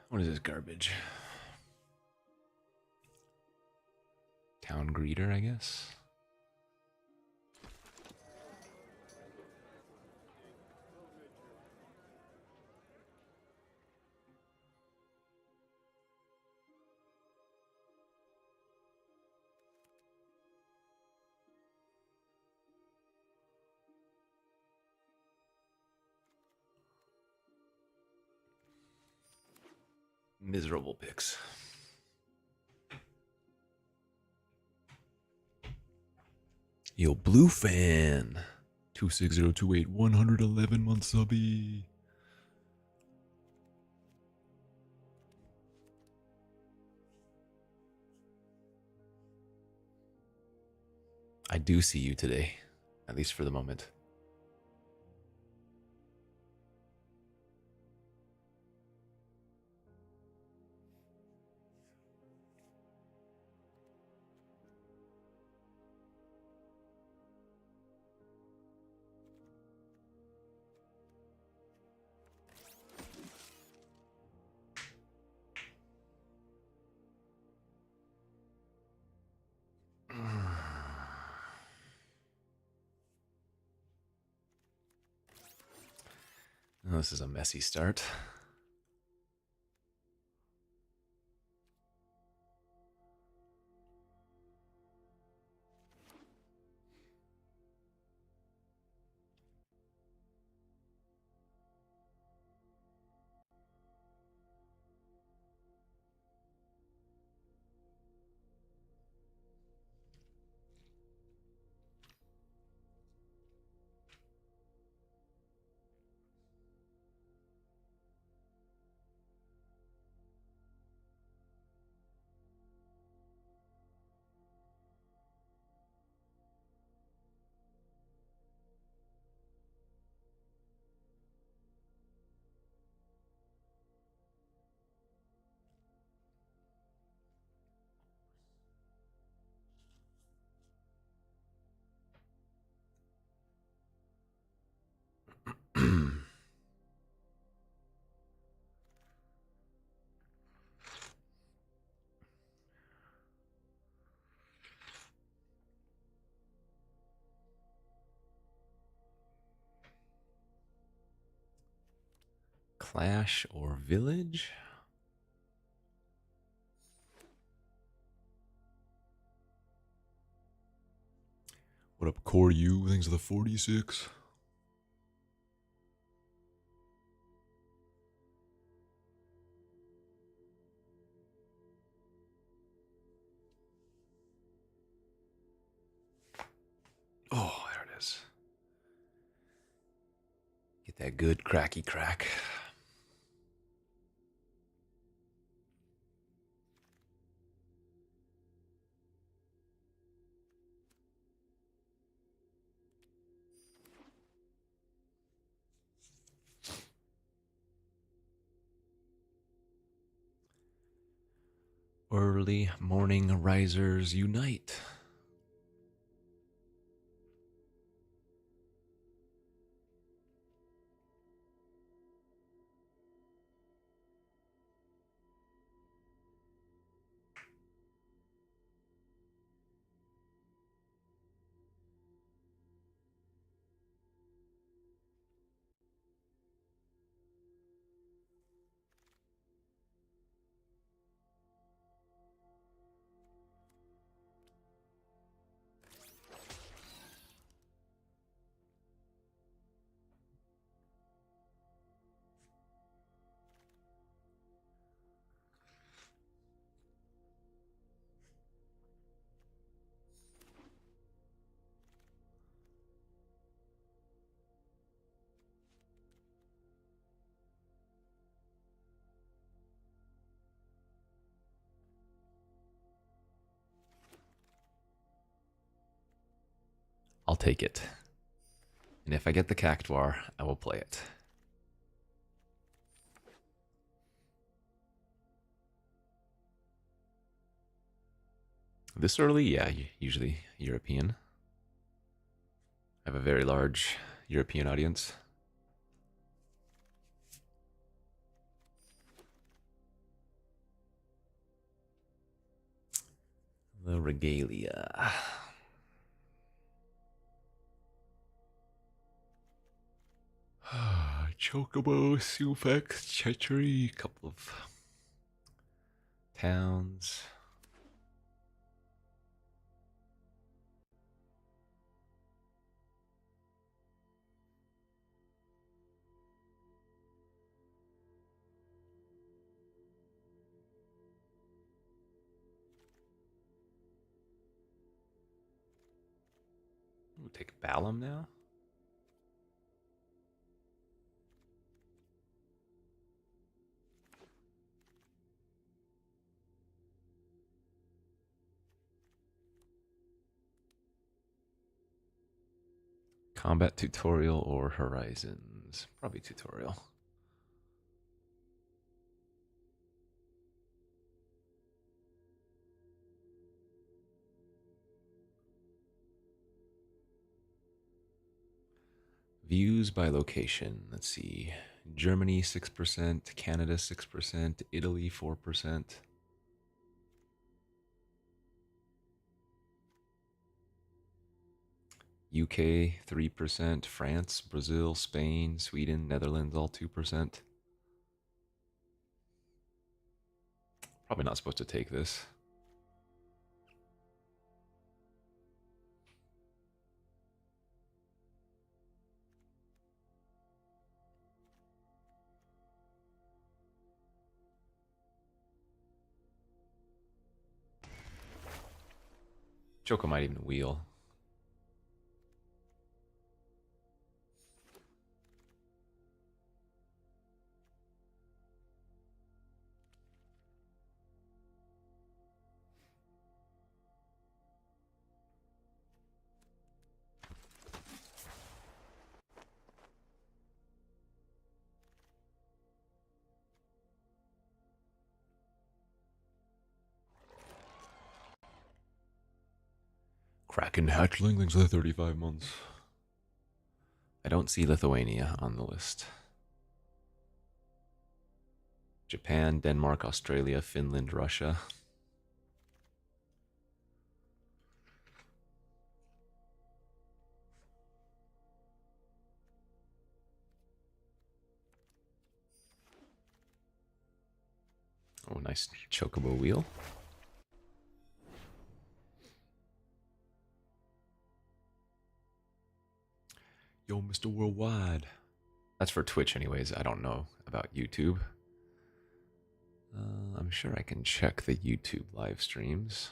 What is this garbage? Town greeter, I guess. Miserable picks. Yo, Blue Fan. 26028 111 month subby. I do see you today, at least for the moment. This is a messy start. Clash or Village? What up, Core U? Thanks for the 46. Oh, there it is. Get that good cracky crack. Early morning risers unite. I'll take it. And if I get the Cactuar, I will play it. This early? Yeah, usually European. I have a very large European audience. The regalia. Chocobo, Sufex, Chechery, couple of towns. We'll take Balam now. Combat tutorial or Horizons? Probably tutorial. Views by location. Let's see. Germany 6%, Canada 6%, Italy 4%. UK 3%, France, Brazil, Spain, Sweden, Netherlands all 2%. Probably not supposed to take this. Choco might even wheel. Kraken hatchling, thanks for the 35 months. I don't see Lithuania on the list. Japan, Denmark, Australia, Finland, Russia. Oh, nice chocobo wheel. Yo, Mr. Worldwide. That's for Twitch anyways. I don't know about YouTube. I'm sure I can check the YouTube live streams.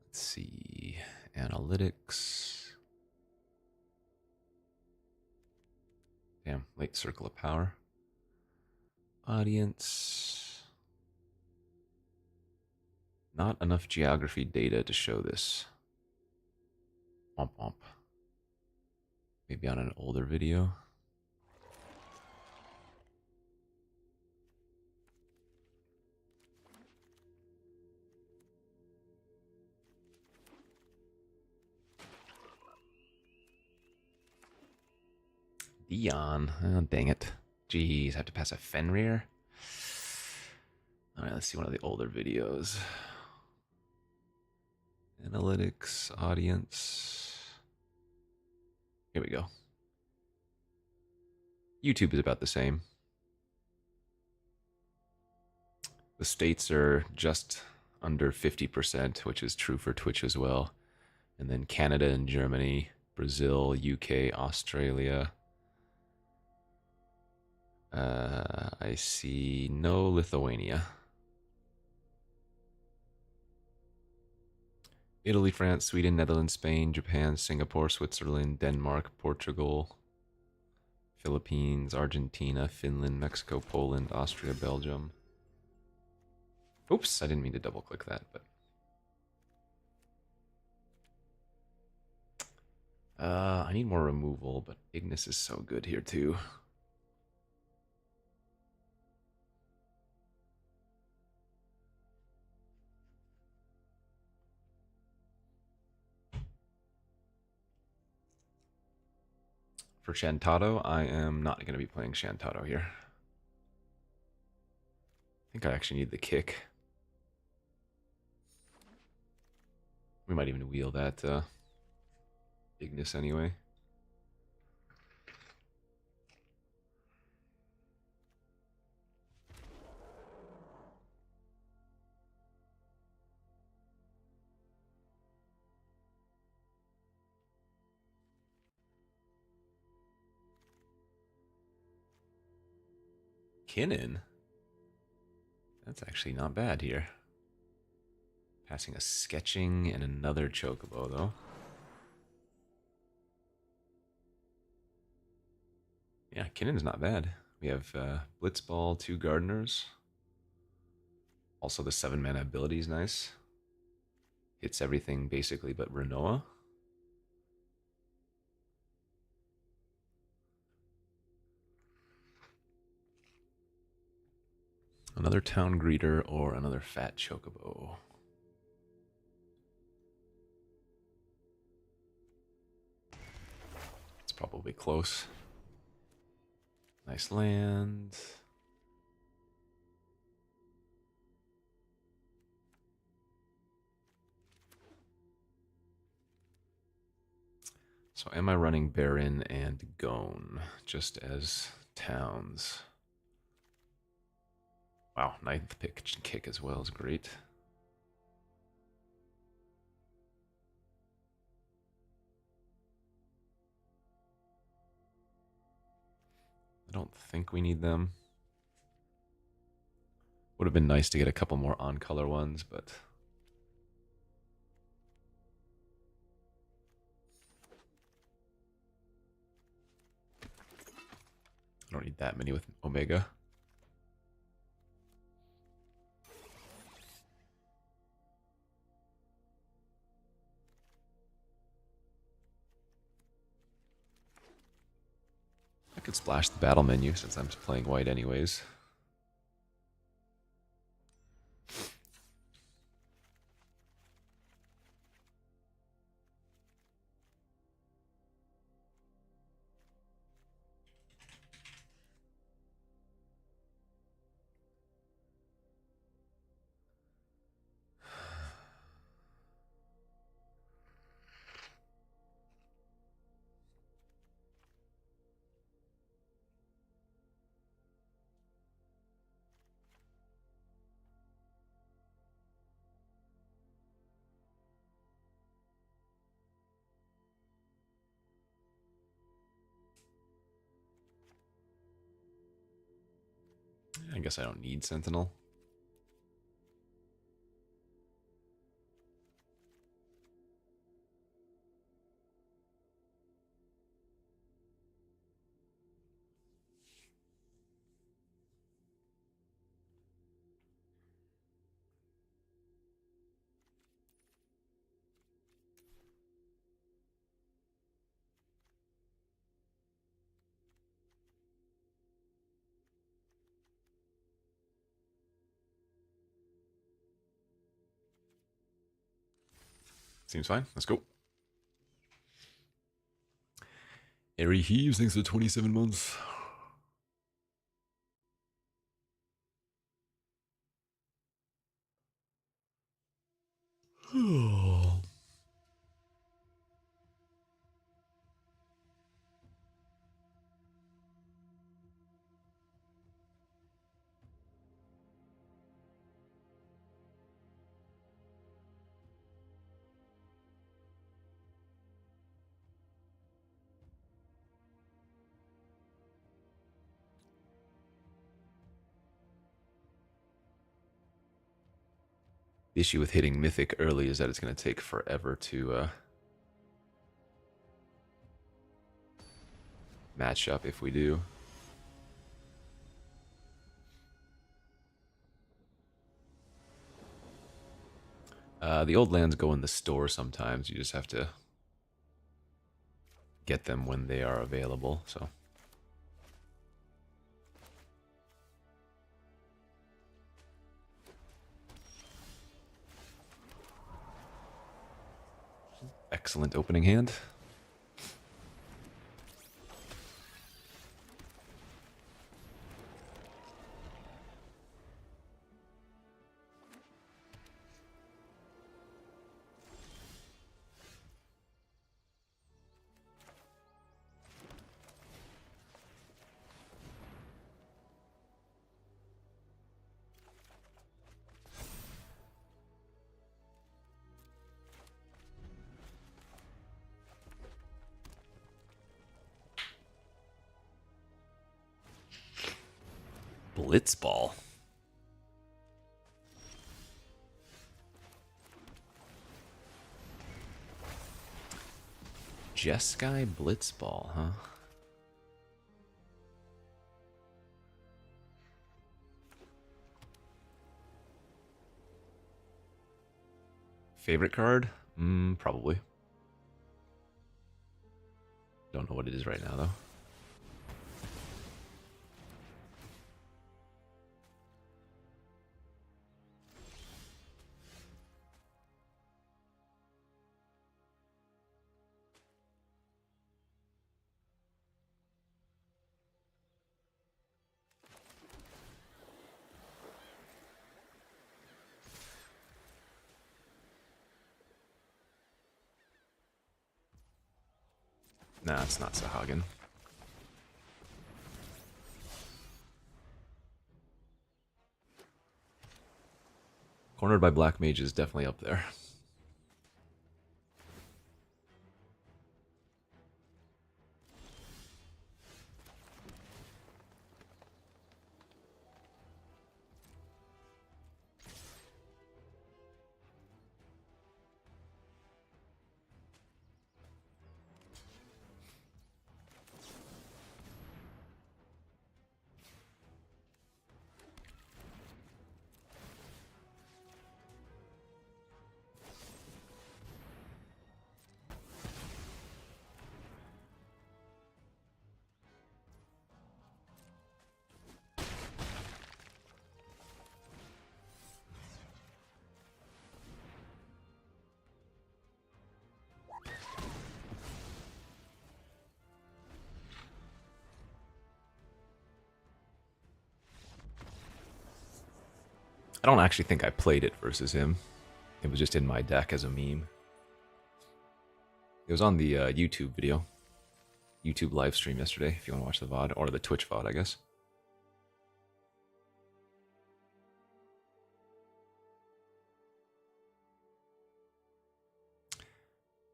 Let's see. Analytics. Damn, late circle of power. Audience. Not enough geography data to show this. Womp womp. Maybe on an older video. Dion. Oh, dang it. Jeez, I have to pass a Fenrir. Alright, let's see one of the older videos. Analytics, audience. Here we go. YouTube is about the same. The states are just under 50%, which is true for Twitch as well. And then Canada and Germany, Brazil, UK, Australia. I see no Lithuania. Italy, France, Sweden, Netherlands, Spain, Japan, Singapore, Switzerland, Denmark, Portugal, Philippines, Argentina, Finland, Mexico, Poland, Austria, Belgium. Oops, I didn't mean to double click that, but I need more removal, but Ignis is so good here too. For Shantado, I am not going to be playing Shantado here. I think I actually need the kick. We might even wheel that Ignis anyway. Kinnan? That's actually not bad here. Passing a sketching and another chocobo, though. Yeah, Kinnan's not bad. We have Blitzball, 2 Gardeners. Also, the 7-mana ability is nice. Hits everything basically but Renoa. Another Town Greeter or another Fat Chocobo. It's probably close. Nice land. So am I running Baron and Gone just as towns? Wow, 9th pick kick as well is great. I don't think we need them. Would have been nice to get a couple more on-color ones, but I don't need that many with Omega. I could splash the battle menu since I'm playing white anyways. I guess I don't need Sentinel. Seems fine. Let's go. Airy Heaves, thanks for 27 months. The issue with hitting Mythic early is that it's going to take forever to match up if we do. The old lands go in the store sometimes. You just have to get them when they are available. So excellent opening hand. Blitzball. Jeskai Blitzball, huh? Favorite card? Probably. Don't know what it is right now, though. Nah, it's not Sahagin. Cornered by Black Mage is definitely up there. I don't actually think I played it versus him. It was just in my deck as a meme. It was on the YouTube video. YouTube live stream yesterday, if you want to watch the VOD. Or the Twitch VOD, I guess.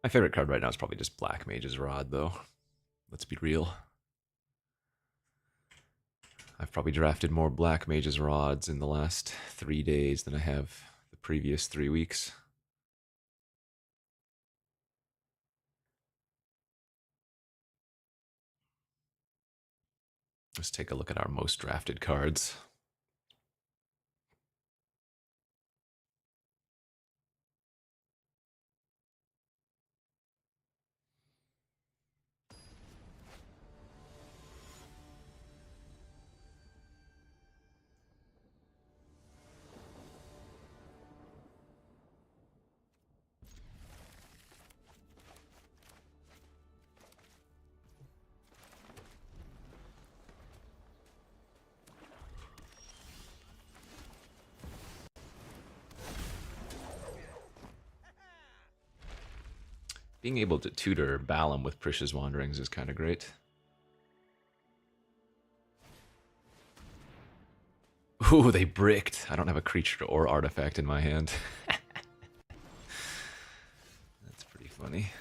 My favorite card right now is probably just Black Mage's Rod, though. Let's be real. I've probably drafted more Black Mage's Rods in the last 3 days than I have the previous 3 weeks. Let's take a look at our most drafted cards. Being able to tutor Balam with Precious Wanderings is kind of great. Ooh, they bricked. I don't have a creature or artifact in my hand. That's pretty funny.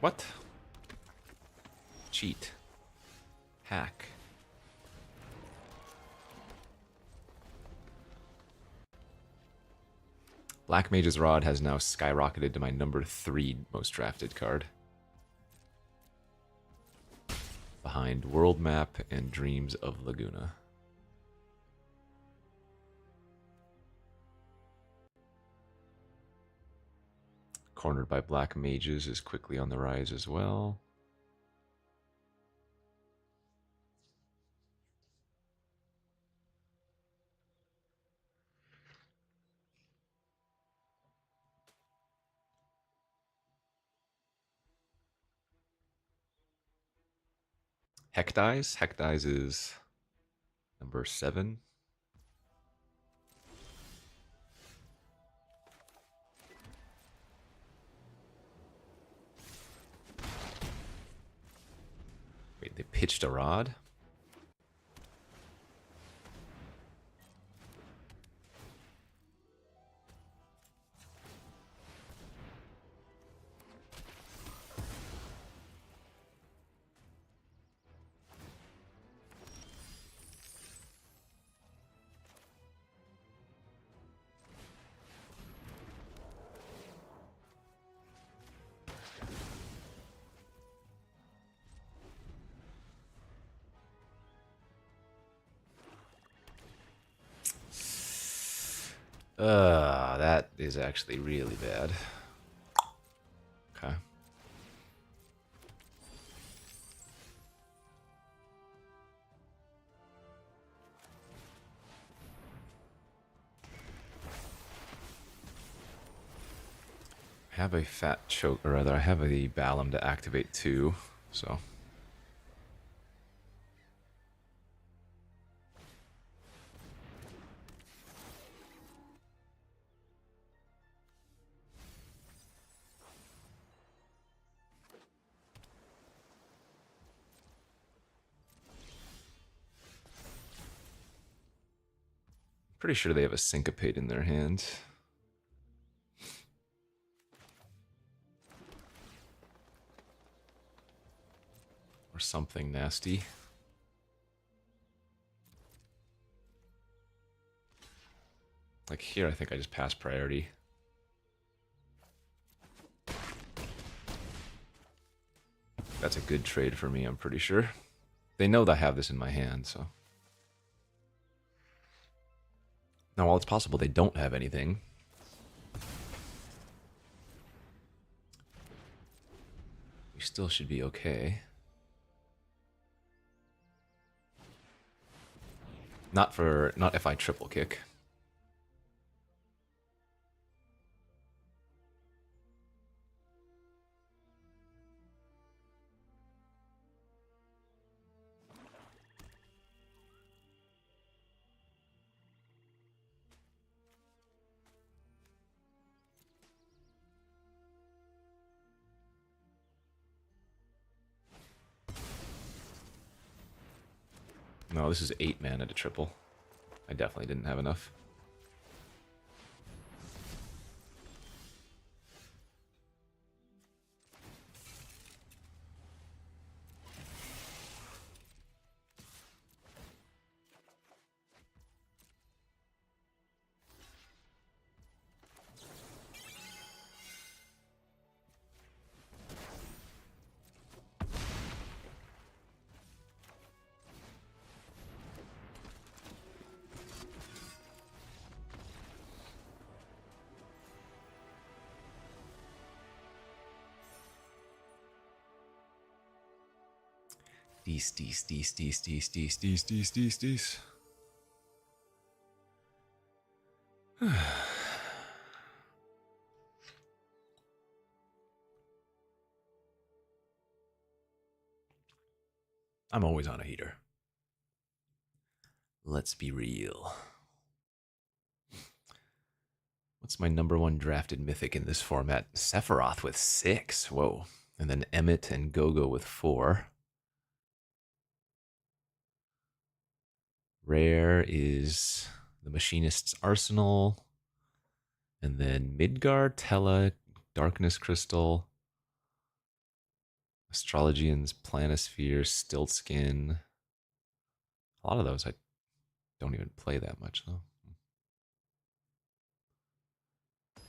What? Cheat. Hack. Black Mage's Rod has now skyrocketed to my number 3 most drafted card. Behind World Map and Dreams of Laguna. Cornered by Black Mages is quickly on the rise as well. Hecdize? Hecdize is number 7. pitched a rod. That is actually really bad. Okay. I have a fat choke, or rather, I have a Balam to activate too, so. Pretty sure they have a Syncopate in their hand. Or something nasty. Like here, I think I just passed priority. That's a good trade for me, I'm pretty sure. They know that I have this in my hand, so. Now, while it's possible they don't have anything, we still should be okay. Not if I triple kick. No, this is 8 mana to triple. I definitely didn't have enough. Dees. I'm always on a heater. Let's be real. What's my #1 drafted mythic in this format? Sephiroth with 6. Whoa. And then Emmett and Gogo with 4. Rare is the Machinist's Arsenal. And then Midgar, Tella, Darkness Crystal, Astrologian's Planisphere, Stiltskin. A lot of those I don't even play that much, though.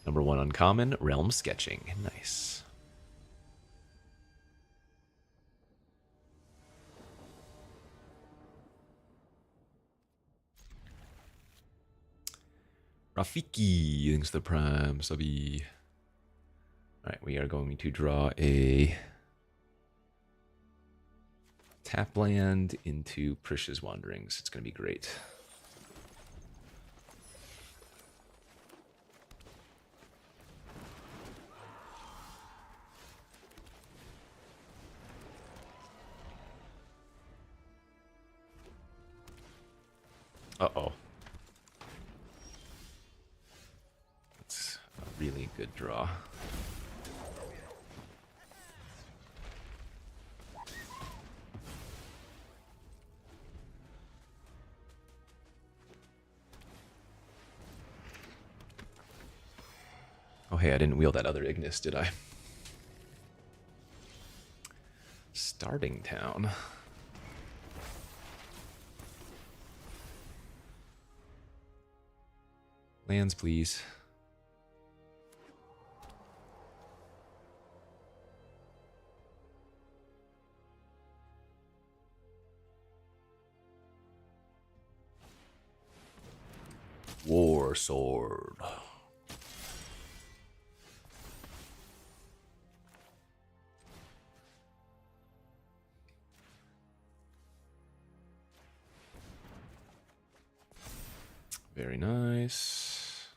#1 uncommon, Realm Sketching. Nice. Rafiki, thanks to the Prime, subby. Alright, we are going to draw a tap land into Prish's Wanderings. It's going to be great. Uh-oh. That's a really good draw. Oh, hey, I didn't wheel that other Ignis, did I? Starting town. Lands, please. War sword. Very nice.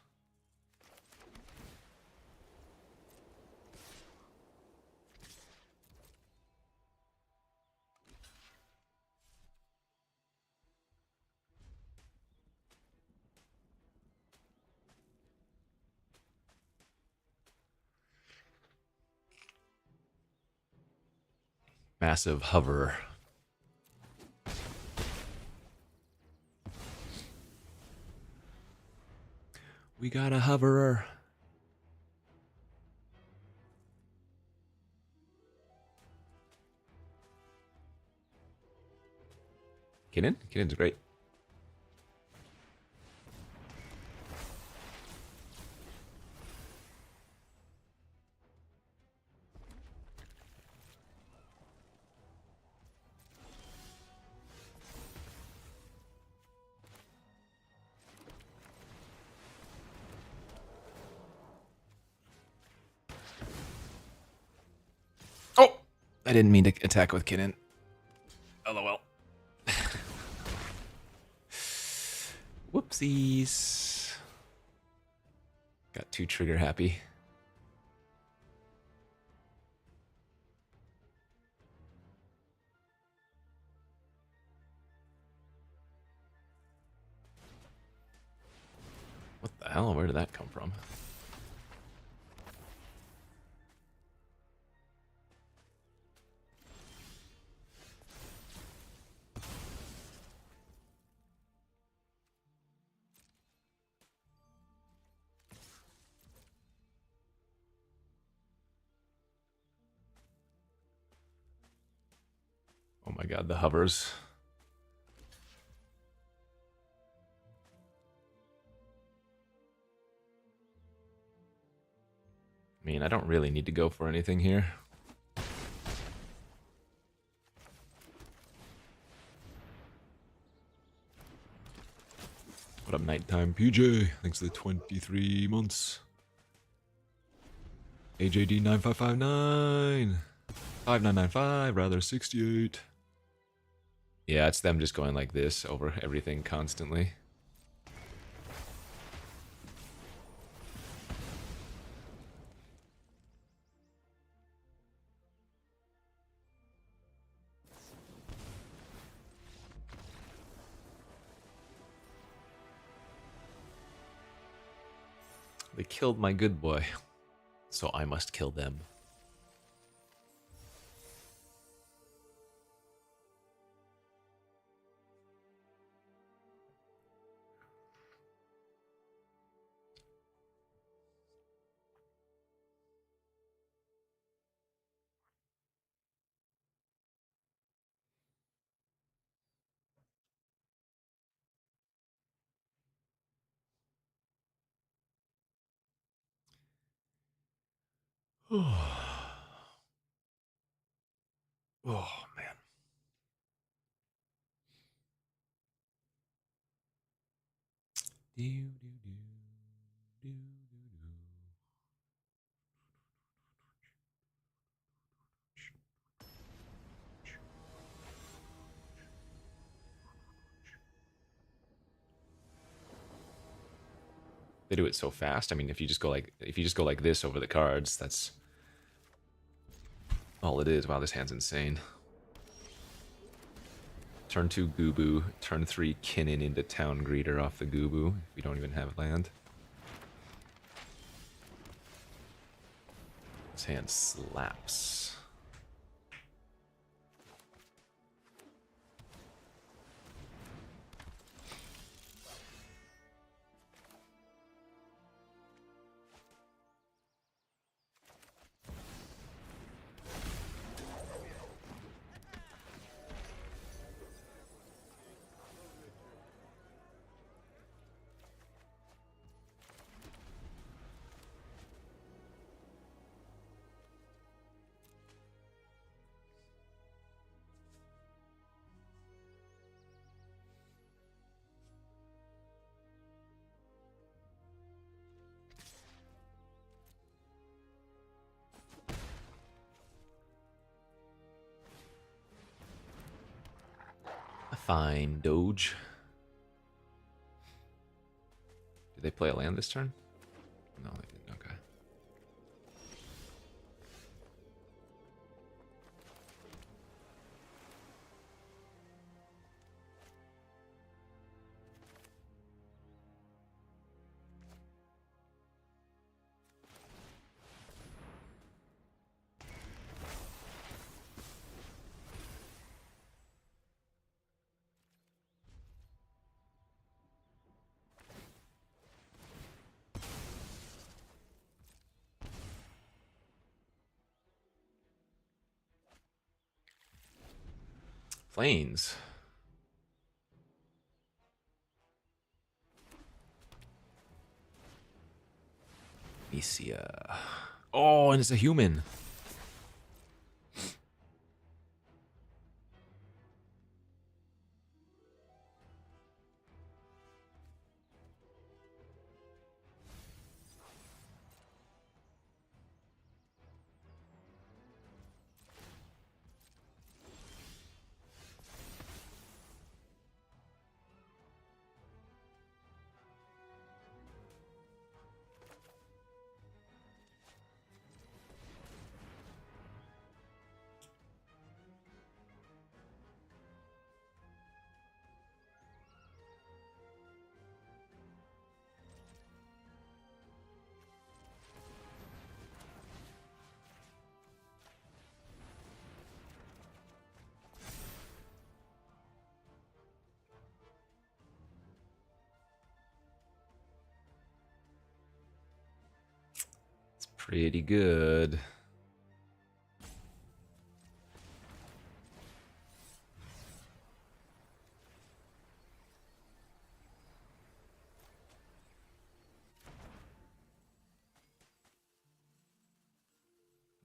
Massive hover. We got a hoverer. Kinnan? Kinnan's great. Oh! I didn't mean to attack with Kinnan. LOL. Whoopsies. Got too trigger happy. What the hell? Where did that come from? Oh my god, the hovers. I mean, I don't really need to go for anything here. What up, Nighttime PJ? Thanks for the 23 months. AJD9559. 5995, rather 68. Yeah, it's them just going like this over everything constantly. They killed my good boy, so I must kill them. Oh, man. They do it so fast. I mean, if you just go like this over the cards, that's all it is. Wow, this hand's insane. Turn 2 Gubu, turn 3 Kinnan into Town Greeter off the Gubu. We don't even have land. This hand slaps. Fine, Doge. Did they play a land this turn? No, they didn't. Okay. Planes. Misia. Oh, and it's a human. It's pretty good.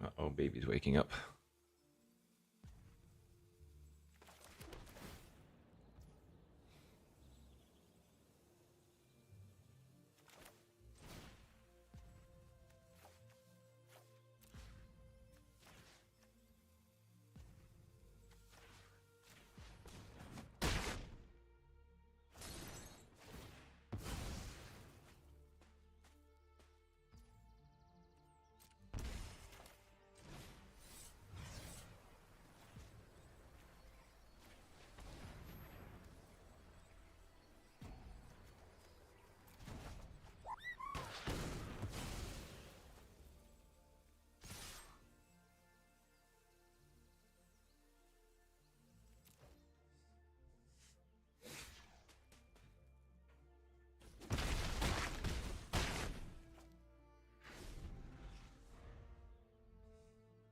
Uh-oh, baby's waking up.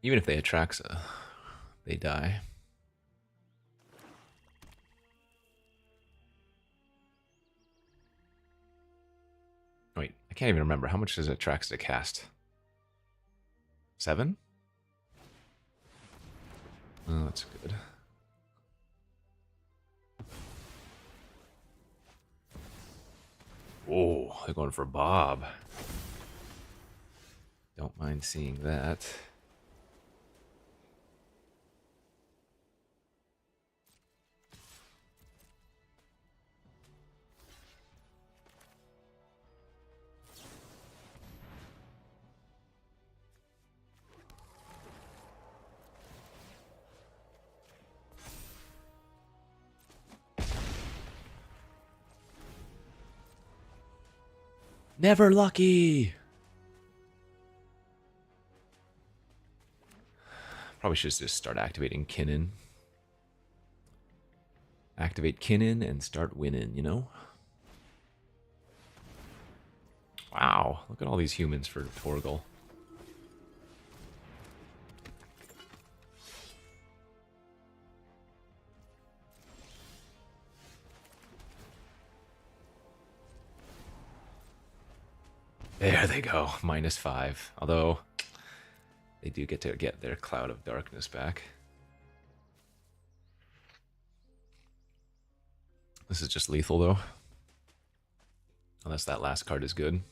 Even if they Atraxa, they die. Wait, I can't even remember. How much does Atraxa cast? 7? Oh, that's good. Oh, they're going for Bob. Don't mind seeing that. Never lucky. Probably should just start activating Kinnan. Activate Kinnan and start winning, you know? Wow, look at all these humans for Torgal. There they go, -5. Although, they do get to get their Cloud of Darkness back. This is just lethal, though. Unless that last card is good.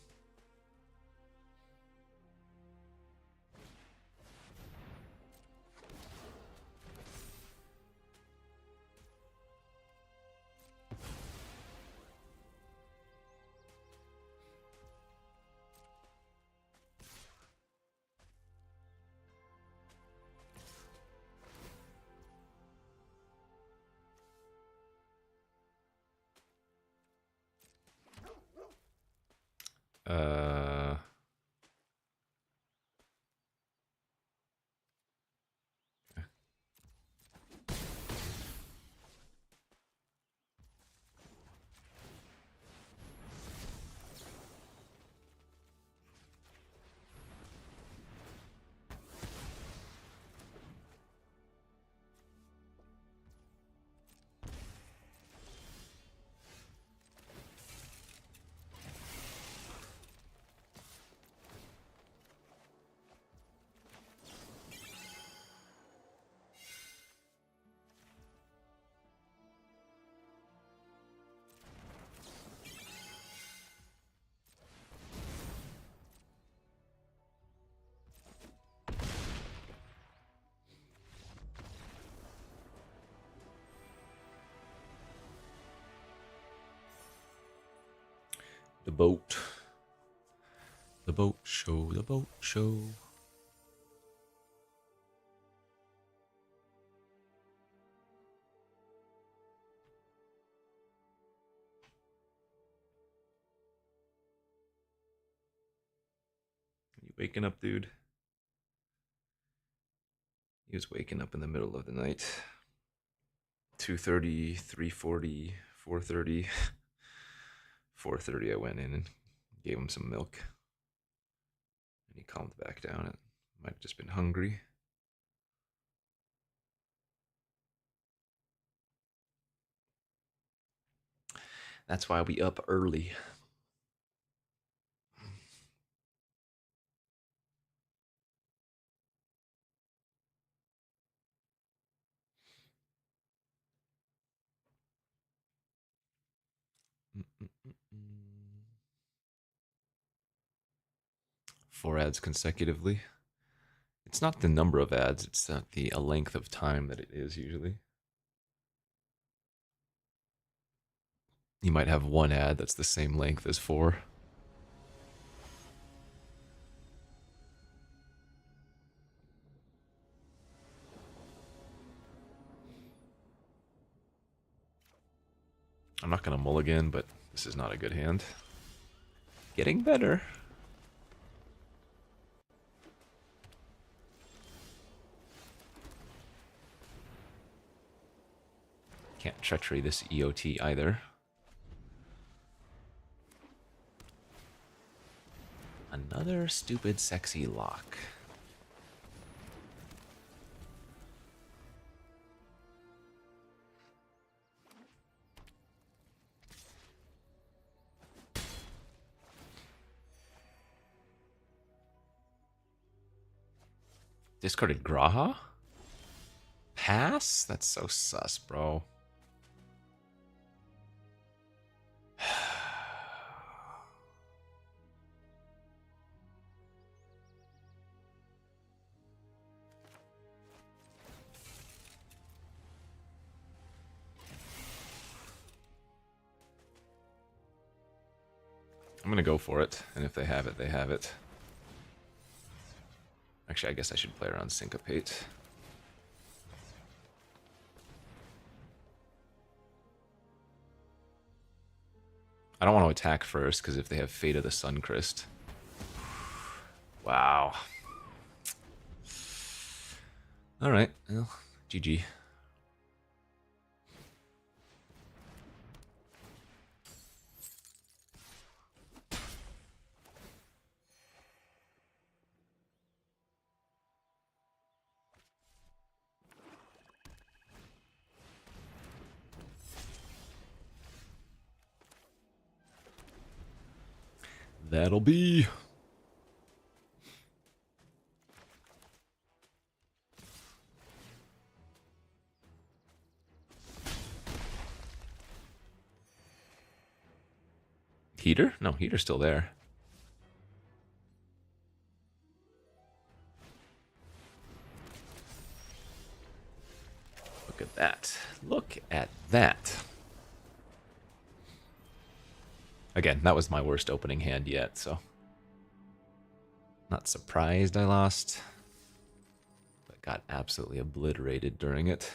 The boat. The boat show. The boat show. You waking up, dude? He was waking up in the middle of the night. 2:30, 3:40, 4:30. 4:30 I went in and gave him some milk. And he calmed back down. It might have just been hungry. That's why we up early. Four ads consecutively. It's not the number of ads, it's not the length of time that it is usually. You might have one ad that's the same length as four. I'm not going to mulligan, but this is not a good hand. Getting better. Can't treachery this EOT either. Another stupid sexy lock. Discarded Graha? Pass? That's so sus, bro. I'm gonna go for it, and if they have it, they have it. Actually, I guess I should play around Syncopate. I don't want to attack first, because if they have Fate of the Suncrest... Wow. Alright, well, GG. That'll be... Heater? No, Heater's still there. Look at that. Look at that. Again, that was my worst opening hand yet, so... Not surprised I lost. But got absolutely obliterated during it.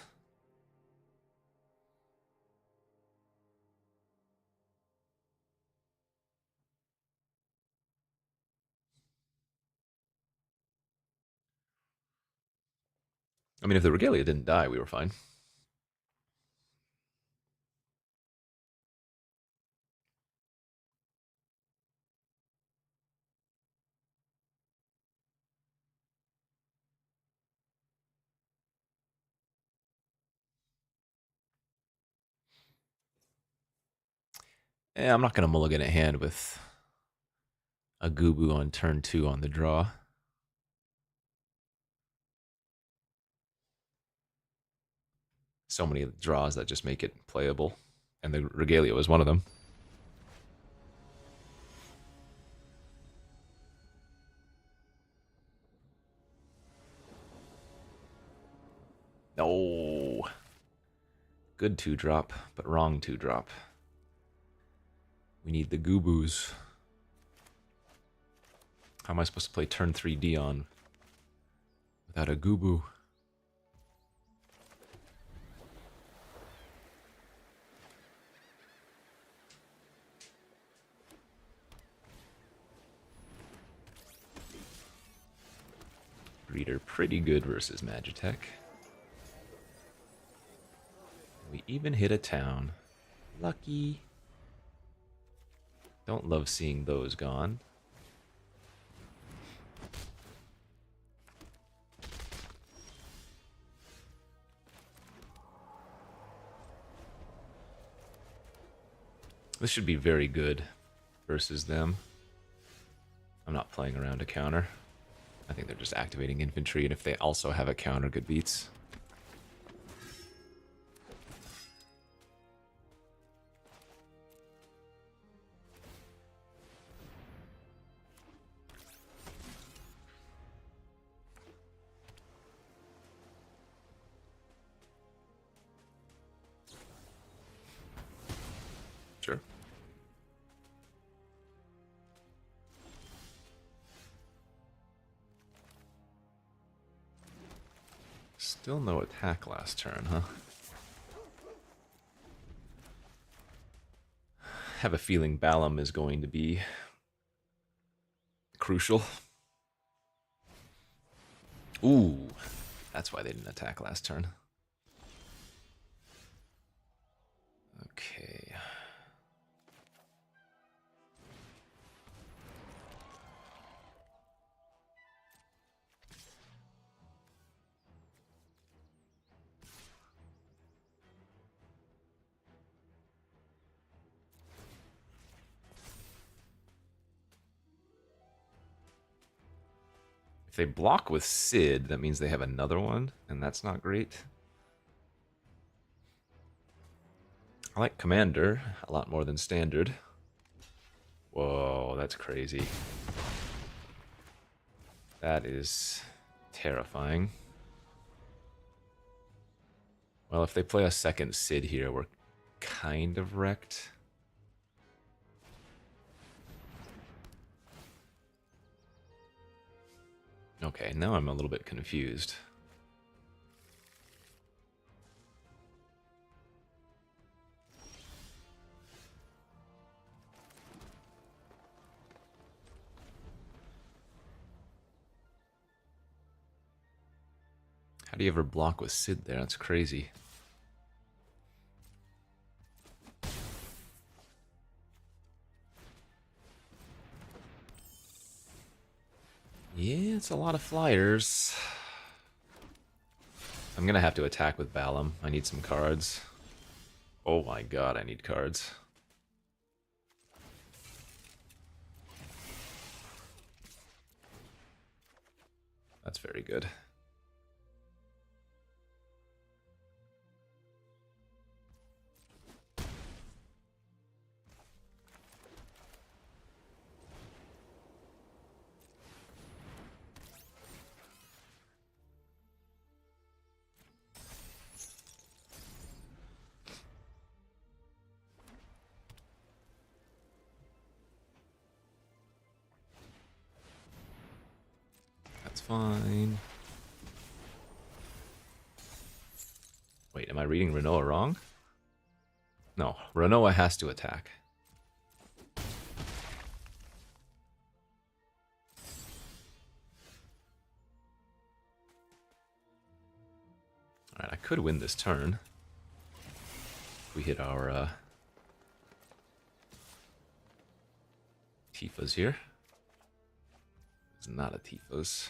I mean, if the Regalia didn't die, we were fine. I'm not going to mulligan a hand with a Gubu on turn 2 on the draw. So many draws that just make it playable. And the Regalia was one of them. No. Good 2-drop, but wrong 2-drop. We need the Gooboos. How am I supposed to play turn 3 Dion without a Gooboo? Breeder pretty good versus Magitech. We even hit a town. Lucky. Don't love seeing those gone. This should be very good versus them. I'm not playing around a counter. I think they're just activating infantry, and if they also have a counter, good beats. Sure. Still no attack last turn, huh? Have a feeling Balam is going to be crucial. Ooh, that's why they didn't attack last turn. Okay. If they block with Sid, that means they have another one, and that's not great. I like Commander a lot more than Standard. Whoa, that's crazy. That is terrifying. Well, if they play a second Sid here, we're kind of wrecked. Okay, now I'm a little bit confused. How do you ever block with Sid there? That's crazy. Yeah, it's a lot of flyers. I'm gonna have to attack with Balam. I need some cards. Oh my god, I need cards. That's very good. That's fine. Wait, am I reading Renoa wrong? No, Renoa has to attack. Alright, I could win this turn. If we hit our Tifa's here. It's not a Tifa's.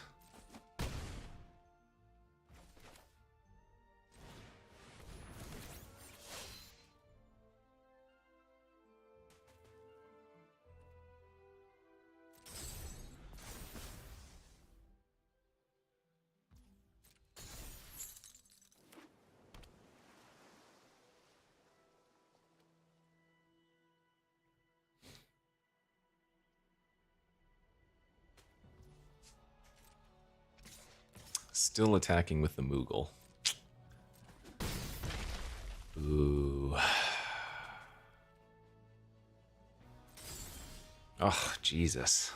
Still attacking with the Moogle. Ooh. Oh, Jesus.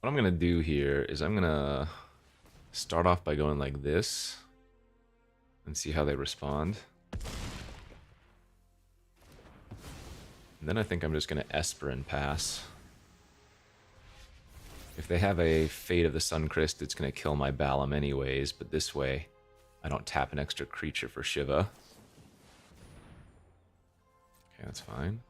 What I'm going to do here is I'm going to start off by going like this and see how they respond. And then I think I'm just going to Esper and pass. If they have a Fate of the Suncrest, it's going to kill my Balam anyways, but this way I don't tap an extra creature for Shiva. Okay, that's fine.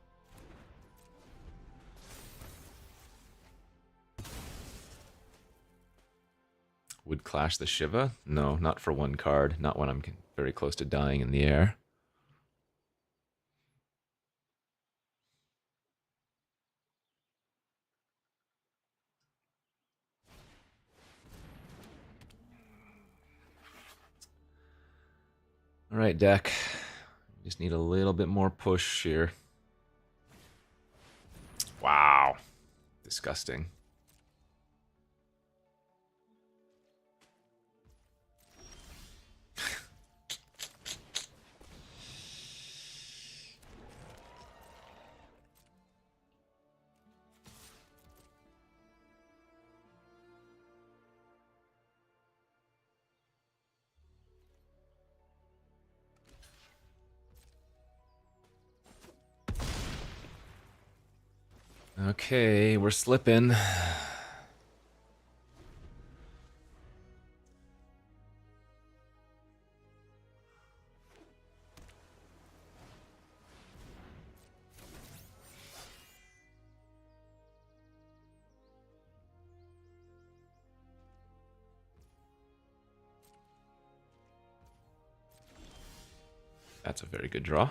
Would clash the Shiva? No, not for one card. Not when I'm very close to dying in the air. All right, deck. Just need a little bit more push here. Wow. Disgusting. Okay, we're slipping. That's a very good draw.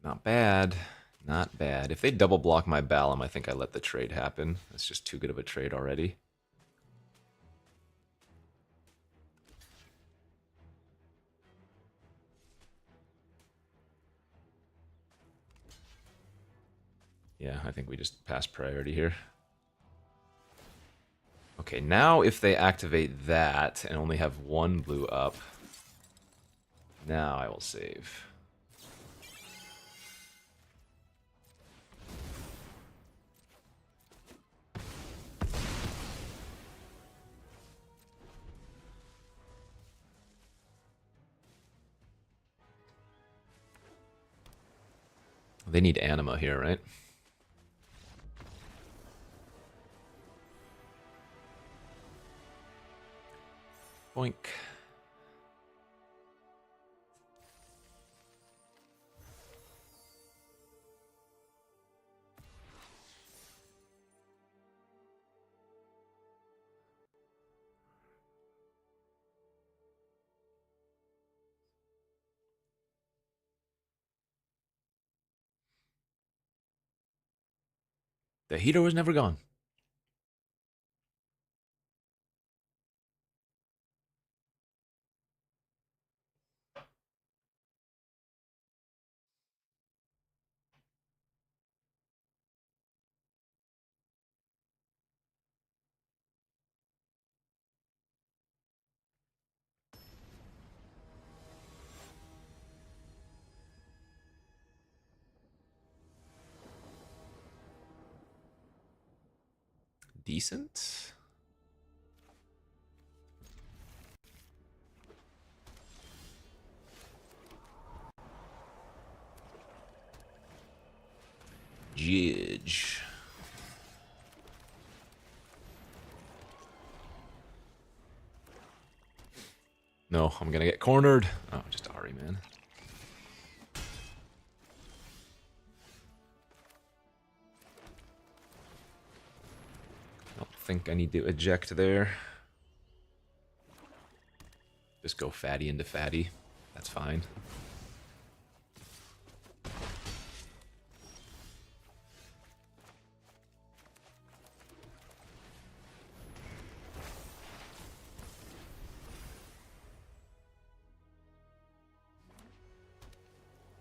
Not bad. Not bad. If they double block my Balam, I think I let the trade happen. That's just too good of a trade already. Yeah, I think we just pass priority here. Okay, now if they activate that and only have one blue up, now I will save. They need Anima here, right? Boink. The heater was never gone. decent. Jidge. No, I'm gonna get cornered. Oh, just Ari, man. I don't think I need to eject there. Just go fatty into fatty. That's fine.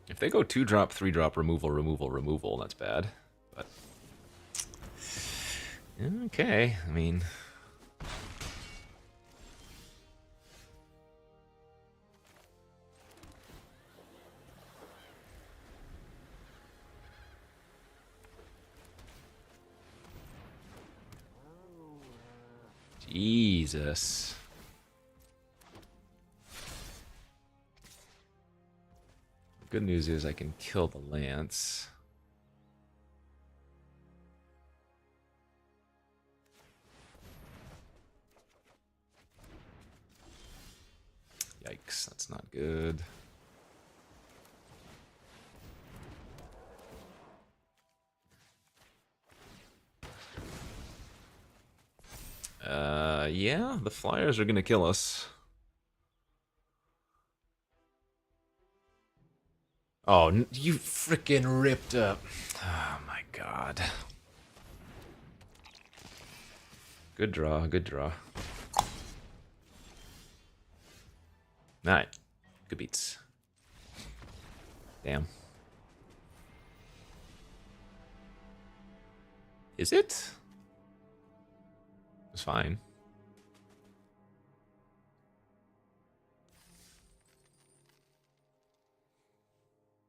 If they go 2-drop, 3-drop, removal, removal, removal, that's bad. But okay, I mean, Jesus. Good news is I can kill the Lance. Yikes, that's not good. Yeah, the Flyers are gonna kill us. Oh, you freaking ripped up. Oh my god. Good draw, good draw. Alright, good beats. Damn. Is it? It's fine.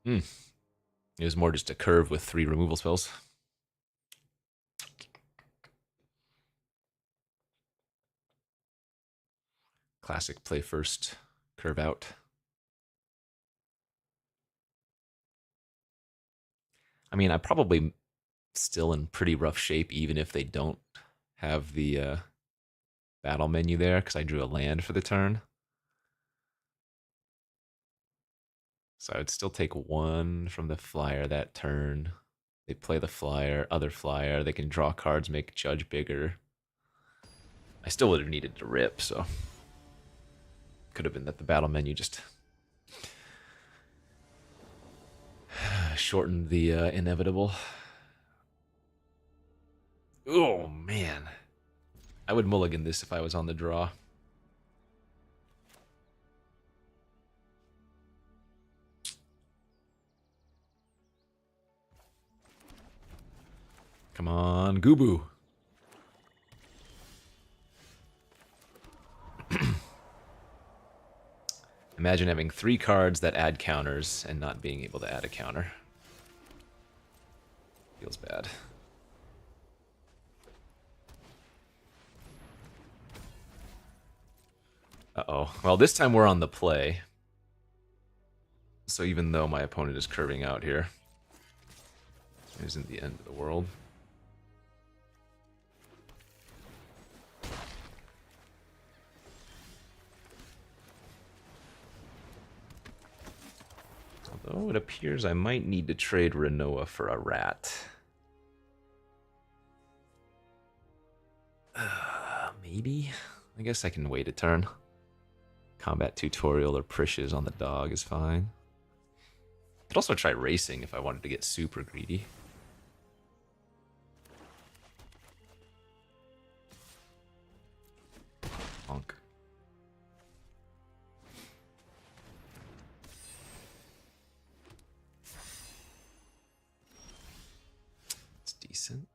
It was more just a curve with 3 removal spells. Classic play first, curve out. I mean, I'm probably still in pretty rough shape even if they don't have the battle menu there because I drew a land for the turn. So I would still take 1 from the Flyer that turn. They play the Flyer, other Flyer. They can draw cards, make Judge bigger. I still would have needed to rip, so could have been that the battle menu just shortened the inevitable. Oh, man. I would mulligan this if I was on the draw. Come on, Goobu. Imagine having 3 cards that add counters and not being able to add a counter. Feels bad. Uh-oh. Well, this time we're on the play. So even though my opponent is curving out here, it isn't the end of the world. Although it appears I might need to trade Renoa for a rat. Maybe? I guess I can wait a turn. Combat tutorial or Prishes on the dog is fine. Could also try racing if I wanted to get super greedy. Honk. It's decent.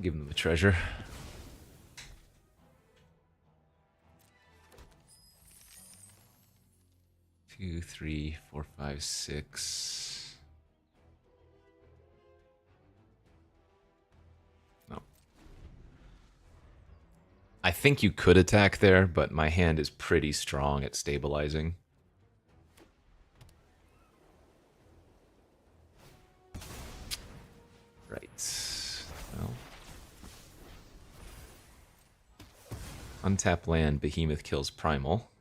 Give them the treasure. Two, three, four, five, six. No. I think you could attack there, but my hand is pretty strong at stabilizing. Right. Well. Untap land, Behemoth kills Primal.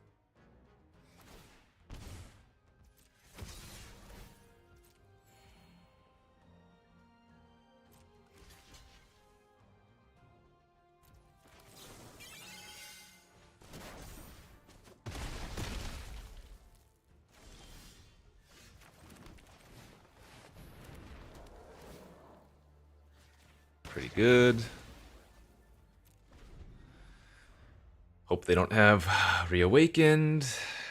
Pretty good. Hope they don't have Reawakened,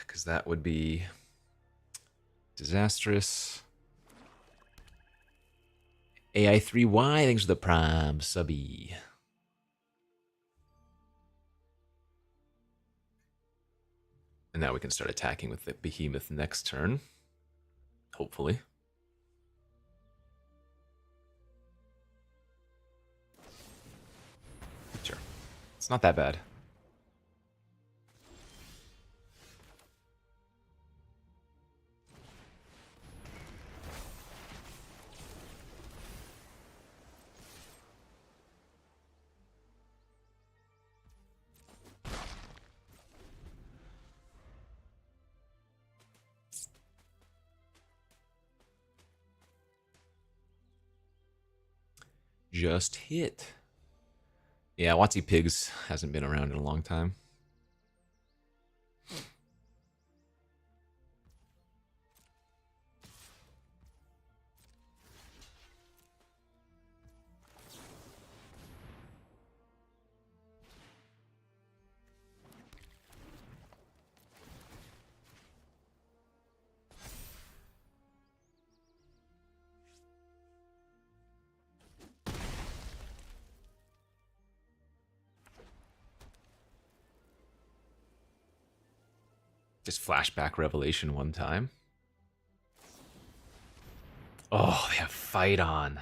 because that would be disastrous. AI3Y, thanks for the prime subby. And now we can start attacking with the Behemoth next turn. Hopefully. Sure. It's not that bad. Just hit. Yeah, Watsy Pigs hasn't been around in a long time. Just flashback Revelation one time. Oh, they have Fight on.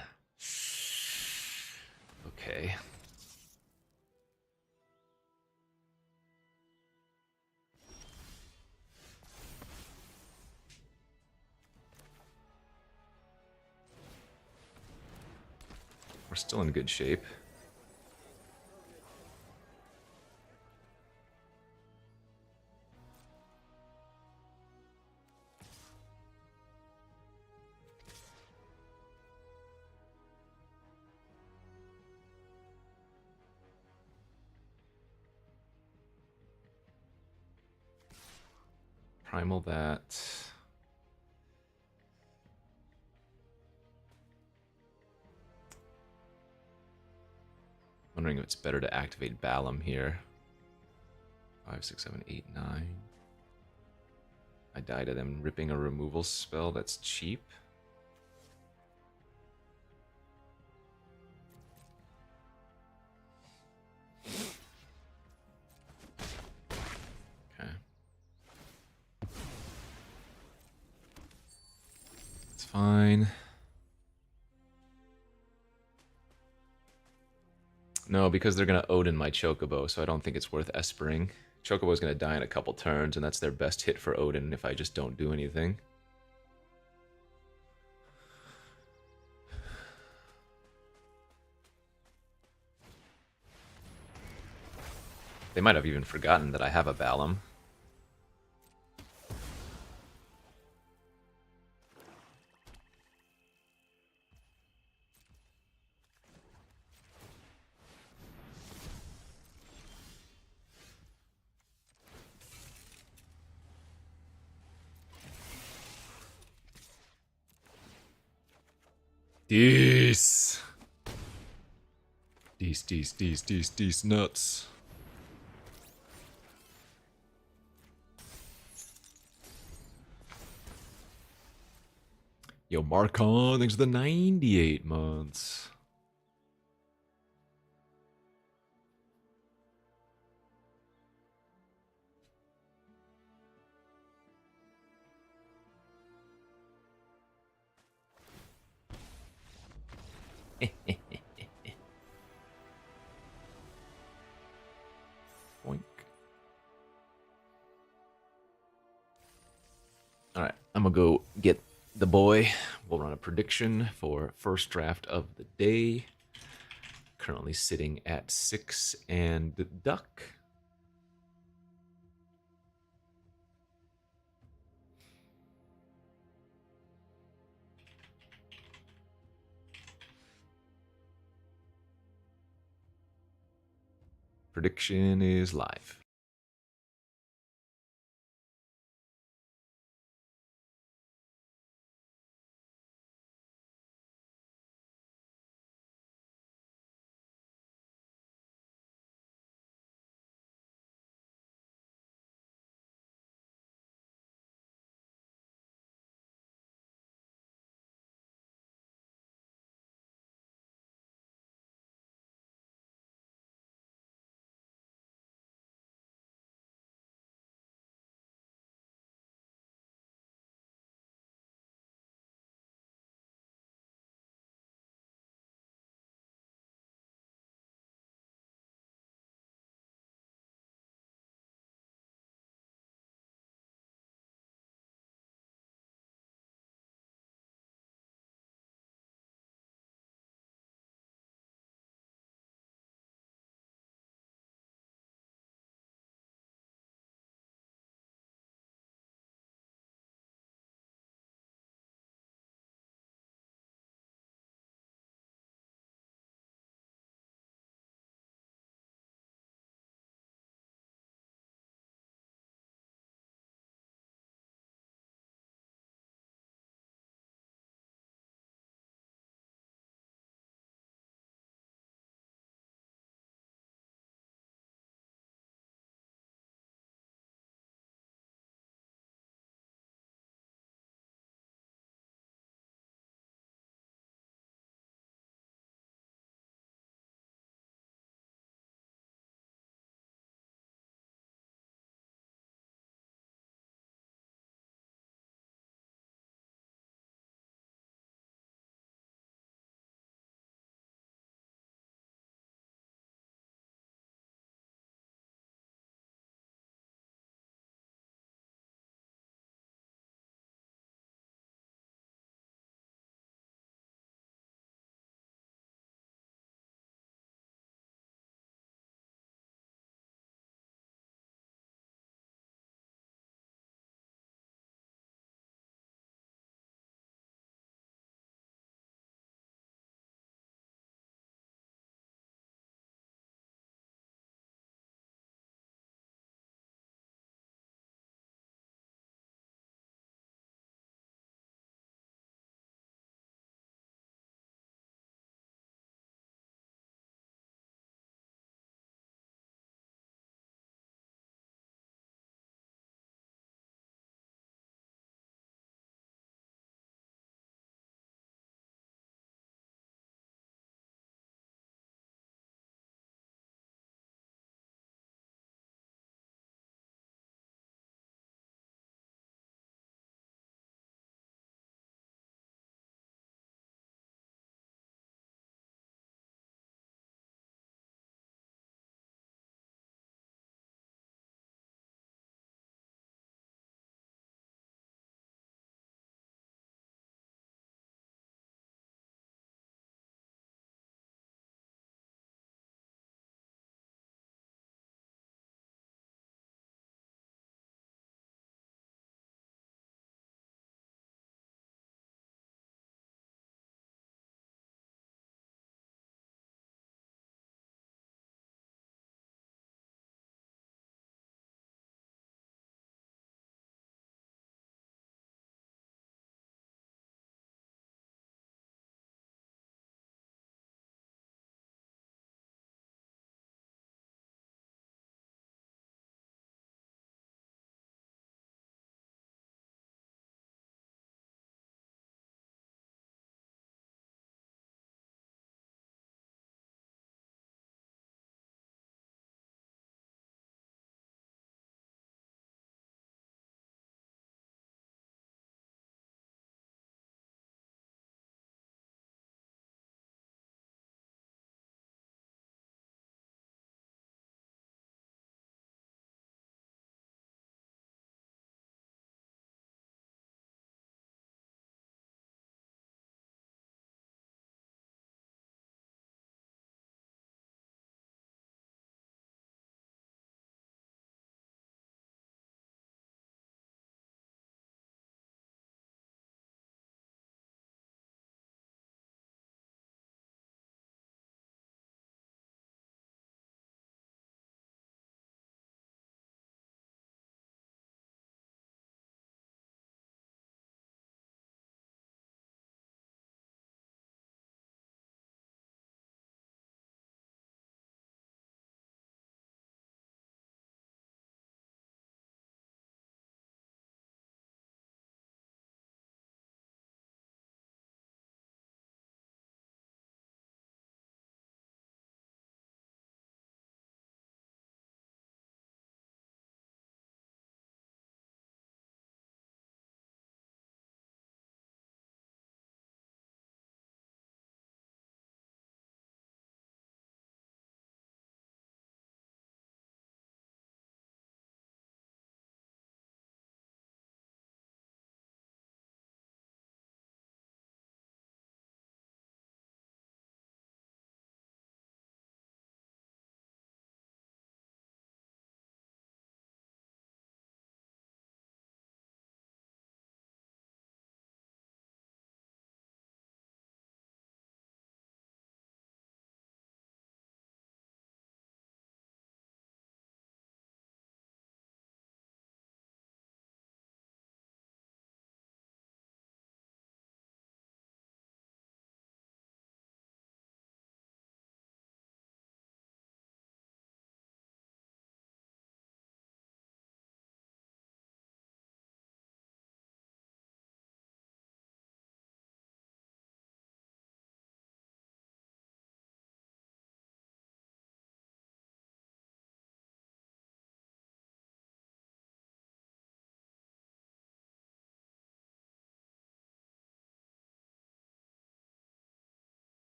Okay. We're still in good shape. Primal that. Wondering if it's better to activate Balam here. 5, 6, 7, 8, 9. I die to them ripping a removal spell that's cheap. Okay. It's fine. No, because they're going to Odin my Chocobo, so I don't think it's worth espering. Chocobo's going to die in a couple turns, and that's their best hit for Odin if I just don't do anything. They might have even forgotten that I have a Balam. These nuts. Yo, Marcon, thanks for the 98 months. Boink. All right, I'm gonna go get the boy. We'll run a prediction for first draft of the day. Currently sitting at 6 and duck. Prediction is live.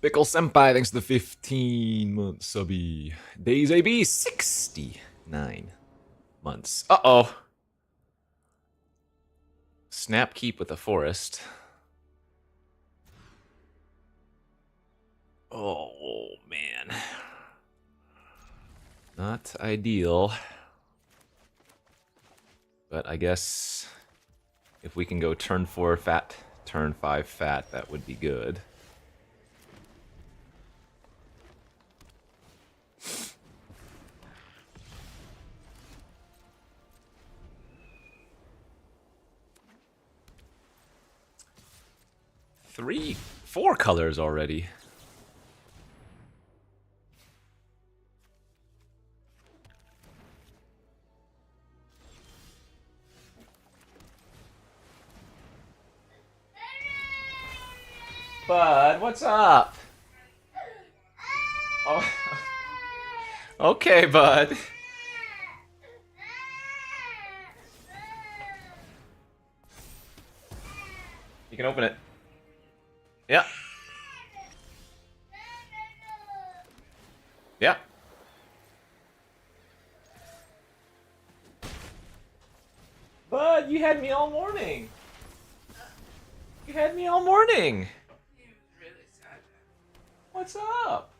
Pickle Senpai, thanks to the 15-month subby. Days AB, 69 months. Uh-oh. Snap keep with the forest. Oh, man. Not ideal. But I guess if we can go turn 4 fat, turn 5 fat, that would be good. Four colors already. Bud, what's up? Oh. Okay, bud. You can open it. Yeah. Yeah. Bud, you had me all morning. You had me all morning. What's up?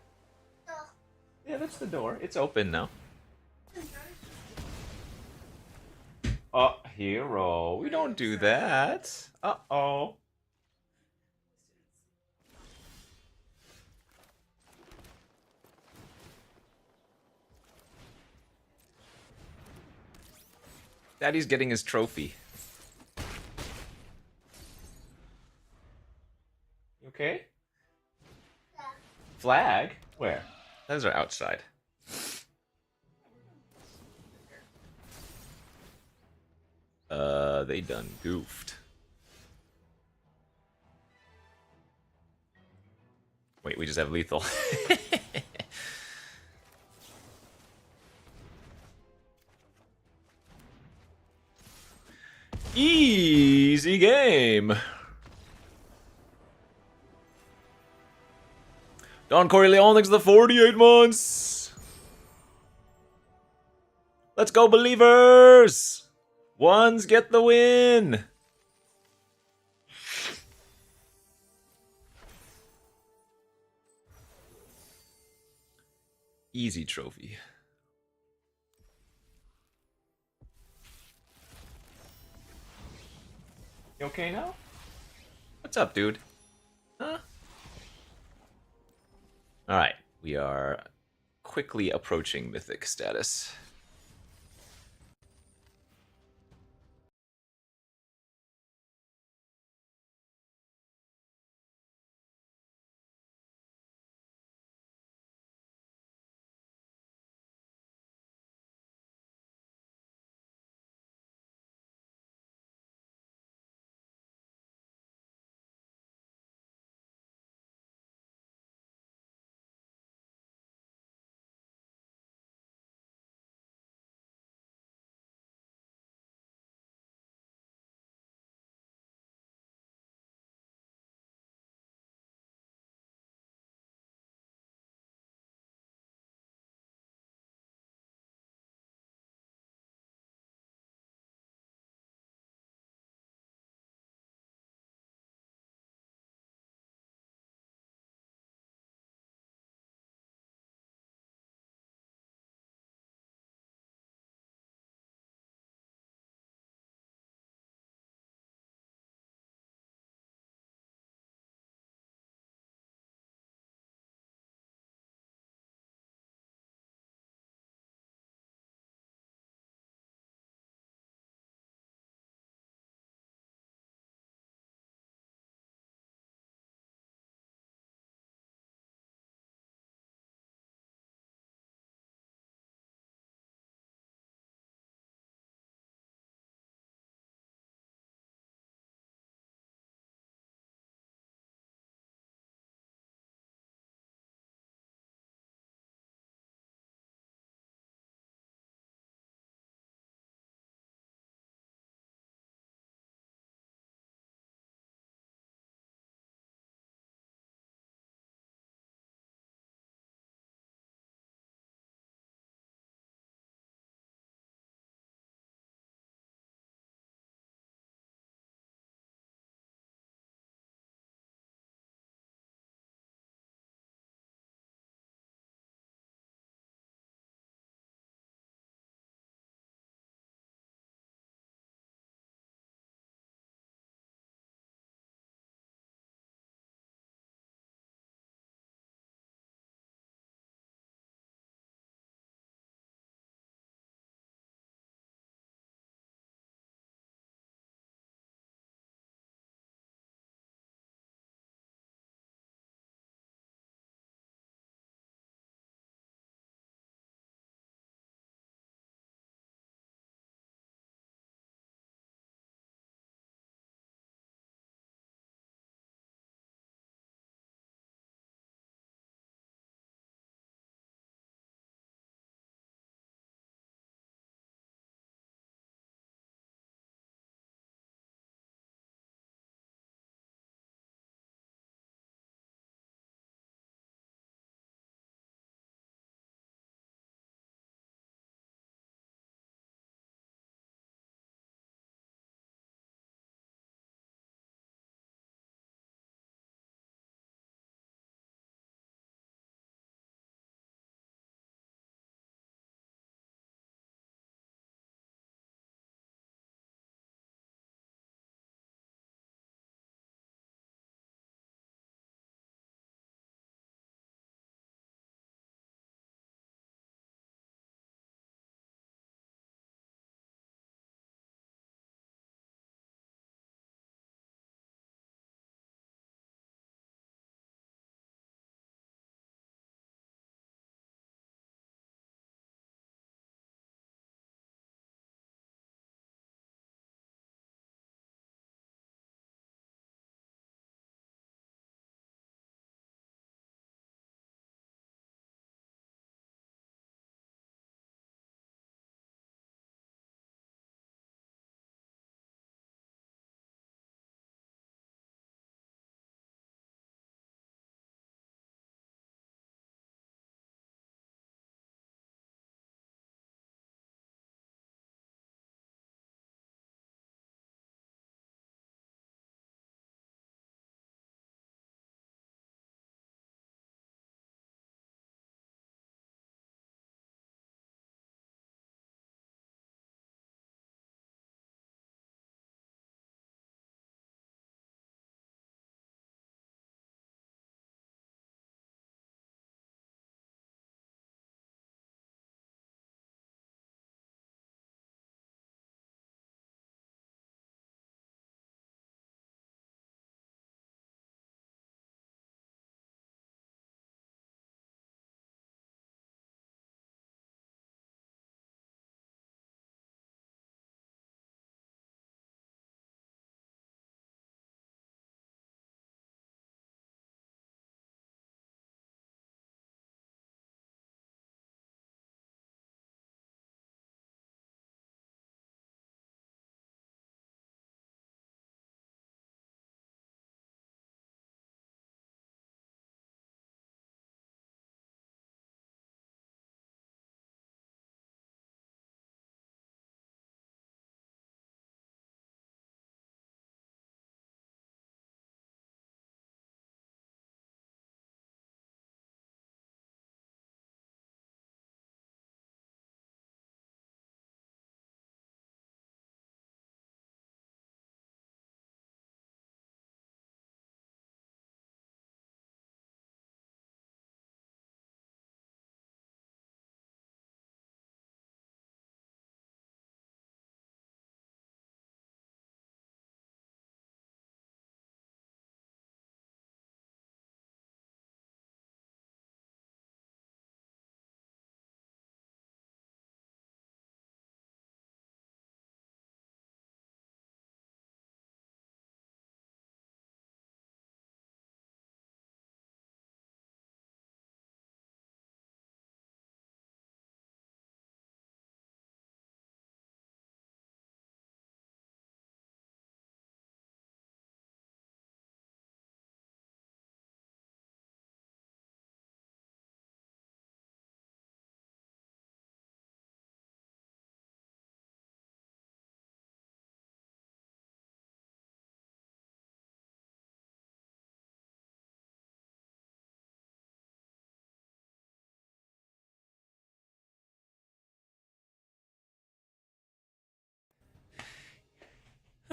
Yeah, that's the door. It's open now. Oh, hero. We don't do that. Uh-oh. Daddy's getting his trophy. You okay? Flag? Where? Those are outside. They done goofed. Wait, we just have lethal. Easy game. Don Corleone thanks the 48 months. Let's go, believers. Ones get the win. Easy trophy. You okay now? What's up, dude? Huh? Alright, we are quickly approaching mythic status.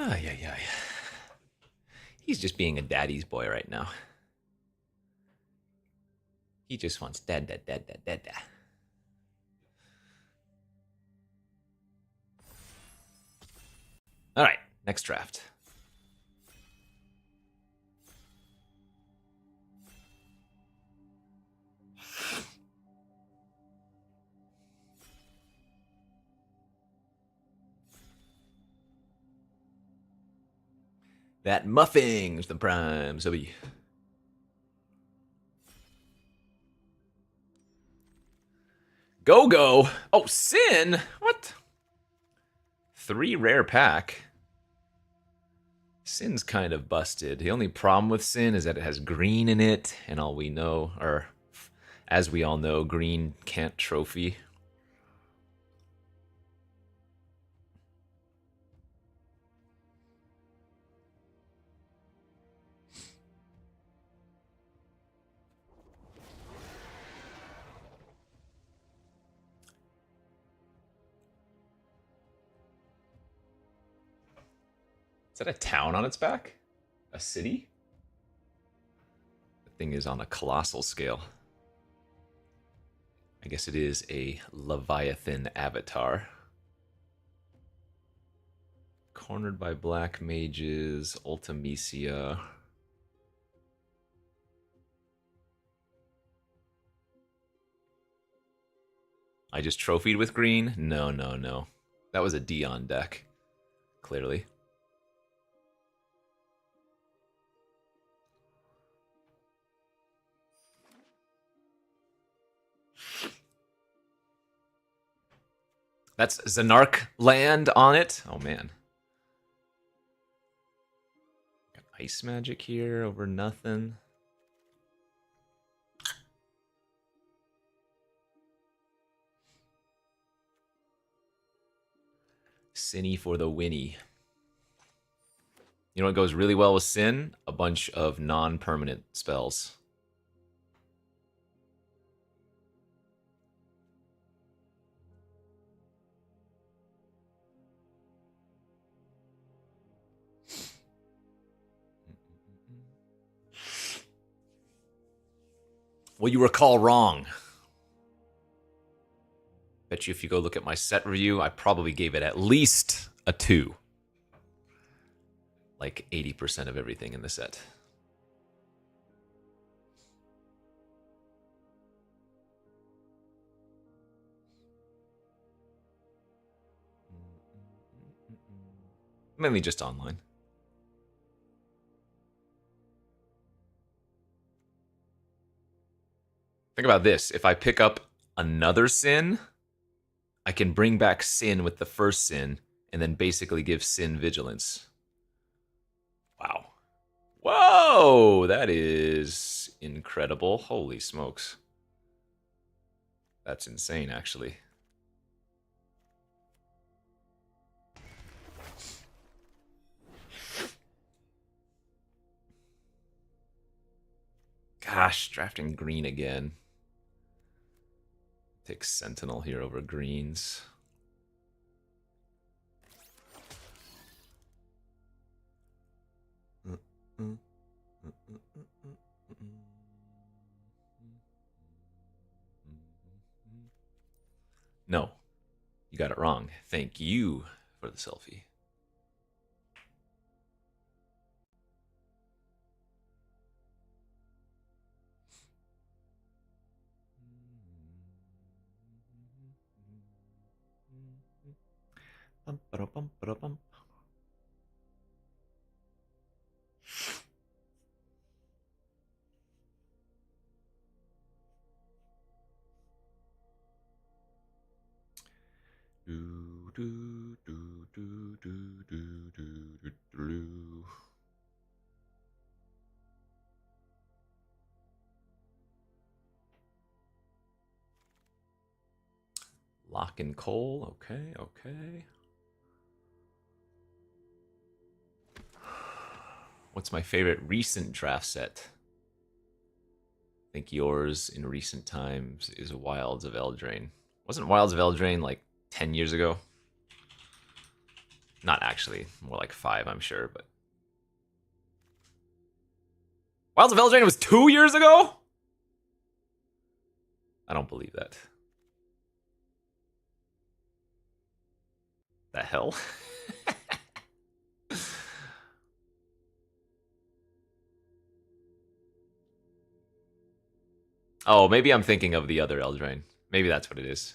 Ay, ay, ay. He's just being a daddy's boy right now. He just wants dad, dad, dad, dad, dad, dad. All right, next draft. That muffing's the prime, so we. Go. Oh, Sin? What? 3 rare pack. Sin's kind of busted. The only problem with Sin is that it has green in it, and all we know, or as we all know, green can't trophy. Is that a town on its back? A city? The thing is on a colossal scale. I guess it is a Leviathan avatar. Cornered by black mages, Ultimecia. I just trophied with green? No. That was a Dion deck, clearly. That's Zanark land on it. Oh, man. Got ice magic here over nothing. Sinny for the winnie. You know what goes really well with Sin? A bunch of non-permanent spells. Well, you recall wrong. Bet you if you go look at my set review, I probably gave it at least a 2. Like 80% of everything in the set. Mainly just online. Think about this. If I pick up another Sin, I can bring back Sin with the first Sin and then basically give Sin vigilance. Wow. Whoa! That is incredible. Holy smokes. That's insane, actually. Gosh, drafting green again. Take Sentinel here over greens. No, you got it wrong. Thank you for the selfie. Bum, ba-da-bum, ba-da-bum. Do, do, do, do, do, do, do, do. Lock and Coal. Okay, okay. What's my favorite recent draft set? I think yours in recent times is Wilds of Eldraine. Wasn't Wilds of Eldraine like 10 years ago? Not actually, more like 5, I'm sure, but Wilds of Eldraine was 2 years ago? I don't believe that. The hell? Oh, maybe I'm thinking of the other Eldraine. Maybe that's what it is.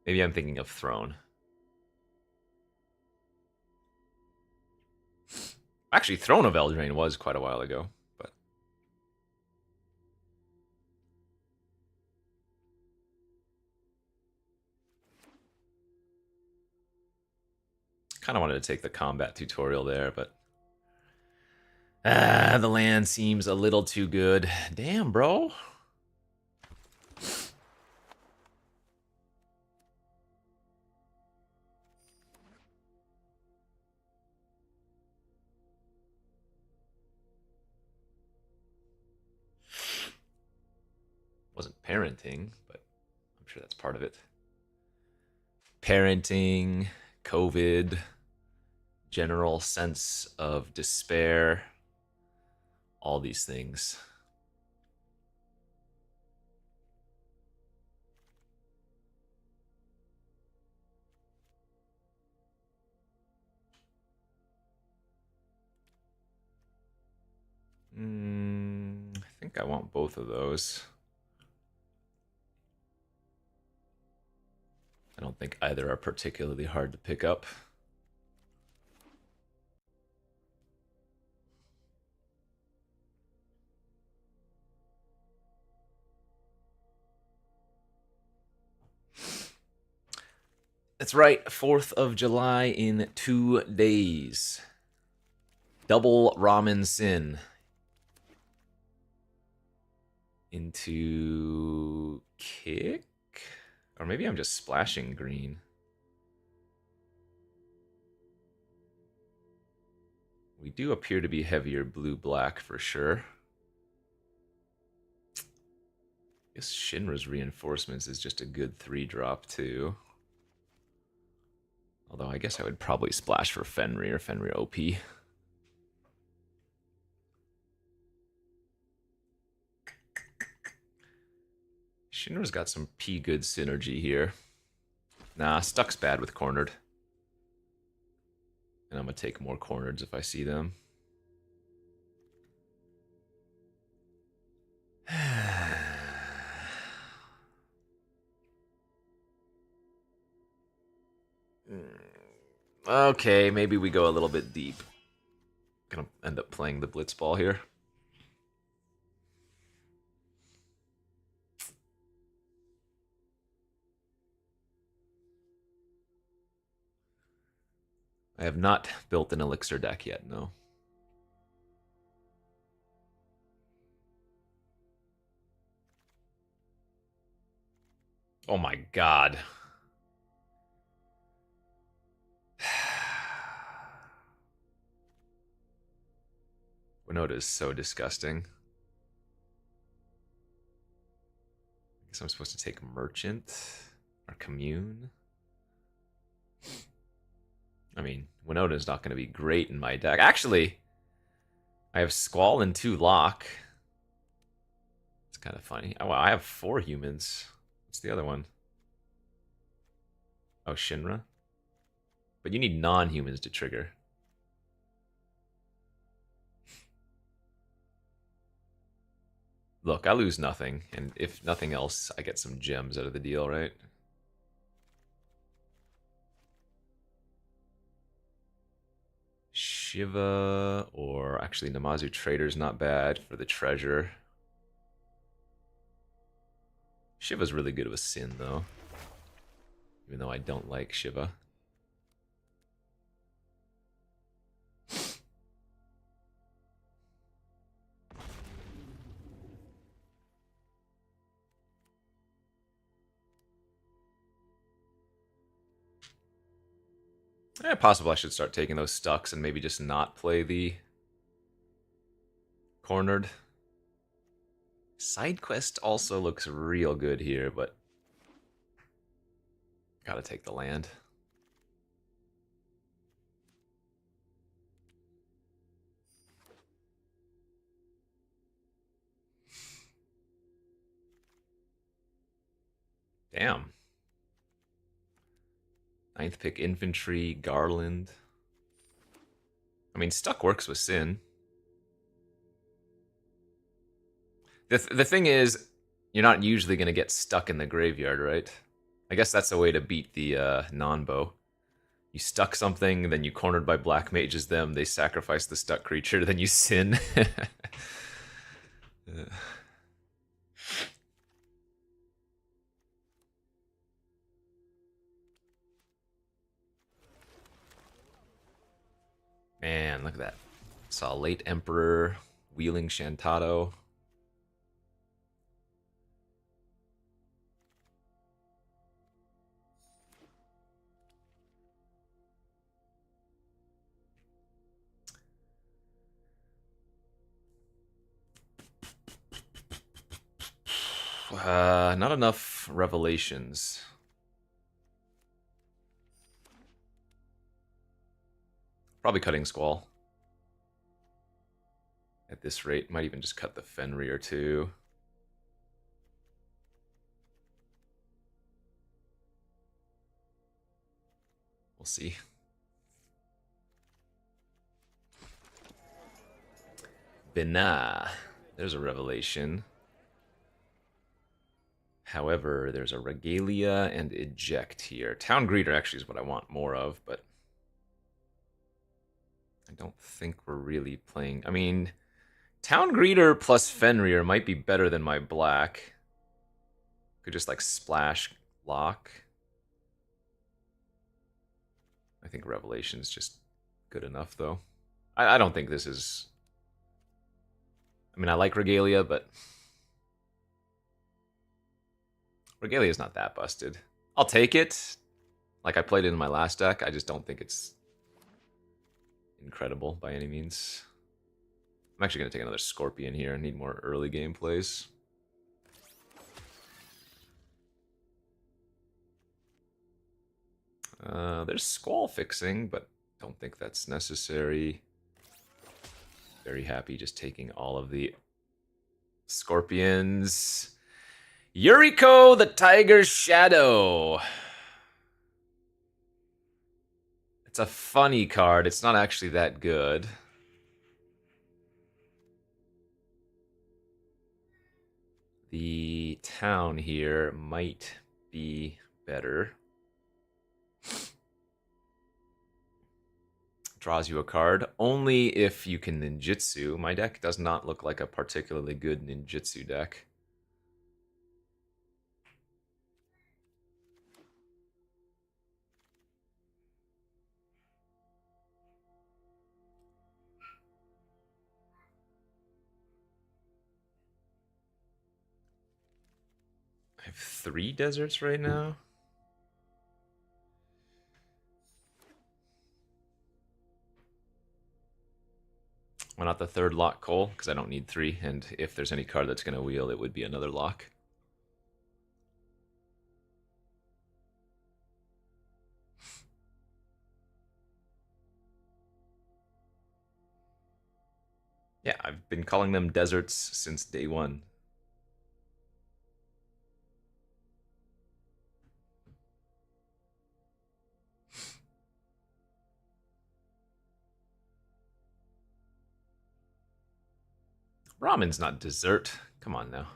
Maybe I'm thinking of Throne. Actually, Throne of Eldraine was quite a while ago, but kind of wanted to take the combat tutorial there, but the land seems a little too good. Damn, bro. Wasn't parenting, but I'm sure that's part of it. Parenting, COVID, general sense of despair, all these things. I think I want both of those. I don't think either are particularly hard to pick up. That's right, 4th of July in 2 days. Double Ramen Sin. Into kick? Or maybe I'm just splashing green. We do appear to be heavier blue-black for sure. I guess Shinra's Reinforcements is just a good 3-drop too. Although I guess I would probably splash for Fenrir, Fenrir OP. Shinra's got some good synergy here. Nah, Stuck's bad with Cornered. And I'm going to take more Cornereds if I see them. Okay, maybe we go a little bit deep. Gonna end up playing the Blitzball here. I have not built an Elixir deck yet, no. Oh my god. Winota is so disgusting. I guess I'm supposed to take Merchant or Commune. I mean, Winota is not going to be great in my deck. Actually, I have Squall and 2 Lock. It's kind of funny. Oh, I have 4 humans. What's the other one? Oh, Shinra. But you need non-humans to trigger. Look, I lose nothing, and if nothing else, I get some gems out of the deal, right? Shiva, or actually Namazu Trader's not bad for the treasure. Shiva's really good with Sin, though. Even though I don't like Shiva. Possible I should start taking those Stucks and maybe just not play the Cornered. Side quest also looks real good here, but gotta take the land. Damn. Ninth pick infantry, Garland. I mean, stuck works with Sin. The thing is, you're not usually going to get stuck in the graveyard, right? I guess that's a way to beat the non-bow. You stuck something, then you cornered by black mages them, they sacrifice the stuck creature, then you Sin. Man, look at that. Saw late Emperor, wheeling Shantado. Not enough revelations. Probably cutting Squall. At this rate, might even just cut the Fenrir too. We'll see. Bina. There's a revelation. However, there's a Regalia and Eject here. Town Greeter actually is what I want more of, but I don't think we're really playing. I mean, Town Greeter plus Fenrir might be better than my black. Could just like splash lock. I think Revelation's just good enough though. I don't think this is. I mean, I like Regalia, but Regalia's not that busted. I'll take it. Like I played it in my last deck. I just don't think it's incredible by any means. I'm actually going to take another Scorpion here. I need more early game plays. There's Squall fixing, but don't think that's necessary. Very happy just taking all of the Scorpions. Yuriko the Tiger's Shadow. It's a funny card. It's not actually that good. The town here might be better. Draws you a card. Only if you can ninjutsu. My deck does not look like a particularly good ninjutsu deck. I have 3 deserts right now. Why not the 3rd lock, Cole? Because I don't need 3, and if there's any card that's going to wheel, it would be another lock. Yeah, I've been calling them deserts since day 1. Ramen's not dessert. Come on now.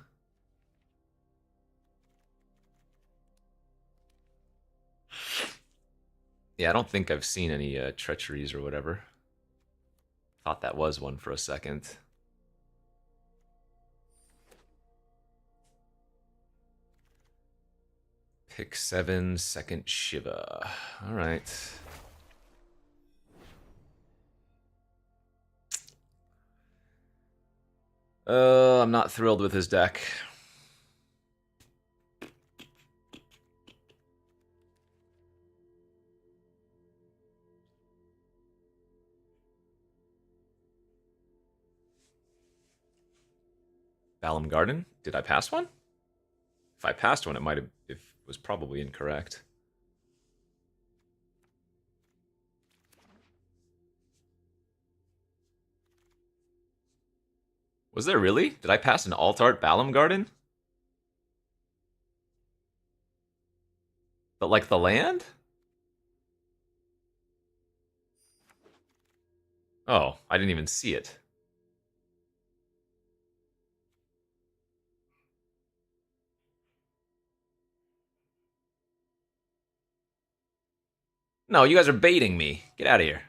Yeah, I don't think I've seen any treacheries or whatever. Thought that was one for a second. Pick 7, second Shiva. All right. I'm not thrilled with his deck. Balam Garden? Did I pass one? If I passed one, it was probably incorrect. Was there really? Did I pass an alt art Balam Garden? But like the land? Oh, I didn't even see it. No, you guys are baiting me. Get out of here.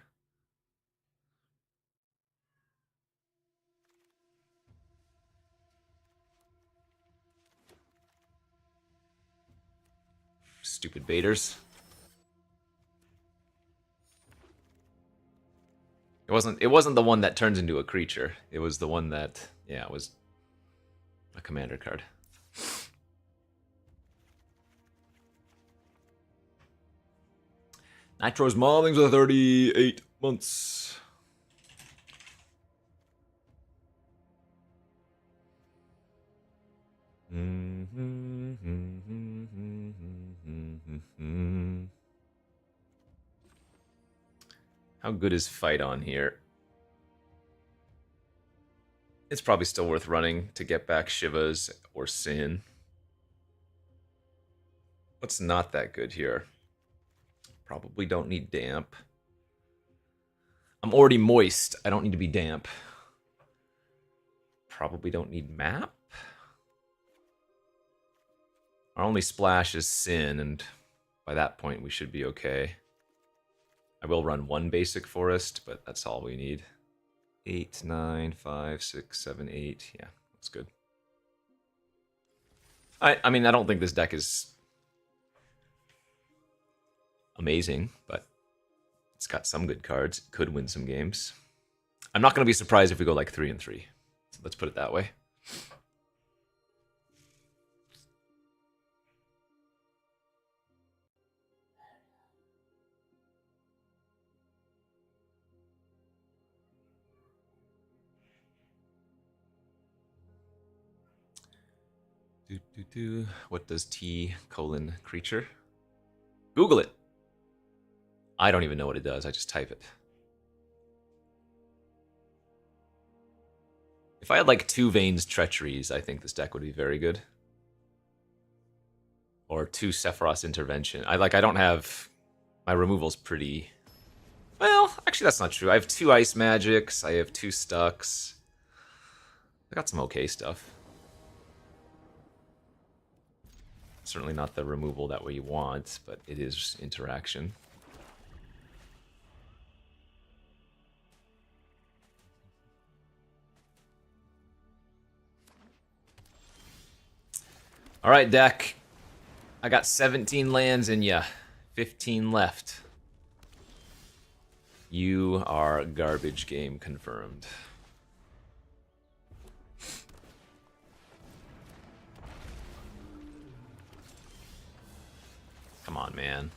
Stupid baiters. It wasn't the one that turns into a creature. It was the one that, yeah, it was a commander card. Nitro's Maulings with 38 months. How good is Fight on here? It's probably still worth running to get back Shivas or Sin. What's not that good here? Probably don't need damp. I'm already moist. I don't need to be damp. Probably don't need map. Our only splash is Sin, and by that point we should be okay. I will run one basic forest, but that's all we need. 8, 9, 5, 6, 7, 8. Yeah, that's good. I mean, I don't think this deck is amazing, but it's got some good cards. It could win some games. I'm not going to be surprised if we go like 3-3. So let's put it that way. What does T colon creature? Google it. I don't even know what it does. I just type it. If I had like 2 Veins Treacheries, I think this deck would be very good. Or 2 Sephiroth's Intervention. I don't have... My removal's pretty... Well, actually that's not true. I have 2 Ice Magics. I have 2 Stucks. I got some okay stuff. Certainly not the removal that we want, but it is interaction. All right, deck. I got 17 lands in ya. 15 left. You are garbage game confirmed. Come on, man.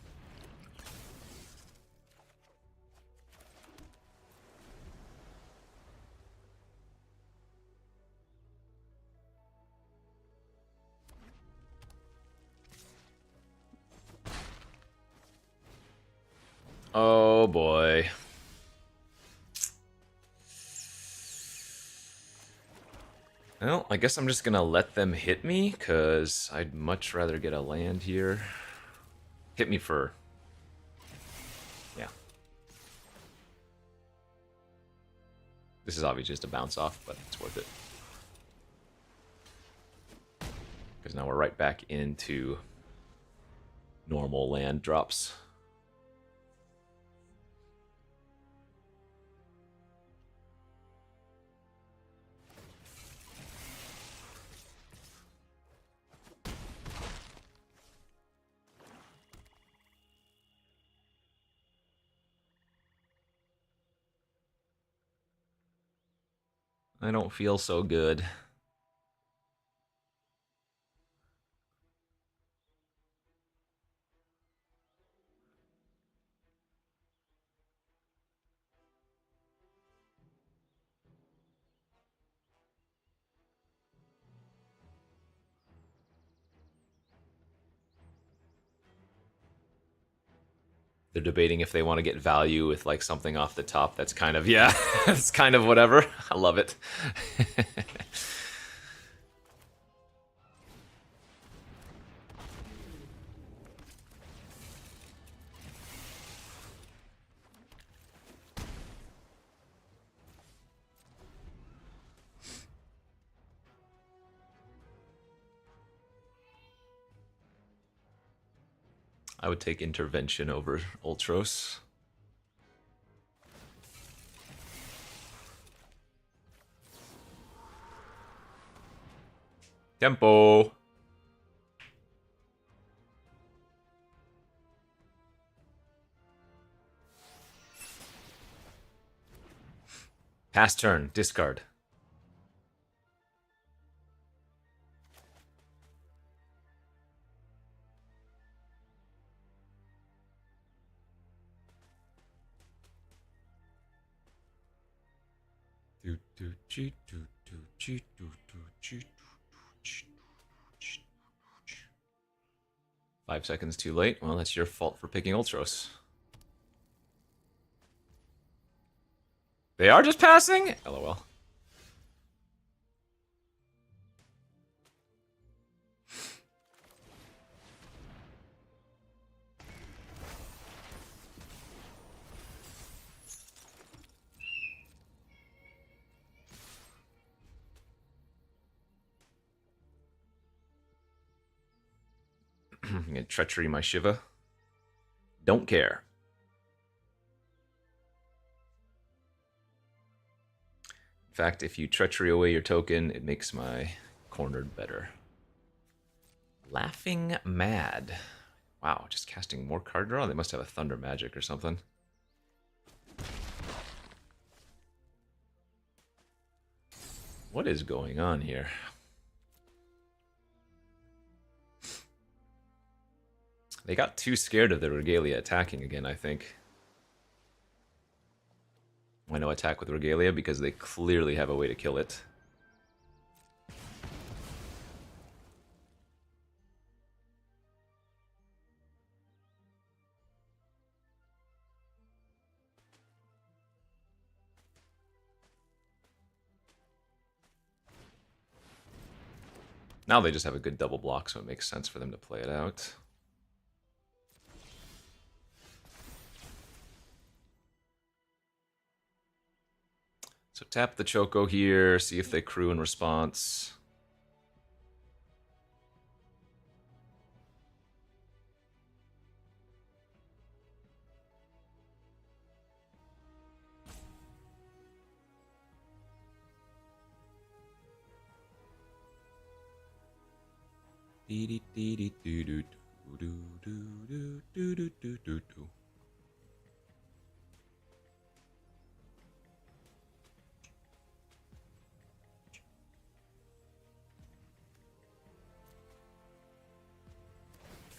Oh boy. Well, I guess I'm just gonna let them hit me, because I'd much rather get a land here. Hit me for... Yeah. This is obviously just a bounce off, but it's worth it. Because now we're right back into normal land drops. I don't feel so good. They're debating if they want to get value with like something off the top that's kind of, yeah, it's kind of whatever. I love it. I would take intervention over Ultros. Tempo. Pass turn. Discard. Five seconds too late. Well, that's your fault for picking Ultros. They are just passing? LOL. I'm gonna treachery my Shiva. Don't care. In fact, if you treachery away your token, it makes my cornered better. Laughing Mad. Wow, just casting more card draw? They must have a Thunder Magic or something. What is going on here? They got too scared of the Regalia attacking again, I think. Why no attack with Regalia? Because they clearly have a way to kill it. Now they just have a good double block, so it makes sense for them to play it out. So tap the Choco here, see if they crew in response.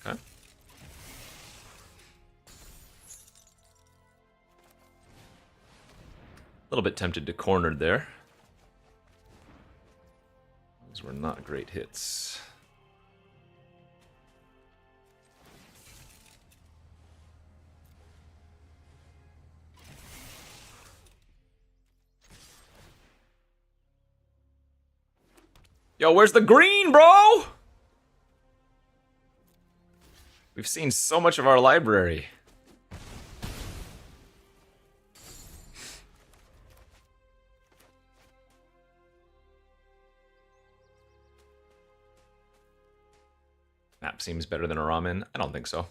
Okay. A little bit tempted to corner there. Those were not great hits. Yo, where's the green, bro? We've seen so much of our library. Map seems better than a ramen. I don't think so.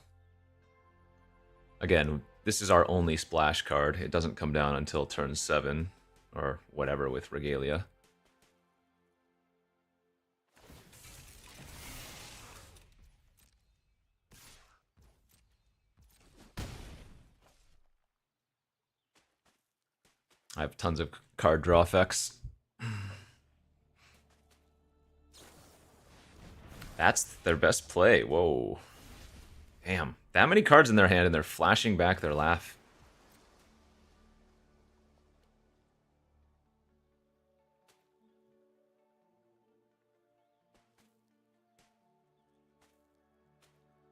Again, this is our only splash card. It doesn't come down until turn 7, or whatever with Regalia. I have tons of card draw effects. That's their best play. Whoa. Damn. That many cards in their hand and they're flashing back their laugh.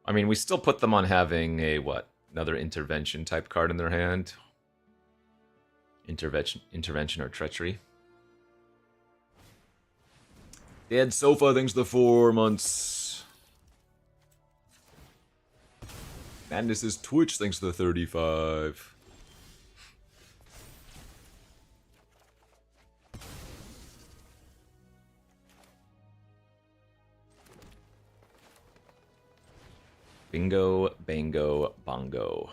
I mean, we still put them on having a, what? Another intervention type card in their hand. Intervention or treachery. Dead Sofa, thanks to the 4 months. Madness is Twitch, thanks to the 35. Bingo, bango, bongo.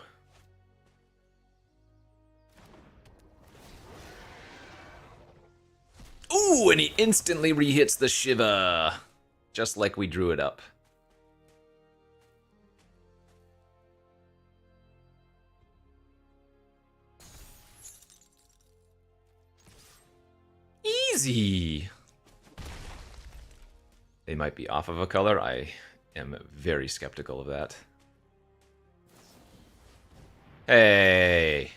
Ooh, and he instantly re-hits the Shiva. Just like we drew it up. Easy. They might be off of a color. I am very skeptical of that. Hey.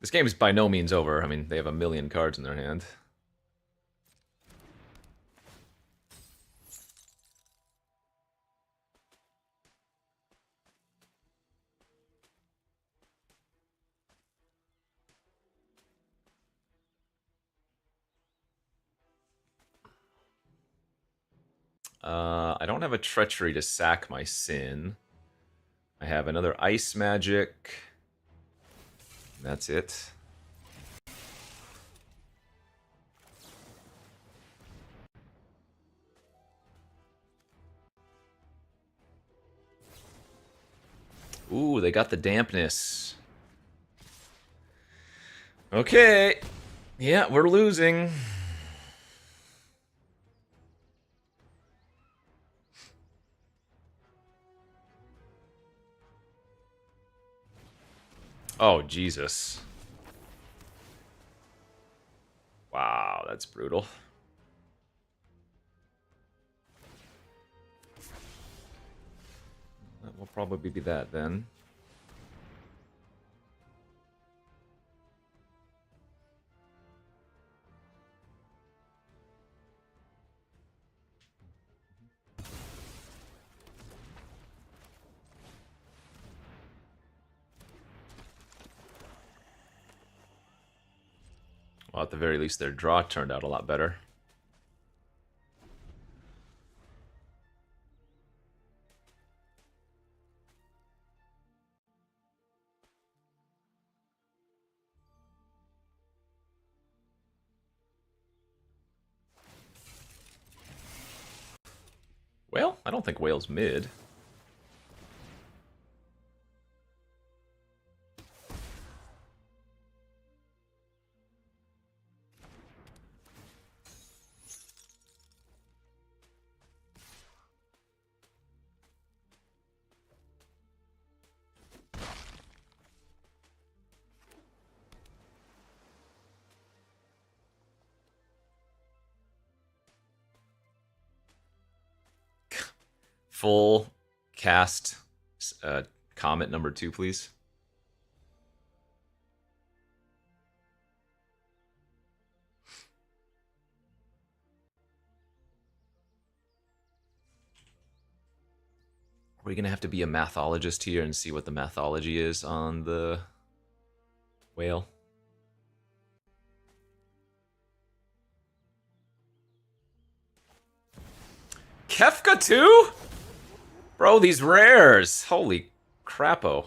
This game is by no means over. I mean, they have a million cards in their hand. I don't have a treachery to sack my sin. I have another ice magic. That's it. Ooh, they got the dampness. Okay. Yeah, we're losing. Oh, Jesus. Wow, that's brutal. That will probably be that then. Well, at the very least, their draw turned out a lot better. Well, I don't think Whale's mid. Full cast comment number 2, please. Are we going to have to be a mathologist here and see what the mathology is on the Whale? Kefka too? Bro, these rares. Holy crapo.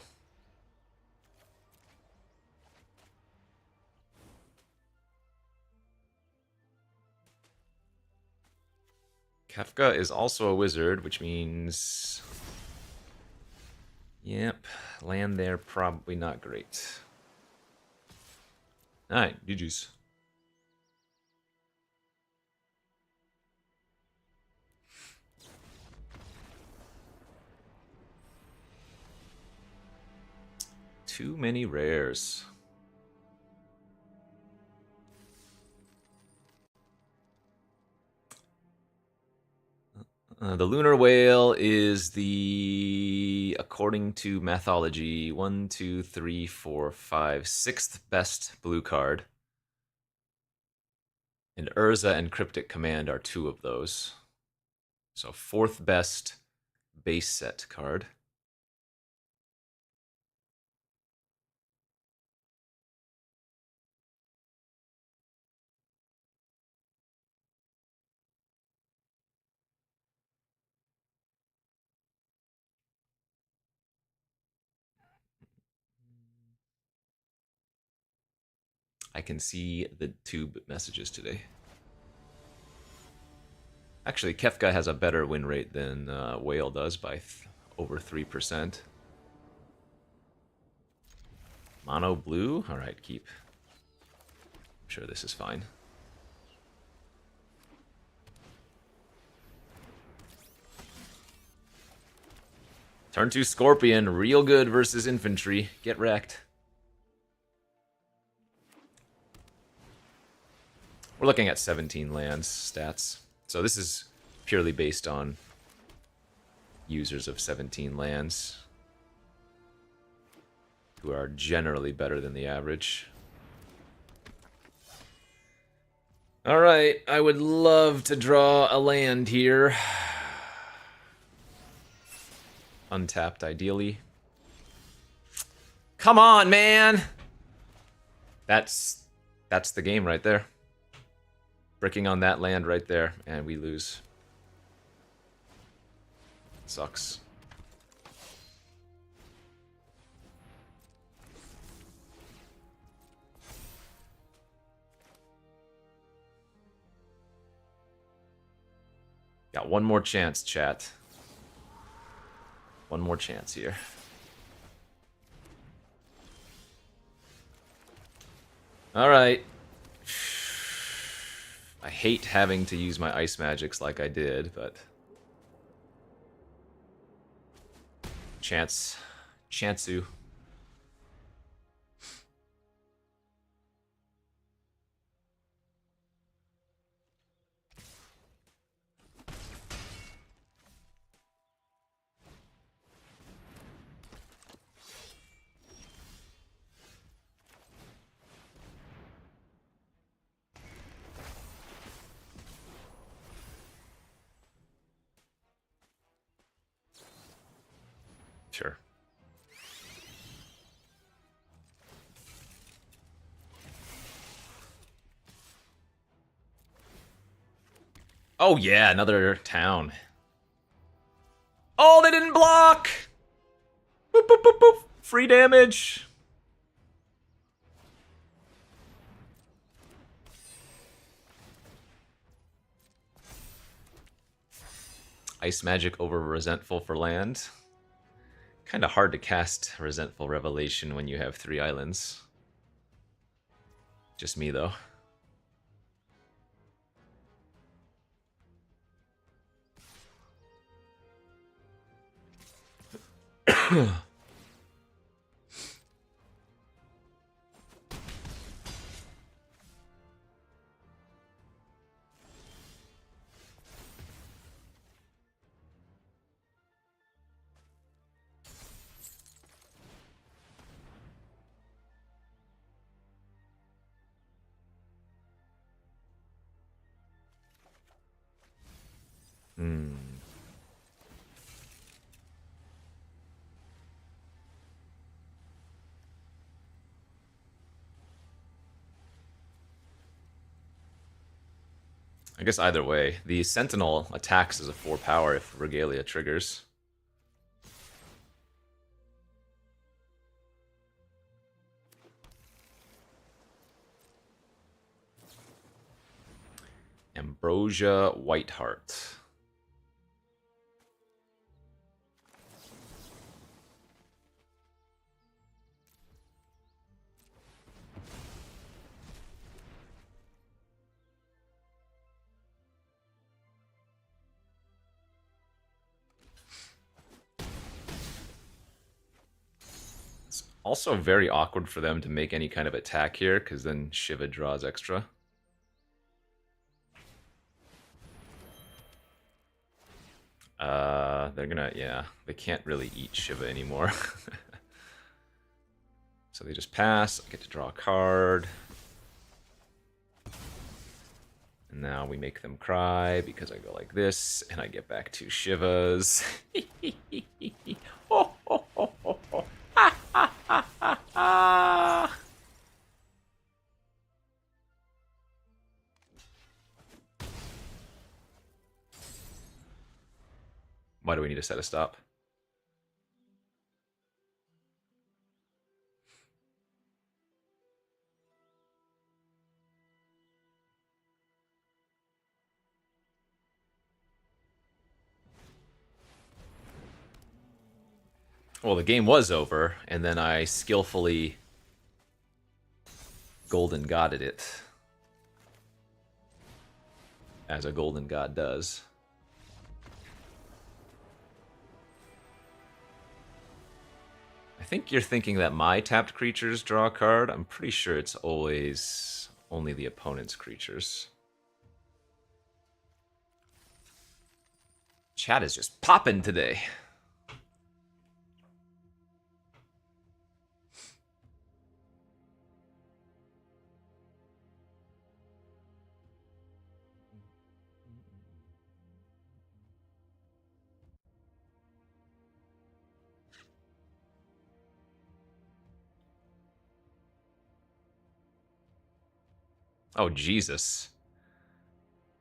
Kefka is also a wizard, which means... Yep, land there probably not great. Alright, GG's. Too many rares. The Lunar Whale is the, according to Mathology, 1, 2, 3, 4, 5, 6th best blue card. And Urza and Cryptic Command are 2 of those. So 4th best base set card. I can see the tube messages today. Actually, Kefka has a better win rate than Whale does by over 3%. Mono blue? Alright, keep. I'm sure this is fine. Turn 2 Scorpion, real good versus infantry. Get wrecked. We're looking at 17 lands stats. So this is purely based on users of 17 lands, who are generally better than the average. Alright, I would love to draw a land here. Untapped, ideally. Come on, man! That's the game right there. Bricking on that land right there, and we lose. Sucks. Got one more chance, chat. One more chance here. Alright. I hate having to use my ice magics like I did, but... Chansu. Sure. Oh yeah, another town. Oh, they didn't block! Boop, boop, boop, boop. Free damage. Ice magic over resentful for land. Kind of hard to cast Resentful Revelation when you have 3 islands. Just me, though. I guess either way, the Sentinel attacks as a 4 power if Regalia triggers. Ambrosia Whiteheart. It's also very awkward for them to make any kind of attack here, because then Shiva draws extra. They're gonna, yeah, they can't really eat Shiva anymore. So they just pass, I get to draw a card. And now we make them cry because I go like this, and I get back 2 Shivas. Oh, oh, oh, oh, oh. Ha, ha, ha, ha, ha. Why do we need to set a stop? Well, the game was over, and then I skillfully golden godded it. As a golden god does. I think you're thinking that my tapped creatures draw a card. I'm pretty sure it's always only the opponent's creatures. Chat is just popping today. Oh, Jesus.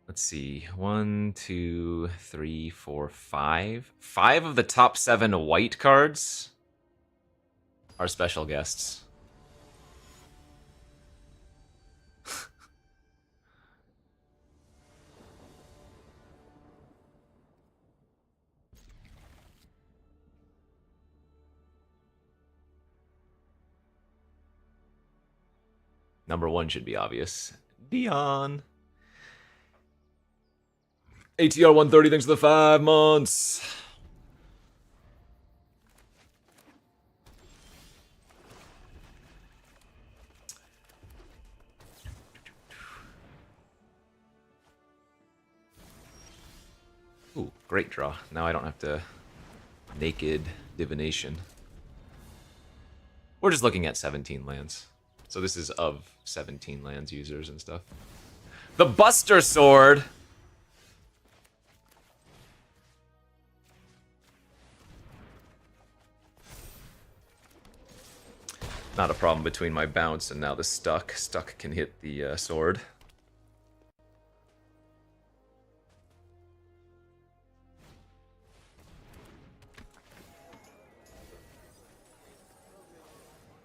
Let's see. 1, 2, 3, 4, 5. 5 of the top 7 white cards are special guests. Number 1 should be obvious. Dion. ATR 130, thanks for the 5 months. Ooh, great draw. Now I don't have to naked divination. We're just looking at 17 lands. So this is of 17 lands users and stuff. The Buster Sword! Not a problem between my bounce and now the stuck. Stuck can hit the sword.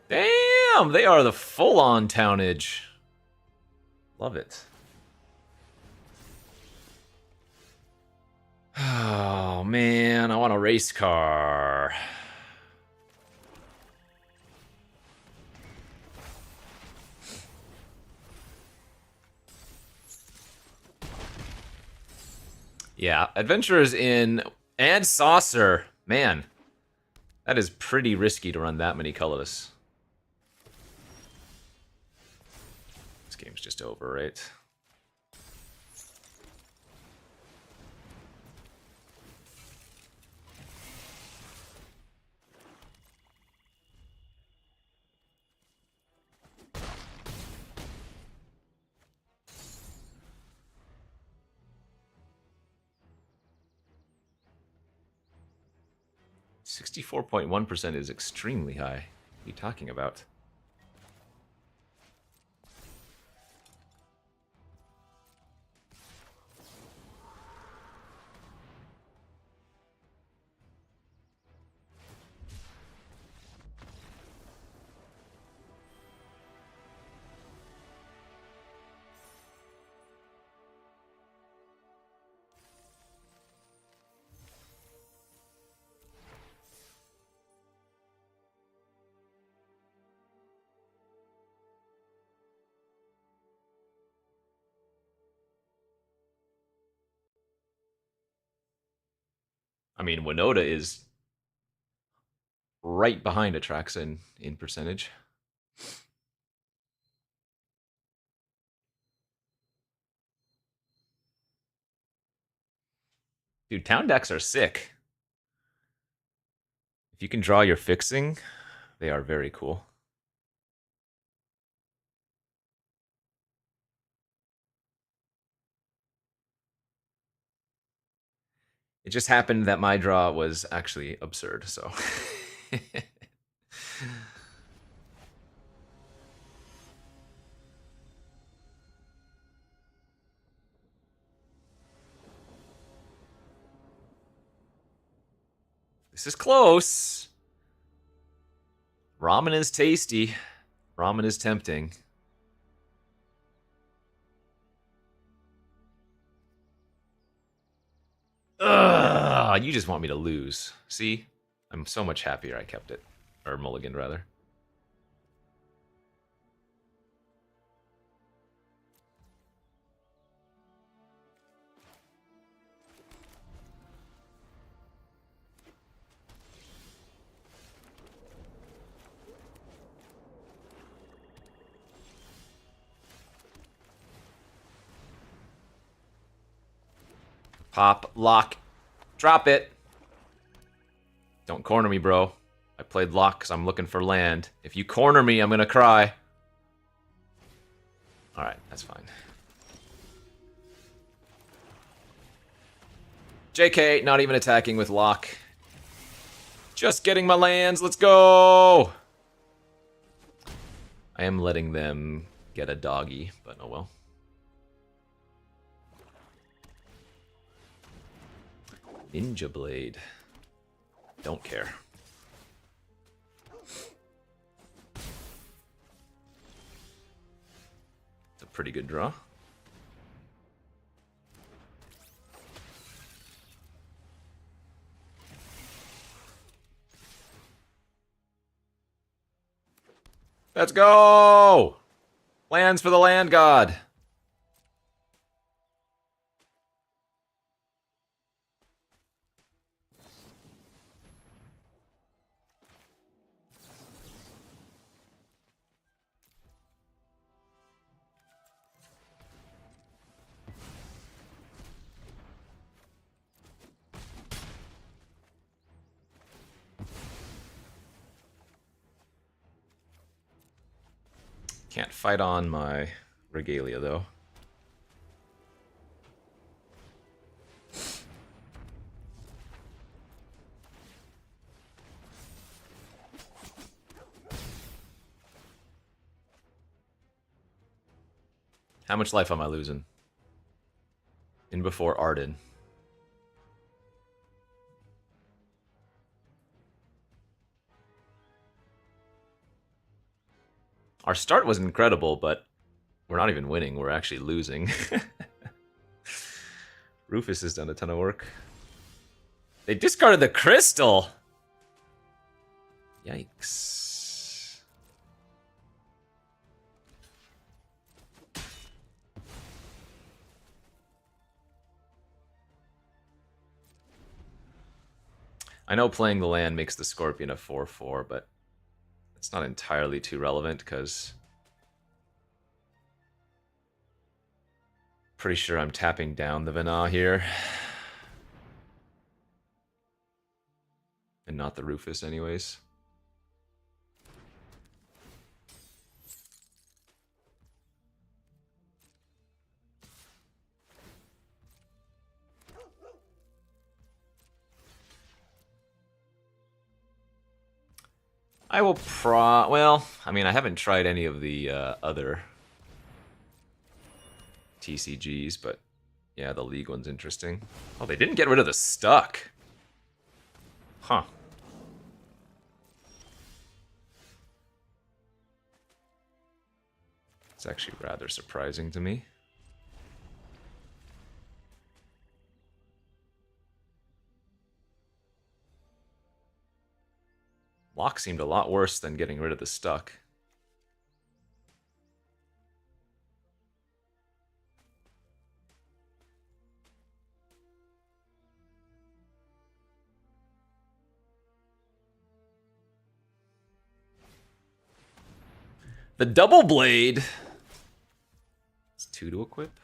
Damn, they are the full-on townage. Love it. Oh, man, I want a race car. Yeah, Adventurers in and Saucer. Man, that is pretty risky to run that many colorless. This game's just over, right? %64.1% is extremely high. What are you talking about? I mean, Winota is right behind Atraxa in percentage. Dude, town decks are sick. If you can draw your fixing, they are very cool. It just happened that my draw was actually absurd, so. This is close. Ramen is tasty. Ramen is tempting. Ugh, you just want me to lose. See? I'm so much happier I kept it. Or mulliganed, rather. Pop, lock, drop it. Don't corner me, bro. I played lock because I'm looking for land. If you corner me, I'm gonna cry. Alright, that's fine. JK, not even attacking with lock. Just getting my lands, let's go! I am letting them get a doggy, but oh well. Ninja Blade. Don't care. It's a pretty good draw. Let's go! Lands for the land god. Can't fight on my regalia, though. How much life am I losing? In before Arden. Our start was incredible, but we're not even winning. We're actually losing. Rufus has done a ton of work. They discarded the crystal! Yikes. I know playing the land makes the Scorpion a 4/4, but it's not entirely too relevant because pretty sure I'm tapping down the Vana here. And not the Rufus anyways. I will well, I mean, I haven't tried any of the other TCGs, but yeah, the League one's interesting. Oh, they didn't get rid of the stuck. Huh. It's actually rather surprising to me. Lock seemed a lot worse than getting rid of the stuck. The double blade. It's 2 to equip.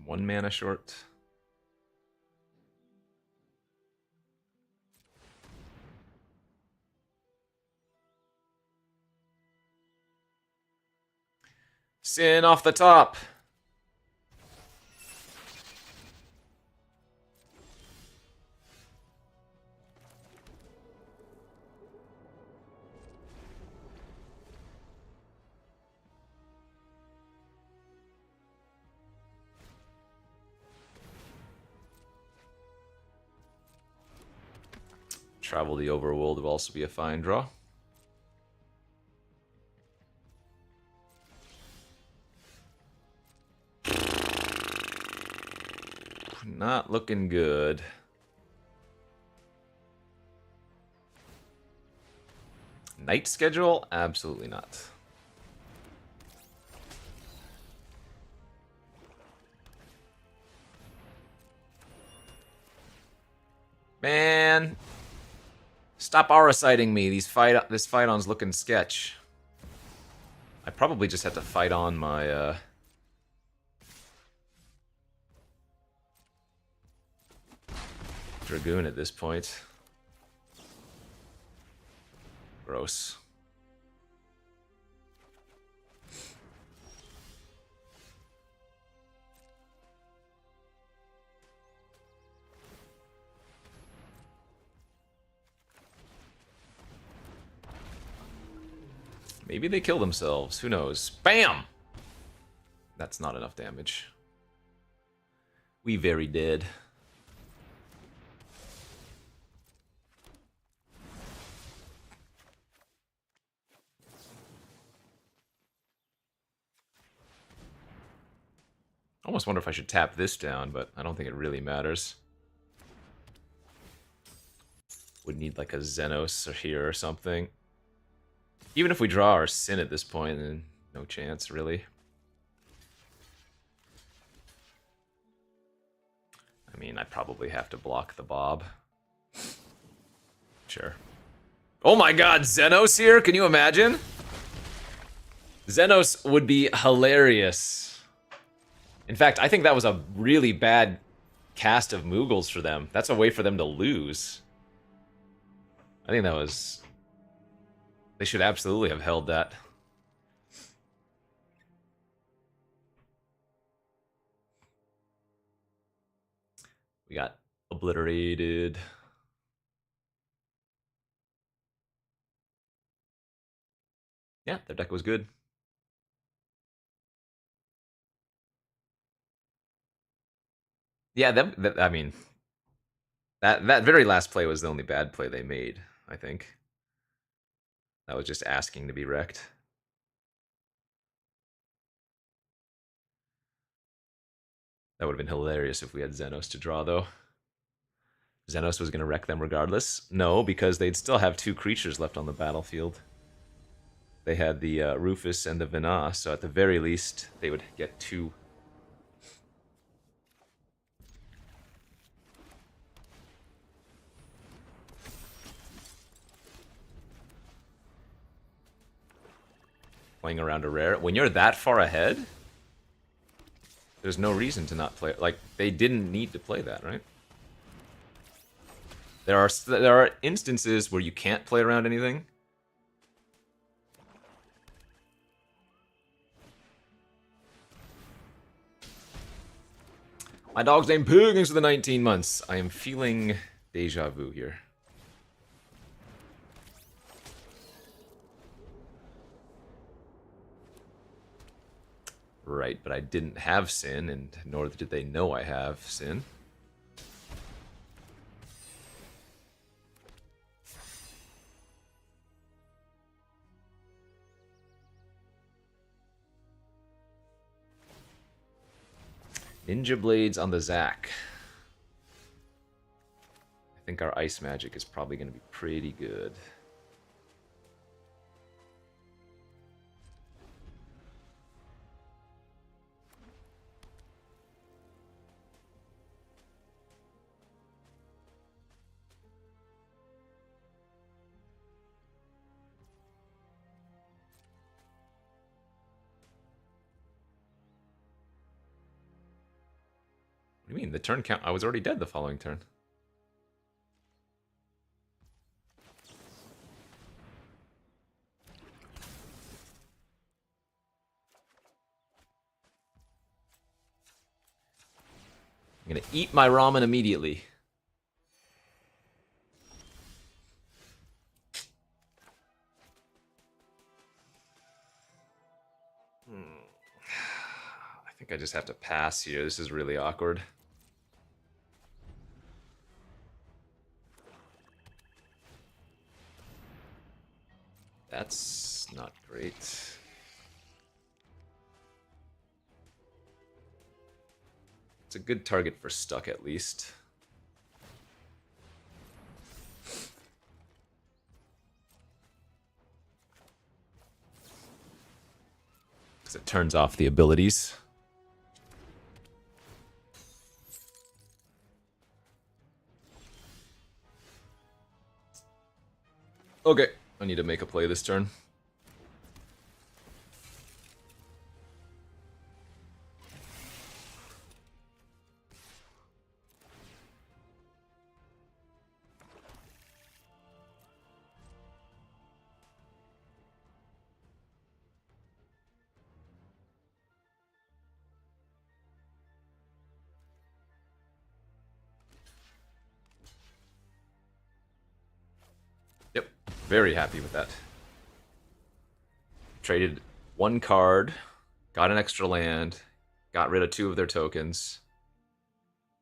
One mana short. Sin off the top. Travel the Overworld will also be a fine draw. Not looking good. Night schedule? Absolutely not. Man, stop aura-sighting me. This fight-on's looking sketch. I probably just have to fight on my Dragoon at this point. Gross. Maybe they kill themselves. Who knows? Bam! That's not enough damage. We very dead. I almost wonder if I should tap this down, but I don't think it really matters. Would need like a Xenos here or something. Even if we draw our Sin at this point, then no chance, really. I mean, I probably have to block the Bob. Sure. Oh my god, Xenos here? Can you imagine? Xenos would be hilarious. In fact, I think that was a really bad cast of Moogles for them. That's a way for them to lose. I think that was... They should absolutely have held that. We got obliterated. Yeah, their deck was good. Yeah, I mean, that very last play was the only bad play they made, I think. That was just asking to be wrecked. That would have been hilarious if we had Xenos to draw, though. Xenos was going to wreck them regardless. No, because they'd still have 2 creatures left on the battlefield. They had the Rufus and the Vena, so at the very least, they would get 2. Playing around a rare. When you're that far ahead, there's no reason to not play. Like, they didn't need to play that, right? There are instances where you can't play around anything. My dog's named Pug. Thanks for the 19 months. I am feeling deja vu here. Right, but I didn't have Sin, and nor did they know I have Sin. Ninja Blades on the Zac. I think our Ice Magic is probably going to be pretty good. What do you mean? The turn count? I was already dead the following turn. I'm gonna eat my ramen immediately. I think I just have to pass here. This is really awkward. That's not great. It's a good target for stuck, at least. Because it turns off the abilities. Okay, I need to make a play this turn. Yep, very happy with that. Traded one card, got an extra land, got rid of 2 of their tokens.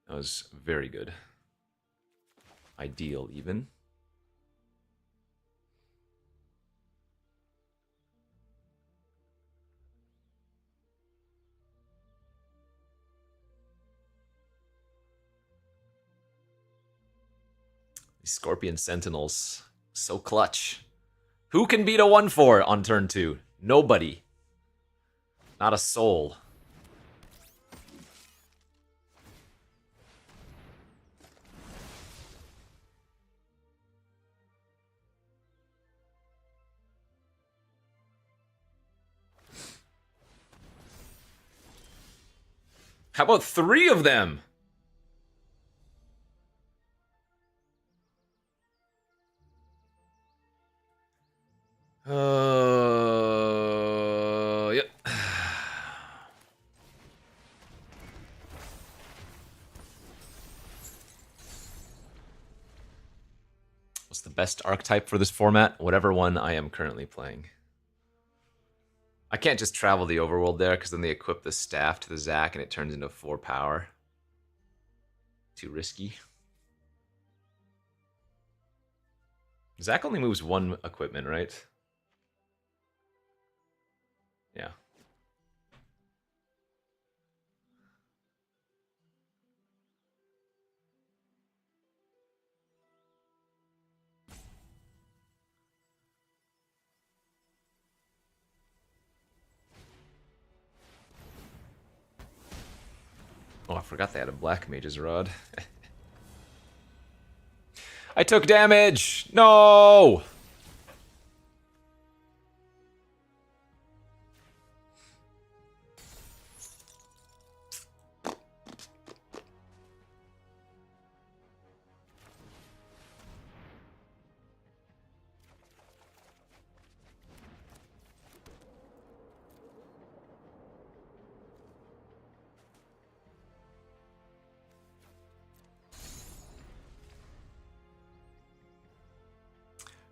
That was very good. Ideal, even. These Scorpion Sentinels, so clutch. Who can beat a 1/4 on turn 2? Nobody. Not a soul. How about 3 of them? Yep. What's the best archetype for this format? Whatever one I am currently playing. I can't just travel the overworld there, because then they equip the staff to the Zac and it turns into 4 power. Too risky. Zac only moves 1 equipment, right? Yeah. Oh, I forgot they had a Black Mage's Rod. I took damage! No!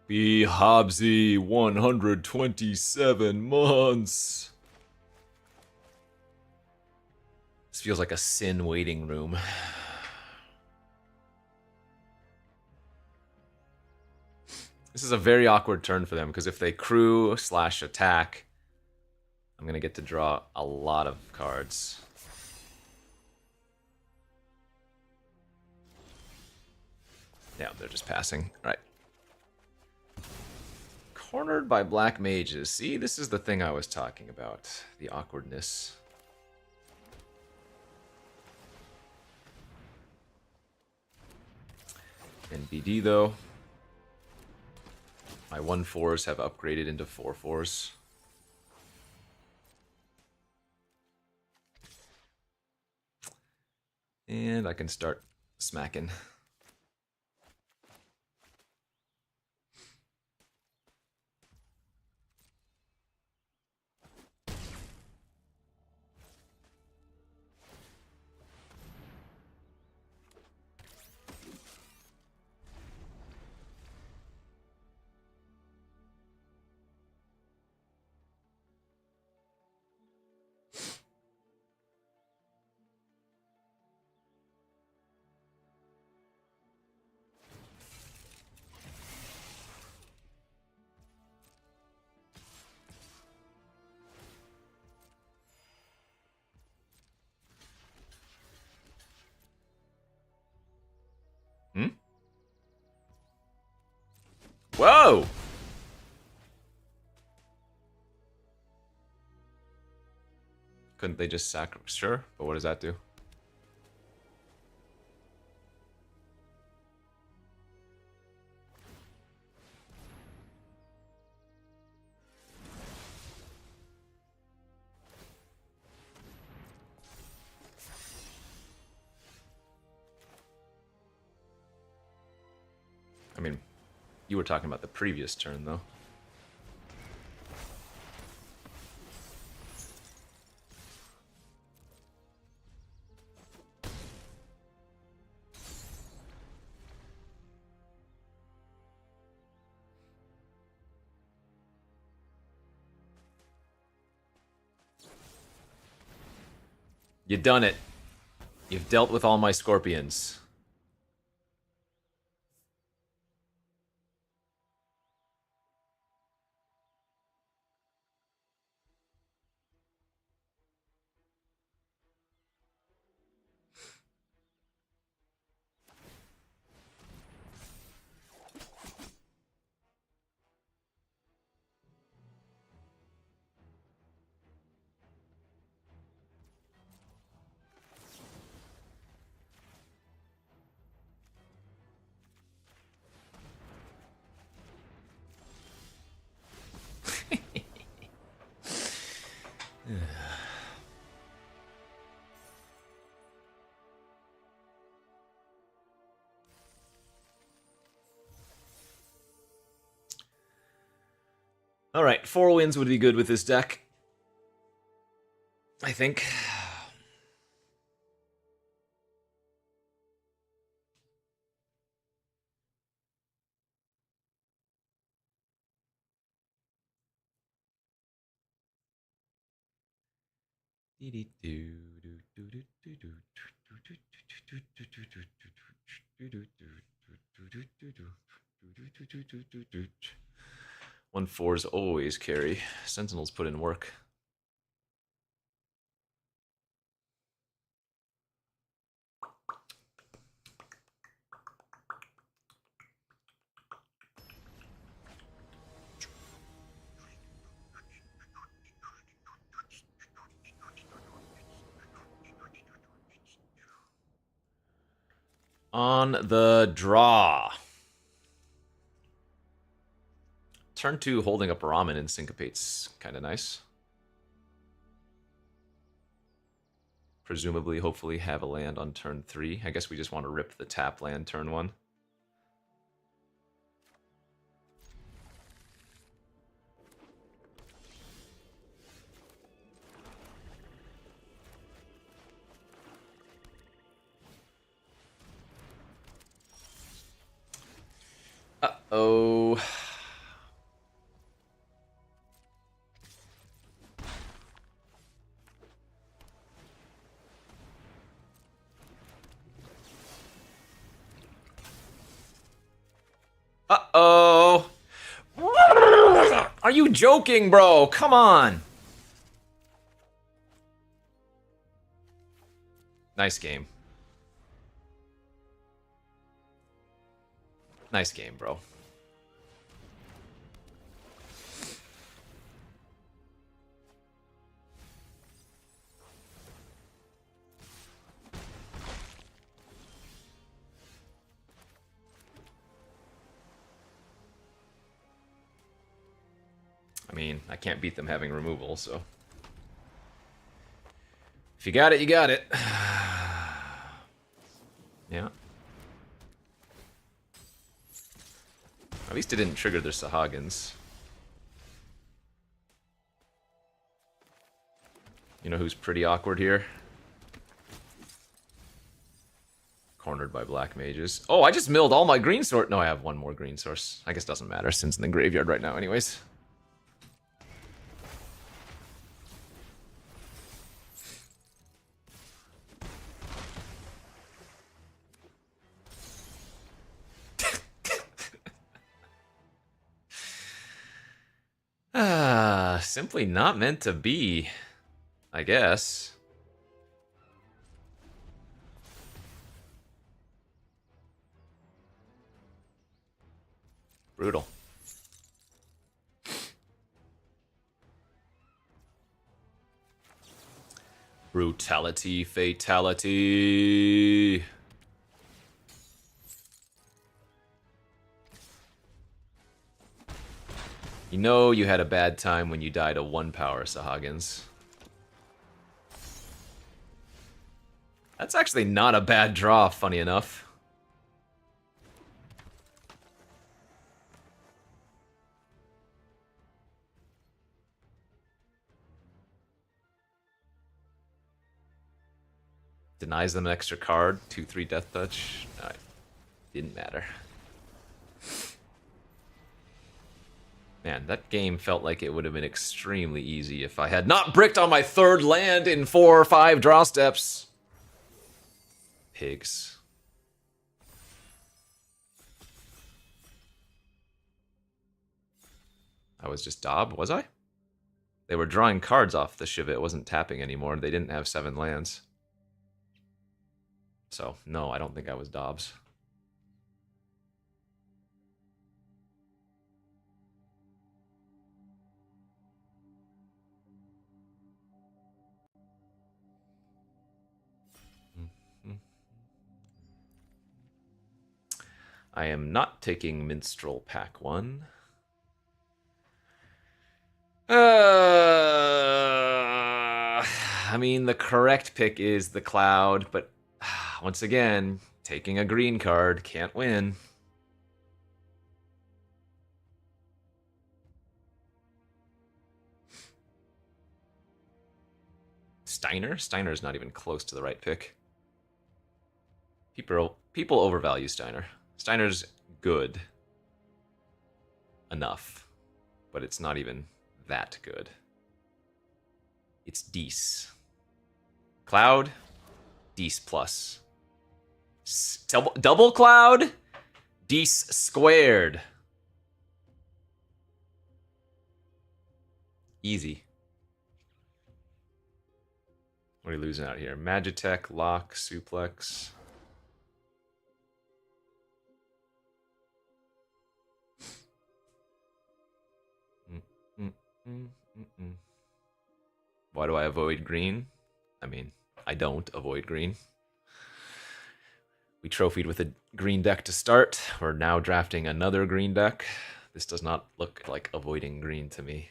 Be Hobbsy 127 months. This feels like a Sin waiting room. This is a very awkward turn for them, because if they crew / attack, I'm going to get to draw a lot of cards. Yeah, they're just passing. All right. Cornered by Black Mages. See, this is the thing I was talking about. The awkwardness. NBD, though. My 1/4s have upgraded into 4/4s. And I can start smacking. Whoa! Couldn't they just sacrifice? Sure, but what does that do? I mean, you were talking about the previous turn, though. You done it. You've dealt with all my scorpions. Alright, 4 wins would be good with this deck. I think. One fours always carry. Sentinels put in work. On the draw. Turn 2 holding up Ramen and syncopate's kind of nice. Presumably, hopefully, have a land on turn 3. I guess we just want to rip the tap land turn 1. Uh-oh. Uh-oh. Are you joking, bro? Come on. Nice game. Nice game, bro. I mean, I can't beat them having removal, so. If you got it, you got it. Yeah. At least it didn't trigger their Sahagins. You know who's pretty awkward here? Cornered by black mages. Oh, I just milled all my green source. No, I have one more green source. I guess it doesn't matter since in the graveyard right now anyways. Simply not meant to be, I guess. Brutal. Brutality, fatality. You know you had a bad time when you died a 1 power, Sahagins. That's actually not a bad draw, funny enough. Denies them an extra card, 2/3 death touch. No, didn't matter. Man, that game felt like it would have been extremely easy if I had not bricked on my 3rd land in 4 or 5 draw steps. Pigs. I was just Dob, was I? They were drawing cards off the Shiva, it wasn't tapping anymore. They didn't have 7 lands. So, no, I don't think I was Dobbs. I am not taking Minstrel Pack 1. I mean, the correct pick is the Cloud, but once again, taking a green card can't win. Steiner? Steiner's not even close to the right pick. People overvalue Steiner. Steiner's good enough, but it's not even that good. It's Dees. Cloud, Dees plus. Double Cloud, Dees squared. Easy. What are you losing out here? Magitech, Lock, Suplex. Why do I avoid green? I mean, I don't avoid green. We trophied with a green deck to start. We're now drafting another green deck. This does not look like avoiding green to me.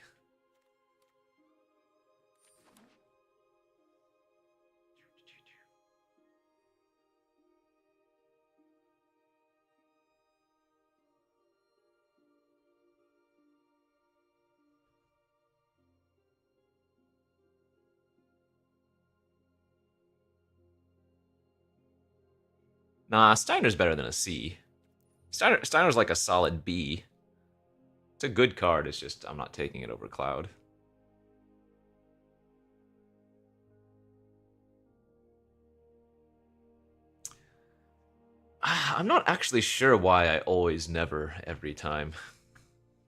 Nah, Steiner's better than a C. Steiner's like a solid B. It's a good card, it's just I'm not taking it over Cloud. I'm not actually sure why I always never every time.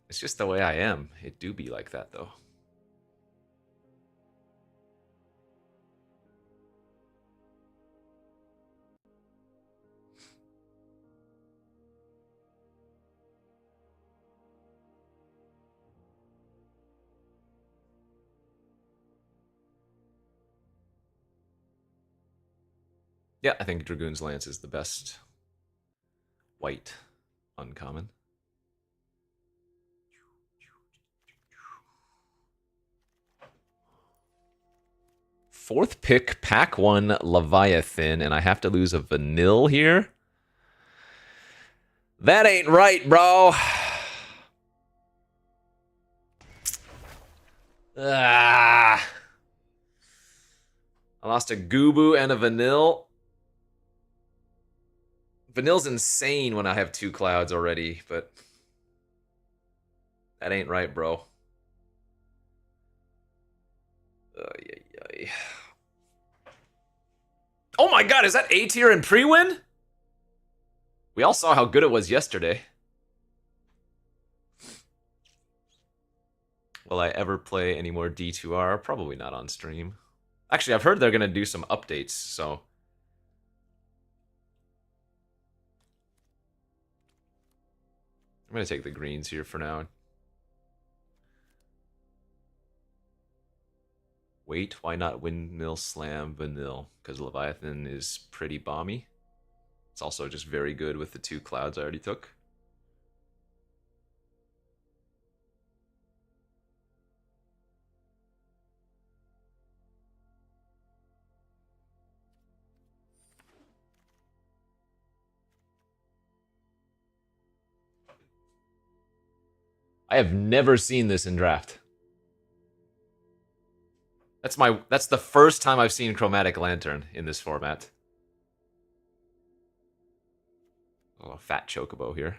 It's just the way I am. It do be like that, though. Yeah, I think Dragoon's Lance is the best white uncommon. Fourth pick, pack 1 Leviathan, and I have to lose a Vanille here? That ain't right, bro. I lost a Gubu and a Vanille. Vanille's insane when I have 2 clouds already, but that ain't right, bro. Oh my god, is that A tier in pre-win? We all saw how good it was yesterday. Will I ever play any more D2R? Probably not on stream. Actually, I've heard they're going to do some updates, so... I'm going to take the greens here for now. Wait, why not Windmill Slam Vanille? Because Leviathan is pretty bomby. It's also just very good with the 2 clouds I already took. I have never seen this in draft. That's the first time I've seen Chromatic Lantern in this format. Oh, a fat chocobo here.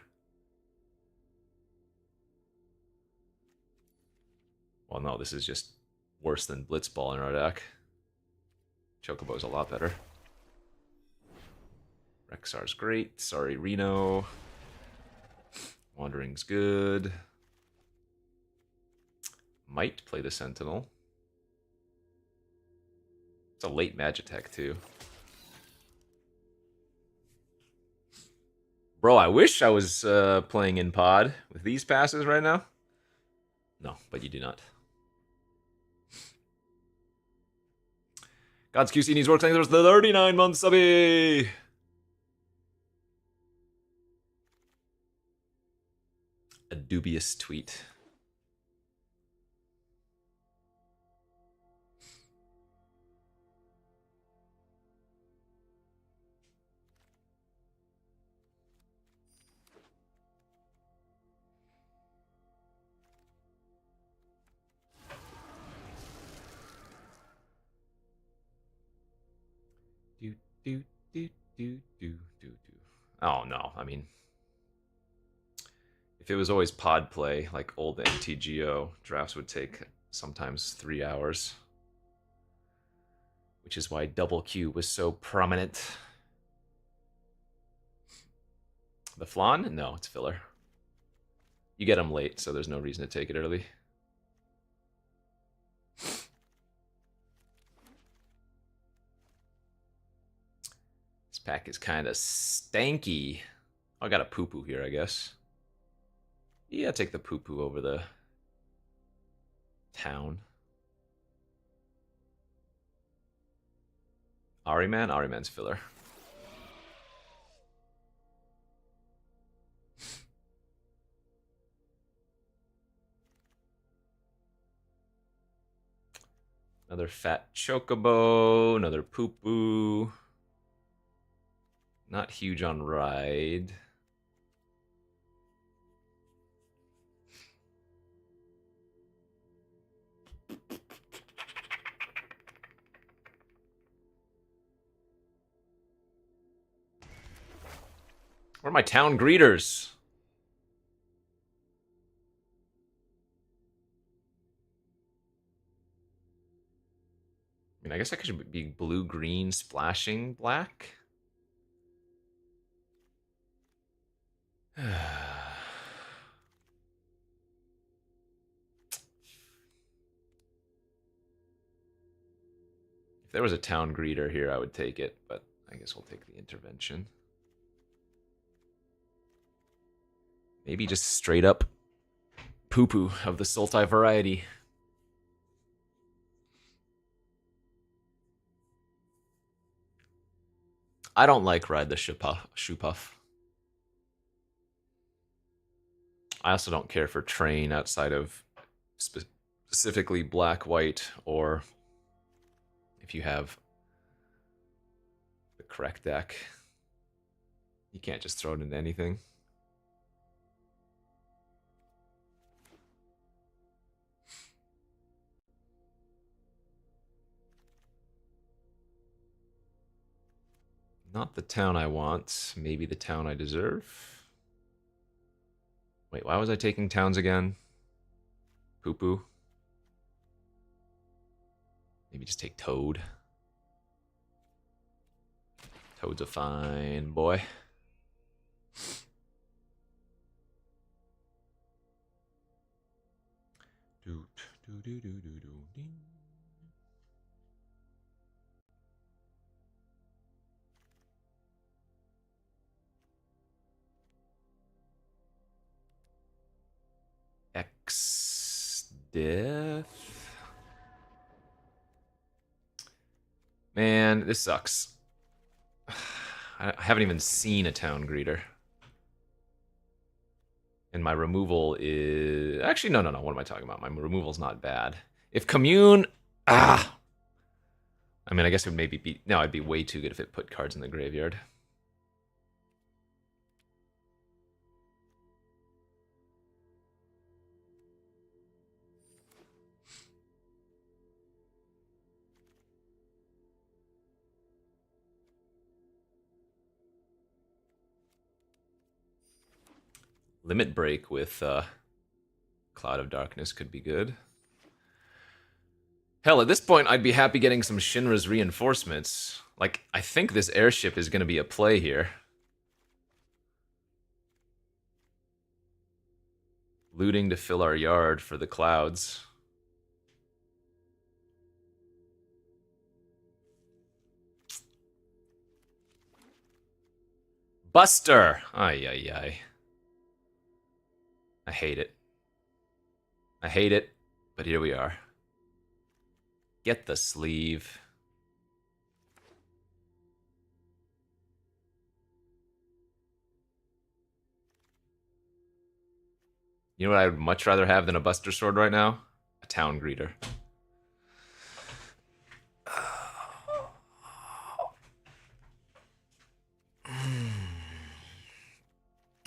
Well, no, this is just worse than Blitzball in our deck. Chocobo's a lot better. Rexar's great. Sorry, Reno. Wandering's good. Might play the Sentinel. It's a late Magitech, too. Bro, I wish I was playing in pod with these passes right now. No, but you do not. God's QC needs work. There's the 39-month subby. A dubious tweet. Oh no, I mean, if it was always pod play like old MTGO, drafts would take sometimes 3 hours, which is why double Q was so prominent. The flan? No, it's filler. You get them late, so there's no reason to take it early. This pack is kind of stanky. Oh, I got a poo-poo here, I guess. Yeah, take the poo-poo over the town. Ariman? Ariman's filler. Another fat chocobo, another poo-poo. Not huge on ride. Where are my town greeters? I mean, I guess I could be blue, green, splashing black. If there was a town greeter here, I would take it, but I guess we'll take the intervention. Maybe just straight up poo-poo of the Sultai variety. I don't like Ride the Shoe Puff. I also don't care for Train outside of specifically black-white, or if you have the correct deck. You can't just throw it into anything. Not the town I want. Maybe the town I deserve. Wait, why was I taking towns again? Poo-poo. Maybe just take Toad. Toad's a fine boy. X Death. Man, this sucks. I haven't even seen a town greeter. And my removal is... Actually, no. What am I talking about? My removal's not bad. If commune... Ah! I mean, I guess it would maybe be... No, it'd be way too good if it put cards in the graveyard. Limit Break with Cloud of Darkness could be good. Hell, at this point, I'd be happy getting some Shinra's reinforcements. Like, I think this airship is going to be a play here. Looting to fill our yard for the clouds. Buster! Ay, ay, ay. I hate it. I hate it, but here we are. Get the sleeve. You know what I'd much rather have than a Buster Sword right now? A Town Greeter.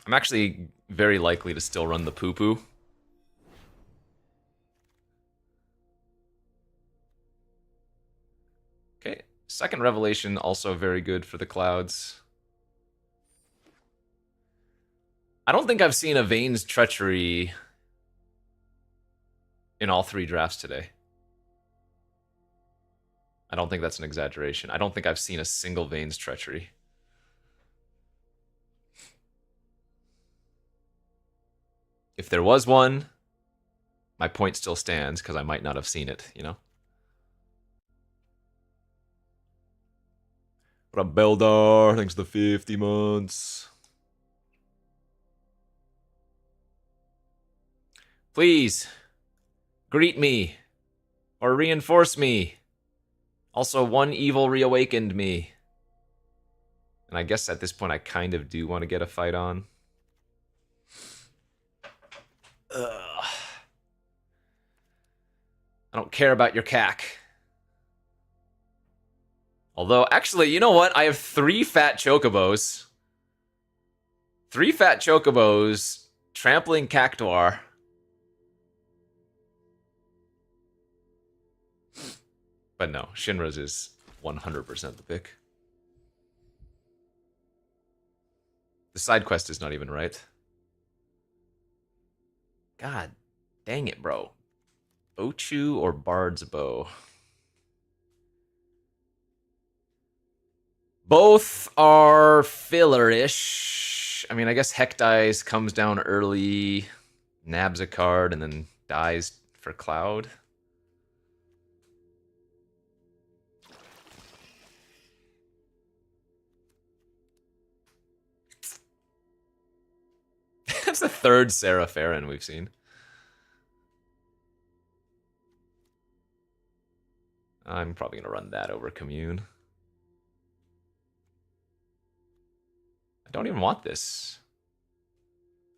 I'm actually very likely to still run the poo-poo. Okay, second revelation also very good for the clouds. I don't think I've seen a Vane's Treachery in all 3 drafts today. I don't think that's an exaggeration. I don't think I've seen a single Vane's Treachery. If there was one, my point still stands because I might not have seen it, you know? What up, Beldar? Thanks for the 50 months. Please, greet me, or reinforce me. Also, one evil reawakened me. And I guess at this point I kind of do want to get a fight on. Ugh. I don't care about your cack. Although, actually, you know what? I have 3 fat chocobos. 3 fat chocobos, trampling cactuar. But no, Shinra's is 100% the pick. The side quest is not even right. God dang it, bro. Ochu or Bard's Bow? Both are filler-ish. I mean, I guess Heck Dice comes down early, nabs a card, and then dies for Cloud. That's the 3rd Sarah Farron we've seen. I'm probably going to run that over Commune. I don't even want this.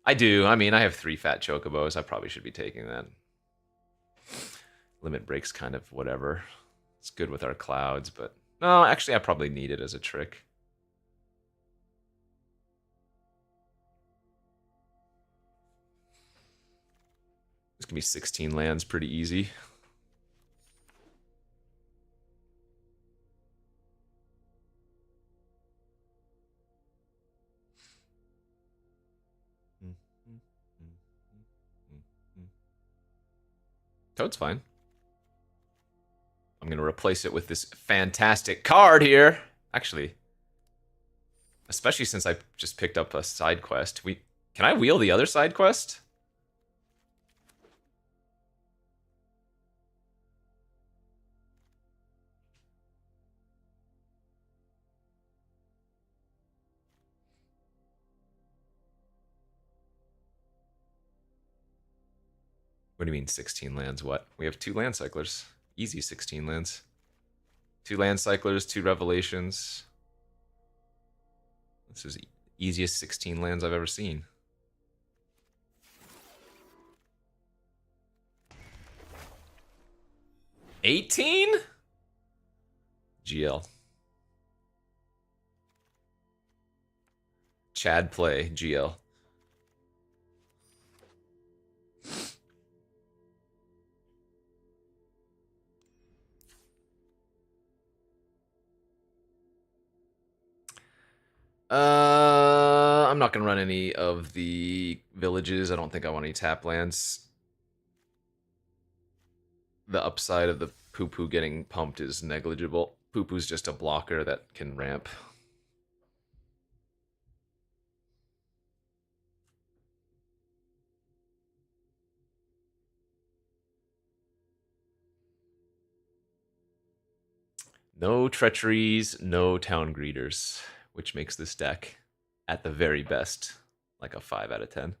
I do. I mean, I have 3 fat chocobos. I probably should be taking that. Limit Break's kind of whatever. It's good with our clouds, but... No, actually, I probably need it as a trick. This can be 16 lands pretty easy. Toad's fine. I'm going to replace it with this fantastic card here. Actually, especially since I just picked up a side quest. Can I wheel the other side quest? What do you mean 16 lands? What? We have 2 land cyclers. Easy 16 lands. 2 land cyclers, 2 revelations. This is the easiest 16 lands I've ever seen. $18? GL. Chad play, GL. I'm not going to run any of the villages. I don't think I want any tap lands. The upside of the Poo-Poo getting pumped is negligible. Poo-Poo's just a blocker that can ramp. No treacheries, no town greeters, which makes this deck, at the very best, like a 5 out of 10.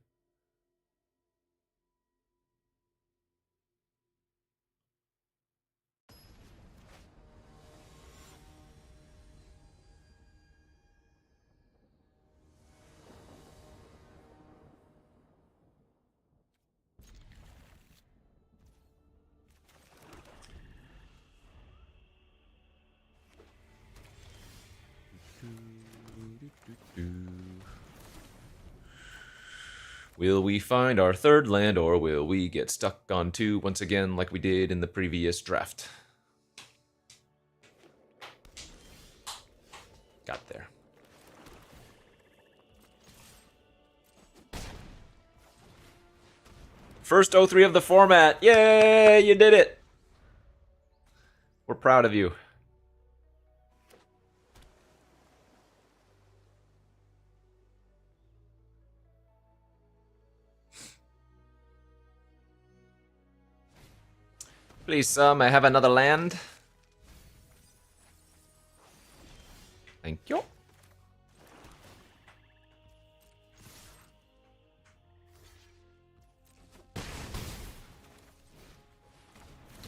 Will we find our third land, or will we get stuck on 2 once again like we did in the previous draft? Got there. First 03 of the format. Yay, you did it. We're proud of you. Please, sir, may I have another land? Thank you.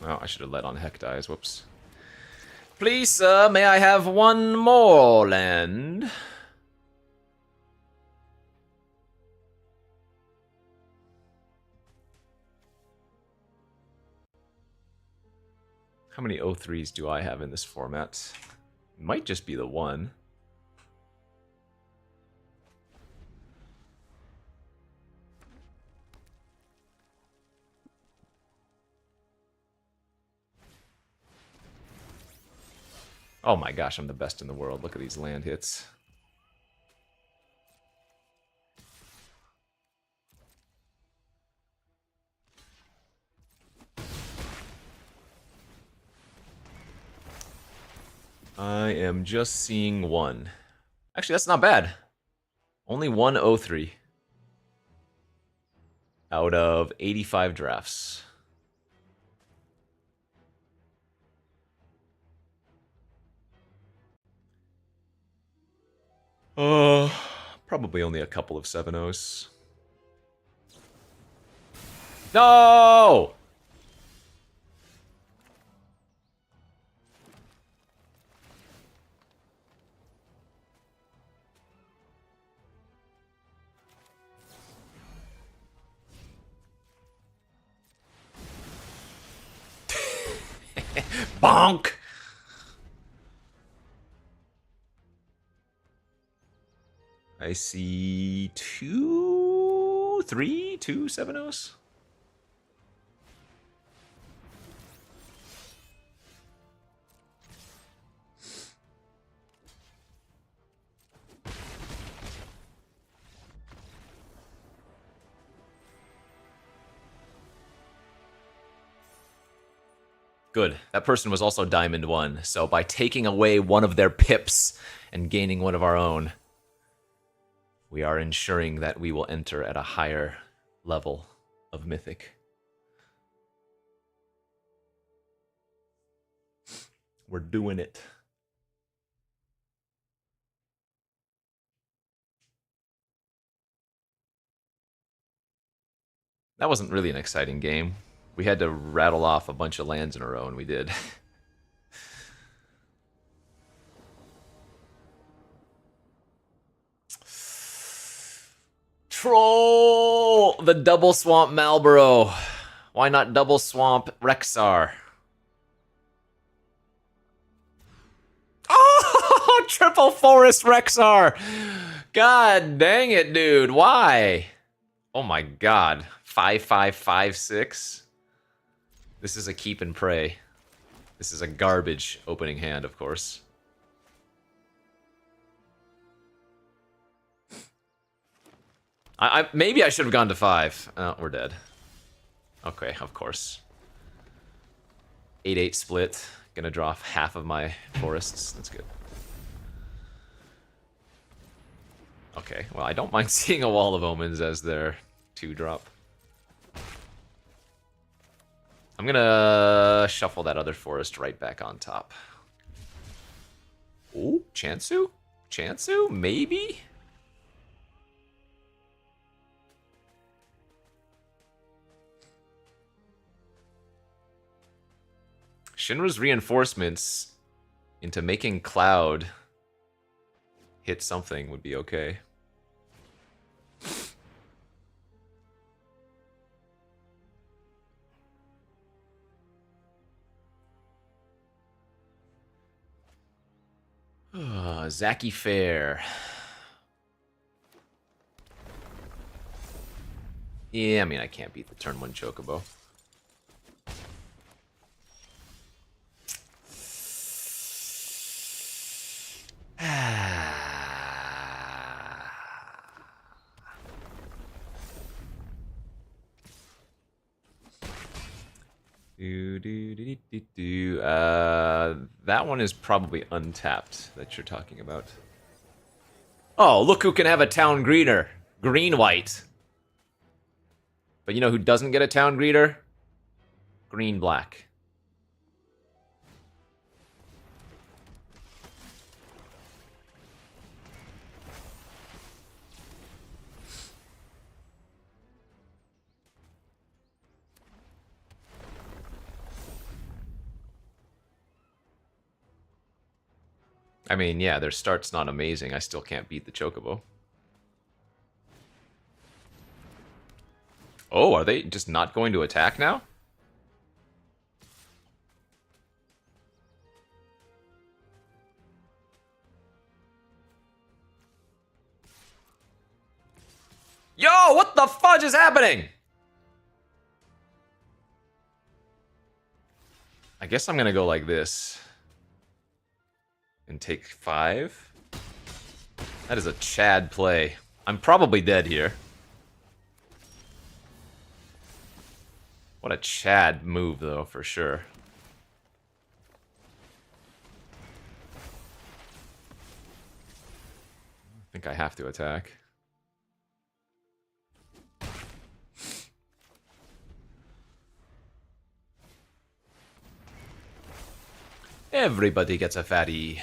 Oh, I should have let on heck dies. Whoops. Please, sir, may I have one more land? How many 03s do I have in this format? Might just be the one. Oh my gosh, I'm the best in the world. Look at these land hits. I am just seeing one. Actually, that's not bad. Only 103 out of 85 drafts. Probably only a couple of 7-0s. No! Bonk! I see 2, 3, 2 7-0s. Good. That person was also Diamond 1, so by taking away one of their pips and gaining one of our own, we are ensuring that we will enter at a higher level of Mythic. We're doing it. That wasn't really an exciting game. We had to rattle off a bunch of lands in a row, and we did. Troll! The double swamp Malboro. Why not double swamp Rexar? Oh, triple forest Rexar! God dang it, dude. Why? Oh my god. 5-5-5-6. This is a keep and pray. This is a garbage opening hand, of course. Maybe I should have gone to 5. We're dead. Okay, of course. 8-8 split. Gonna draw half of my forests. That's good. Okay, well, I don't mind seeing a Wall of Omens as their 2-drop. I'm gonna shuffle that other forest right back on top. Oh, Chansu? Chansu? Maybe? Shinra's reinforcements into making Cloud hit something would be okay. Zaki Fair. Yeah, I mean, I can't beat the turn 1 Chocobo. That one is probably untapped that you're talking about. Oh, look who can have a town greeter. Green-white. But you know who doesn't get a town greeter? Green-black. I mean, yeah, their start's not amazing. I still can't beat the Chocobo. Oh, are they just not going to attack now? Yo, what the fudge is happening? I guess I'm gonna go like this. And take 5. That is a Chad play. I'm probably dead here. What a Chad move, though, for sure. I think I have to attack. Everybody gets a fatty.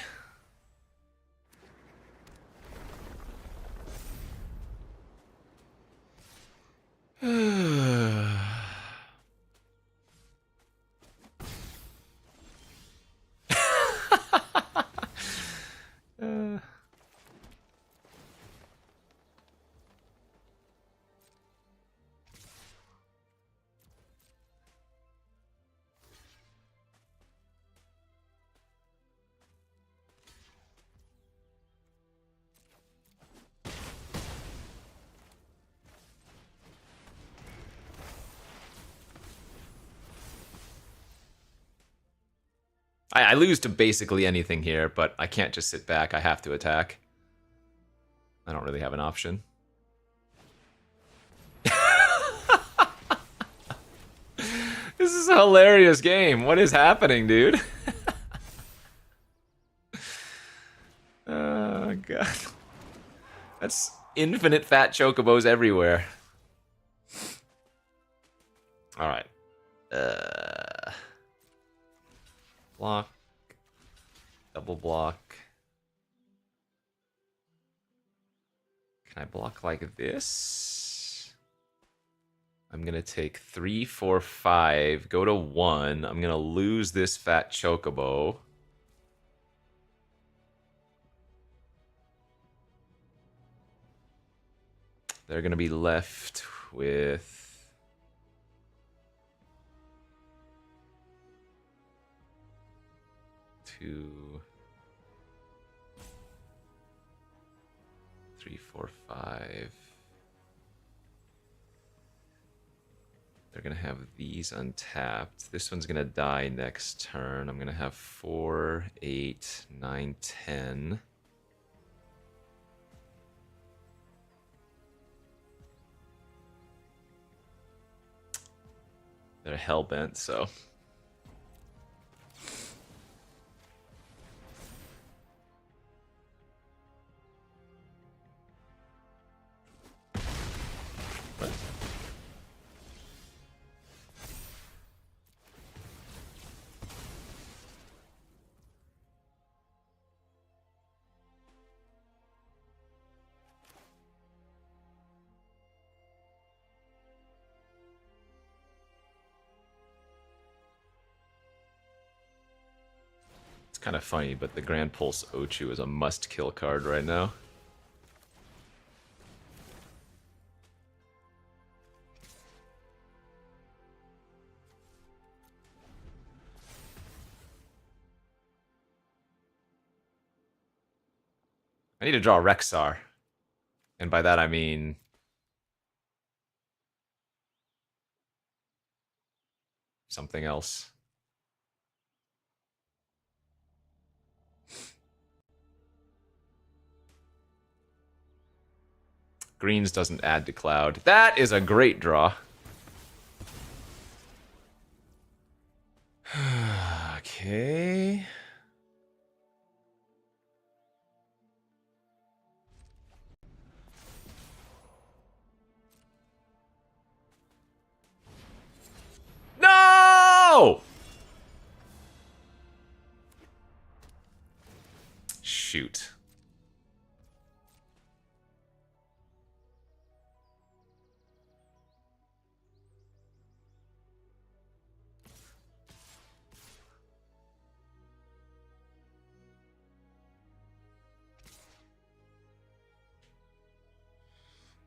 I lose to basically anything here, but I can't just sit back. I have to attack. I don't really have an option. This is a hilarious game. What is happening, dude? Oh, God. That's infinite fat chocobos everywhere. Alright. Block. Double block. Can I block like this? I'm gonna take 3, 4, 5, go to 1. I'm gonna lose this fat chocobo. They're going to be left with... two, 3, 4, 5. They're going to have these untapped. This one's going to die next turn. I'm going to have 4, 8, 9, 10. They're hellbent, so... What? It's kind of funny, but the Grand Pulse Ochu is a must-kill card right now. I need to draw Rexar. And by that I mean... something else. Greens doesn't add to Cloud. That is a great draw. Okay. No! Shoot.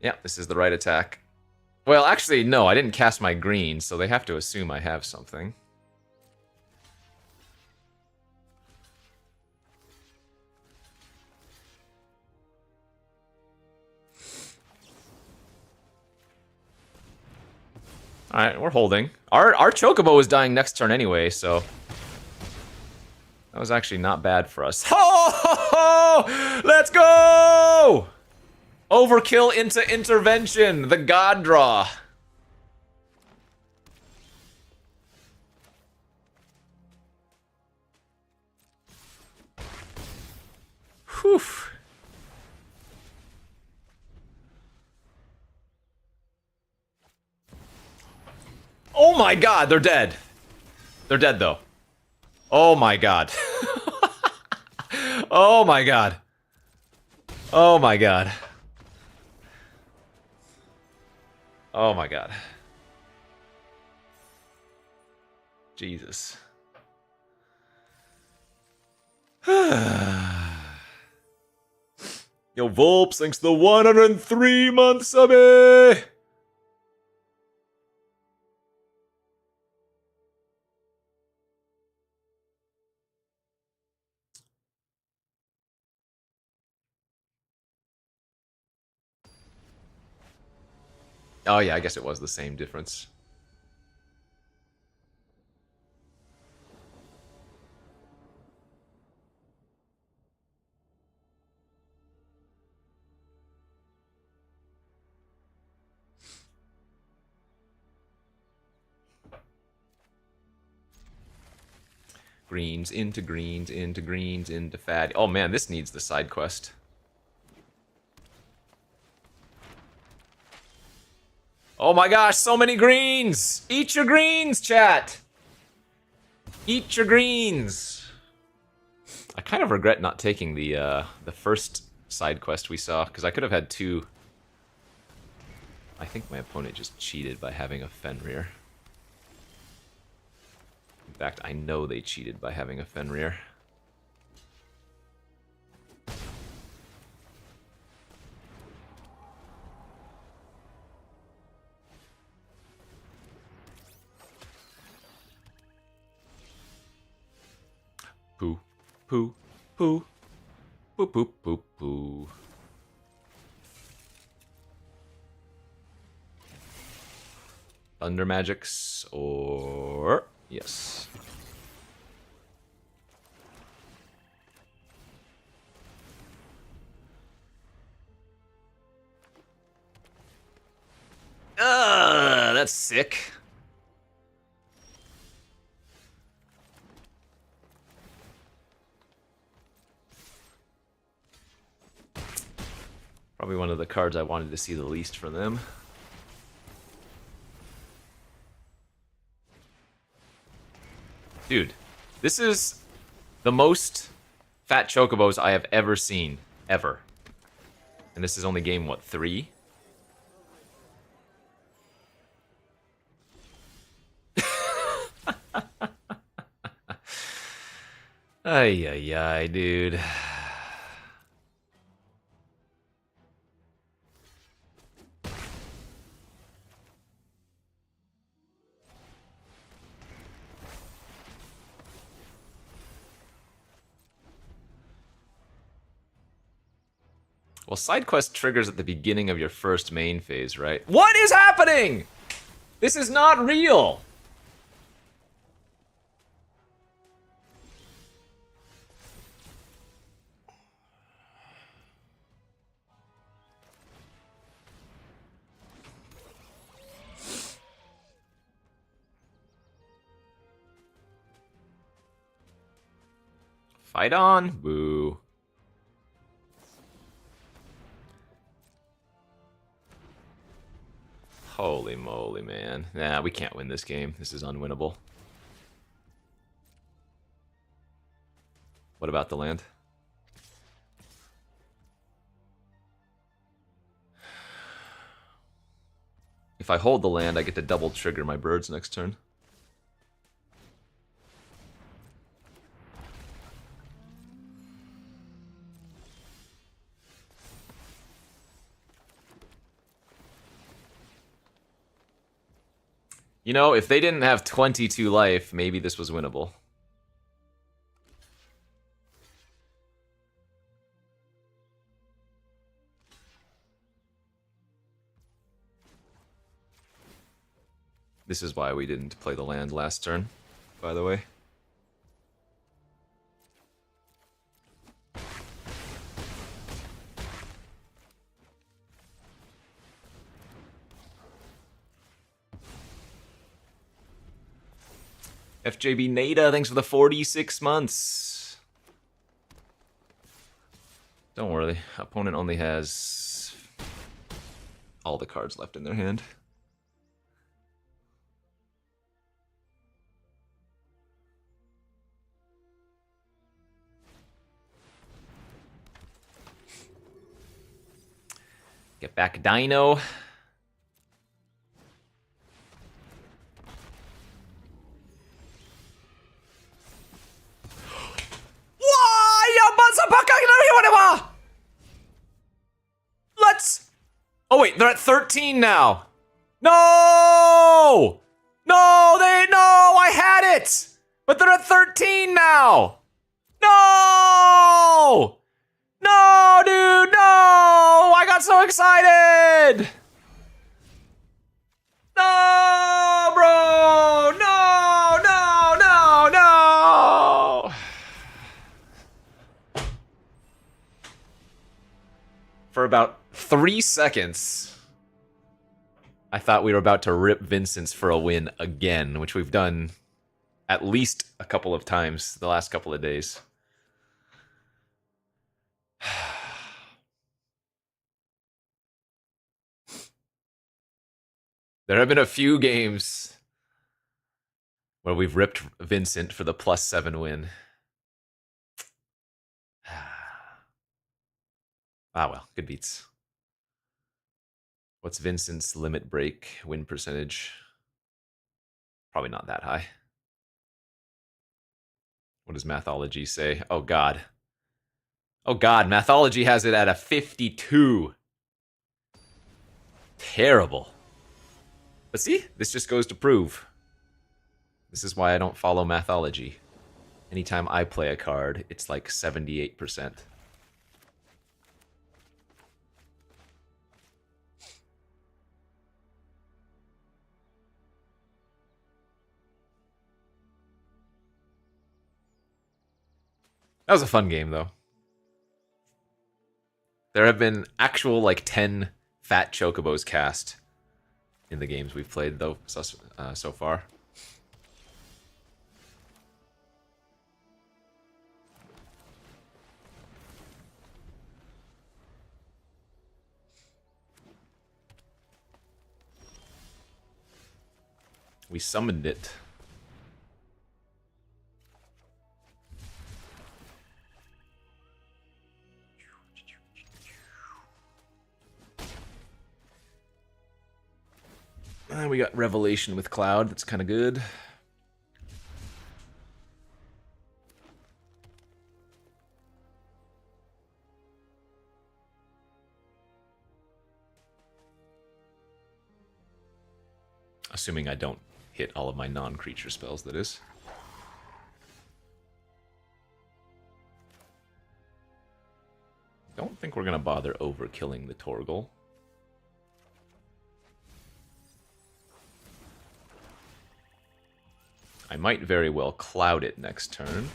Yeah, this is the right attack. Well, actually, no, I didn't cast my green, so they have to assume I have something. Alright, we're holding. Our Chocobo was dying next turn anyway, so... that was actually not bad for us. Ho, ho, ho! Let's go! Overkill into intervention, the god draw. Whew. Oh my god, they're dead. They're dead though. Oh my god. Oh my god. Oh my god. Oh my god. Jesus. Yo, Volps, thanks to the 103-month subby! Oh yeah, I guess it was the same difference. Greens into greens into greens into fat. Oh man, this needs the side quest. Oh my gosh, so many greens! Eat your greens, chat! Eat your greens! I kind of regret not taking the first side quest we saw, because I could have had two. I think my opponent just cheated by having a Fenrir. In fact, I know they cheated by having a Fenrir. poo, poo, poo, poo, poo, poo. Thunder magics or yes. That's sick. Probably one of the cards I wanted to see the least from them. Dude, this is the most fat chocobos I have ever seen, ever. And this is only game, what, 3? Ay, ay, ay, dude. Well, side quest triggers at the beginning of your first main phase, right? What is happening? This is not real. Fight on. Boo. Holy moly, man. Nah, we can't win this game. This is unwinnable. What about the land? If I hold the land, I get to double trigger my birds next turn. You know, if they didn't have 22 life, maybe this was winnable. This is why we didn't play the land last turn, by the way. FJB Nada, thanks for the 46 months. Don't worry, opponent only has all the cards left in their hand. Get back Dino. Let's... Oh wait, they're at 13 now. No! No, I had it! But they're at 13 now! No! No, dude, no! I got so excited! No, bro! No, no, no, no! For about 3 seconds, I thought we were about to rip Vincent's for a win again, which we've done at least a couple of times the last couple of days. There have been a few games where we've ripped Vincent for the +7 win. Ah well, good beats. What's Vincent's limit break win percentage? Probably not that high. What does Mathology say? Oh god. Oh god, Mathology has it at a 52. Terrible. But see, this just goes to prove. This is why I don't follow Mathology. Anytime I play a card, it's like 78%. That was a fun game, though. There have been actual, like, 10 fat chocobos cast in the games we've played, though, so far. We summoned it. We got Revelation with Cloud. That's kind of good. Assuming I don't hit all of my non-creature spells, that is. Don't think we're going to bother overkilling the Torgal. I might very well cloud it next turn.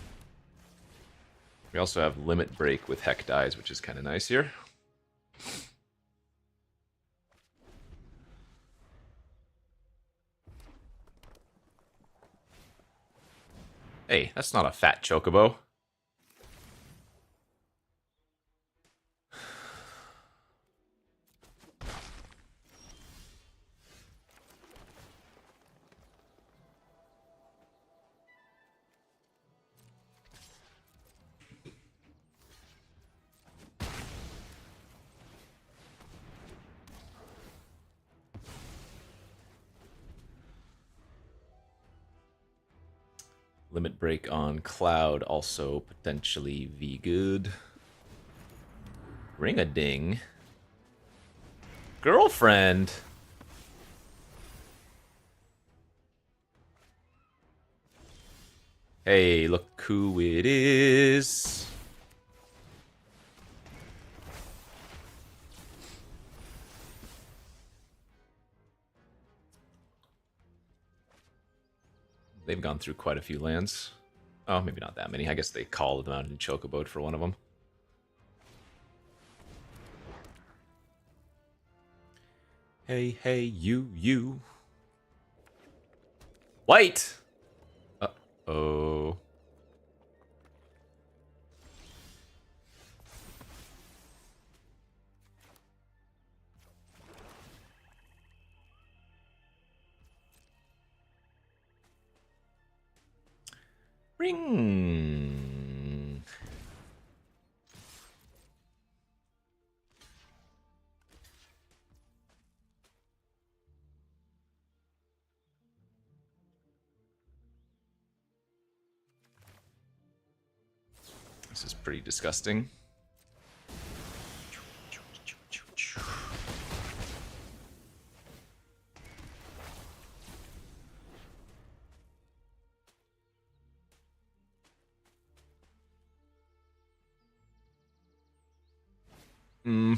We also have Limit Break with Heck Dies, which is kind of nice here. Hey, that's not a fat chocobo. Limit Break on Cloud, also potentially V good. Ring-a-ding. Girlfriend. Hey, look who it is. They've gone through quite a few lands. Oh, maybe not that many. I guess they called them out in Chocobo for one of them. Hey, hey, you. White! Uh-oh. Ring. This is pretty disgusting.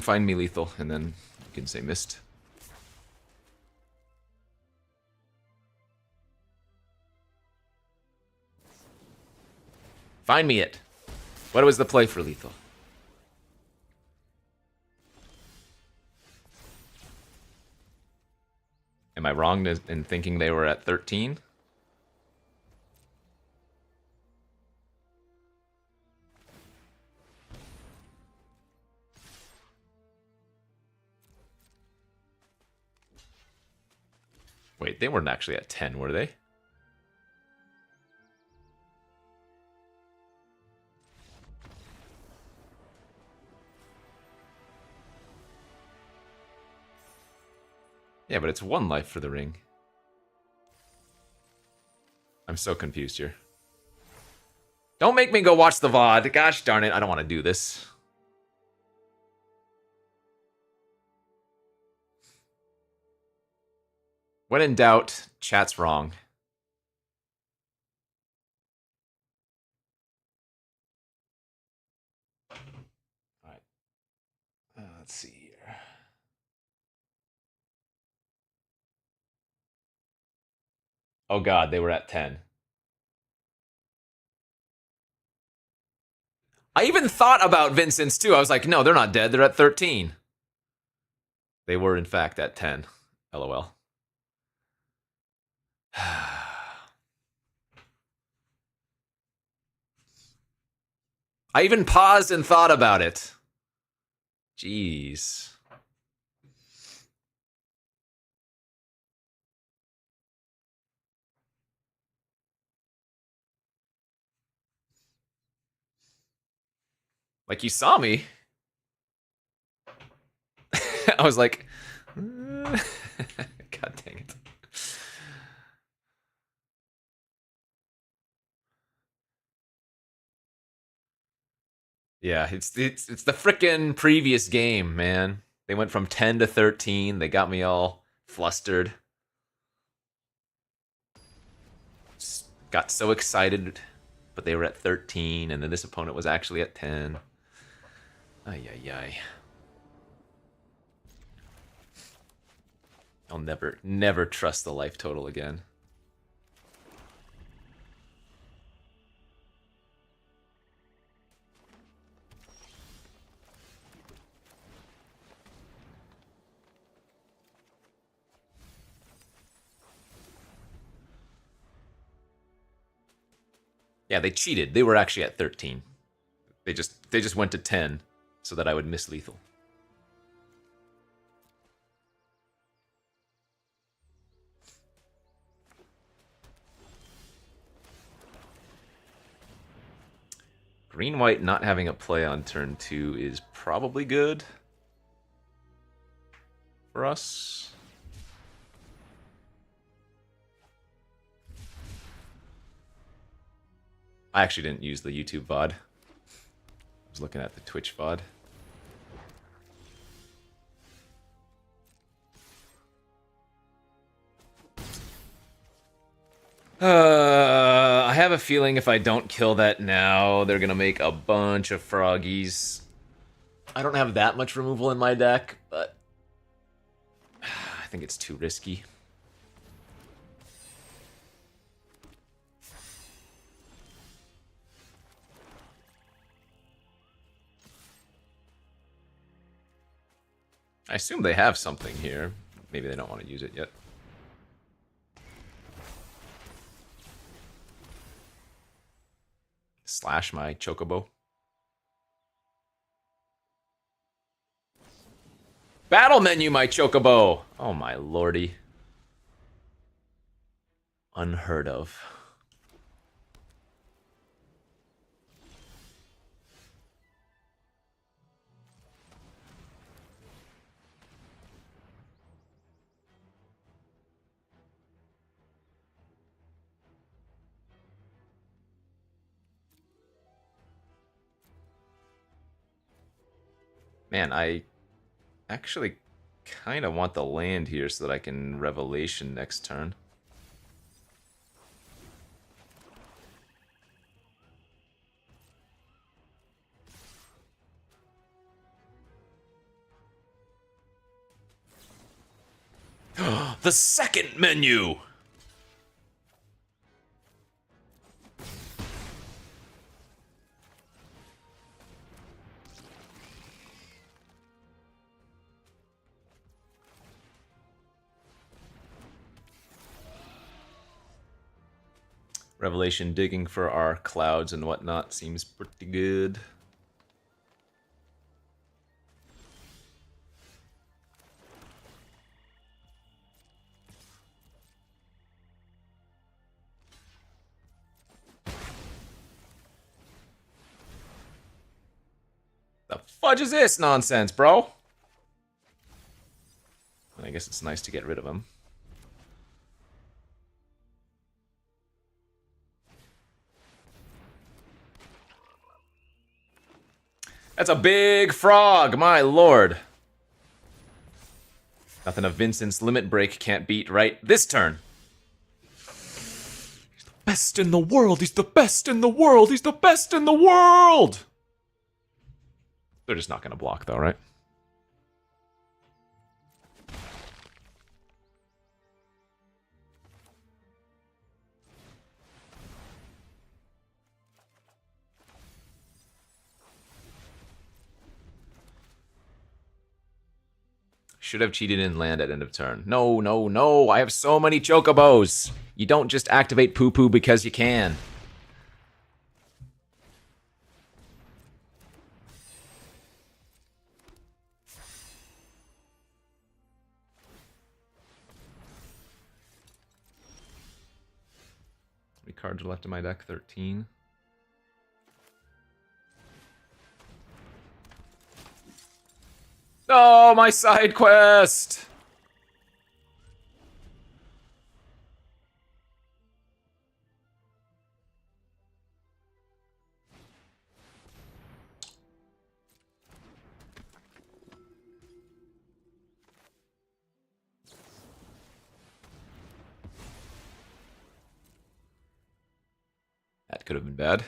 Find me lethal, and then you can say missed. Find me it. What was the play for lethal? Am I wrong in thinking they were at 13? Wait, they weren't actually at 10, were they? Yeah, but it's 1 life for the ring. I'm so confused here. Don't make me go watch the VOD. Gosh darn it, I don't want to do this. When in doubt, chat's wrong. Let's see here. Oh god, they were at 10. I even thought about Vincent's too. I was like, no, they're not dead. They're at 13. They were, in fact, at 10. LOL. I even paused and thought about it. Jeez. Like, you saw me. I was like, God dang it. Yeah, it's the frickin' previous game, man. They went from 10 to 13. They got me all flustered. Just got so excited, but they were at 13, and then this opponent was actually at 10. Ay, ay, ay. I'll never trust the life total again. Yeah, they cheated. They were actually at 13. They just went to 10 so that I would miss lethal. Green-white not having a play on turn 2 is probably good for us. I actually didn't use the YouTube VOD. I was looking at the Twitch VOD. I have a feeling if I don't kill that now, they're gonna make a bunch of froggies. I don't have that much removal in my deck, but I think it's too risky. I assume they have something here. Maybe they don't want to use it yet. Slash my chocobo. Battle menu, my chocobo! Oh my lordy. Unheard of. Man, I actually kind of want the land here so that I can Revelation next turn. The second menu! Revelation digging for our clouds and whatnot seems pretty good. The fudge is this nonsense, bro? I guess it's nice to get rid of him. That's a big frog, my lord. Nothing a Vincent's limit break can't beat right this turn. He's the best in the world. He's the best in the world. He's the best in the world. They're just not going to block, though, right? Should have cheated in land at end of turn. No, no, no. I have so many chocobos. You don't just activate poo-poo because you can. How many cards are left in my deck? 13. Oh, my side quest! That could have been bad.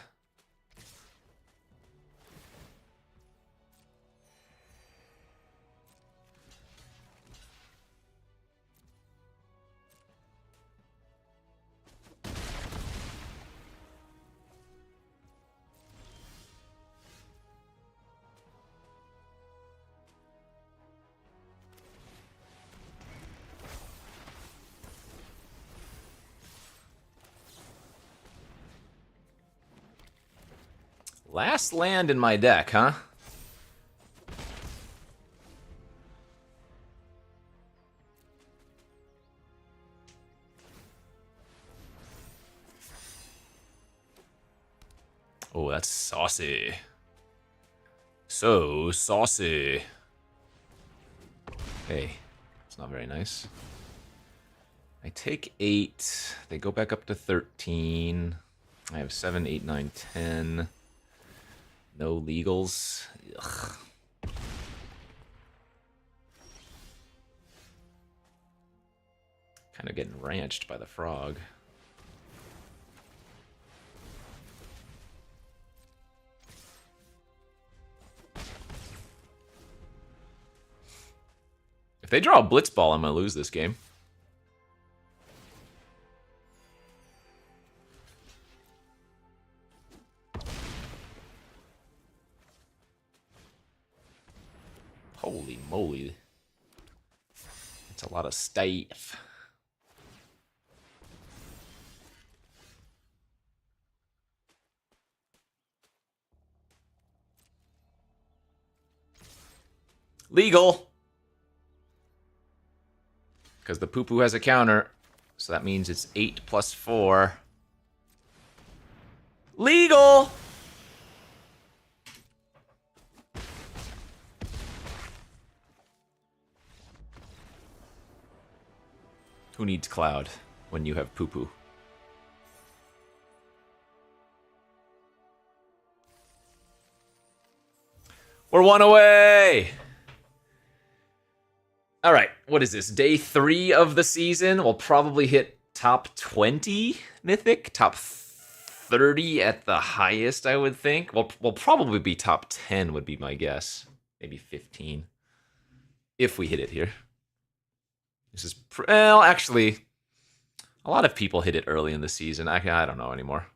Last land in my deck, huh? Oh, that's saucy. So saucy. Hey, it's not very nice. I take 8. They go back up to 13. I have 7, 8, 9, 10. No legals. Ugh. Kind of getting ranched by the frog. If they draw a blitzball, I'm gonna lose this game. Holy moly. That's a lot of stuff. Legal! Because the poo-poo has a counter. So that means it's 8 plus 4. Legal! Who needs Cloud when you have poo-poo? We're 1 away! Alright, what is this? Day 3 of the season? We'll probably hit top 20 Mythic? Top 30 at the highest, I would think. We'll probably be top 10 would be my guess. Maybe 15. If we hit it here. This is, well, actually, a lot of people hit it early in the season. I don't know anymore.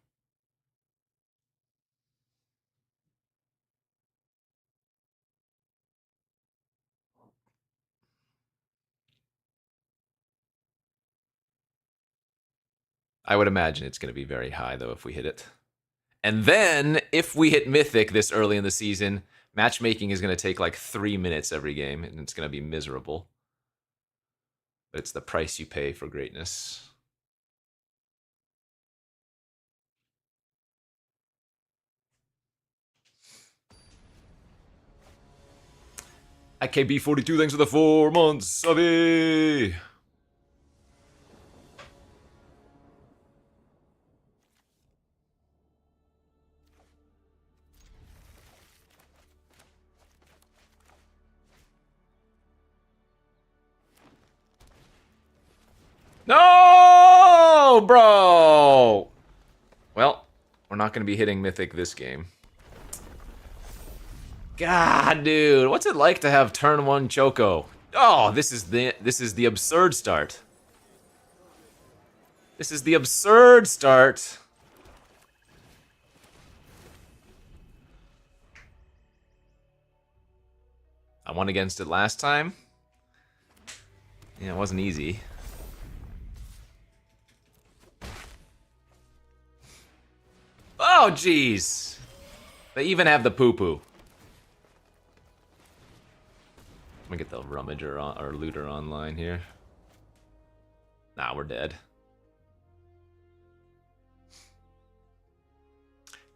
I would imagine it's going to be very high, though, if we hit it. And then, if we hit Mythic this early in the season, matchmaking is going to take like 3 minutes every game, and it's going to be miserable. But it's the price you pay for greatness. IKB 42, thanks for the 4 months, Subby! No, bro! Well, we're not going to be hitting Mythic this game. God, dude, what's it like to have turn 1 Choco? Oh, this is the absurd start. This is the absurd start. I won against it last time. Yeah, it wasn't easy. Oh, jeez. They even have the poo-poo. Let me get the rummager or looter online here. Nah, we're dead.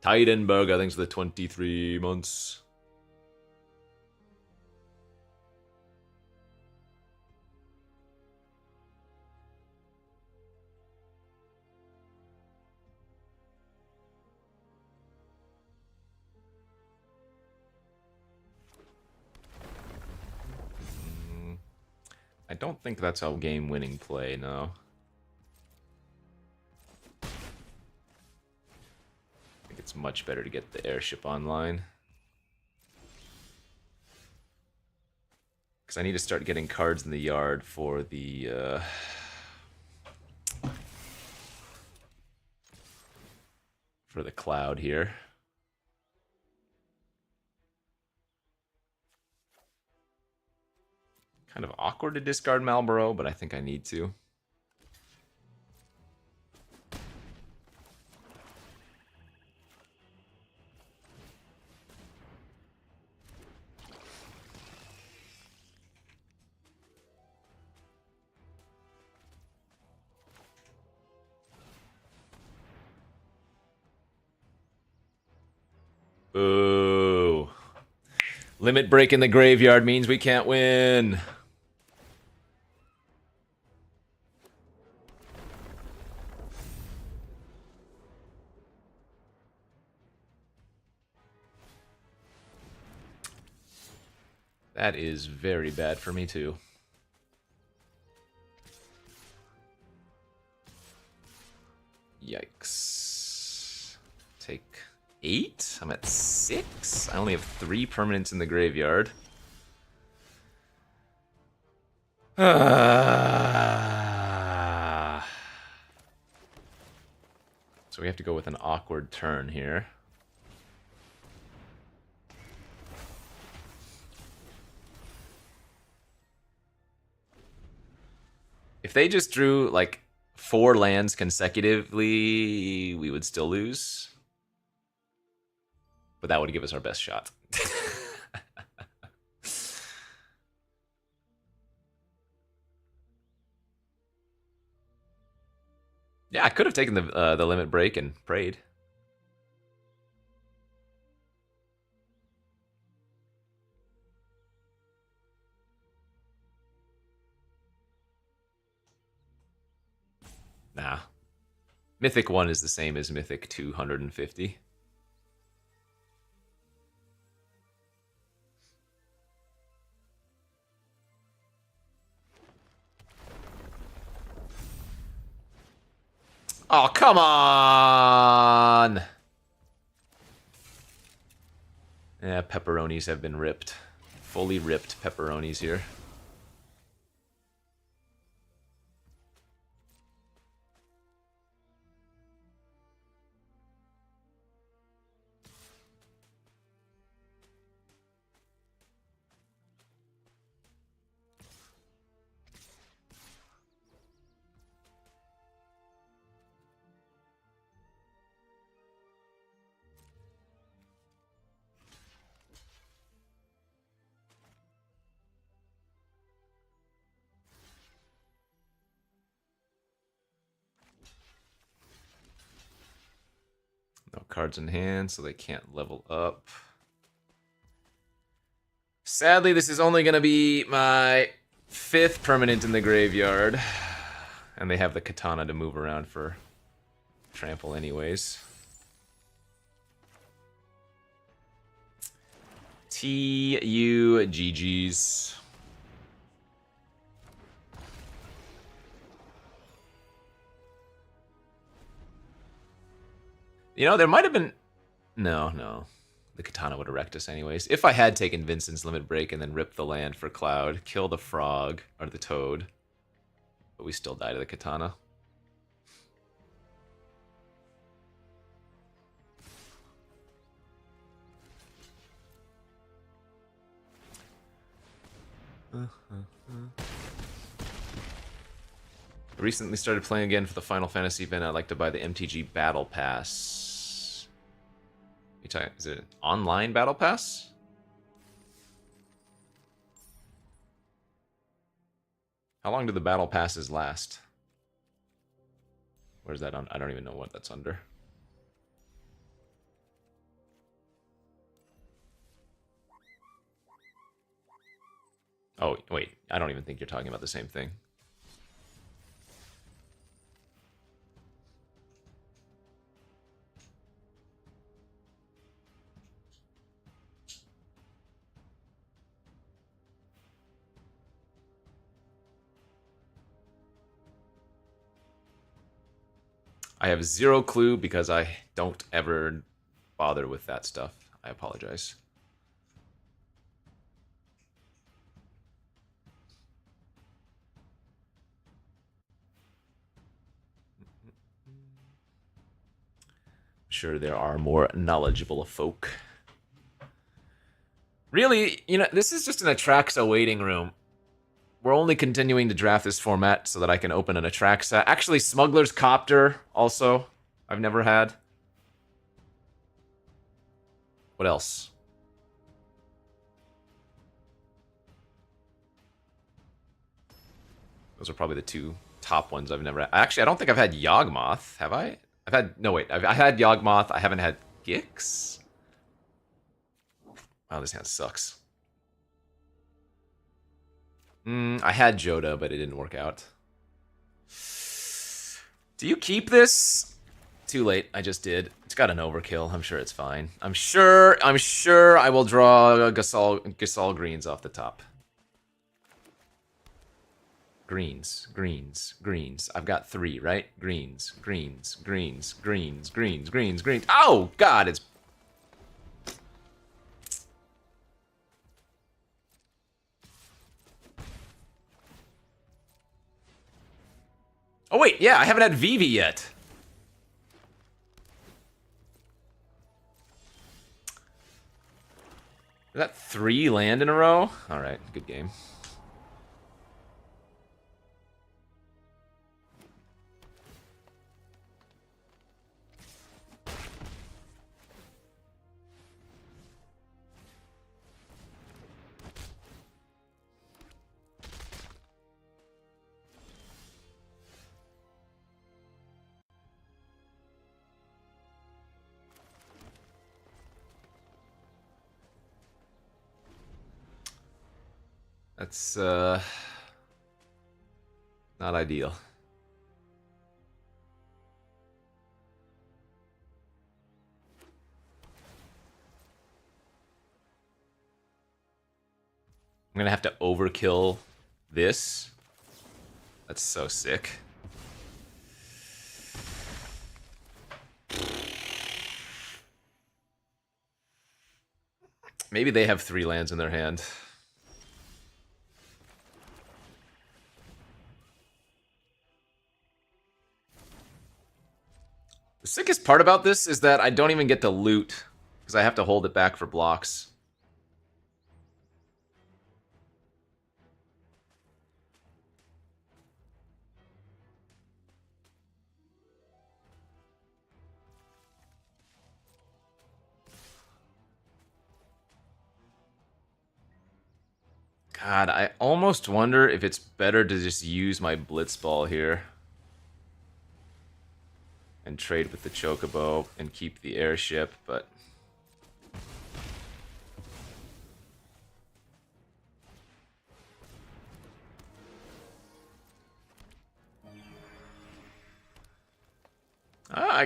Tidenberg, I think, for the 23 months. I don't think that's how game-winning play, no. I think it's much better to get the airship online. Because I need to start getting cards in the yard for the, for the cloud here. Kind of awkward to discard Malboro, but I think I need to. Boo. Limit break in the graveyard means we can't win. That is very bad for me, too. Yikes. Take 8? I'm at 6? I only have 3 permanents in the graveyard. So we have to go with an awkward turn here. If they just drew, like, 4 lands consecutively, we would still lose. But that would give us our best shot. Yeah, I could have taken the limit break and prayed. Nah. Mythic 1 is the same as Mythic 250. Oh, come on! Yeah, pepperonis have been ripped. Fully ripped pepperonis here. No cards in hand, so they can't level up. Sadly, this is only going to be my 5th permanent in the graveyard. And they have the katana to move around for trample anyways. GG's. You know, there might have been... No. The katana would have wrecked us anyways. If I had taken Vincent's limit break and then ripped the land for Cloud, kill the frog, or the toad. But we still die to the katana. I recently started playing again for the Final Fantasy event. I'd like to buy the MTG Battle Pass. Is it an online Battle Pass? How long do the Battle Passes last? Where's that on? I don't even know what that's under. Oh, wait. I don't even think you're talking about the same thing. I have zero clue because I don't ever bother with that stuff. I apologize. I'm sure there are more knowledgeable folk. Really, you know, this is just an Atraxa waiting room. We're only continuing to draft this format so that I can open an Atraxa. Actually, Smuggler's Copter, also, I've never had. What else? Those are probably the two top ones I've never had. Actually, I don't think I've had Yawgmoth, have I? No, wait. I had Yawgmoth. I haven't had Gix? Wow, this hand sucks. I had Joda, but it didn't work out. Do you keep this? Too late. I just did. It's got an overkill. I'm sure it's fine. I'm sure I will draw Gasol greens off the top. Greens. I've got 3, right? Greens. Oh, God, it's... Oh, wait, yeah, I haven't had Vivi yet. Is that 3 land in a row? All right, good game. That's, not ideal. I'm gonna have to overkill this. That's so sick. Maybe they have 3 lands in their hand. The sickest part about this is that I don't even get to loot, because I have to hold it back for blocks. God, I almost wonder if it's better to just use my Blitzball here. And trade with the Chocobo and keep the airship, but...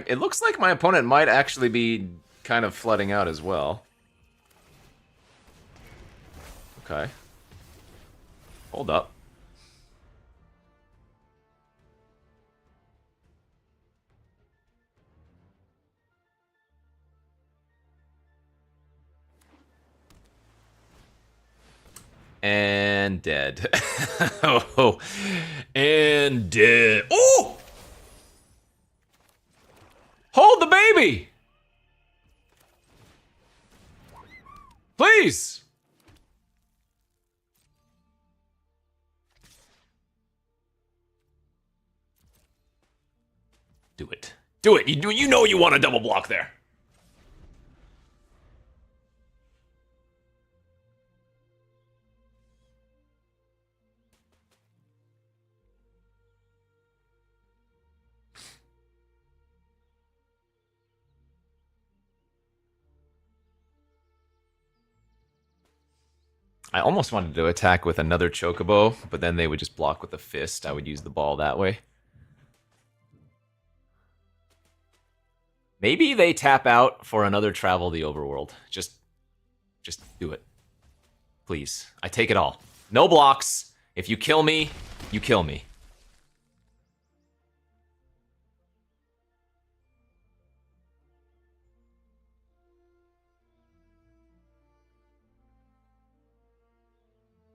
it looks like my opponent might actually be kind of flooding out as well. Okay. Hold up. And dead. Oh, and dead. Oh! Hold the baby! Please! Do it. Do it. You know you want a double block there. I almost wanted to attack with another Chocobo, but then they would just block with a fist. I would use the ball that way. Maybe they tap out for another Travel the Overworld. Just do it. Please. I take it all. No blocks. If you kill me, you kill me.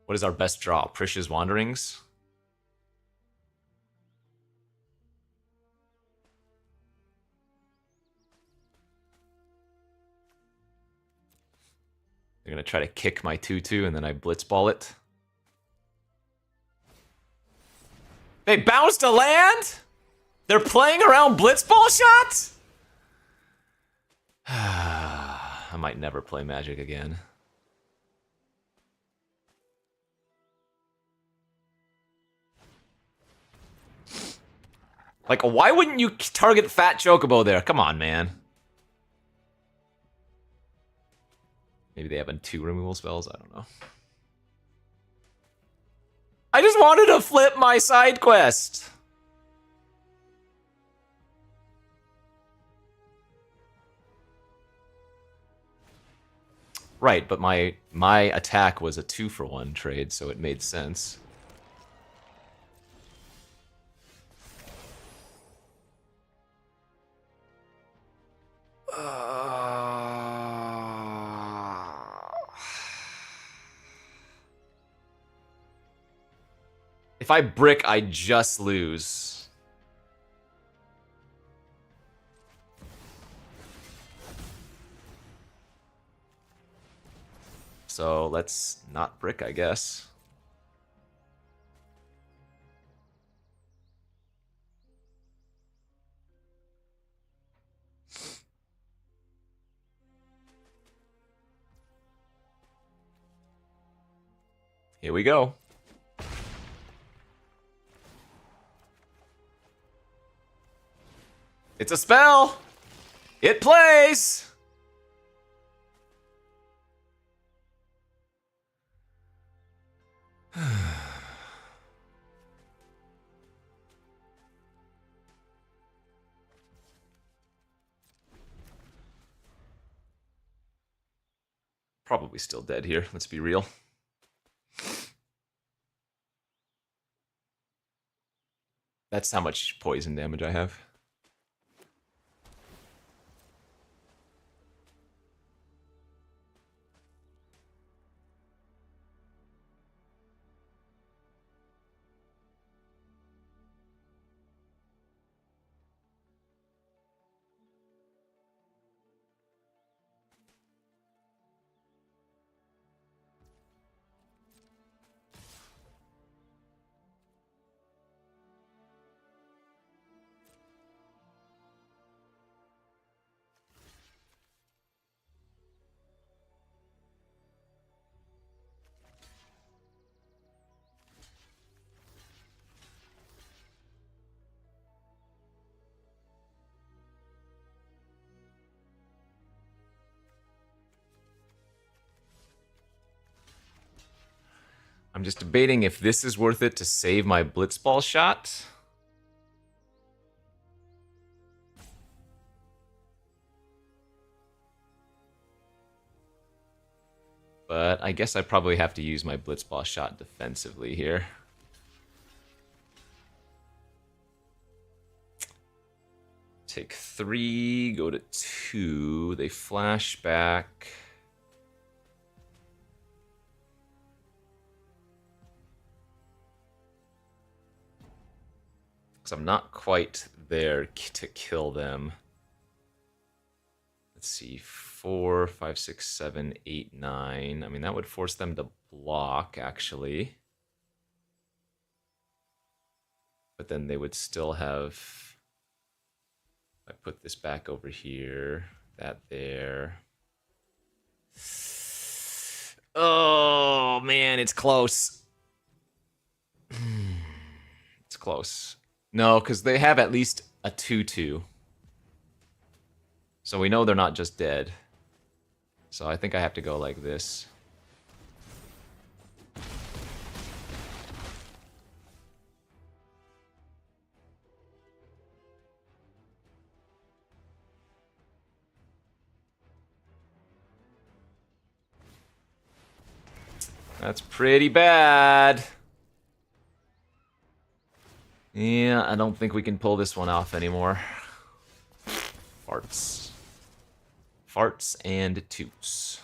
What is our best draw? Prish's Wanderings? They're going to try to kick my 2-2 and then I blitzball it. They bounced a land? They're playing around blitzball shots? I might never play Magic again. Like, why wouldn't you target Fat Chocobo there? Come on, man. Maybe they have 2 removal spells? I don't know. I just wanted to flip my side quest. Right, but my attack was a 2-for-1 trade, so it made sense. If I brick, I just lose. So let's not brick, I guess. Here we go. It's a spell! It plays! Probably still dead here, let's be real. That's how much poison damage I have. I'm just debating if this is worth it to save my blitzball shot. But I guess I probably have to use my blitzball shot defensively here. Take 3, go to 2. They flash back. I'm not quite there to kill them. Let's see, 4, 5, 6, 7, 8, 9. I mean, that would force them to block, actually. But then they would still have I put this back over here, that there. Oh, man, it's close. It's close. No, because they have at least a 2-2. So we know they're not just dead. So I think I have to go like this. That's pretty bad. Yeah, I don't think we can pull this one off anymore. Farts. Farts and toots.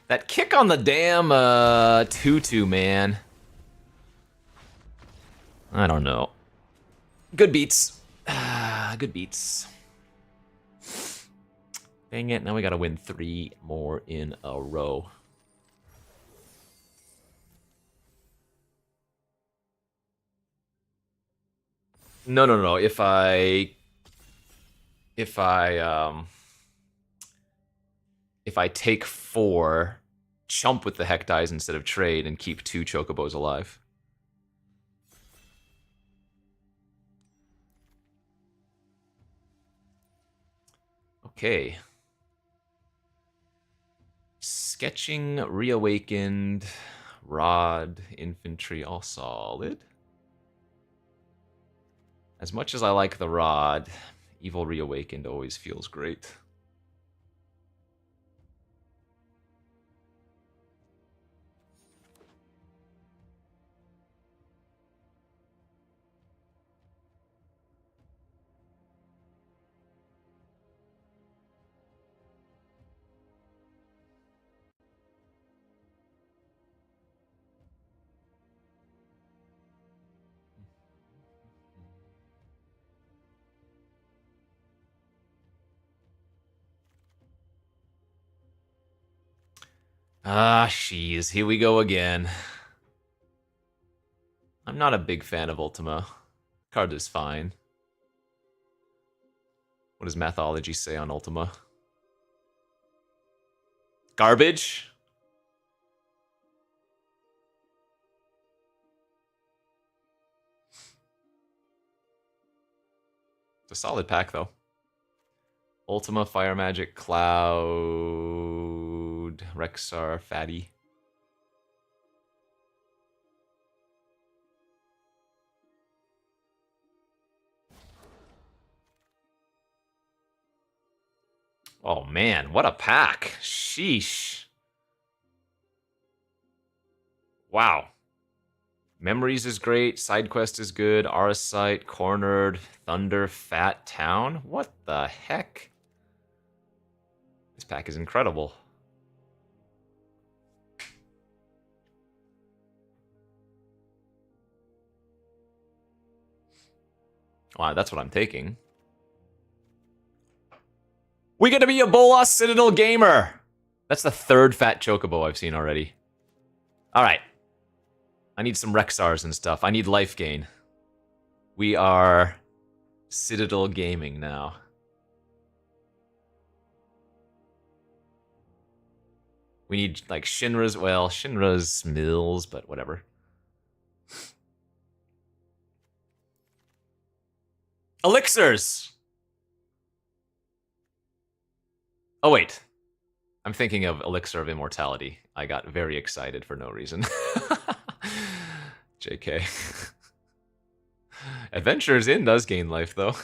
That kick on the damn 2-2, man. I don't know. Good beats. Good beats. Dang it, now we gotta win 3 more in a row. No. If I take 4, chump with the heck dies instead of trade, and keep 2 chocobos alive. Okay. Sketching, reawakened, rod, infantry, all solid. As much as I like the rod, evil reawakened always feels great. Ah, jeez, here we go again. I'm not a big fan of Ultima. Card is fine. What does Mathology say on Ultima? Garbage? It's a solid pack, though. Ultima, Fire Magic, Cloud, Rexar, Fatty. Oh man, what a pack. Sheesh. Wow. Memories is great, Side Quest is good, Arasite, Cornered, Thunder, Fat Town. What the heck? This pack is incredible. Wow, that's what I'm taking. We get to be a Bolas Citadel gamer! That's the 3rd fat chocobo I've seen already. Alright. I need some Rexars and stuff. I need life gain. We are Citadel gaming now. We need, like, Shinra's... Well, Shinra's mills, but whatever. Elixirs! Oh, wait. I'm thinking of Elixir of Immortality. I got very excited for no reason. JK. Adventures Inn does gain life, though.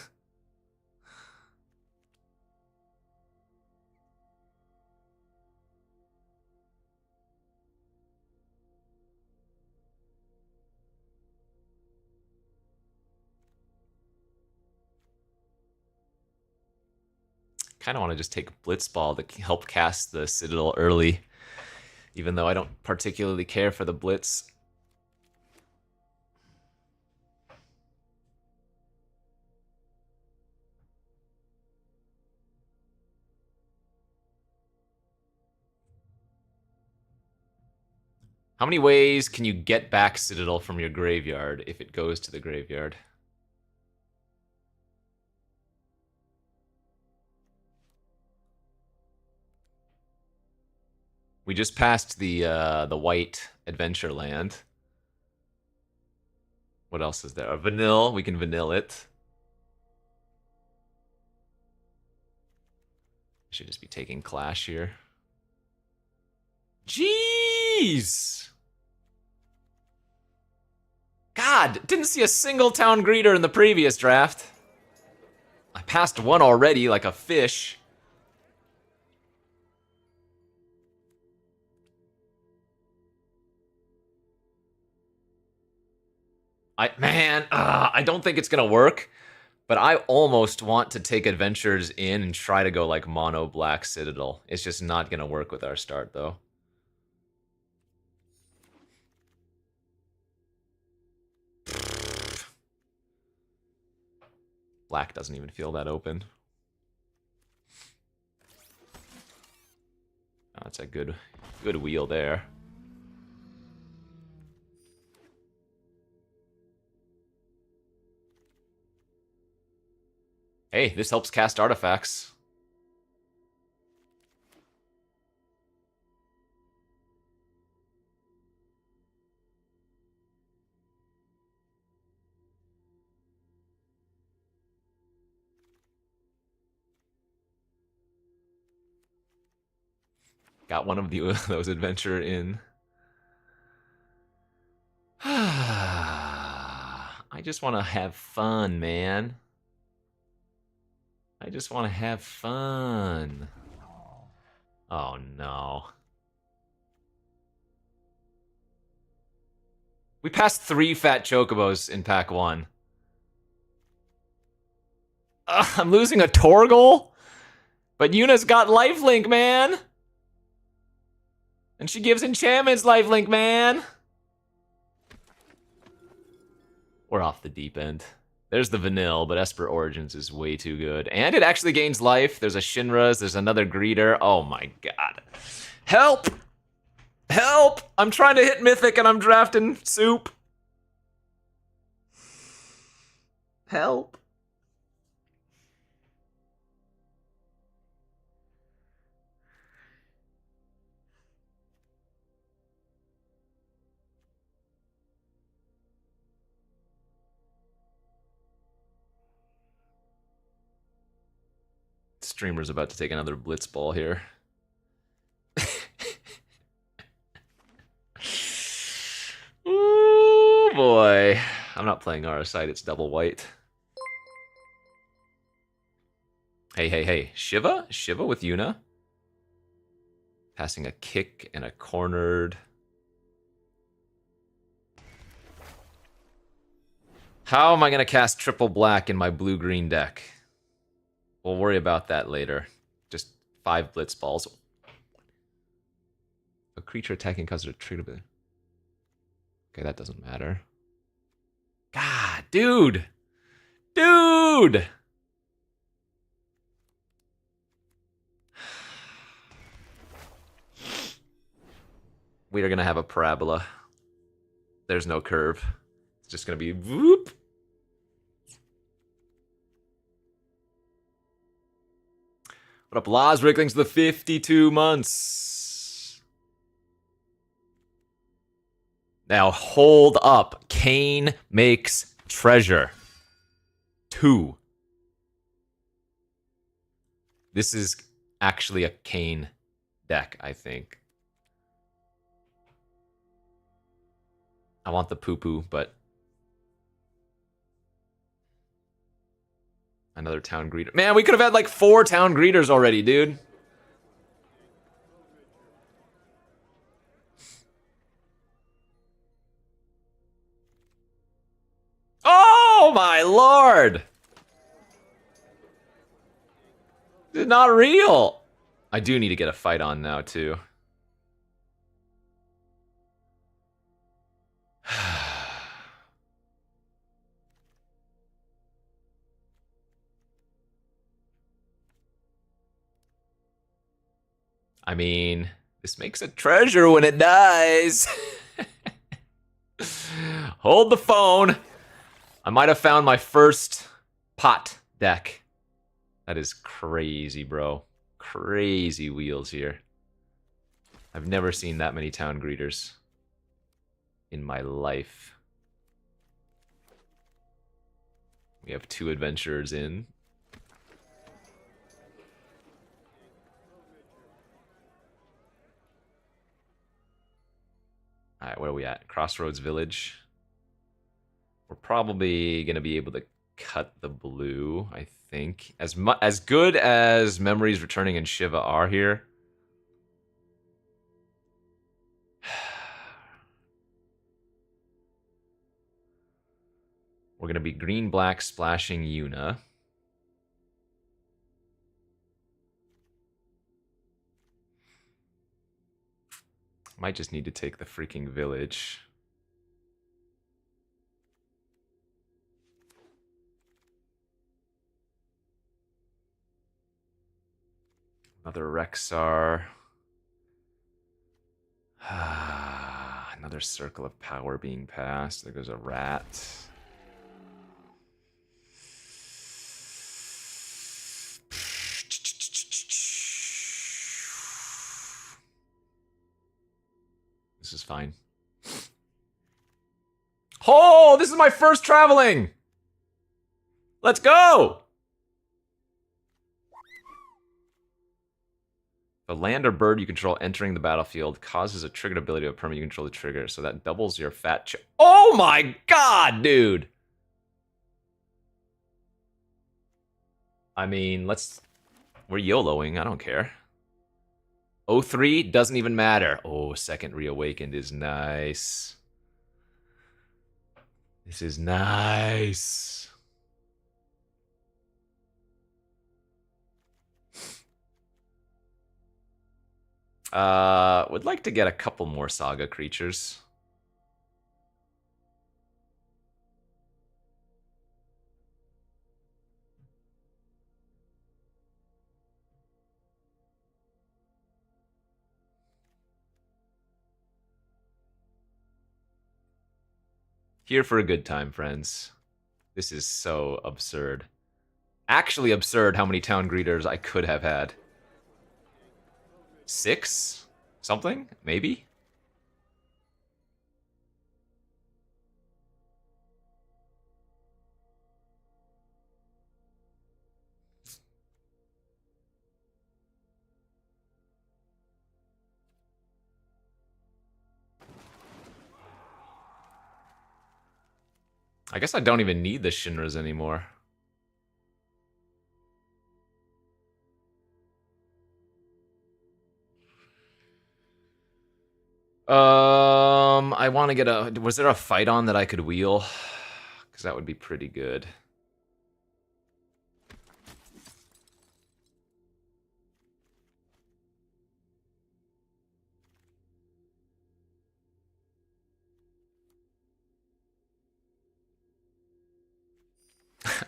Kind of want to just take Blitzball to help cast the Citadel early, even though I don't particularly care for the Blitz. How many ways can you get back Citadel from your graveyard if it goes to the graveyard? We just passed the white adventure land. What else is there? A vanilla. We can vanilla it. Should just be taking Clash here. Jeez! God, didn't see a single town greeter in the previous draft. I passed one already like a fish. I don't think it's gonna work, but I almost want to take adventures in and try to go like mono black Citadel. It's just not gonna work with our start though. Black doesn't even feel that open. Oh, that's a good wheel there. Hey, this helps cast artifacts. Got one of those adventure in. I just want to have fun, man. I just want to have fun. Oh, no. We passed 3 fat chocobos in pack 1. I'm losing a Torgal? But Yuna's got lifelink, man! And she gives enchantments lifelink, man! We're off the deep end. There's the vanilla, but Esper Origins is way too good. And it actually gains life. There's a Shinra's, there's another greeter. Oh my god. Help! Help! I'm trying to hit Mythic and I'm drafting soup. Help. Streamer's about to take another blitz ball here. Ooh, boy. I'm not playing RSide, it's double white. Hey, hey, hey. Shiva? Shiva with Yuna? Passing a kick and a cornered. How am I going to cast triple black in my blue-green deck? We'll worry about that later. Just 5 blitz balls. A creature attacking causes a trigger. Okay, that doesn't matter. God, dude! Dude! We are gonna have a parabola. There's no curve. It's just gonna be whoop. What up, Laz? Ricklings to the 52 months. Now hold up. Kane makes treasure. 2. This is actually a Kane deck, I think. I want the poo-poo, but another town greeter. Man, we could have had like 4 town greeters already, dude. Oh my lord! This is not real. I do need to get a fight on now, too. I mean, this makes a treasure when it dies. Hold the phone. I might have found my first pot deck. That is crazy, bro. Crazy wheels here. I've never seen that many town greeters in my life. We have 2 adventurers in. Alright, where are we at? Crossroads Village. We're probably going to be able to cut the blue, I think. As good as Memories Returning and Shiva are here, we're going to be green-black splashing Yuna. Might just need to take the freaking village. Another Rexar. Another Circle of Power being passed. There goes a rat. This is fine. Oh, this is my first traveling! Let's go! The land or bird you control entering the battlefield causes a triggered ability of a permanent you control to trigger, so that doubles your fat Oh my god, dude! I mean, we're YOLOing, I don't care. 03 doesn't even matter. Oh, second reawakened is nice. This is nice. Would like to get a couple more saga creatures. Here for a good time, friends. This is so absurd. Actually absurd how many town greeters I could have had. 6? Something? Maybe? I guess I don't even need the Shinras anymore. I want to get a... Was there a fight on that I could wheel? Because that would be pretty good.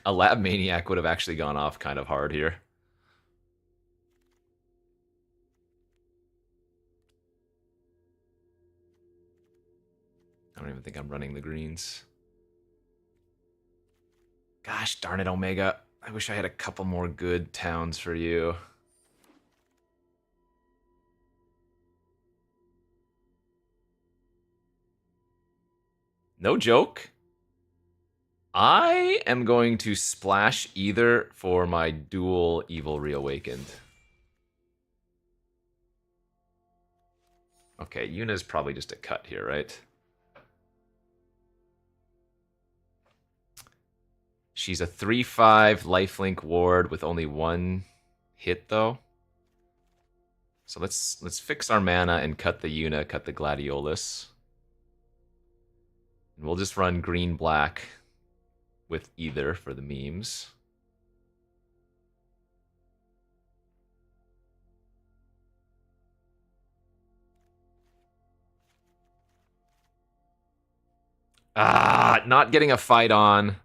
A Lab Maniac would have actually gone off kind of hard here. I don't even think I'm running the greens. Gosh darn it, Omega. I wish I had a couple more good towns for you. No joke. I am going to splash either for my dual Evil Reawakened. Okay, Yuna's probably just a cut here, right? She's a 3/5 lifelink ward with only 1 hit, though. So let's fix our mana and cut the Yuna, cut the Gladiolus. And we'll just run green-black with either for the memes. Not getting a fight on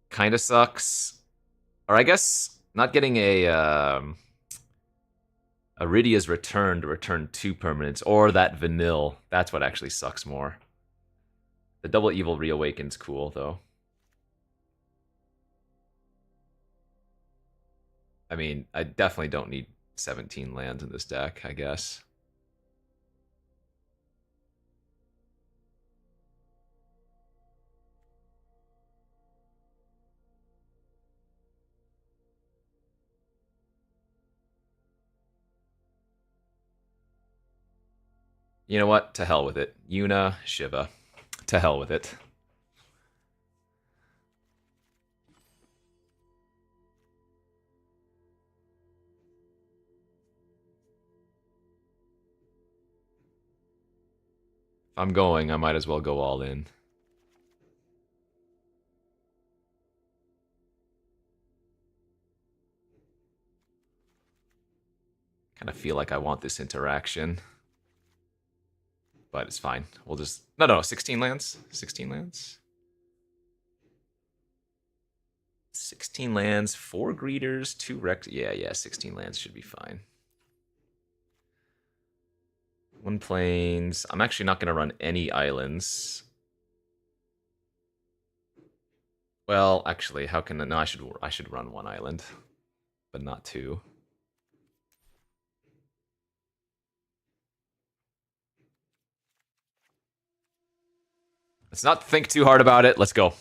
kind of sucks. Or I guess not getting a Iridia's return to return 2 permanents, or that Vanille. That's what actually sucks more. The double evil reawaken's cool, though. I mean, I definitely don't need 17 lands in this deck, I guess. You know what? To hell with it. Yuna, Shiva. To hell with it. If I'm going, I might as well go all in. Kind of feel like I want this interaction. But it's fine. We'll just... No, 16 lands? 16 lands? 16 lands, 4 greeters, 2 Rex... Yeah, 16 lands should be fine. 1 plains. I'm actually not going to run any islands. Well, actually, how can... No, I should run 1 island, but not 2. Let's not think too hard about it. Let's go.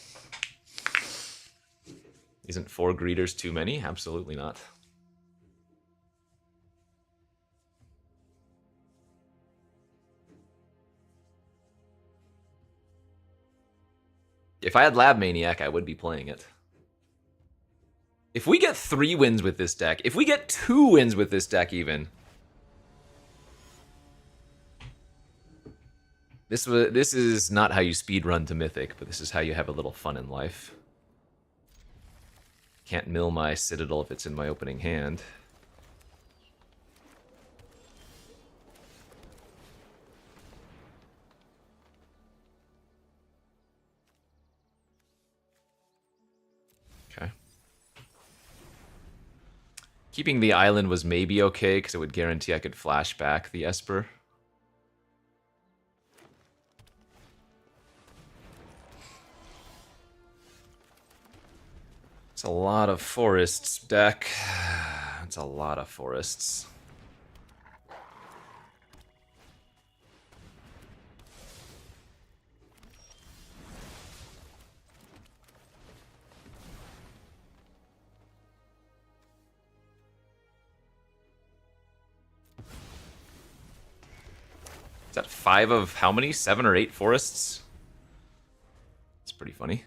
Isn't 4 greeters too many? Absolutely not. If I had Lab Maniac, I would be playing it. If we get 3 wins with this deck, if we get 2 wins with this deck even, this is not how you speedrun to Mythic, but this is how you have a little fun in life. Can't mill my Citadel if it's in my opening hand. Okay. Keeping the island was maybe okay, because it would guarantee I could flash back the Esper. It's a lot of forests, deck. It's a lot of forests. Is that 5 of how many? 7 or 8 forests? It's pretty funny.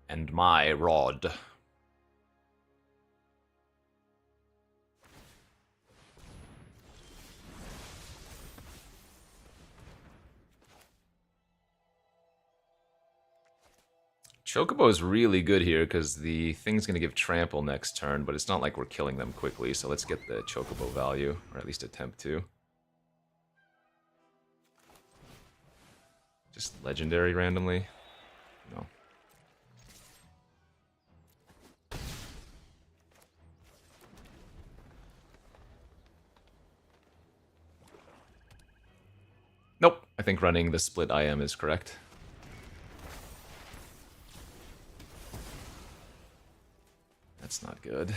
And my rod. Chocobo is really good here because the thing's going to give trample next turn, but it's not like we're killing them quickly, so let's get the Chocobo value, or at least attempt to. Just legendary randomly? No. Nope, I think running the split IM is correct. That's not good.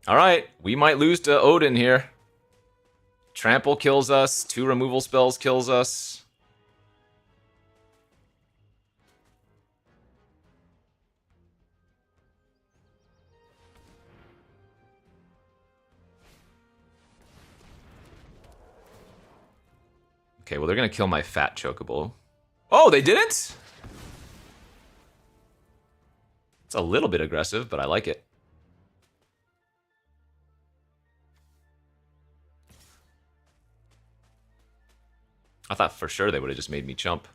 Alright, we might lose to Odin here. Trample kills us, 2 removal spells kills us. Okay, well, they're gonna kill my fat Chocobo. Oh, they didn't? It's a little bit aggressive, but I like it. I thought for sure they would have just made me chump.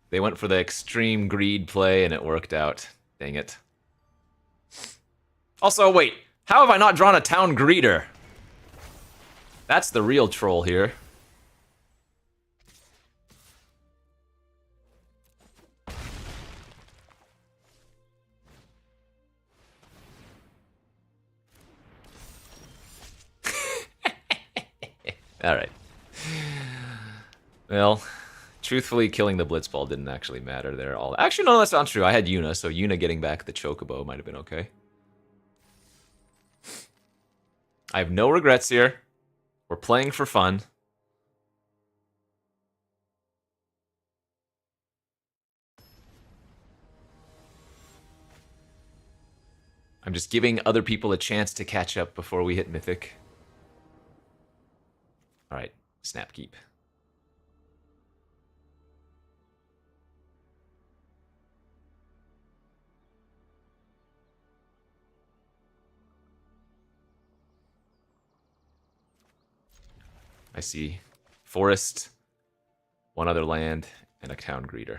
They went for the extreme greed play and it worked out. Dang it. Also, wait. How have I not drawn a town greeter? That's the real troll here. Alright. Well, truthfully, killing the Blitzball didn't actually matter there. Actually, no, that's not true. I had Yuna, so Yuna getting back the Chocobo might have been okay. I have no regrets here. We're playing for fun. I'm just giving other people a chance to catch up before we hit Mythic. Alright, snap keep. I see forest, one other land, and a town greeter.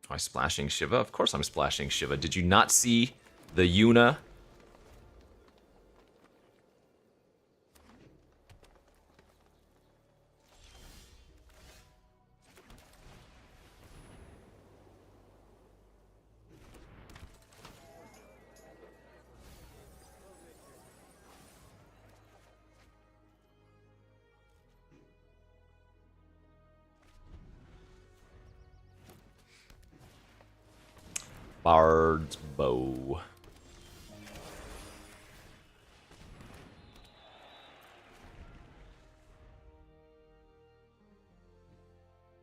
Am I splashing Shiva? Of course I'm splashing Shiva. Did you not see the Yuna? Bard's Bow.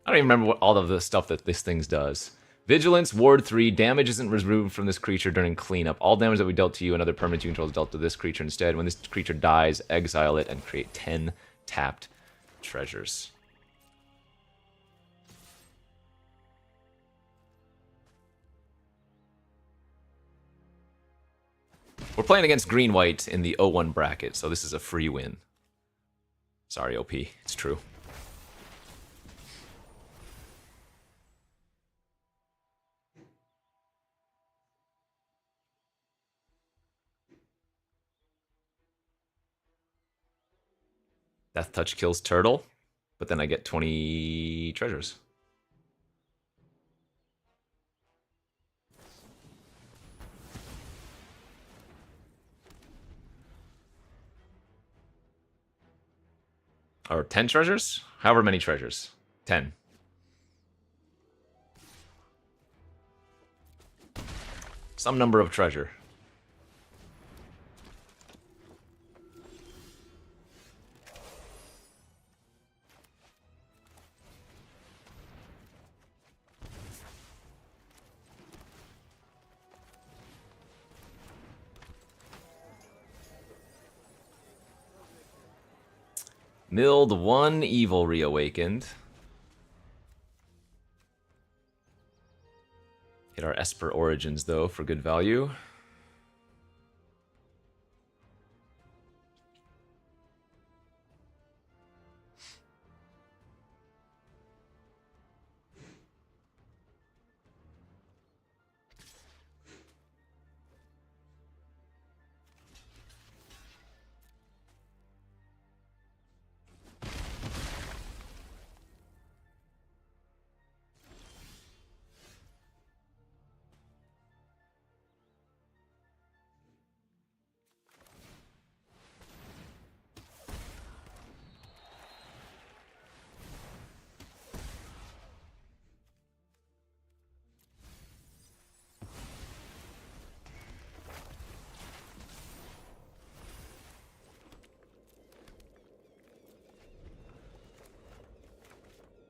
I don't even remember what all of the stuff that this thing does. Vigilance, Ward 3, damage isn't removed from this creature during cleanup. All damage that we dealt to you and other permanents you control is dealt to this creature instead. When this creature dies, exile it and create 10 tapped treasures. We're playing against green-white in the 0-1 bracket, so this is a free win. Sorry, OP. It's true. Death Touch kills Turtle, but then I get 20 treasures. Or 10 treasures? However many treasures. 10. Some number of treasure. Milled 1 evil reawakened. Hit our Esper Origins, though, for good value.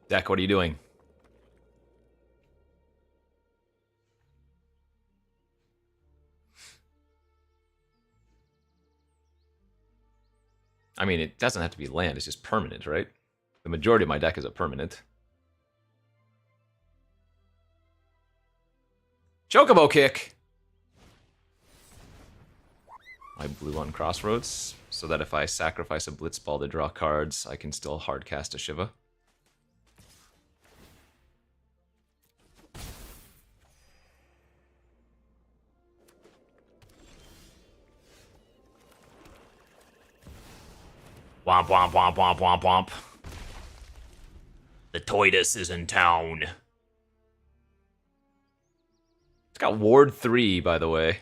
Dak, what are you doing? I mean, it doesn't have to be land, it's just permanent, right? The majority of my deck is a permanent. Chocobo kick! My blue on Crossroads, so that if I sacrifice a Blitzball to draw cards, I can still hardcast a Shiva. Womp womp womp womp womp womp. The Toidus is in town. It's got Ward 3, by the way.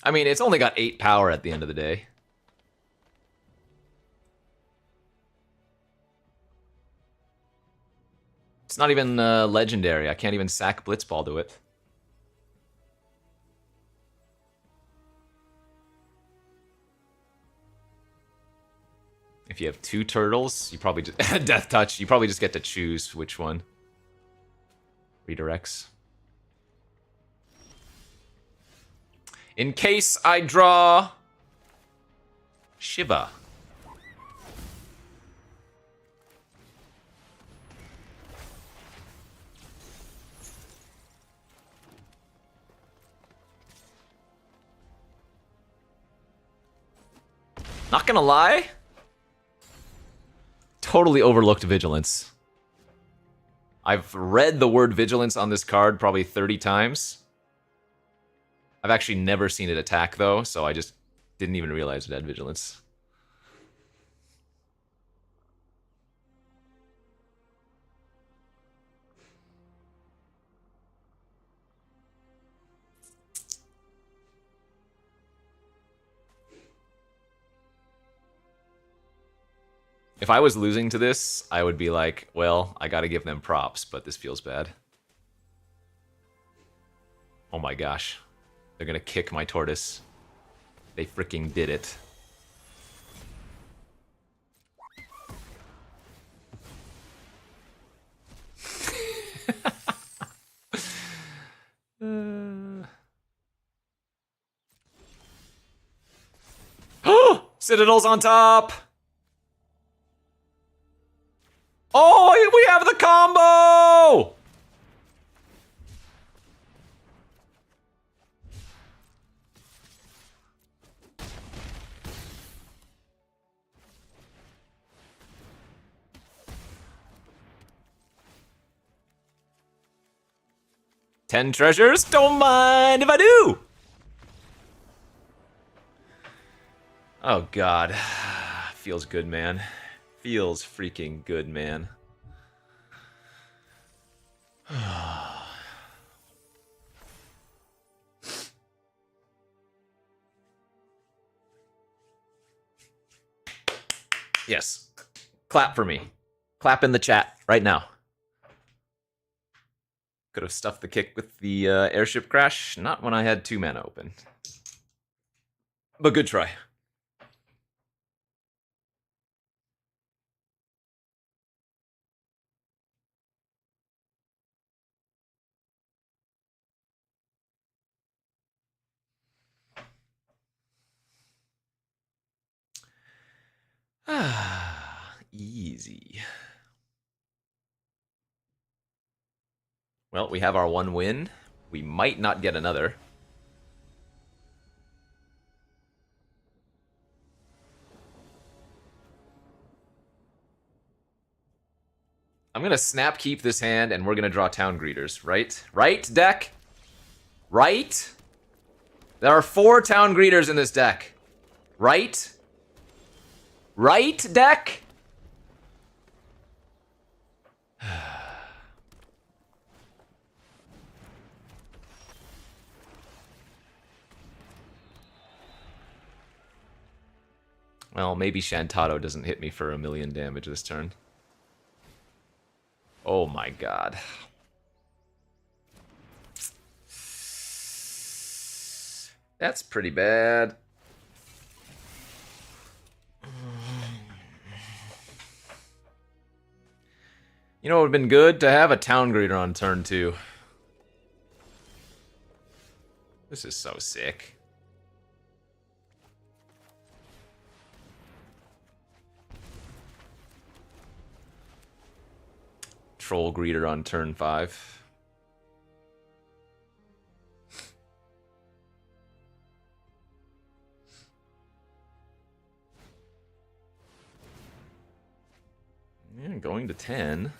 I mean, it's only got 8 power at the end of the day. It's not even legendary. I can't even sack Blitzball to it. If you have 2 turtles, you probably just... Death Touch, you probably just get to choose which one. Redirects. In case I draw... Shiva. Not gonna lie, totally overlooked Vigilance. I've read the word Vigilance on this card probably 30 times. I've actually never seen it attack, though, so I just didn't even realize it had Vigilance. If I was losing to this, I would be like, well, I gotta give them props, but this feels bad. Oh my gosh. They're gonna kick my tortoise. They freaking did it. Citadel's on top! Oh, we have the combo! Ten treasures? Don't mind if I do! Oh god. Feels good, man. Feels freaking good, man. Yes. Clap for me. Clap in the chat right now. Could have stuffed the kick with the airship crash. Not when I had 2 mana open. But good try. Easy. Well, we have our 1 win. We might not get another. I'm gonna snap keep this hand, and we're gonna draw Town Greeters, right? Right, deck? Right? There are 4 Town Greeters in this deck. Right? Right, deck? Well, maybe Shantado doesn't hit me for 1,000,000 damage this turn. Oh my god. That's pretty bad. You know, it would have been good to have a town greeter on turn 2. This is so sick. Troll greeter on turn 5. Yeah, going to 10.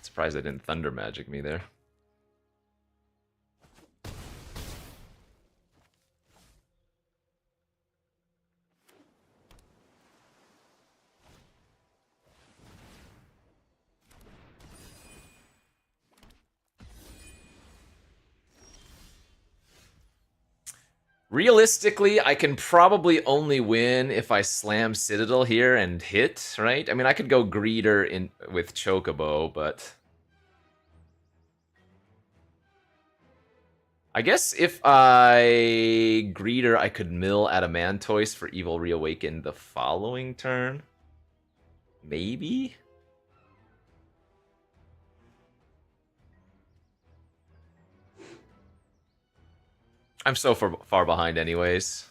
Surprised I didn't thunder magic me there. Realistically, I can probably only win if I slam Citadel here and hit, right? I mean, I could go Greeter in with Chocobo, but... I guess if I Greeter, I could mill Adamantoise for Evil Reawaken the following turn. Maybe? I'm so far behind anyways.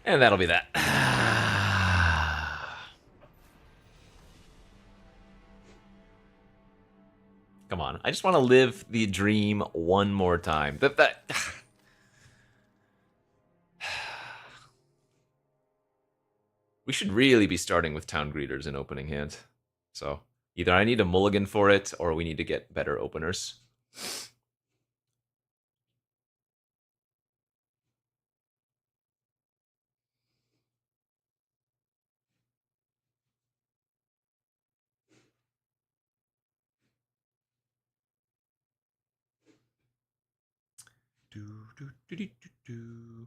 And that'll be that. Come on, I just want to live the dream one more time. We should really be starting with Town Greeters in opening hand. So either I need a mulligan for it, or we need to get better openers. Do, do, do, do, do, do.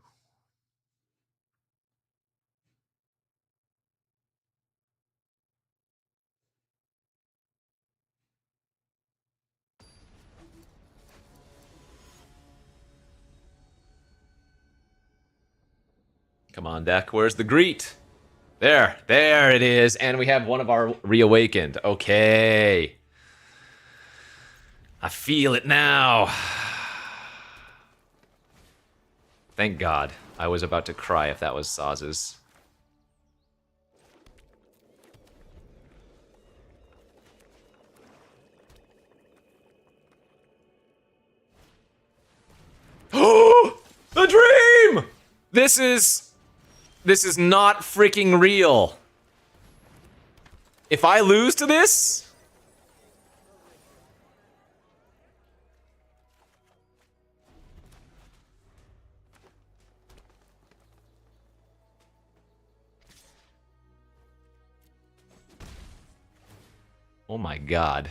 Come on, deck. Where's the greet? There it is. And we have one of our reawakened. Okay. I feel it now. Thank God. I was about to cry if that was Saz's. Oh, the dream! This is not freaking real. If I lose to this, oh my God.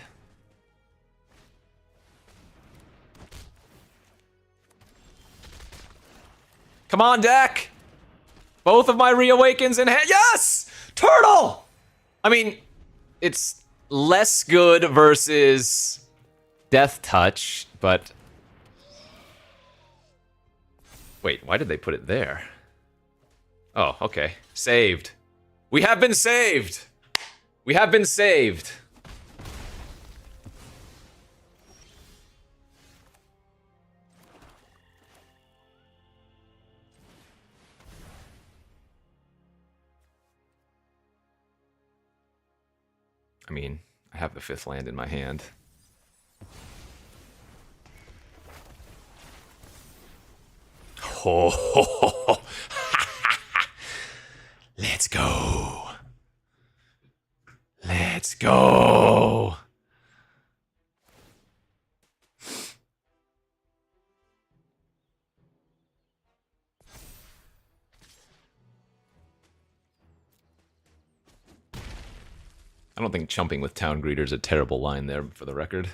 Come on, deck! Both of my reawakens in hand. Yes! Turtle! I mean, it's less good versus Death Touch, but... Wait, why did they put it there? Oh, okay. Saved. We have been saved! We have been saved. I mean, I have the 5th land in my hand. Oh, let's go. Let's go. I don't think chumping with Town Greeter is a terrible line there, for the record.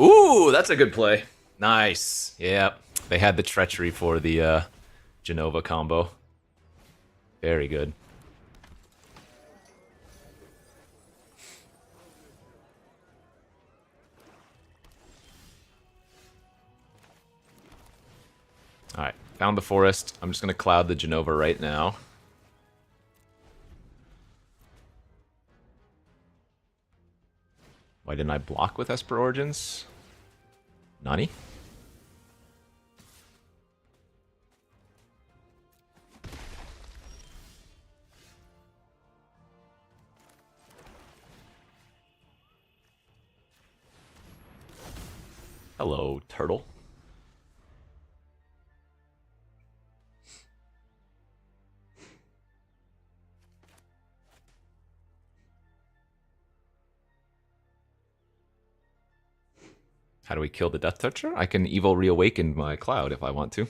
Ooh, that's a good play. Nice. Yep. They had the treachery for the Genova combo. Very good. Alright, found the forest. I'm just going to cloud the Genova right now. Why didn't I block with Esper Origins? Nani? Hello, turtle. How do we kill the Death Toucher? I can Evil Reawaken my Cloud if I want to.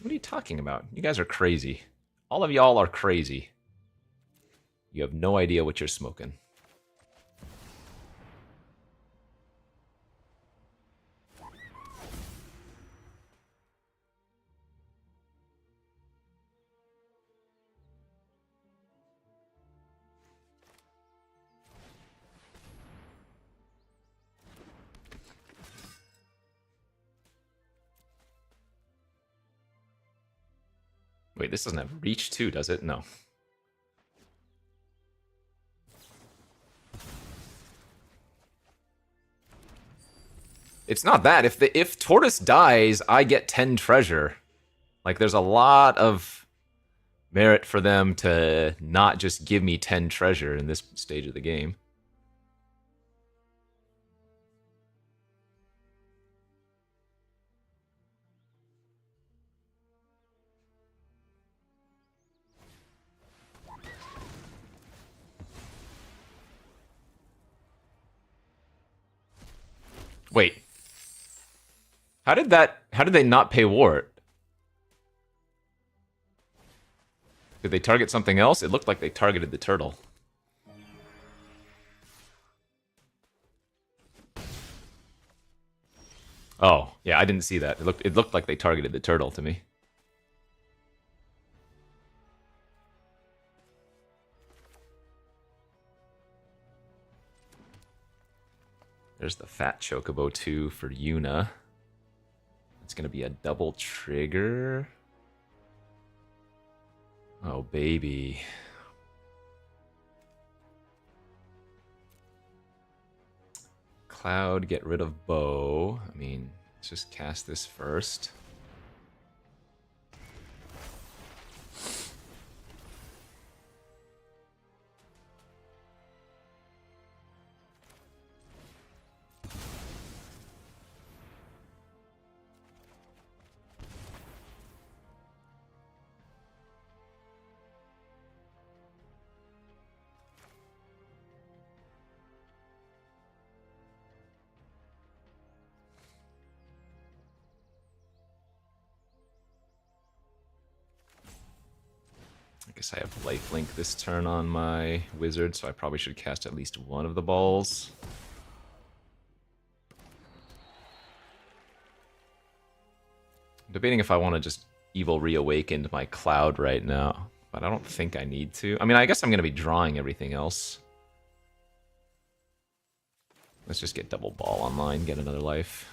What are you talking about? You guys are crazy. All of y'all are crazy. You have no idea what you're smoking. Wait, this doesn't have reach too, does it? No. It's not that. If Tortoise dies, I get 10 treasure. Like, there's a lot of merit for them to not just give me 10 treasure in this stage of the game. Wait. How did they not pay Wart? Did they target something else? It looked like they targeted the turtle. Oh, yeah, I didn't see that. It looked like they targeted the turtle to me. There's the Fat Chocobo 2 for Yuna. It's gonna be a double trigger. Oh, baby. Cloud, get rid of bow. I mean, let's just cast this first. I guess I have lifelink this turn on my wizard, so I probably should cast at least one of the balls. I'm debating if I want to just Evil Reawaken my Cloud right now, but I don't think I need to. I mean, I guess I'm going to be drawing everything else. Let's just get double ball online, get another life.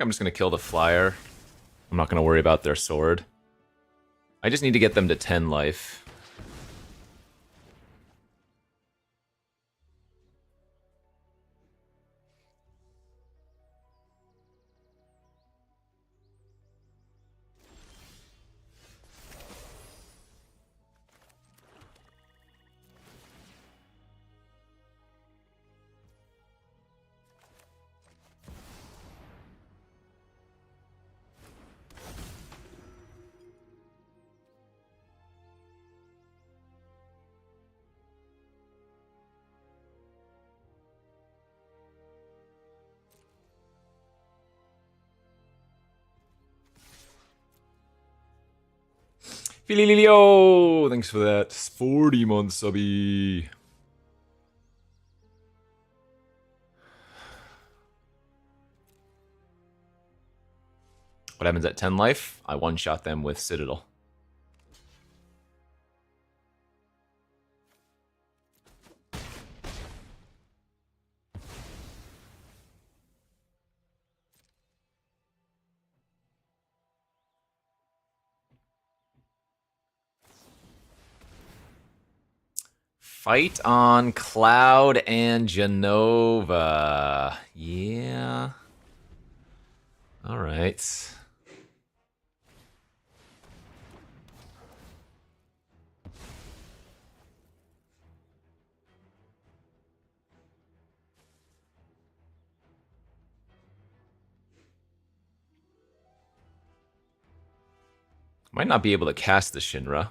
think I'm just going to kill the flyer. I'm not going to worry about their sword. I just need to get them to 10 life. Filililio! Thanks for that 40 month subby. What happens at 10 life? I one-shot them with Citadel. Fight on Cloud and Genova. Yeah. All right. Might not be able to cast the Shinra.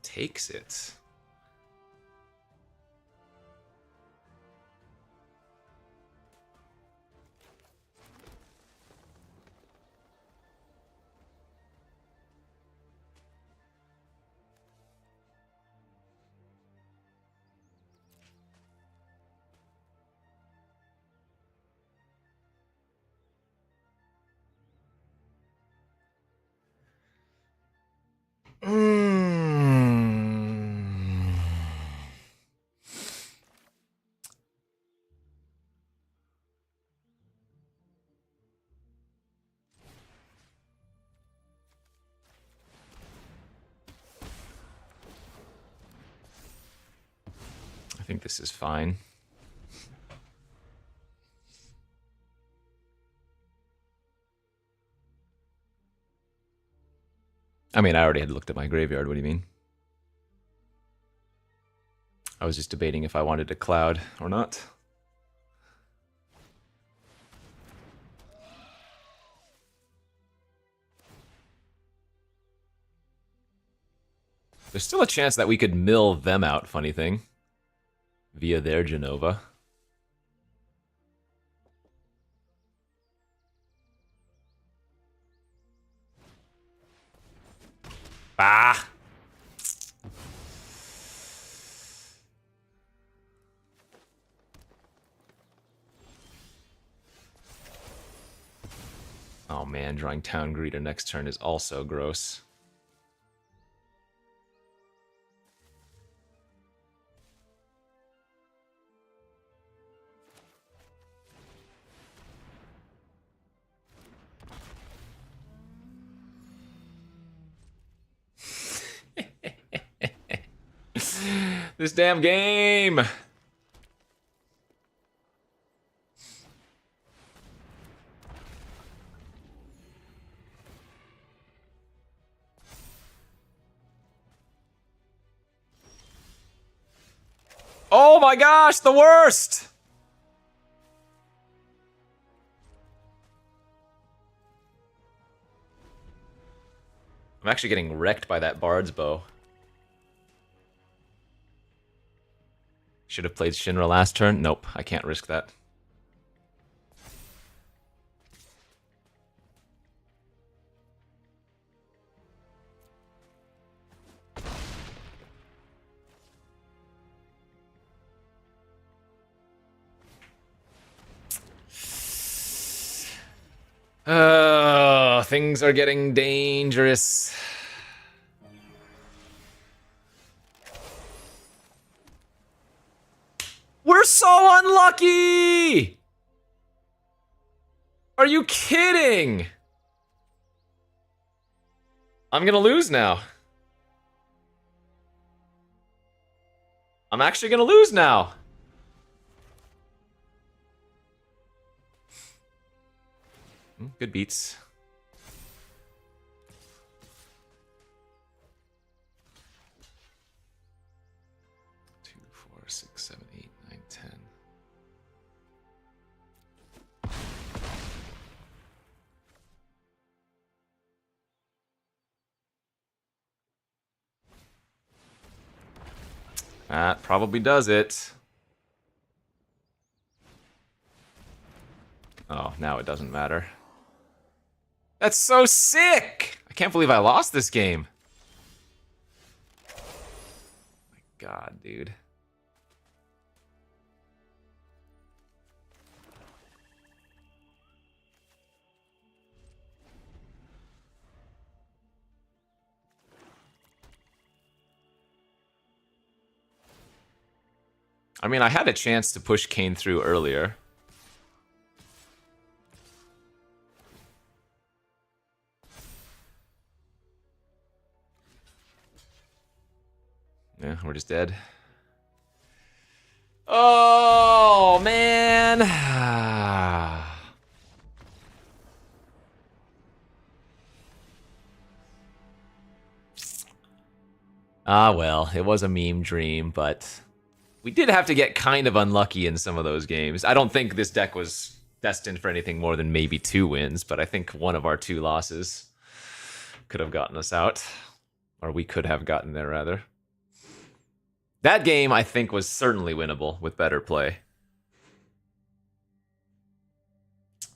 Takes it. I think this is fine. I mean, I already had looked at my graveyard. What do you mean? I was just debating if I wanted to cloud or not. There's still a chance that we could mill them out, funny thing, via their Genova. Ah! Oh man, drawing Town Greeter next turn is also gross. This damn game! Oh my gosh, the worst! I'm actually getting wrecked by that Bard's Bow. Should have played Shinra last turn. Nope, I can't risk that. things are getting dangerous. We're so unlucky! Are you kidding? I'm gonna lose now. I'm actually gonna lose now. Good beats. Two, 4, 6, 7, 8, 9, 10. That probably does it. Oh, now it doesn't matter. That's so sick! I can't believe I lost this game. My God, dude. I mean, I had a chance to push Kane through earlier. Yeah, we're just dead. Oh, man. Ah, well, it was a meme dream, but we did have to get kind of unlucky in some of those games. I don't think this deck was destined for anything more than maybe 2 wins, but I think one of our 2 losses could have gotten us out. Or we could have gotten there, rather. That game, I think, was certainly winnable with better play.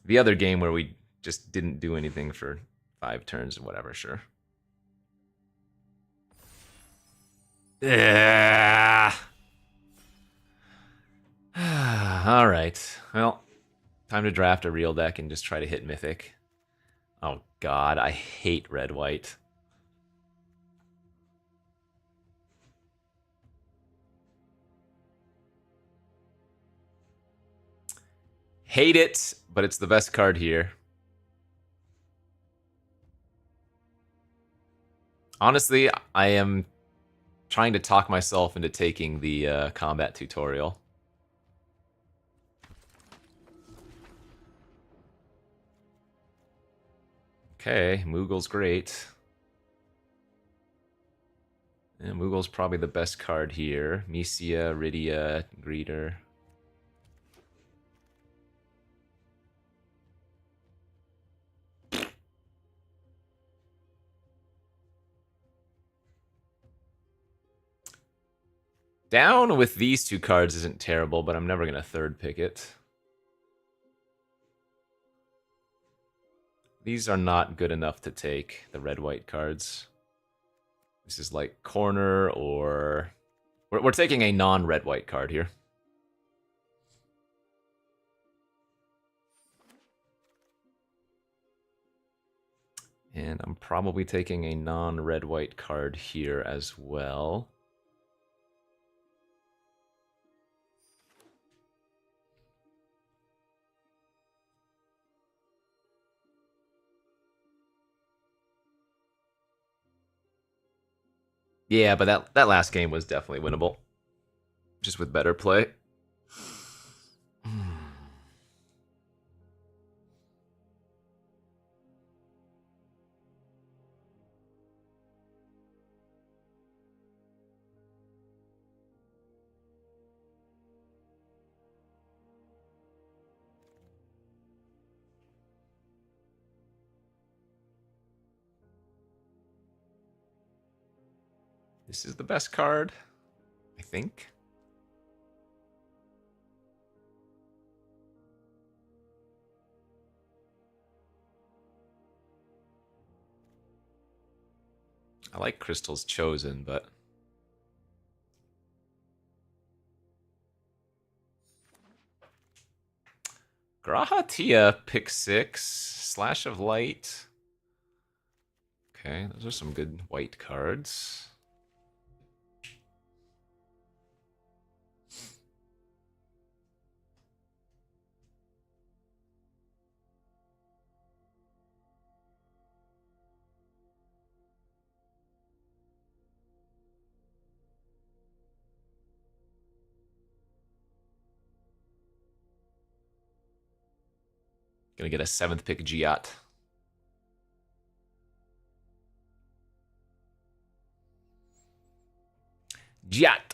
The other game where we just didn't do anything for 5 turns or whatever, sure. Yeah. All right. Well, time to draft a real deck and just try to hit Mythic. Oh, God, I hate red-white. Hate it, but it's the best card here. Honestly, I am trying to talk myself into taking the combat tutorial. Okay, Moogle's great. Yeah, Moogle's probably the best card here. Misia, Rydia, Greeter. Down with these 2 cards isn't terrible, but I'm never going to third pick it. These are not good enough to take, the red-white cards. This is like corner or... We're taking a non-red-white card here. And I'm probably taking a non-red-white card here as well. Yeah, but that last game was definitely winnable. Just with better play. This is the best card, I think. I like Crystal's Chosen, but... Grahatia, pick 6, Slash of Light. Okay, those are some good white cards. Gonna get a 7th pick Giat. Giat!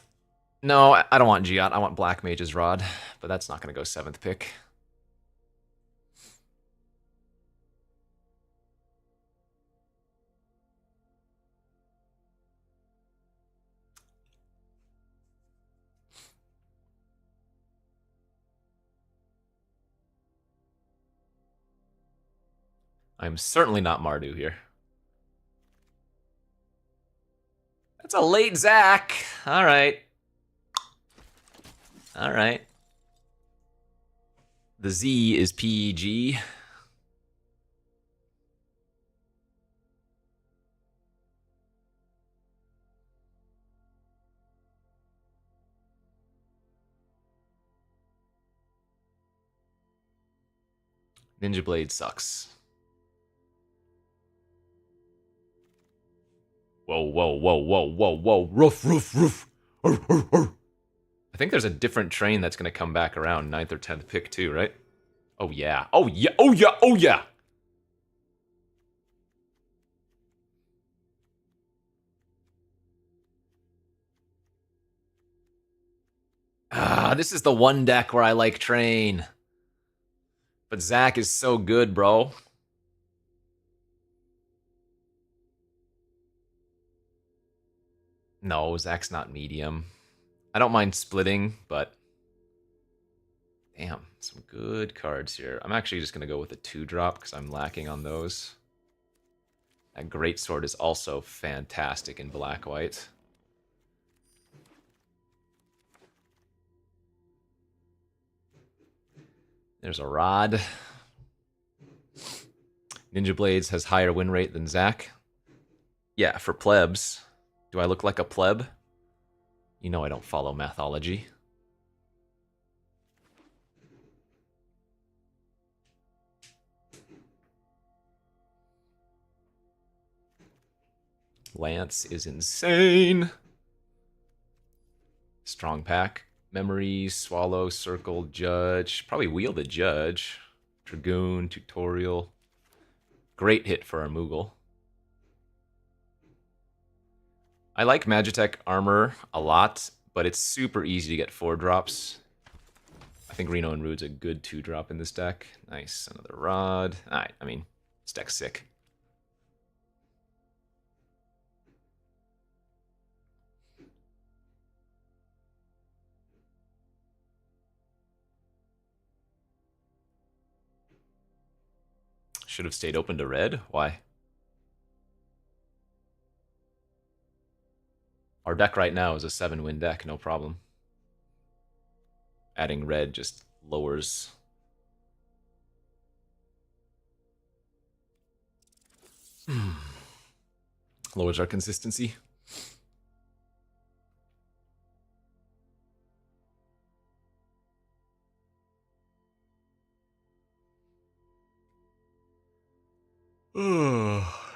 No, I don't want Giat. I want Black Mage's Rod, but that's not gonna go 7th pick. I'm certainly not Mardu here. That's a late Zach. All right. All right. The Z is PG. Ninja Blade sucks. Whoa, whoa, whoa, whoa, whoa, whoa. Roof, roof, roof. Arr, arr, arr. I think there's a different train that's going to come back around 9th or 10th pick too, right? Oh, yeah. Oh, yeah. Oh, yeah. Oh, yeah. Ah, this is the one deck where I like train. But Zach is so good, bro. No, Zach's not medium. I don't mind splitting, but... Damn, some good cards here. I'm actually just going to go with a 2-drop because I'm lacking on those. That Greatsword is also fantastic in black-white. There's a Rod. Ninja Blades has higher win rate than Zach. Yeah, for plebs. Do I look like a pleb? You know I don't follow mathology. Lance is insane. Strong pack. Memories, Swallow, Circle, Judge. Probably Wheel the Judge. Dragoon, Tutorial. Great hit for our Moogle. I like Magitech Armor a lot, but it's super easy to get 4-drops. I think Reno and Rude's a good 2-drop in this deck. Nice, another Rod. Alright, I mean, this deck's sick. Should have stayed open to red? Why? Our deck right now is a 7-win deck, no problem. Adding red just lowers. Lowers our consistency.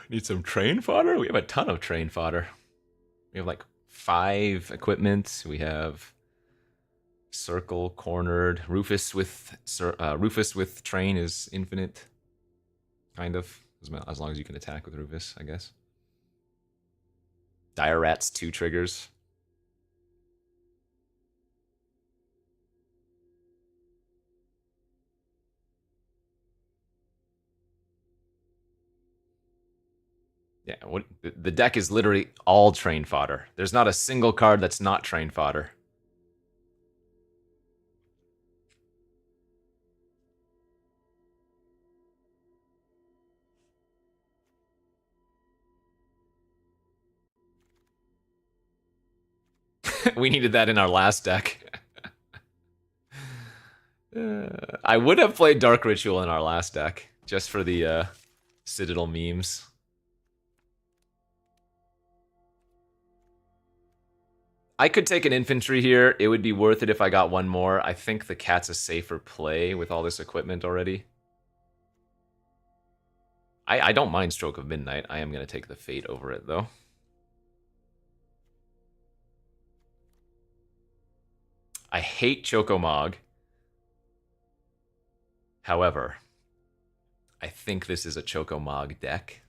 Need some train fodder? We have a ton of train fodder. We have like 5 equipment. We have circle, cornered. Rufus with train is infinite. Kind of. As long as you can attack with Rufus, I guess. Dire Rat's 2 triggers. Yeah, the deck is literally all train fodder. There's not a single card that's not train fodder. We needed that in our last deck. I would have played Dark Ritual in our last deck, just for the Citadel memes. I could take an infantry here. It would be worth it if I got one more. I think the cat's a safer play with all this equipment already. I don't mind Stroke of Midnight. I am going to take the Fate over it, though. I hate Chocomog. However, I think this is a Chocomog deck.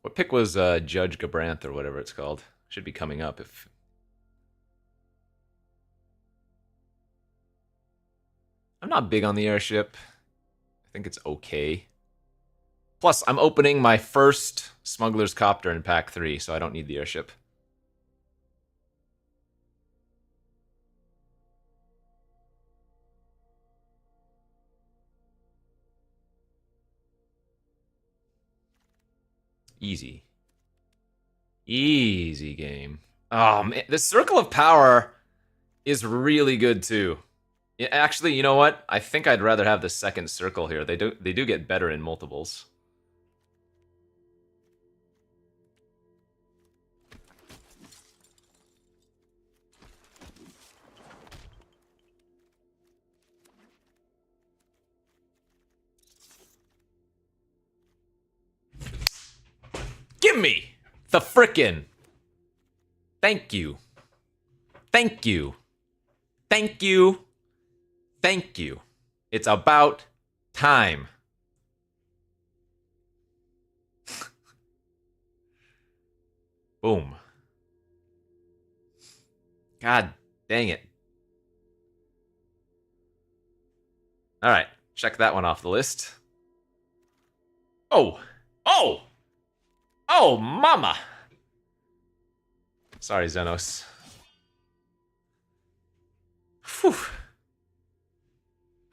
What pick was Judge Gabranth or whatever it's called? Should be coming up if... I'm not big on the airship. I think it's okay. Plus, I'm opening my first Smuggler's Copter in Pack 3, so I don't need the airship. Easy. Easy game. Oh, man. The Circle of Power is really good, too. Actually, you know what? I think I'd rather have the second circle here. They do get better in multiples. Give me the frickin'. Thank you. Thank you. Thank you. Thank you. It's about time. Boom. God dang it. All right, check that one off the list. Oh. Oh. Oh, mama. Sorry, Xenos. Whew.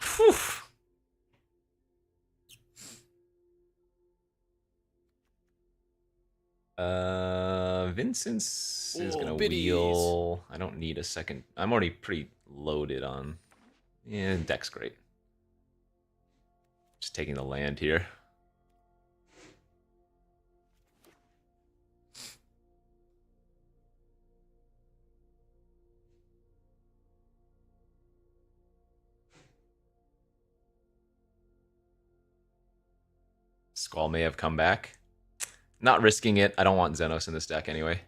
Whew. Vincent's is gonna wheel. I don't need a second. I'm already pretty loaded on. Yeah, deck's great. Just taking the land here. Squall may have come back. Not risking it. I don't want Xenos in this deck anyway.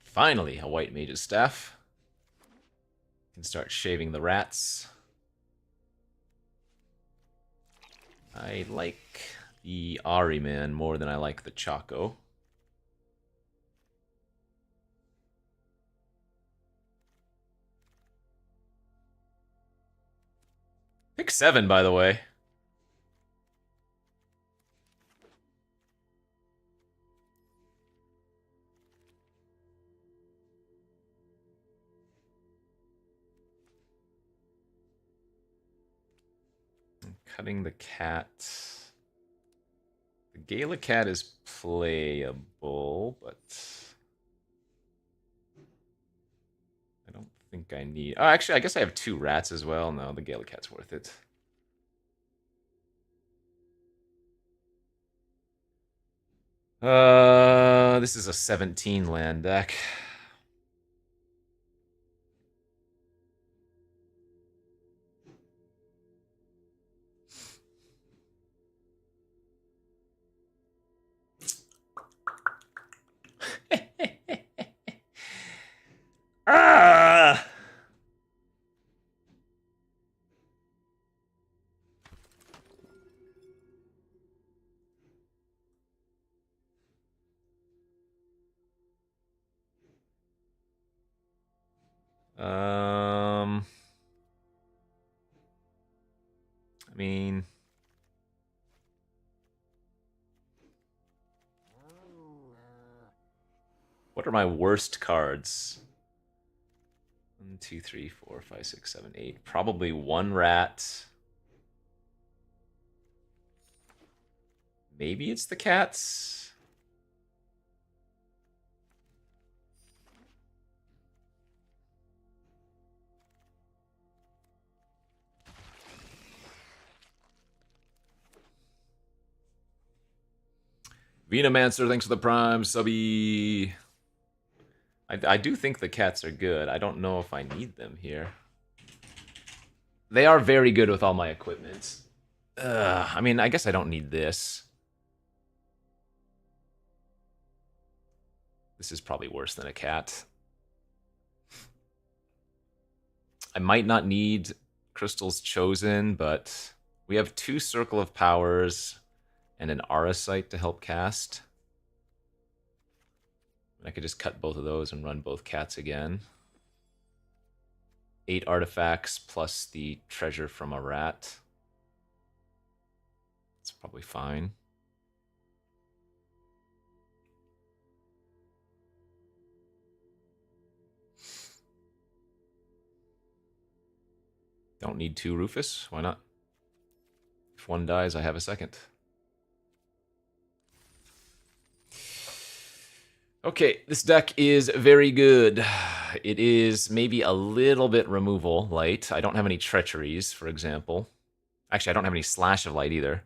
Finally, a white mage's staff. Can start shaving the rats. I like the Ari man more than I like the Chaco. Pick 7, by the way. Cutting the cat. The Gala cat is playable, but I don't think I need... Oh, actually, I guess I have 2 rats as well. No, the Gala cat's worth it. This is a 17 land deck. Ah! Um... I mean... What are my worst cards? 1, 2, 3, 4, 5, 6, 7, 8. Probably one rat. Maybe it's the cats. Venomancer, thanks for the prime, subby. I do think the cats are good. I don't know if I need them here. They are very good with all my equipment. I mean, I guess I don't need this. This is probably worse than a cat. I might not need Crystals Chosen, but we have 2 Circle of Powers and an Auracite to help cast. I could just cut both of those and run both cats again. 8 artifacts plus the treasure from a rat. That's probably fine. Don't need 2 Rufus. Why not? If one dies, I have a second. Okay, this deck is very good. It is maybe a little bit removal light. I don't have any treacheries, for example. Actually, I don't have any slash of light either.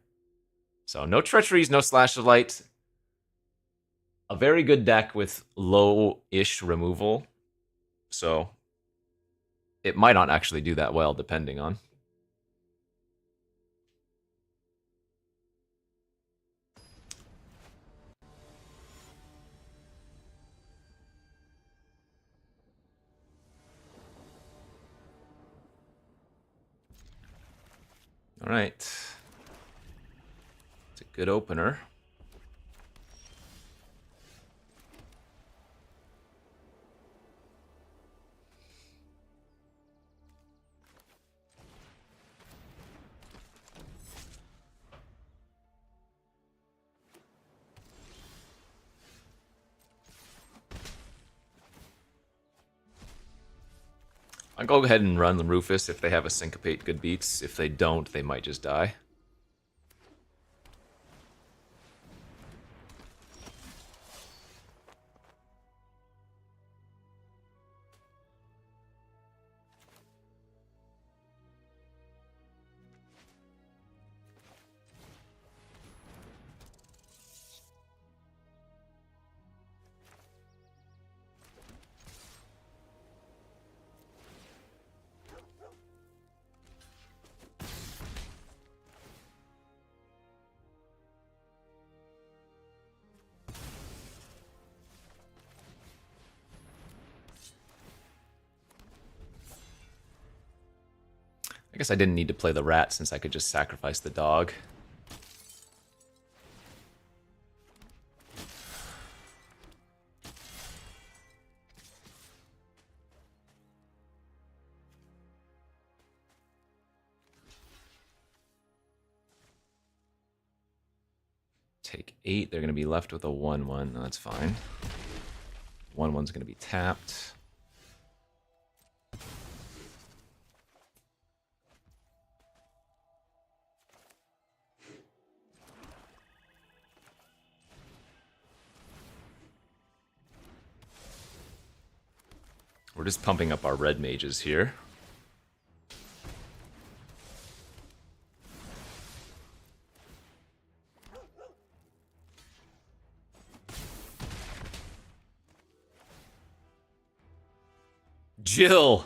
So no treacheries, no slash of light. A very good deck with low-ish removal. So it might not actually do that well, depending on. All right. It's a good opener. I'll go ahead and run the Rufus if they have a Syncopate good beats. If they don't, they might just die. I guess I didn't need to play the rat since I could just sacrifice the dog. Take 8. They're going to be left with a 1/1. No, that's fine. 1/1's going to be tapped. We're just pumping up our red mages here. Jill!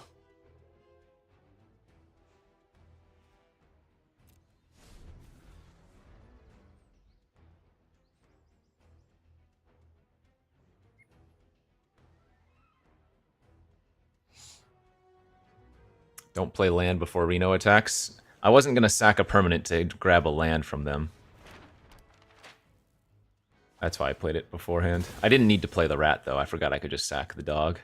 Don't play land before Reno attacks. I wasn't going to sack a permanent to grab a land from them. That's why I played it beforehand. I didn't need to play the rat, though. I forgot I could just sack the dog.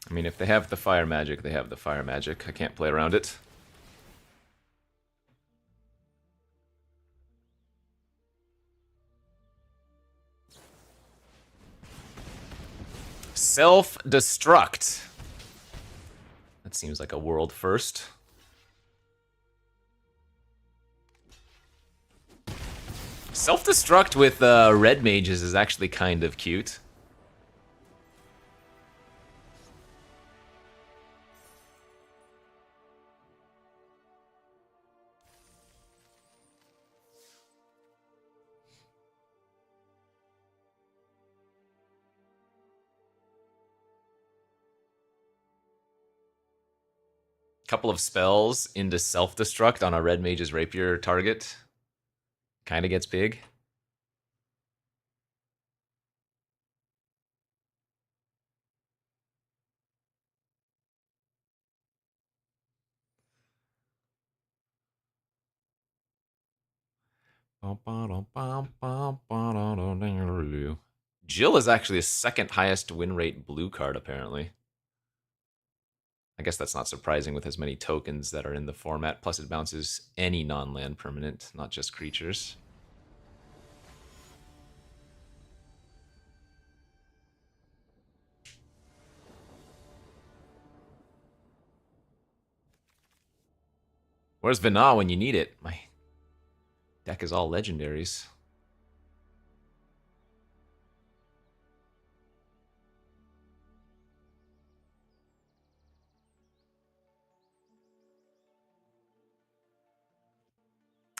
I mean, if they have the fire magic, they have the fire magic. I can't play around it. Self-destruct. That seems like a world first. Self-destruct with red mages is actually kind of cute. Couple of spells into self-destruct on a red mage's rapier target. Kind of gets big. Jill is actually the second highest win rate blue card, apparently. I guess that's not surprising with as many tokens that are in the format. Plus, it bounces any non-land permanent, not just creatures. Where's Vina when you need it? My deck is all legendaries.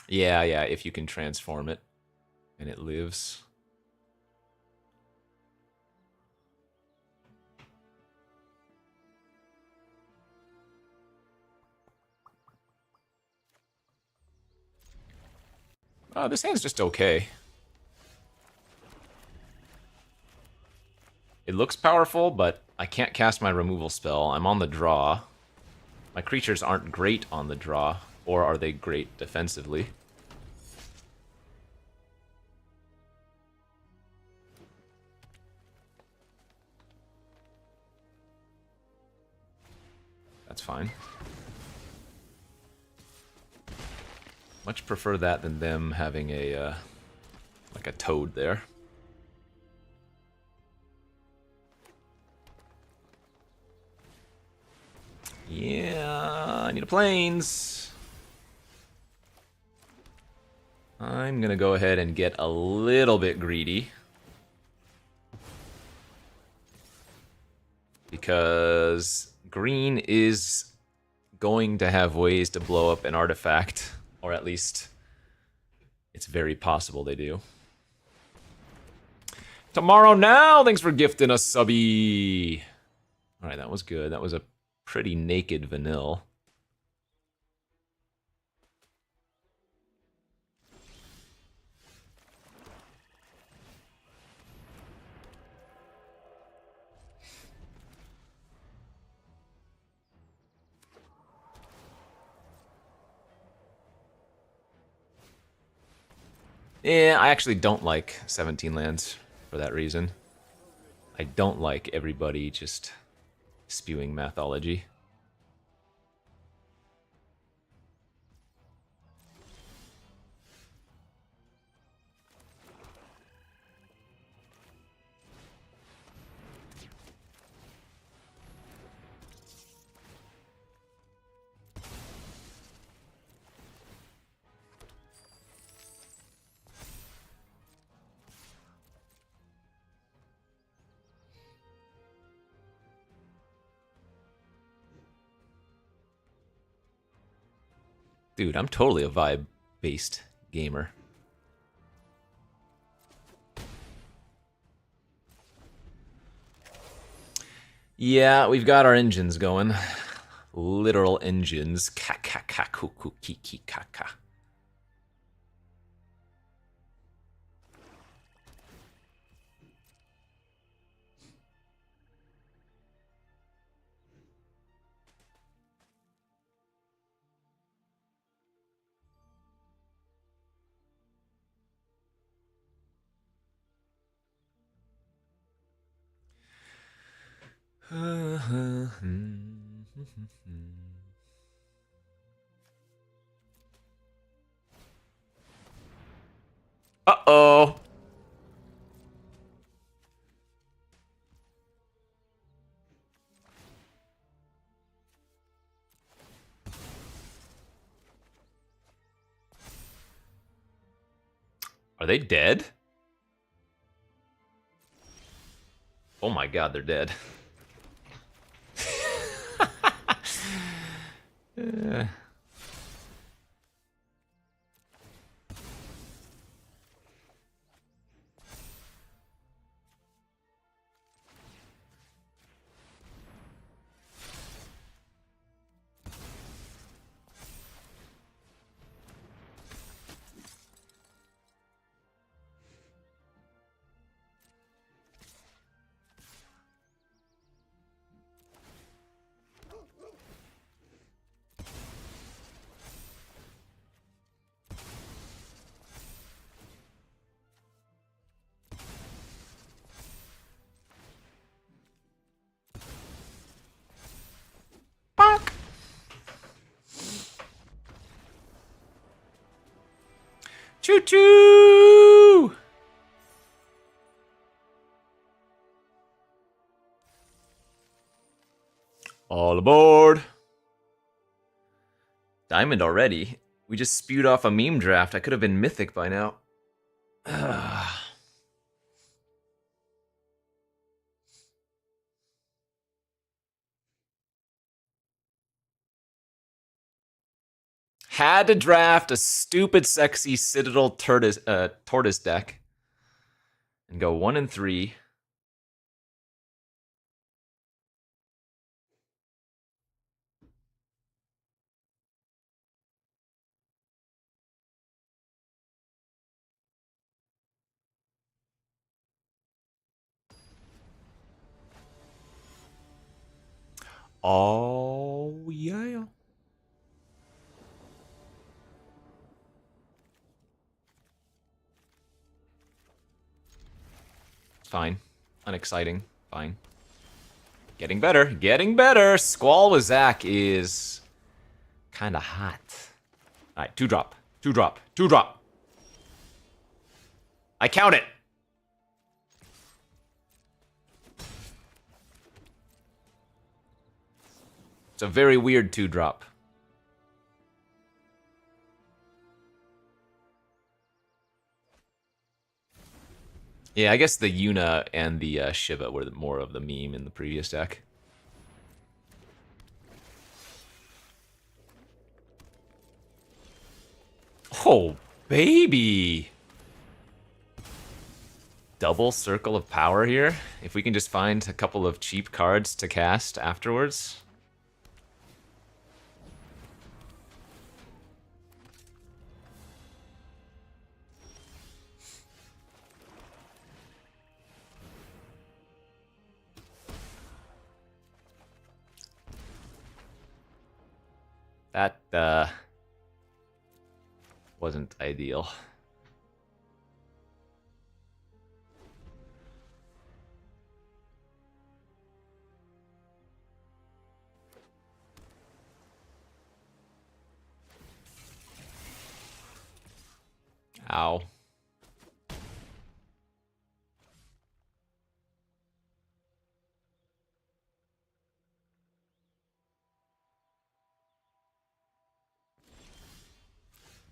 Yeah, if you can transform it and it lives. This hand's just okay. It looks powerful, but I can't cast my removal spell. I'm on the draw. My creatures aren't great on the draw, or are they great defensively? That's fine. Much prefer that than them having a, like a toad there. Yeah, I need a plains. I'm gonna go ahead and get a little bit greedy. Because green is going to have ways to blow up an artifact. Or at least, it's very possible they do. Tomorrow Now, thanks for gifting us subby. Alright, that was good. That was a pretty naked vanilla. Yeah, I actually don't like 17 lands for that reason. I don't like everybody just spewing mathology. Dude, I'm totally a vibe-based gamer. Yeah, we've got our engines going. Literal engines. Ka-ka-ka-ku-ku-ki-ki-ka-ka. Uh-oh. Are they dead? Oh my god, they're dead. Bonk. Choo choo! All aboard! Diamond already? We just spewed off a meme draft. I could have been mythic by now. Had to draft a stupid, sexy Citadel tortoise deck and go 1 and 3. Oh, yeah. Fine. Unexciting. Fine. Getting better. Getting better. Squall with Zach is kind of hot. All right, 2-drop. 2-drop. 2-drop. I count it. It's a very weird 2-drop. Yeah, I guess the Yuna and the Shiva were more of the meme in the previous deck. Oh, baby! Double Circle of Power here? If we can just find a couple of cheap cards to cast afterwards. That, wasn't ideal. Ow.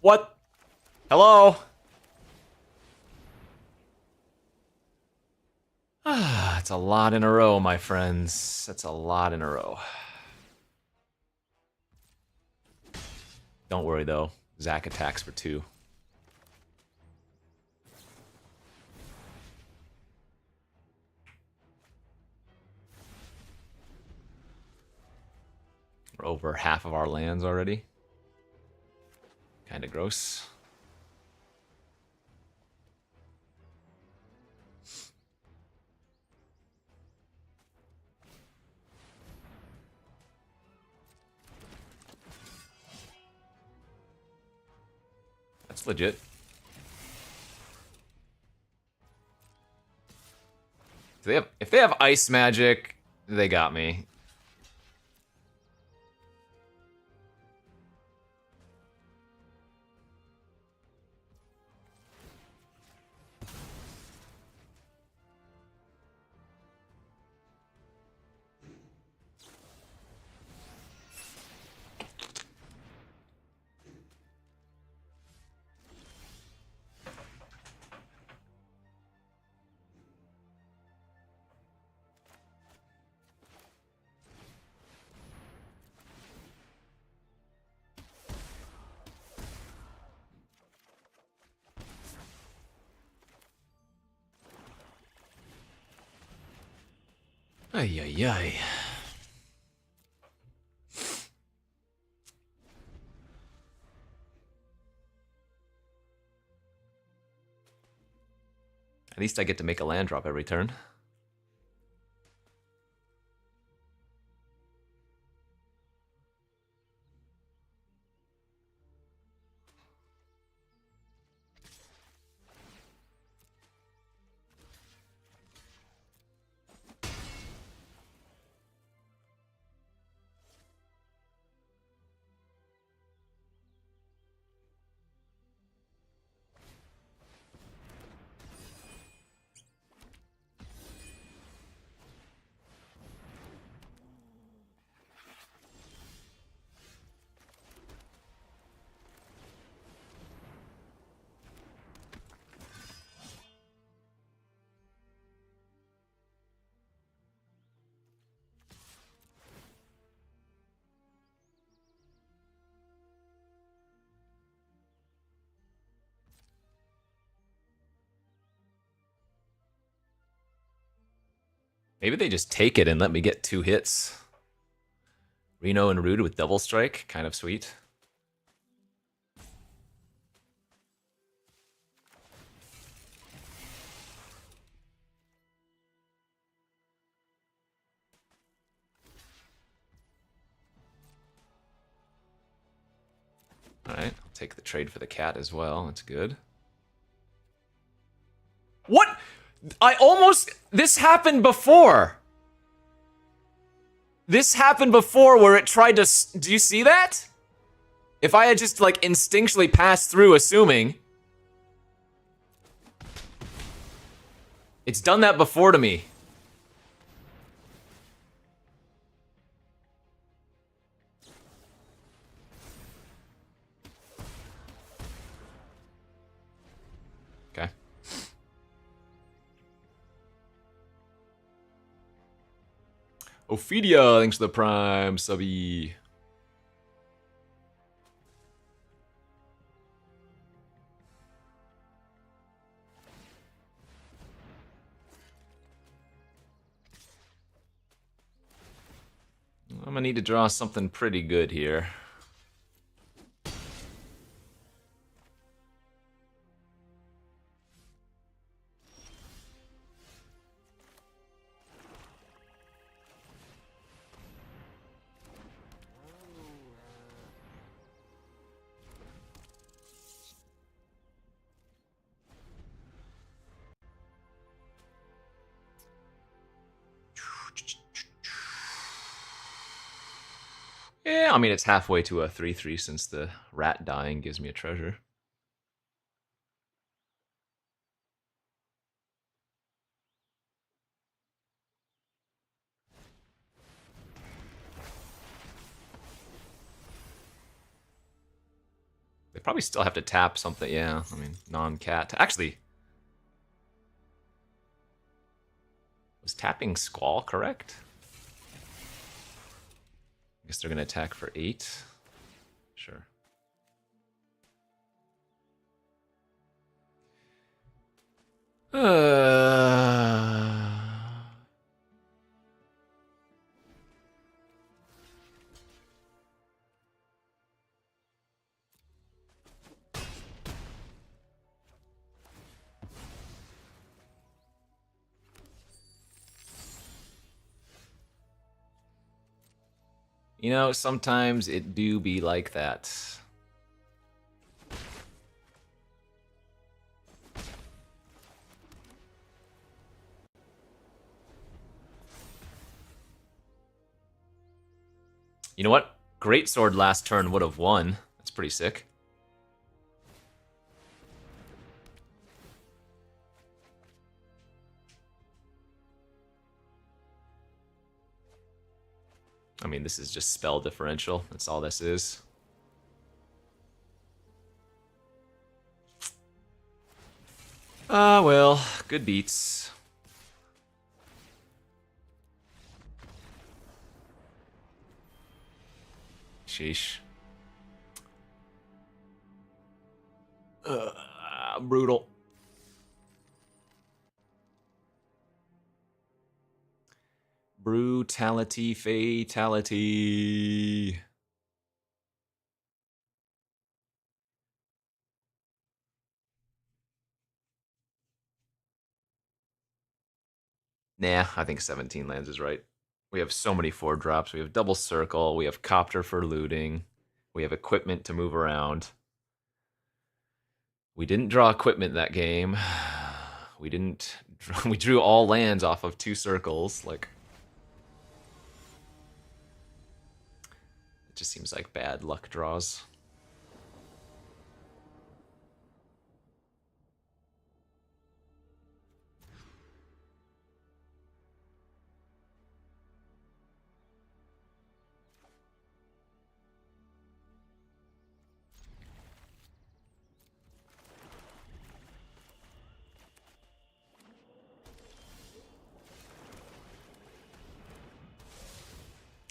What? Hello? Ah, it's a lot in a row, my friends. That's a lot in a row. Don't worry, though. Zach attacks for 2. We're over half of our lands already. Kinda gross. That's legit. If they have ice magic, They got me. Ay, ay, ay. At least I get to make a land drop every turn. Maybe they just take it and let me get 2 hits. Reno and Rude with double strike, kind of sweet. Alright, I'll take the trade for the cat as well. That's good. What? I almost... This happened before. This happened before where it tried to... Do you see that? If I had just, like, instinctually passed through assuming... It's done that before to me. Okay. Ophidia, thanks for the prime, subby. I'm gonna need to draw something pretty good here. Yeah, I mean, it's halfway to a 3-3 since the rat dying gives me a treasure. They probably still have to tap something, yeah. I mean, non-cat. Actually, was tapping Squall correct? I guess they're going to attack for 8. Sure. You know, sometimes it do be like that. You know what? Greatsword last turn would have won. That's pretty sick. I mean, this is just spell differential. That's all this is. Ah, well, good beats. Sheesh. Brutal. Brutality, fatality. Nah, I think 17 lands is right. We have so many 4-drops. We have Double Circle. We have Copter for looting. We have equipment to move around. We didn't draw equipment that game. We didn't. We drew all lands off of 2 circles. Like, it just seems like bad luck draws.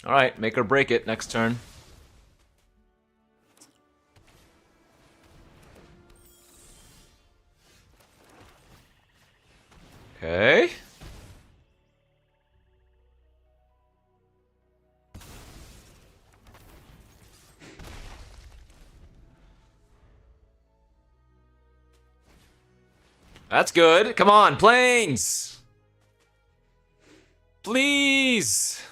All right, make or break it next turn. Okay. That's good. Come on, planes! Please!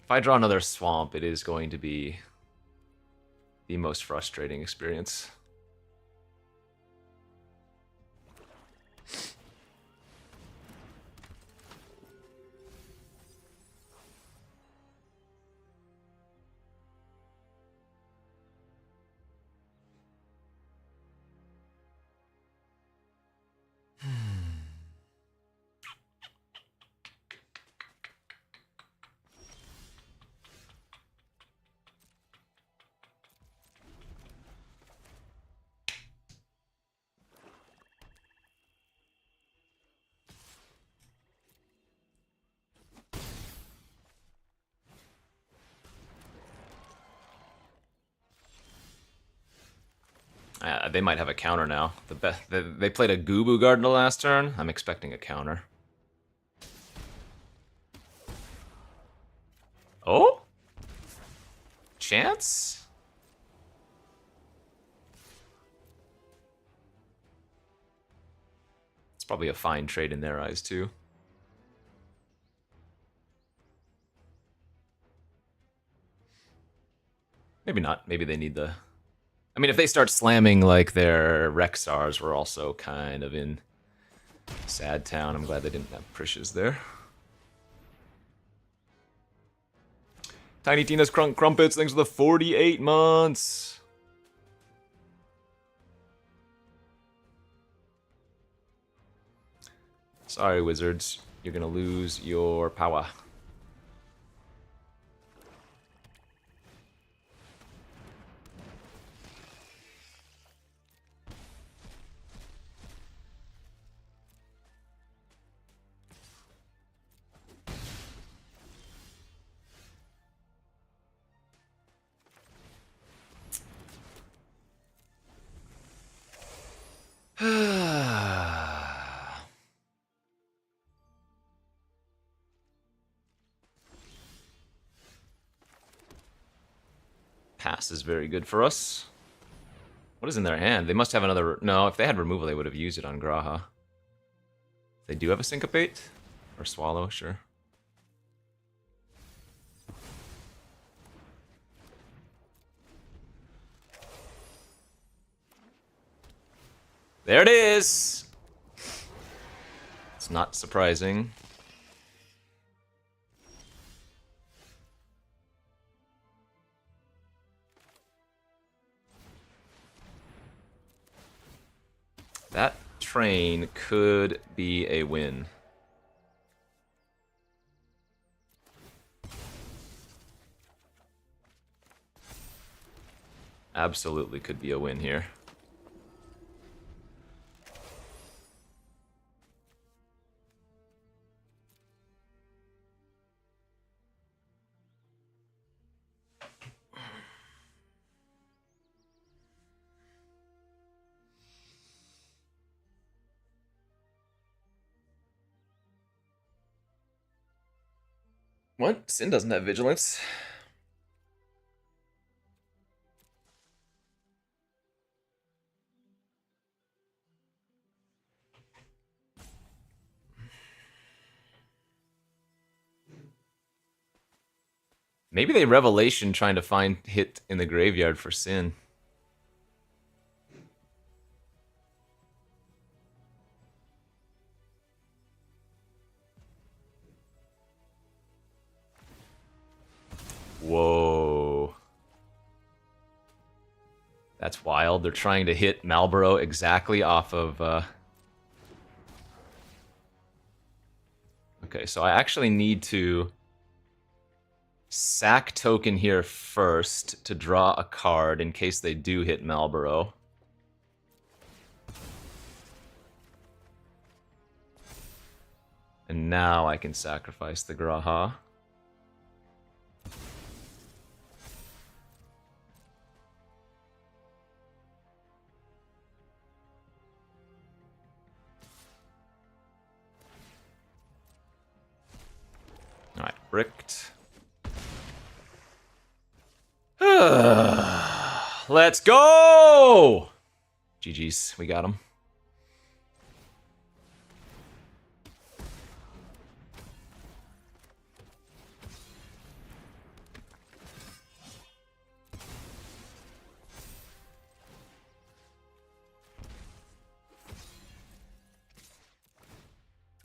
If I draw another swamp, it is going to be the most frustrating experience. They might have a counter now. They played a Gubu Garden the last turn. I'm expecting a counter. Oh? Chance? It's probably a fine trade in their eyes, too. Maybe not. Maybe they need the... I mean, if they start slamming like their Rexars, we're also kind of in sad town. I'm glad they didn't have Prishes there. Tiny Tina's Crumpets, thanks for the 48 months. Sorry, Wizards. You're gonna lose your power. Pass is very good for us. What is in their hand? They must have another... No, if they had removal, they would have used it on Graha. They do have a Syncopate? Or Swallow, sure. There it is! It's not surprising. That train could be a win. Absolutely could be a win here. What? Sin doesn't have vigilance. Maybe they Revelation trying to find hit in the graveyard for Sin. Whoa. That's wild. They're trying to hit Malboro exactly off of... Okay, so I actually need to sack token here first to draw a card in case they do hit Malboro. And now I can sacrifice the Graha. Alright, bricked. Let's go! GG's, we got him.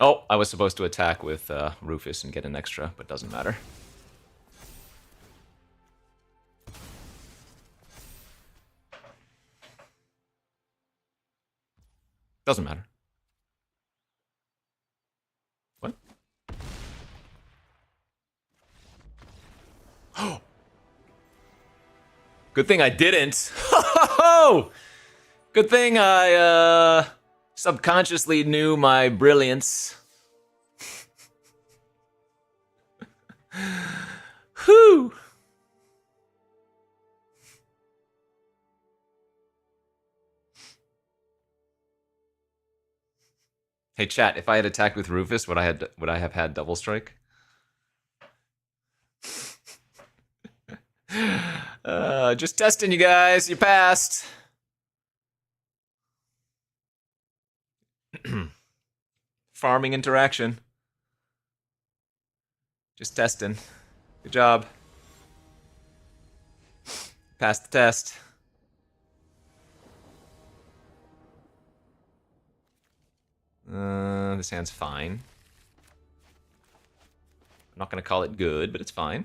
Oh, I was supposed to attack with Rufus and get an extra, but doesn't matter. Doesn't matter. What? Oh! Good thing I didn't. Good thing I subconsciously knew my brilliance. Whew! Hey chat, if I had attacked with Rufus, would I have had double strike? Just testing you guys. You passed. Farming interaction. Just testing. Good job. Passed the test. This hand's fine. I'm not gonna call it good, but it's fine.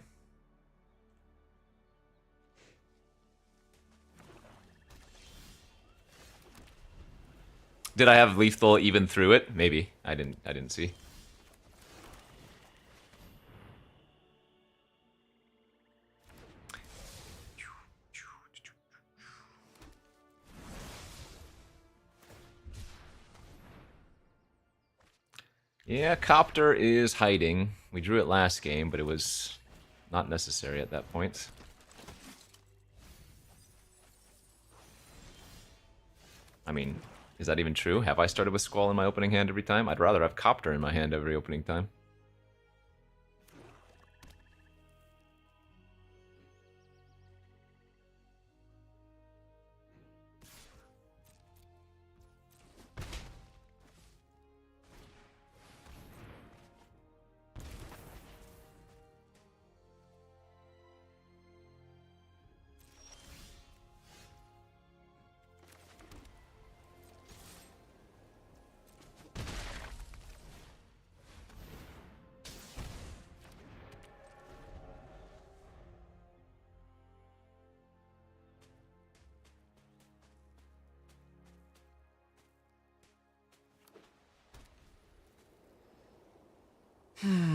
Did I have lethal even through it? Maybe. I didn't see. Yeah, Copter is hiding. We drew it last game, but it was not necessary at that point. I mean, is that even true? Have I started with Squall in my opening hand every time? I'd rather have Copter in my hand every opening time. Fine.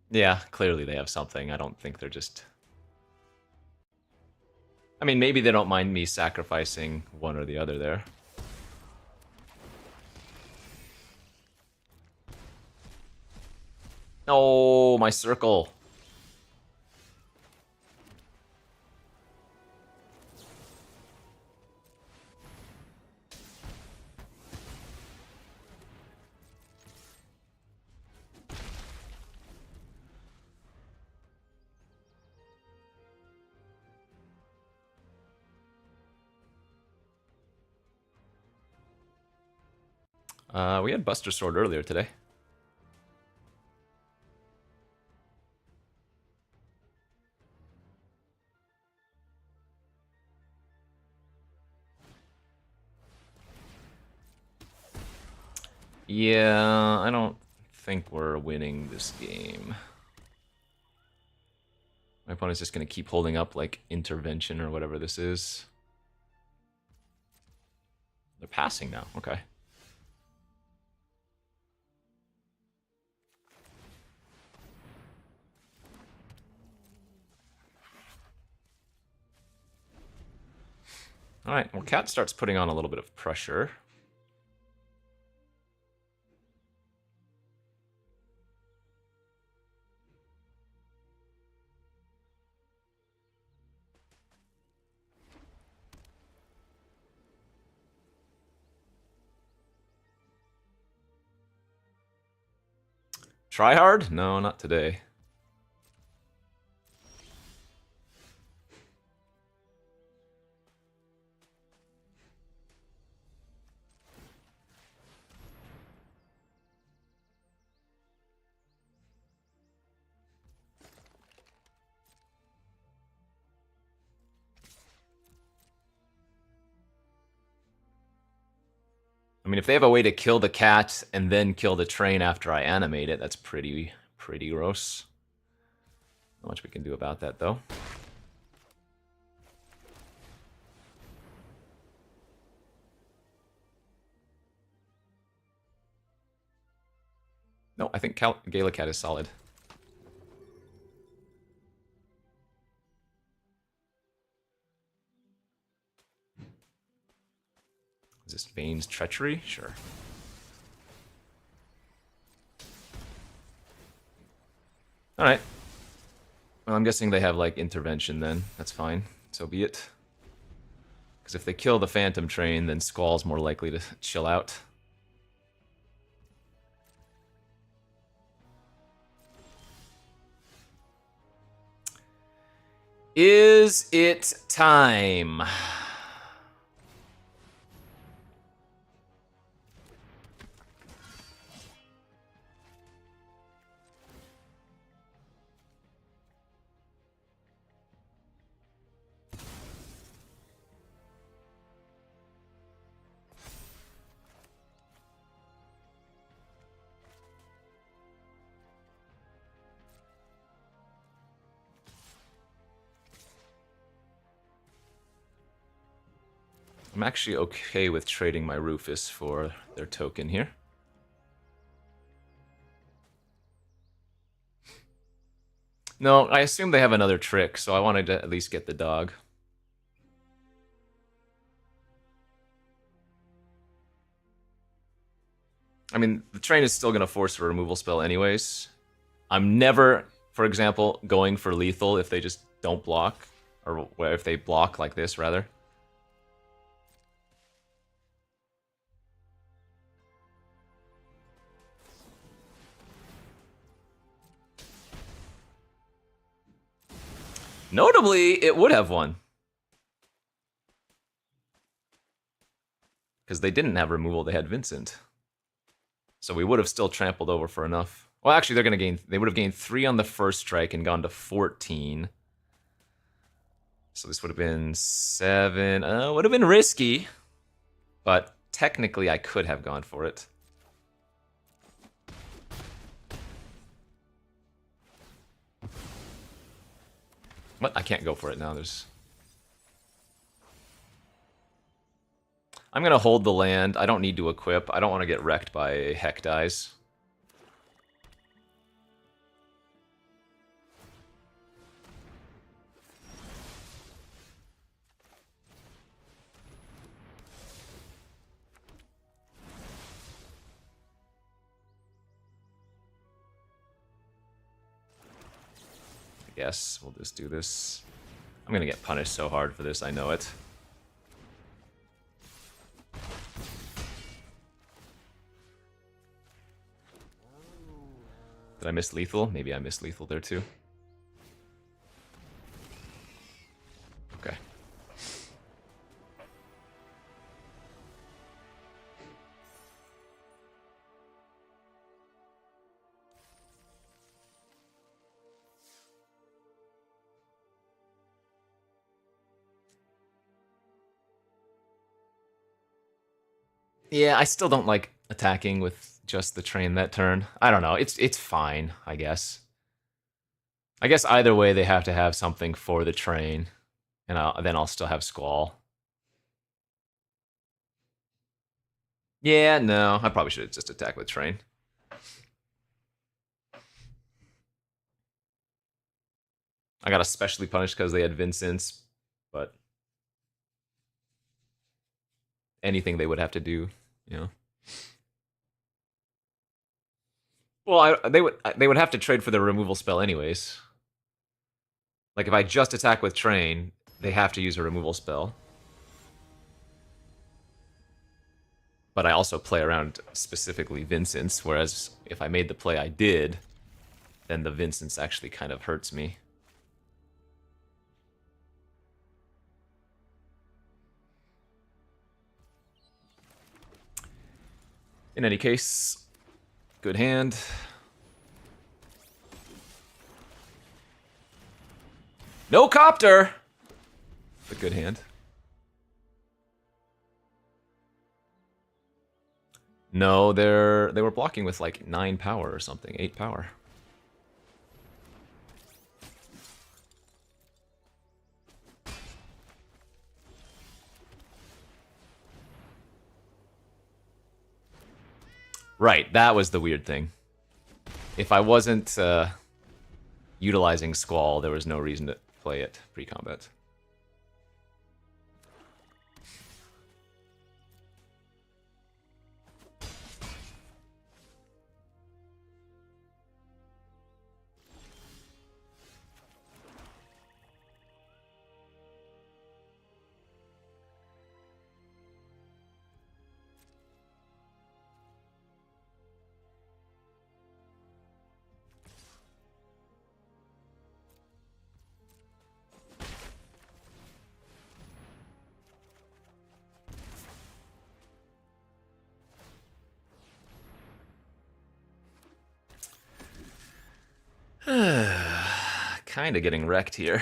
Yeah, clearly they have something. I don't think they're just... I mean, maybe they don't mind me sacrificing one or the other there. Oh, my circle. We had Buster Sword earlier today. Yeah, I don't think we're winning this game. My opponent's just going to keep holding up, like, intervention or whatever this is. They're passing now. Okay. All right. Well, Cat starts putting on a little bit of pressure. Try hard? No, not today. I mean, if they have a way to kill the cat and then kill the train after I animate it, that's pretty gross. Not much we can do about that, though. No, I think Galacat is solid. Is this Vane's treachery? Sure. Alright. Well, I'm guessing they have, like, intervention then. That's fine. So be it. Because if they kill the Phantom Train, then Squall's more likely to chill out. Is it time? I'm actually okay with trading my Rufus for their token here. No, I assume they have another trick, so I wanted to at least get the dog. I mean, the train is still going to force a removal spell anyways. I'm never, for example, going for lethal if they just don't block. Or if they block like this, rather. Notably, it would have won. Because they didn't have removal, they had Vincent. So we would have still trampled over for enough. Well, actually, they would have gained 3 on the first strike and gone to 14. So this would have been 7. Would have been risky, but technically I could have gone for it. What? I can't go for it now. I'm going to hold the land. I don't need to equip. I don't want to get wrecked by heck dies. Yes, we'll just do this. I'm gonna get punished so hard for this, I know it. Did I miss lethal? Maybe I missed lethal there too. Okay. Yeah, I still don't like attacking with just the train that turn. I don't know. It's fine, I guess. I guess either way they have to have something for the train, and then I'll still have Squall. Yeah, no, I probably should have just attacked with train. I got especially punished because they had Vincent's, but anything they would have to do, you know. Well, they would have to trade for the removal spell anyways. Like if I just attack with train, they have to use a removal spell. But I also play around specifically Vincent's, whereas if I made the play I did, then the Vincent's actually kind of hurts me. In any case, good hand. No copter! A good hand. No, they were blocking with like 9 power or something, 8 power. Right, that was the weird thing. If I wasn't utilizing Squall, there was no reason to play it pre-combat. Kind of getting wrecked here.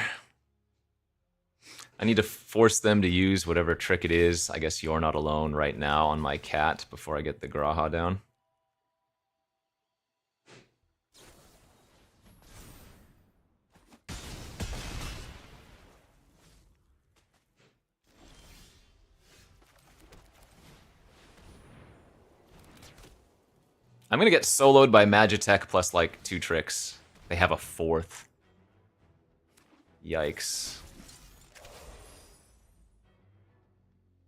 I need to force them to use whatever trick it is. I guess You're Not Alone right now on my cat before I get the Graha down. I'm gonna get soloed by Magitech plus like 2 tricks. They have a 4th. Yikes.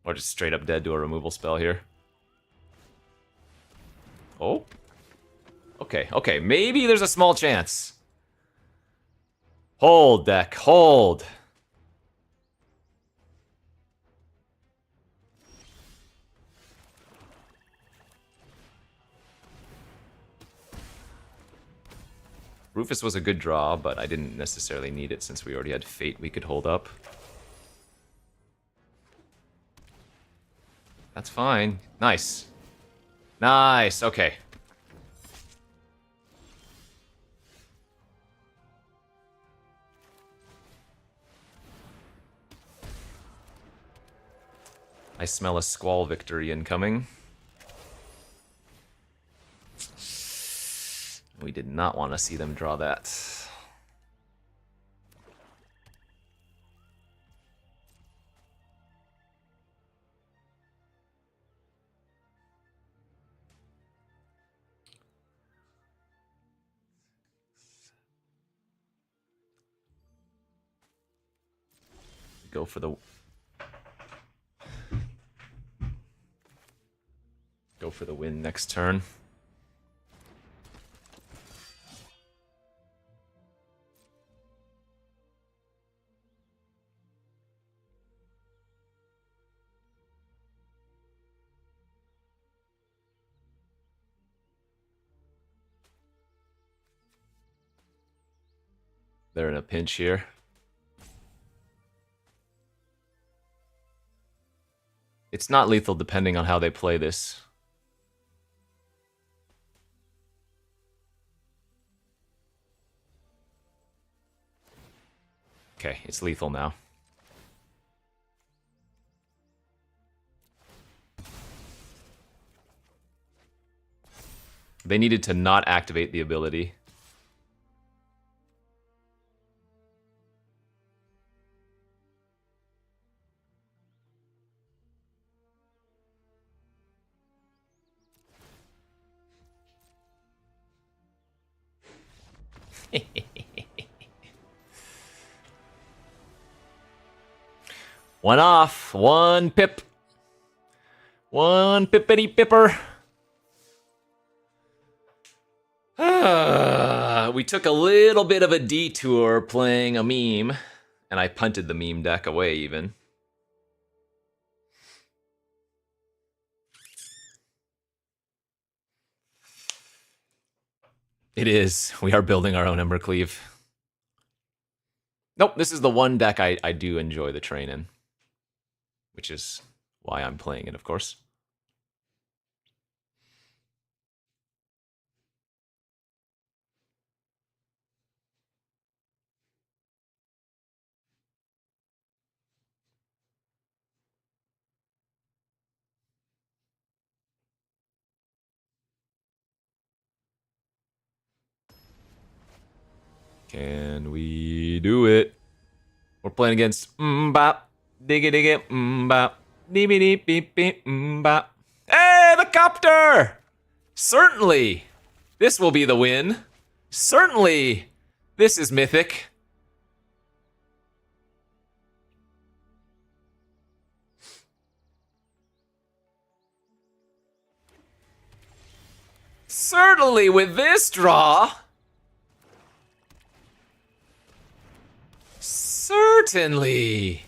Or just straight up dead to a removal spell here. Oh. Okay, okay, maybe there's a small chance. Hold, deck, hold. Rufus was a good draw, but I didn't necessarily need it since we already had Fate we could hold up. That's fine. Nice. Nice, okay. I smell a Squall victory incoming. We did not want to see them draw that. Go for the win next turn. They're in a pinch here. It's not lethal depending on how they play this. Okay, it's lethal now. They needed to not activate the ability. One off, one pip. One pippity pipper. We took a little bit of a detour playing a meme, and I punted the meme deck away even. It is. We are building our own Embercleave. Nope, this is the one deck I do enjoy the train in. Which is why I'm playing it, of course. Can we do it? We're playing against bop, digga digga, bop, deepy deep beep beep, bop. Hey, the copter! Certainly, this will be the win. Certainly, this is mythic. Certainly, with this draw. Certainly.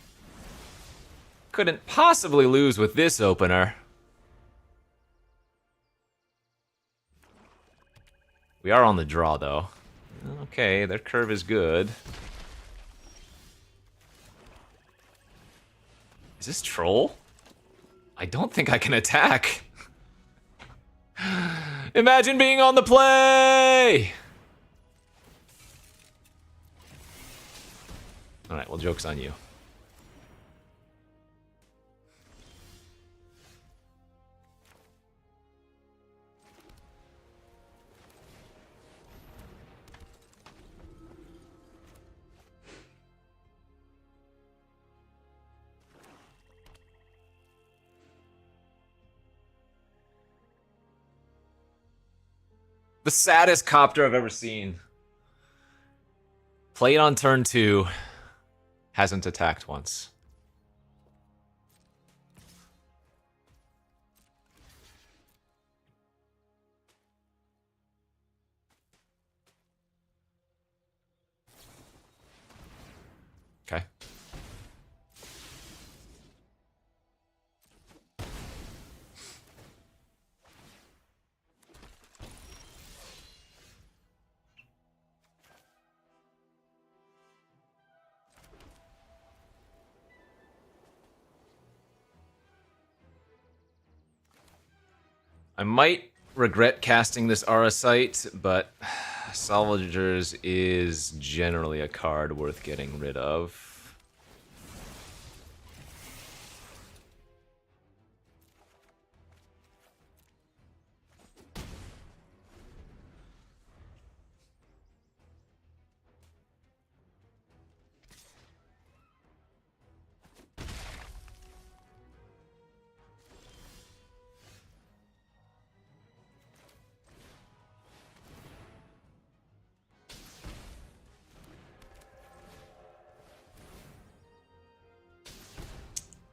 Couldn't possibly lose with this opener. We are on the draw, though. Okay, their curve is good. Is this troll? I don't think I can attack. Imagine being on the play! Alright, well, joke's on you. The saddest copter I've ever seen. Played on turn 2. Hasn't attacked once. Okay. I might regret casting this Arasite, but Salvagers is generally a card worth getting rid of.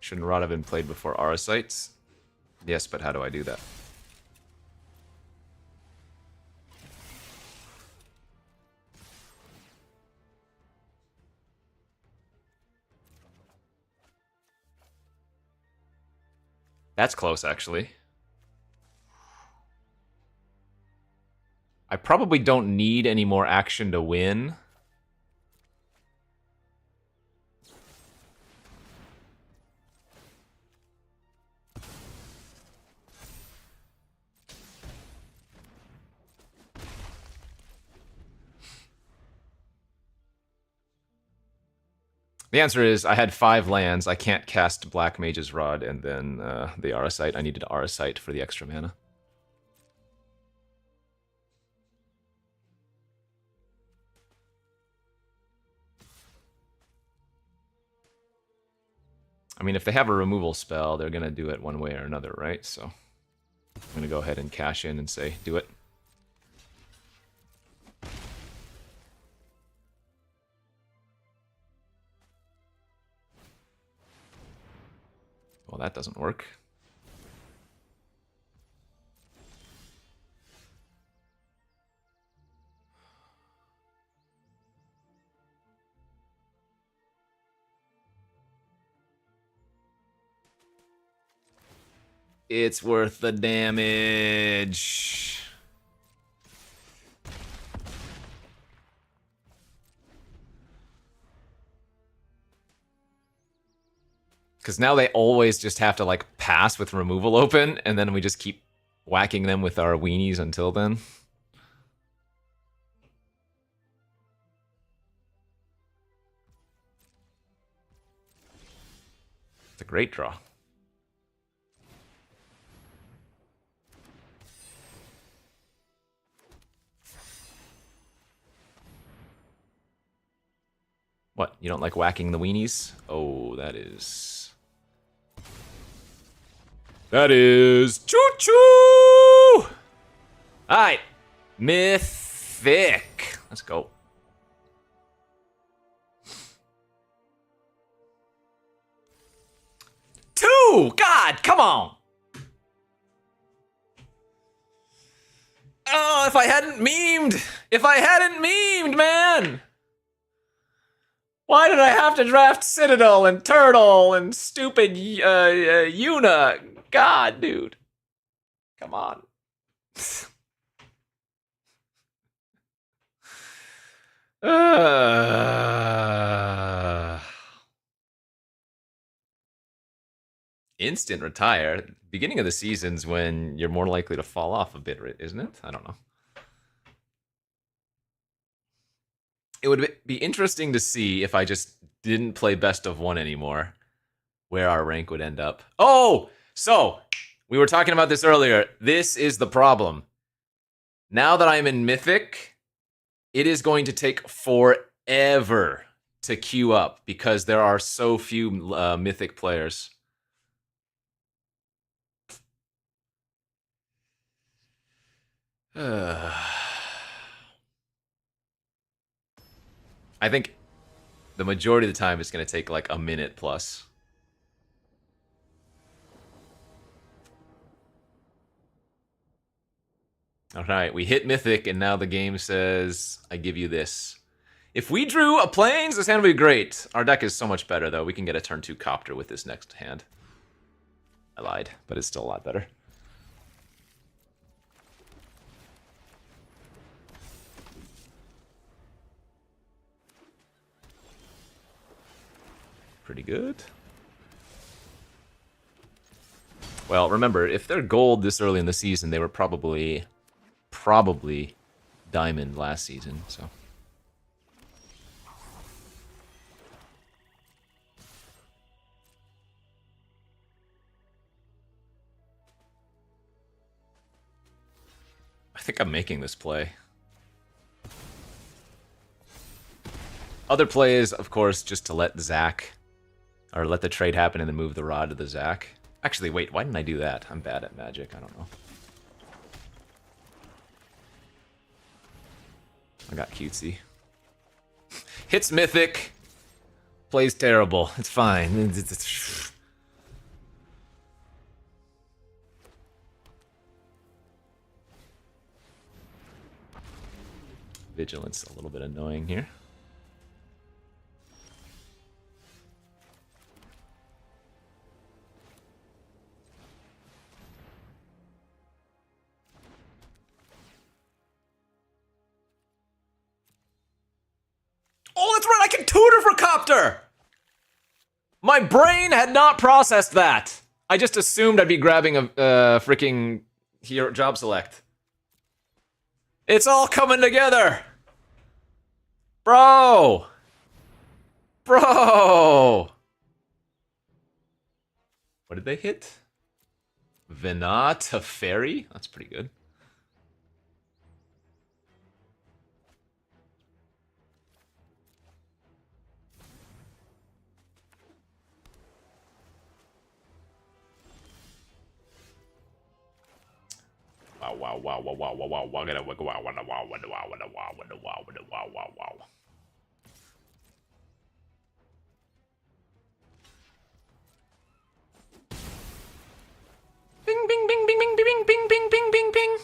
Shouldn't Rod have been played before Arasites? Yes, but how do I do that? That's close, actually. I probably don't need any more action to win. The answer is I had 5 lands. I can't cast Black Mage's Rod and then the Arasite. I needed Arasite for the extra mana. I mean, if they have a removal spell, they're going to do it one way or another, right? So I'm going to go ahead and cash in and say, do it. Well, that doesn't work. It's worth the damage. Because now they always just have to, like, pass with removal open, and then we just keep whacking them with our weenies until then. It's a great draw. What, you don't like whacking the weenies? Oh, that is... That is choo-choo! Alright. Mythic. Let's go. Two! God, come on! Oh, if I hadn't memed! If I hadn't memed, man! Why did I have to draft Citadel and Turtle and stupid Yuna? God, dude. Come on. Instant retire. Beginning of the season's when you're more likely to fall off a bit, isn't it? I don't know. It would be interesting to see if I just didn't play best of one anymore, where our rank would end up. Oh, so we were talking about this earlier. This is the problem. Now that I'm in Mythic, it is going to take forever to queue up because there are so few Mythic players. I think the majority of the time it's going to take like a minute plus. All right, we hit Mythic, and now the game says, I give you this. If we drew a Plains, this hand would be great. Our deck is so much better, though. We can get a turn 2 Copter with this next hand. I lied, but it's still a lot better. Pretty good. Well, remember, if they're gold this early in the season, they were probably diamond last season, so. I think I'm making this play. Other play is, of course, just to let Zach, or let the trade happen and then move the rod to the Zach. Actually, wait, why didn't I do that? I'm bad at Magic, I don't know. I got cutesy. Hits Mythic. Plays terrible. It's fine. Vigilance a little bit annoying here. Oh, that's right, I can tutor for Copter! My brain had not processed that. I just assumed I'd be grabbing a freaking hero job select. It's all coming together! Bro! Bro! What did they hit? Venata Fairy? That's pretty good. Wow. Bing, bing, bing, bing, bing, bing, bing, bing, bing, bing, bing.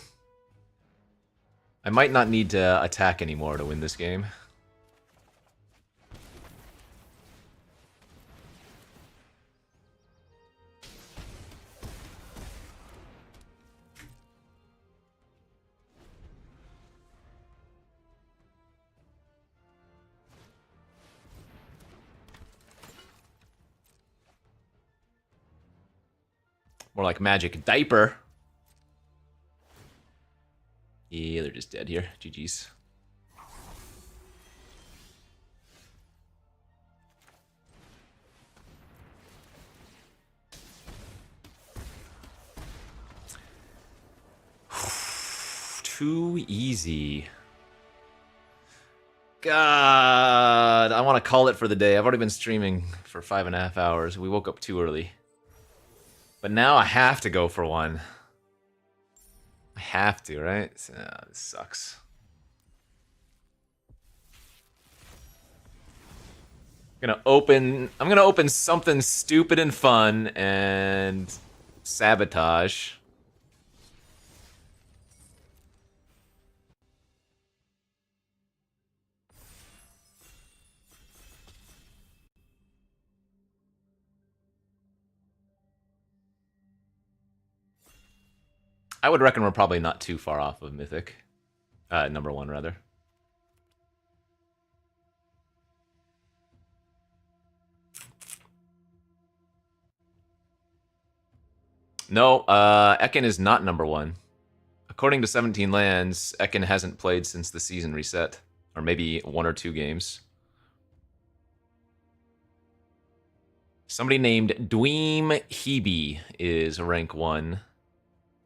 I might not need to attack anymore to win this game. More like magic diaper. Yeah, they're just dead here. GG's. Too easy. God, I want to call it for the day. I've already been streaming for 5.5 hours. We woke up too early. But now I have to go for one. I have to, right? This sucks. I'm gonna open something stupid and fun and sabotage. I would reckon we're probably not too far off of Mythic. Number 1, rather. No, Ekin is not number 1. According to 17 Lands, Ekin hasn't played since the season reset. Or maybe 1 or 2 games. Somebody named Dweem Hebe is rank 1.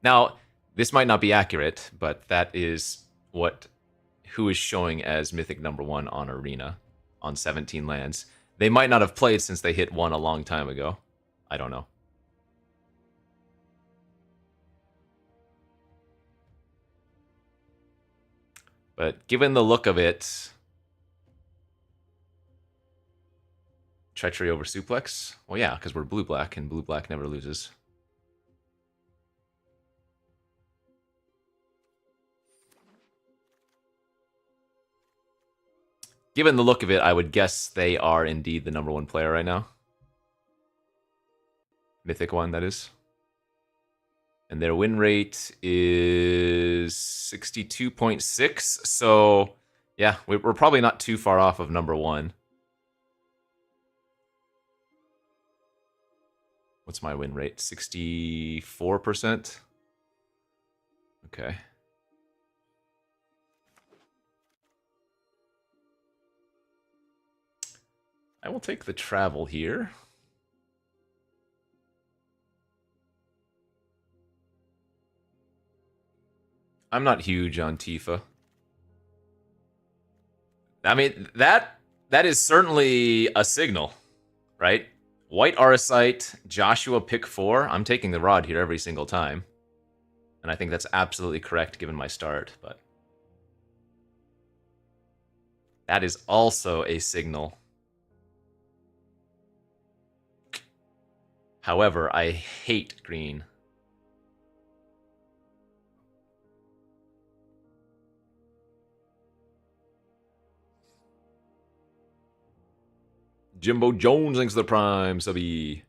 Now, this might not be accurate, but that is who is showing as Mythic number 1 on Arena on 17 Lands. They might not have played since they hit 1 a long time ago. I don't know. But given the look of it... Treachery over Suplex? Well, yeah, because we're blue-black, and blue-black never loses. Given the look of it, I would guess they are indeed the number 1 player right now. Mythic 1, that is. And their win rate is 62.6, so yeah, we're probably not too far off of number 1. What's my win rate? 64%? Okay. I will take the travel here. I'm not huge on Tifa. I mean, that is certainly a signal, right? White Auracite, Joshua pick 4. I'm taking the rod here every single time. And I think that's absolutely correct given my start, but... that is also a signal. However, I hate green. Jimbo Jones, thanks to the prime, subby.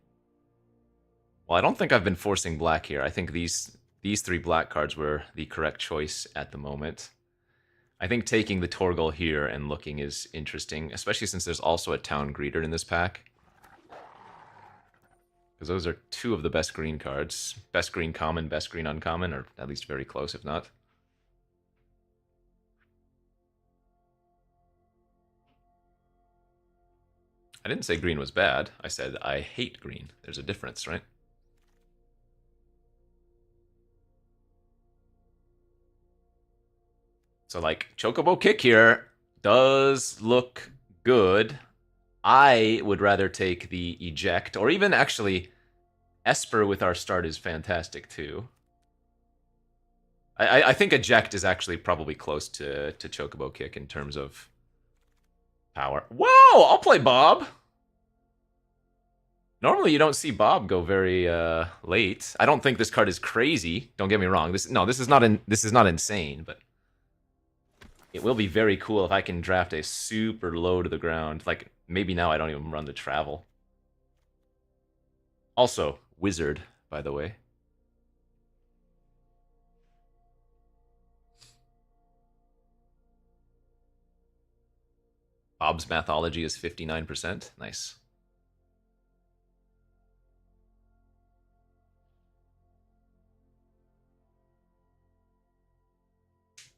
Well, I don't think I've been forcing black here. I think these 3 black cards were the correct choice at the moment. I think taking the Torgal here and looking is interesting, especially since there's also a Town Greeter in this pack. Because those are 2 of the best green cards. Best green common, best green uncommon, or at least very close if not. I didn't say green was bad. I said I hate green. There's a difference, right? So, like, Chocobo Kick here does look good. I would rather take the Eject, or even actually Esper with our start is fantastic too. I think Eject is actually probably close to Chocobo Kick in terms of power. Whoa! I'll play Bob. Normally you don't see Bob go very late. I don't think this card is crazy. Don't get me wrong. This is not insane, but it will be very cool if I can draft a super low to the ground. Like, maybe now I don't even run the travel. Also, Wizard, by the way. Bob's Mathology is 59%. Nice.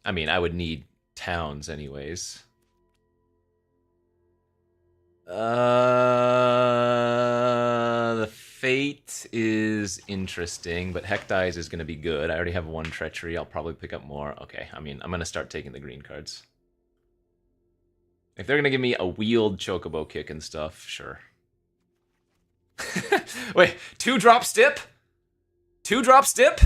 I mean, I would need towns anyways. The Fate is interesting, but Hectize is going to be good. I already have 1 Treachery. I'll probably pick up more. Okay, I mean, I'm going to start taking the green cards. If they're going to give me a wheeled Chocobo Kick and stuff, sure. Wait, 2-drop Stip? 2-drop Stip?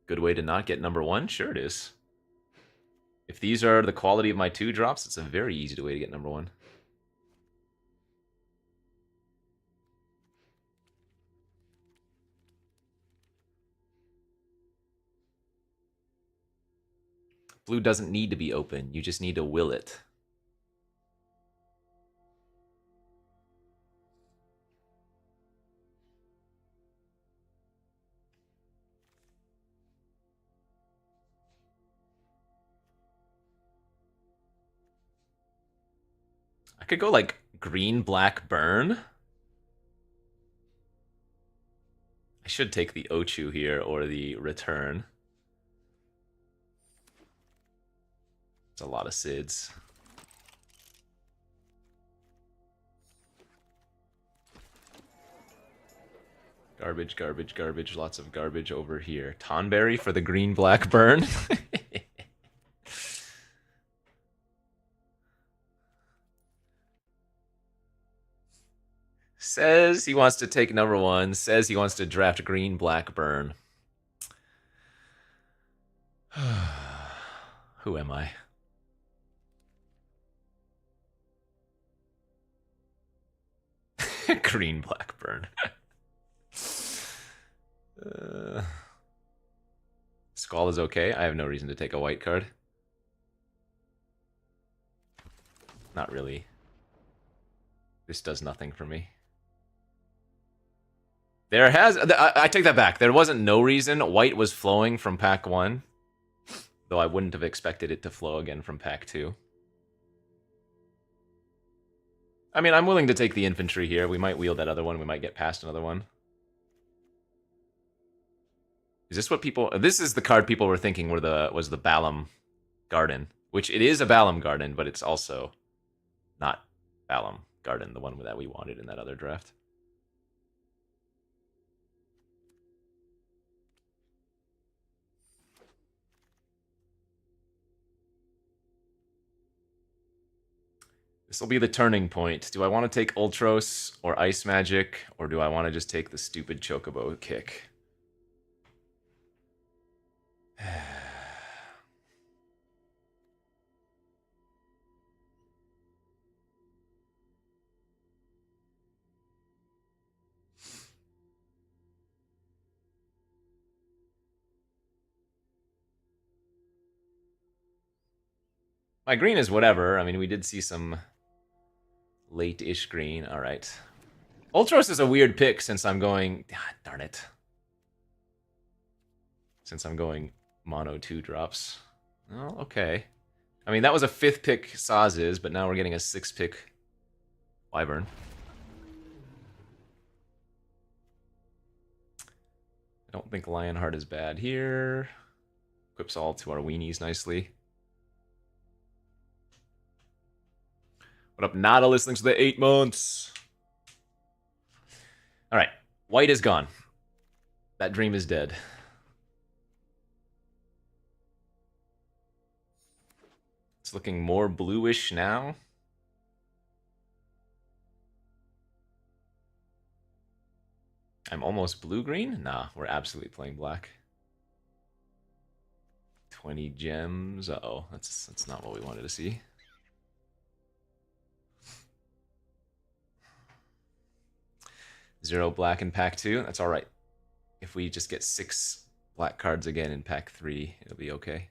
Good way to not get number 1? Sure it is. If these are the quality of my 2-drops, it's a very easy way to get number 1. Blue doesn't need to be open. You just need to will it. I could go like green, black, burn. I should take the Ochu here or the return. It's a lot of Sids. Garbage, garbage, garbage. Lots of garbage over here. Tonberry for the green, black, burn. Says he wants to take number 1. Says he wants to draft green, black, burn. Who am I? Green, black, burn. Skull is okay. I have no reason to take a white card. Not really. This does nothing for me. There has... I take that back. There wasn't no reason. White was flowing from pack 1. Though I wouldn't have expected it to flow again from pack 2. I mean, I'm willing to take the infantry here. We might wield that other one. We might get past another one. Is this what people... This is the card people were thinking was the Balam Garden. Which it is a Balam Garden, but it's also not Balam Garden, the one that we wanted in that other draft. This will be the turning point. Do I want to take Ultros or Ice Magic, or do I want to just take the stupid Chocobo Kick? My green is whatever. I mean, we did see some late-ish green. All right. Ultros is a weird pick since I'm going... Ah, darn it. Since I'm going mono 2 drops. Oh, okay. I mean, that was a 5th pick Saz's, but now we're getting a 6th pick Wyvern. I don't think Lionheart is bad here. Equips all to our weenies nicely. What up, Nautilus? Thanks for the 8 months. All right, white is gone. That dream is dead. It's looking more bluish now. I'm almost blue-green? Nah, we're absolutely playing black. 20 gems. Uh-oh, that's not what we wanted to see. Zero black in pack 2. That's all right. If we just get 6 black cards again in pack 3, it'll be okay.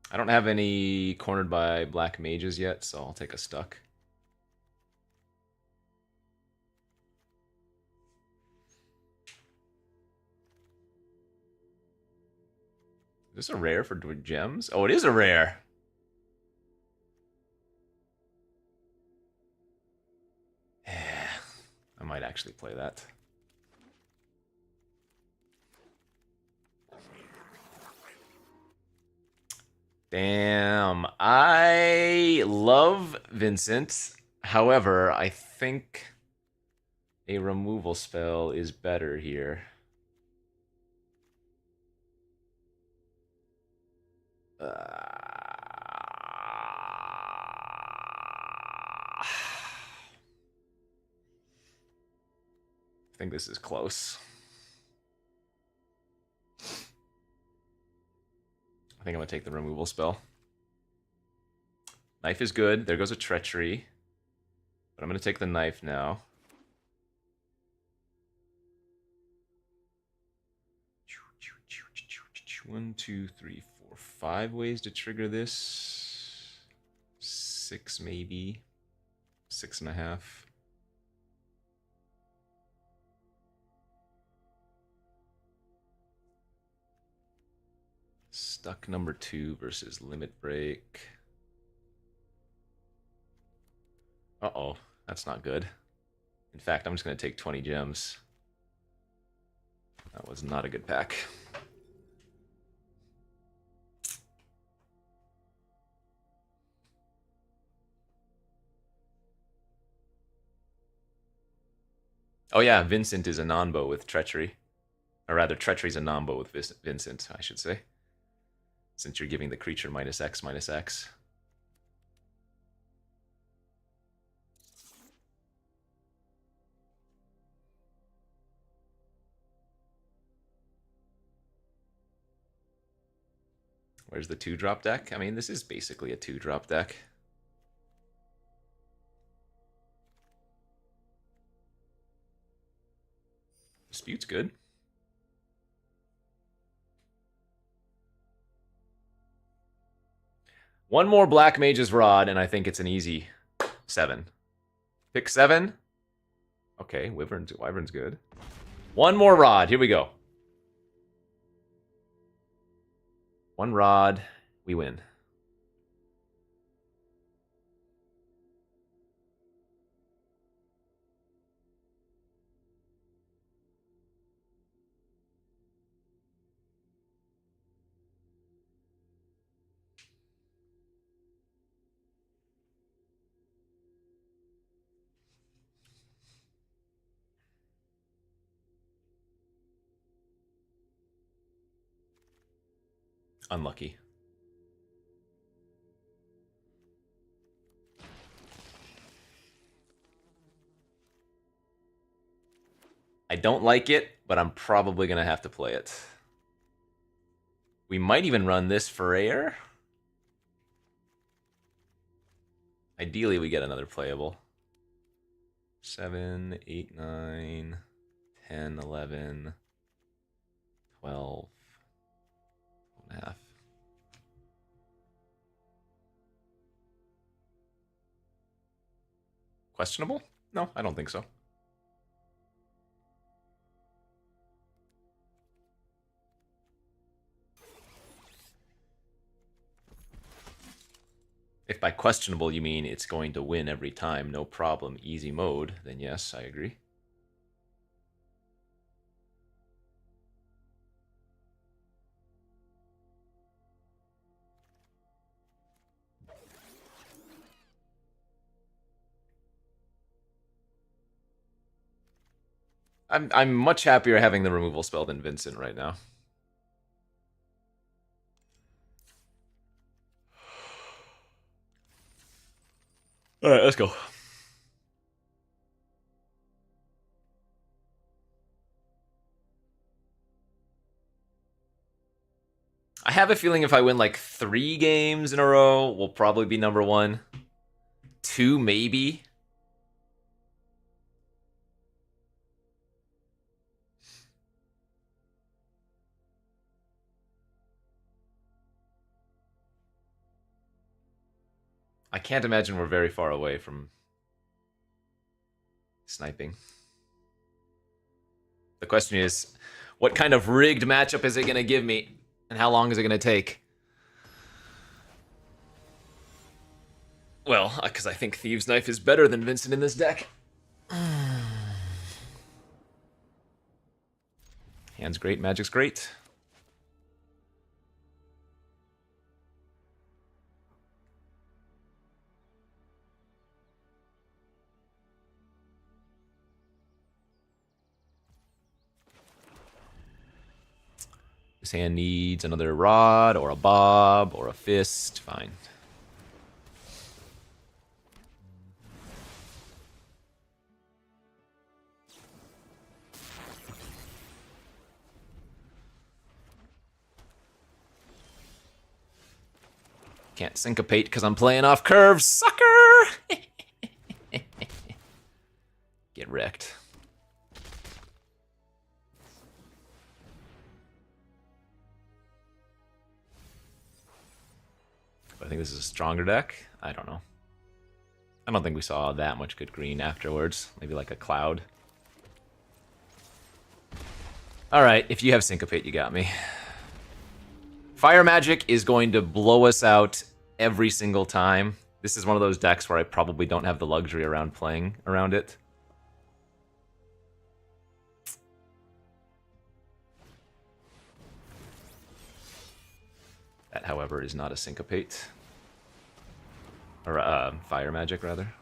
I don't have any cornered by black mages yet, so I'll take a stuck. Is this a rare for gems? Oh, it is a rare. I might actually play that. Damn, I love Vincent. However, I think a removal spell is better here. I think this is close. I think I'm going to take the removal spell. Knife is good. There goes a treachery. But I'm going to take the knife now. One, two, three, four, 5 ways to trigger this. 6 maybe. 6.5. Stuck number 2 versus limit break. Uh-oh, that's not good. In fact, I'm just going to take 20 gems. That was not a good pack. Oh yeah, Vincent is a non-bow with Treachery. Or rather, Treachery's a non-bow with Vincent, I should say. Since you're giving the creature -X/-X. Where's the 2-drop deck? I mean, this is basically a 2-drop deck. Dispute's good. One more Black Mage's Rod, and I think it's an easy 7. Pick 7. Okay, Wyvern's good. One more Rod. Here we go. 1 Rod. We win. Unlucky. I don't like it, but I'm probably going to have to play it. We might even run this for air. Ideally, we get another playable. 7, 8, 9, 10, 11, 12. Questionable? No, I don't think so. If by questionable you mean it's going to win every time, no problem, easy mode, then yes, I agree. I'm much happier having the removal spell than Vincent right now. All right, let's go. I have a feeling if I win like 3 games in a row, we'll probably be number 1. 2, maybe. I can't imagine we're very far away from sniping. The question is, what kind of rigged matchup is it going to give me? And how long is it going to take? Well, because I think Thieves' Knife is better than Vincent in this deck. Hand's great, magic's great. This hand needs another rod, or a bob, or a fist. Fine. Can't syncopate because I'm playing off curve, sucker! Get wrecked. I think this is a stronger deck. I don't know. I don't think we saw that much good green afterwards. Maybe like a cloud. Alright, if you have Syncopate, you got me. Fire Magic is going to blow us out every single time. This is one of those decks where I probably don't have the luxury around playing around it. That, however, is not a Syncopate. Or, Fire Magic, rather.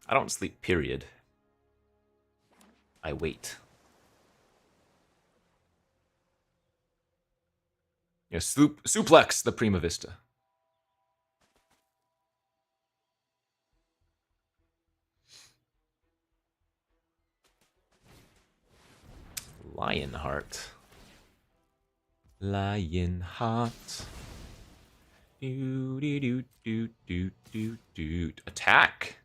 I don't sleep, period. I wait. Yeah, suplex the Prima Vista. Lionheart. Lionheart. Do. Attack.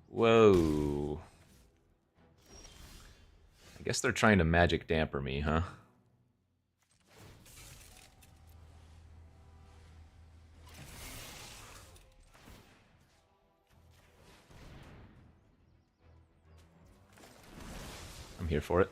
Whoa. I guess they're trying to magic damper me, huh? I'm here for it.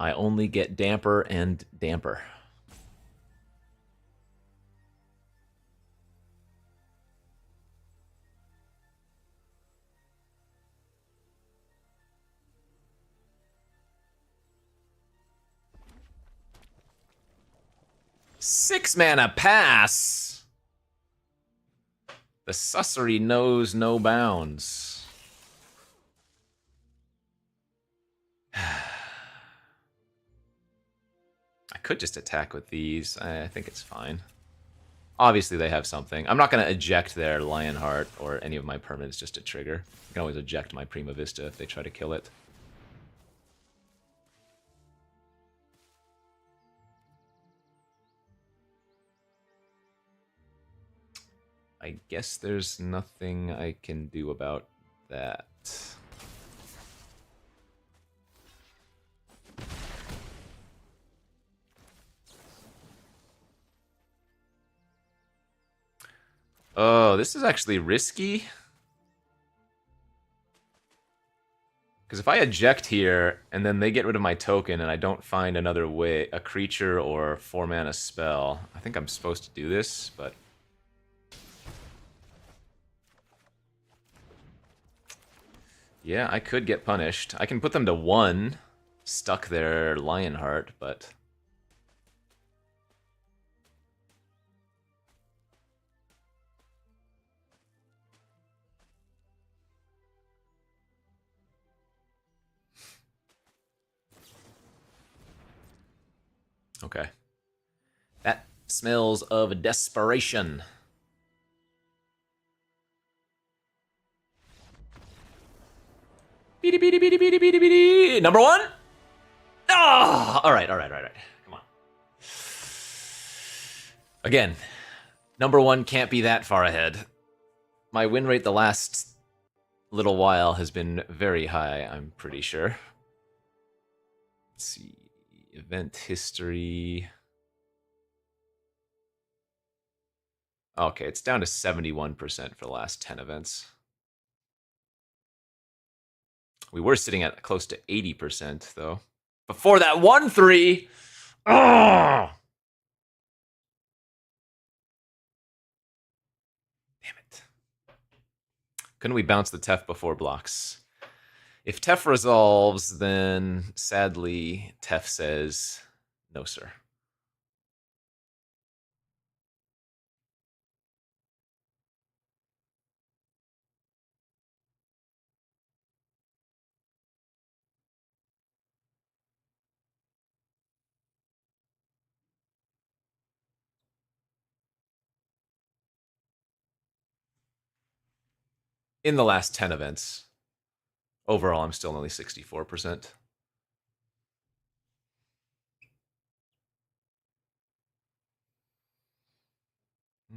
I only get damper and damper. Six mana pass. The sussery knows no bounds. could just attack with these. I think it's fine. Obviously, they have something. I'm not going to eject their Lionheart or any of my permanents just to trigger. I can always eject my Prima Vista if they try to kill it. I guess there's nothing I can do about that. Oh, this is actually risky. Because if I eject here, and then they get rid of my token, and I don't find another way, a creature or 4-mana spell, I think I'm supposed to do this, but... yeah, I could get punished. I can put them to 1, stuck their Lionheart, but... okay. That smells of desperation. Beady, beady, beady, beady, beady, beady. Number 1? Ah! All right. Come on. Again, number 1 can't be that far ahead. My win rate the last little while has been very high, I'm pretty sure. Let's see. Event history. Okay, it's down to 71% for the last 10 events. We were sitting at close to 80%, though. Before that 1-3! Oh! Damn it. Couldn't we bounce the Tef before blocks? If Tef resolves, then sadly, Tef says, no, sir. In the last 10 events. Overall, I'm still only 64%. I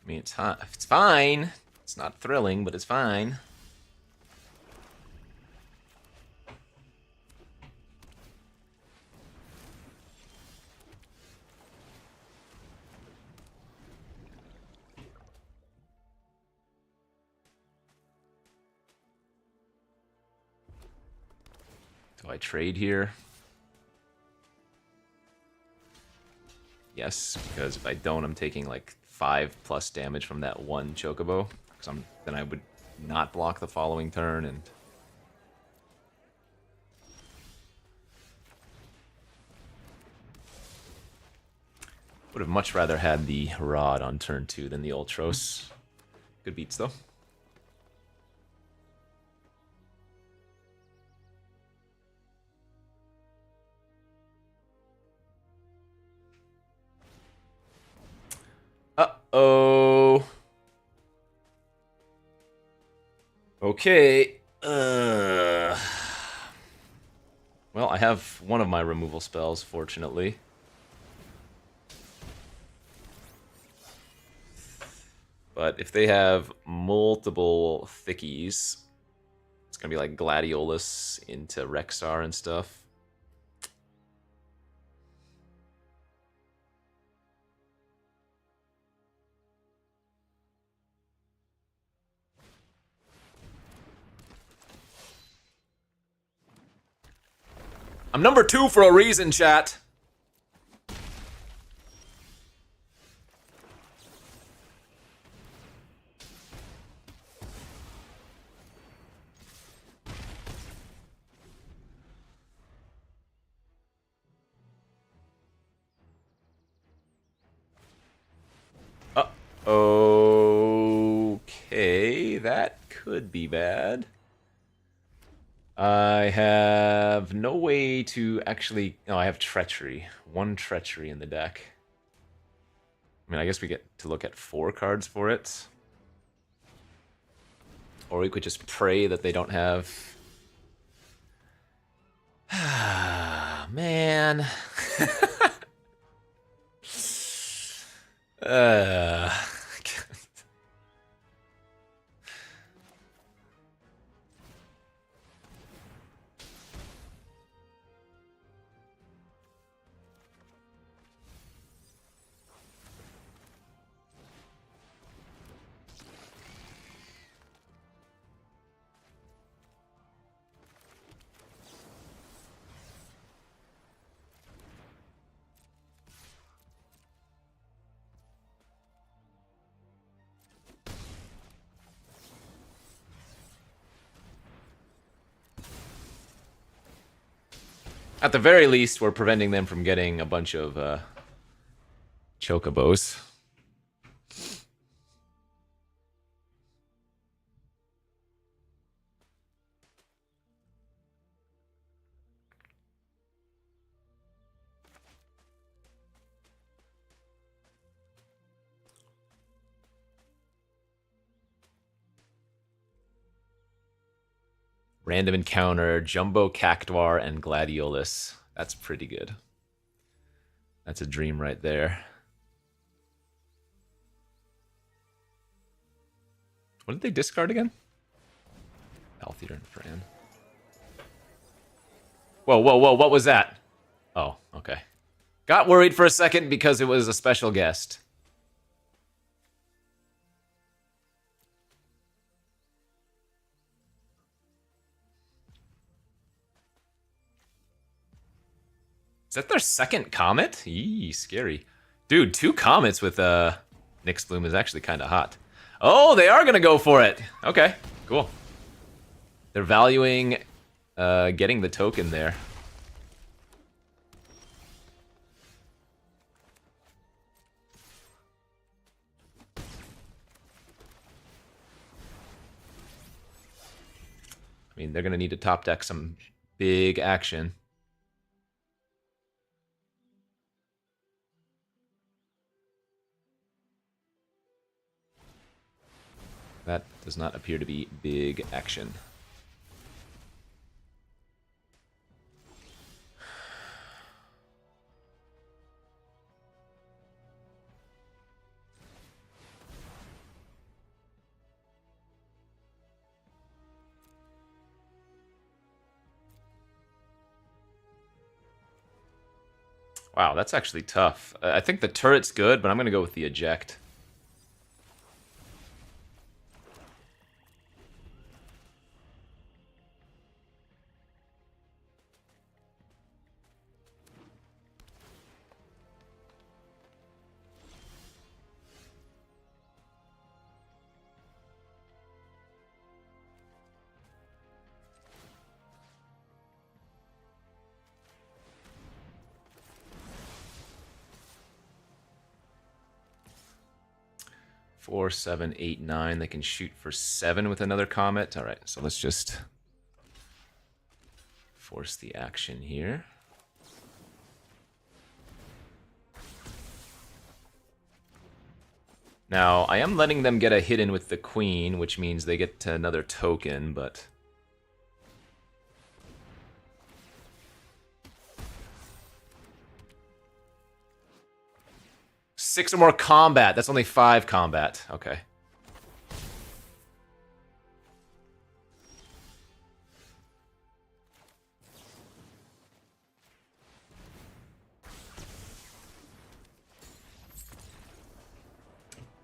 mean, it's fine. It's not thrilling, but it's fine. Do I trade here? Yes, because if I don't, I'm taking like 5+ damage from that one Chocobo. Because then I would not block the following turn, and would have much rather had the Rod on turn 2 than the Ultros. Good beats though. Uh-oh. Okay. Well, I have one of my removal spells, fortunately. But if they have multiple thickies, it's going to be like Gladiolus into Rexar and stuff. I'm number 2 for a reason, chat. that could be bad. I have no way to actually... Oh, I have Treachery. 1 Treachery in the deck. I mean, I guess we get to look at 4 cards for it. Or we could just pray that they don't have... Man. uh... At the very least, we're preventing them from getting a bunch of chocobos. Random Encounter, Jumbo Cactuar, and Gladiolus. That's pretty good. That's a dream right there. What did they discard again? Althea and Fran. Whoa, whoa, whoa, what was that? Oh, okay. Got worried for a second because it was a special guest. Is that their second comet? Eee, scary. Dude, 2 comets with Nyx Bloom is actually kind of hot. Oh, they are gonna go for it. Okay, cool. They're valuing getting the token there. I mean, they're gonna need to top deck some big action. That does not appear to be big action. Wow, that's actually tough. I think the turret's good, but I'm going to go with the eject. Four, 7, 8, 9. They can shoot for 7 with another comet. All right, so let's just force the action here. Now, I am letting them get a hit in with the queen, which means they get another token, but... Six or more combat. That's only 5 combat. Okay.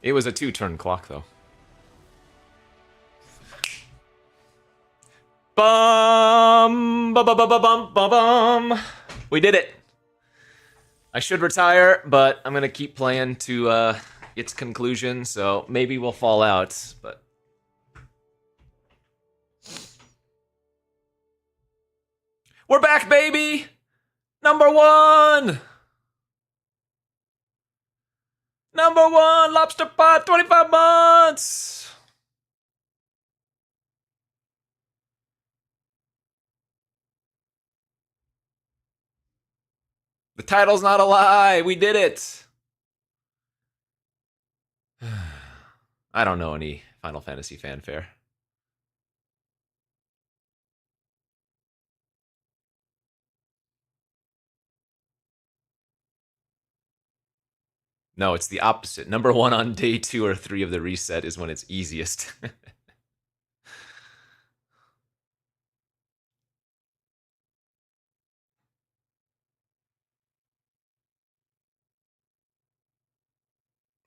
It was a 2-turn clock, though. Bum, bum, bum, bum, bum, bum, bum. We did it. I should retire, but I'm gonna keep playing to its conclusion. So maybe we'll fall out, but we're back, baby. #1. #1 Lobster Pot, 25 months. The title's not a lie. We did it. I don't know any Final Fantasy fanfare. No, it's the opposite. Number 1 on day 2 or 3 of the reset is when it's easiest.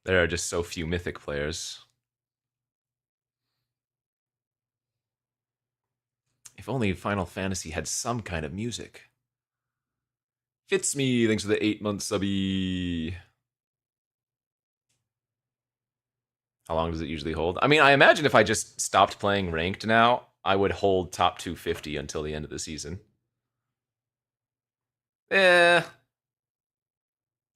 There are just so few Mythic players. If only Final Fantasy had some kind of music. Fits me, thanks for the 8-month subby. How long does it usually hold? I mean, I imagine if I just stopped playing ranked now, I would hold top 250 until the end of the season.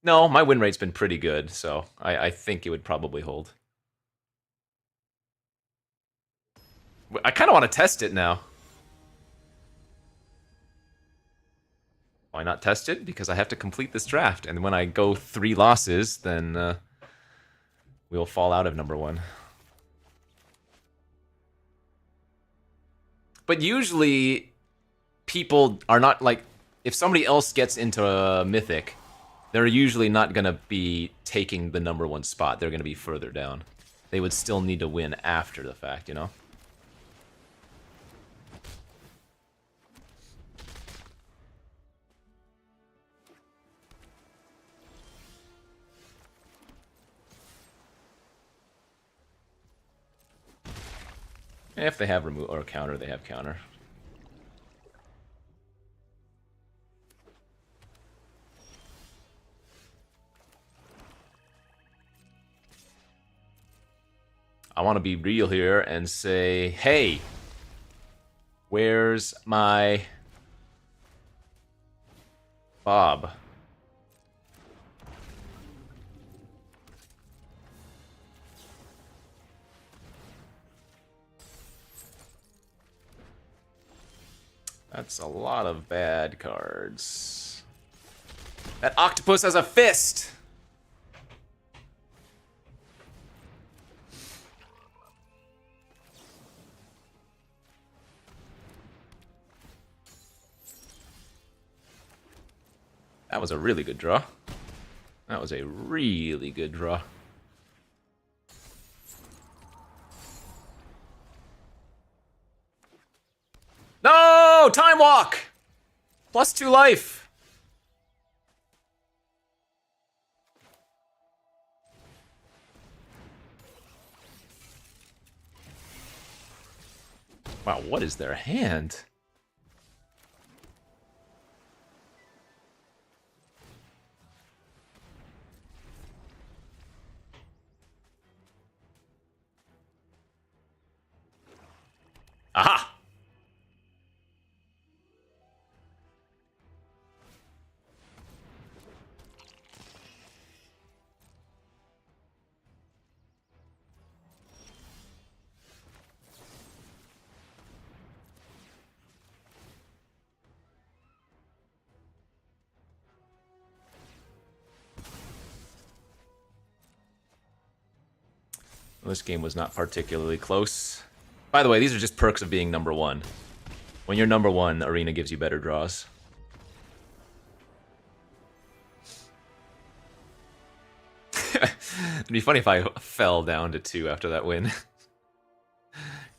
No, my win rate's been pretty good, so I think it would probably hold. I kind of want to test it now. Why not test it? Because I have to complete this draft, and when I go 3 losses, then we'll fall out of number 1. But usually, people are not like, if somebody else gets into a Mythic, they're usually not going to be taking the number 1 spot. They're going to be further down. They would still need to win after the fact, you know? If they have remove or counter, they have counter. I want to be real here and say, hey, where's my Bob? That's a lot of bad cards. That octopus has a fist! That was a really good draw. That was a really good draw. No! Time walk! +2 life. Wow, what is their hand? Aha! This game was not particularly close. By the way, these are just perks of being number 1. When you're number 1, Arena gives you better draws. It'd be funny if I fell down to 2 after that win.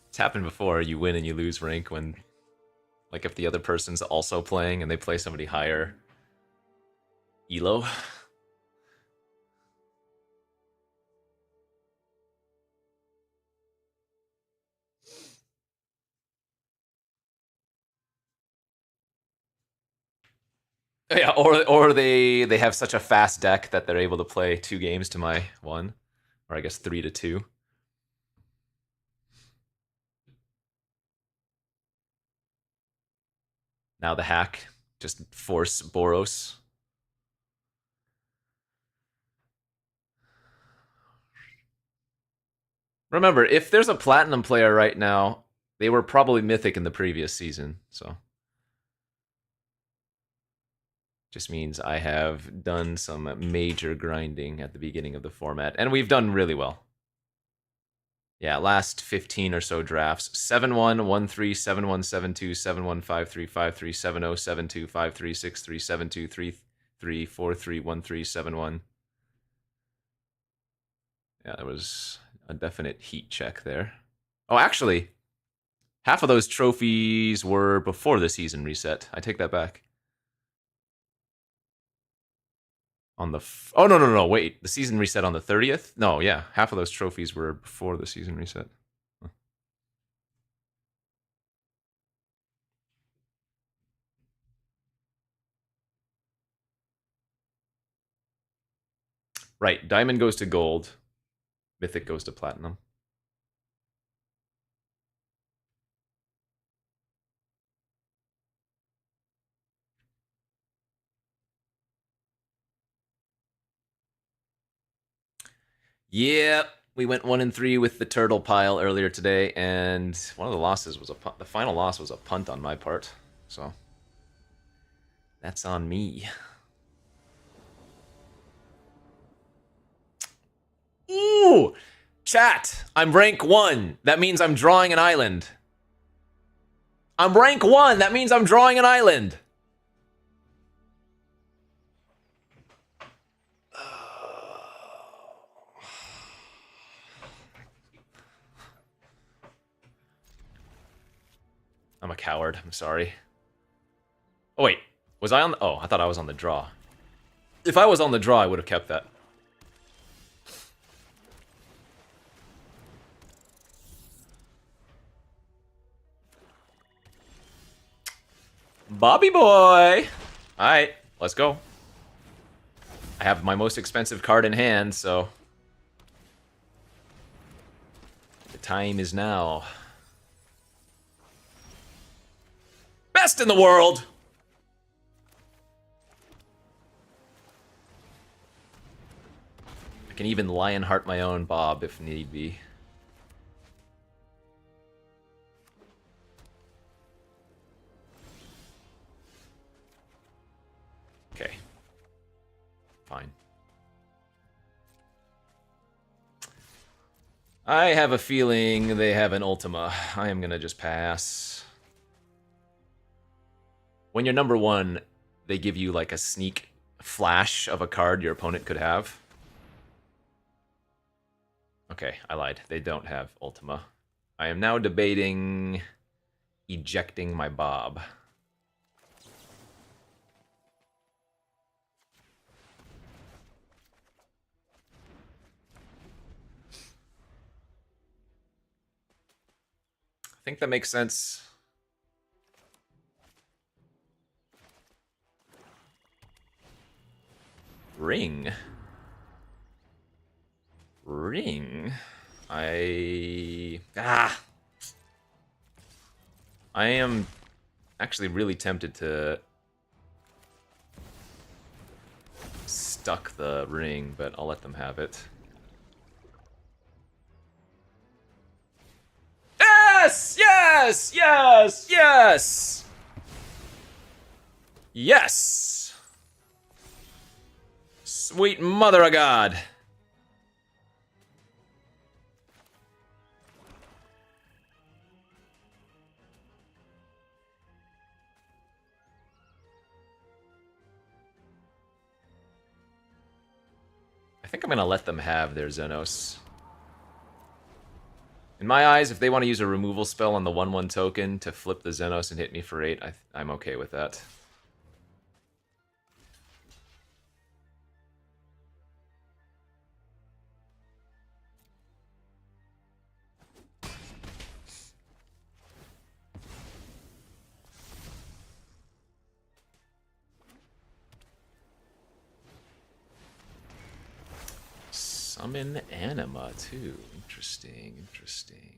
It's happened before, you win and you lose rank when... Like if the other person's also playing and they play somebody higher elo. Yeah, or they have such a fast deck that they're able to play 2 games to my 1. Or I guess 3 to 2. Now the hack. Just force Boros. Remember, if there's a Platinum player right now, they were probably Mythic in the previous season, so... Just means I have done some major grinding at the beginning of the format, and we've done really well. Yeah, last 15 or so drafts. 7-1, 1-3, 7-1, 7-2, 7-1, 5-3, 5-3, 7-0, 7-2, 5-3, 6-3, 7-2, 3-3, 4-3, 1-3, 7-1. Yeah, there was a definite heat check there. Oh, actually, half of those trophies were before the season reset. I take that back. On the oh no, wait, the season reset on the 30th. No, yeah, half of those trophies were before the season reset. Huh. Right, diamond goes to gold, mythic goes to platinum. Yep, we went 1-3 with the turtle pile earlier today, and one of the losses was the final loss was a punt on my part. So that's on me. Ooh, chat. I'm rank 1. That means I'm drawing an island. I'm rank 1. That means I'm drawing an island. I'm a coward. I'm sorry. Oh, wait. Was I on the... Oh, I thought I was on the draw. If I was on the draw, I would have kept that. Bobby boy! Alright, let's go. I have my most expensive card in hand, so... the time is now. Best in the world! I can even Lionheart my own Bob if need be. Okay. Fine. I have a feeling they have an Ultima. I am gonna just pass. When you're number 1, they give you like a sneak flash of a card your opponent could have. Okay, I lied. They don't have Ultima. I am now debating ejecting my Bob. I think that makes sense. Ring. I am actually really tempted to stuck the ring, but I'll let them have it. Yes! Yes! Yes! Yes! Yes! Sweet mother of God. I think I'm gonna let them have their Xenos. In my eyes, if they want to use a removal spell on the 1/1 token to flip the Xenos and hit me for 8, I'm okay with that. Summon Anima, too. Interesting, interesting.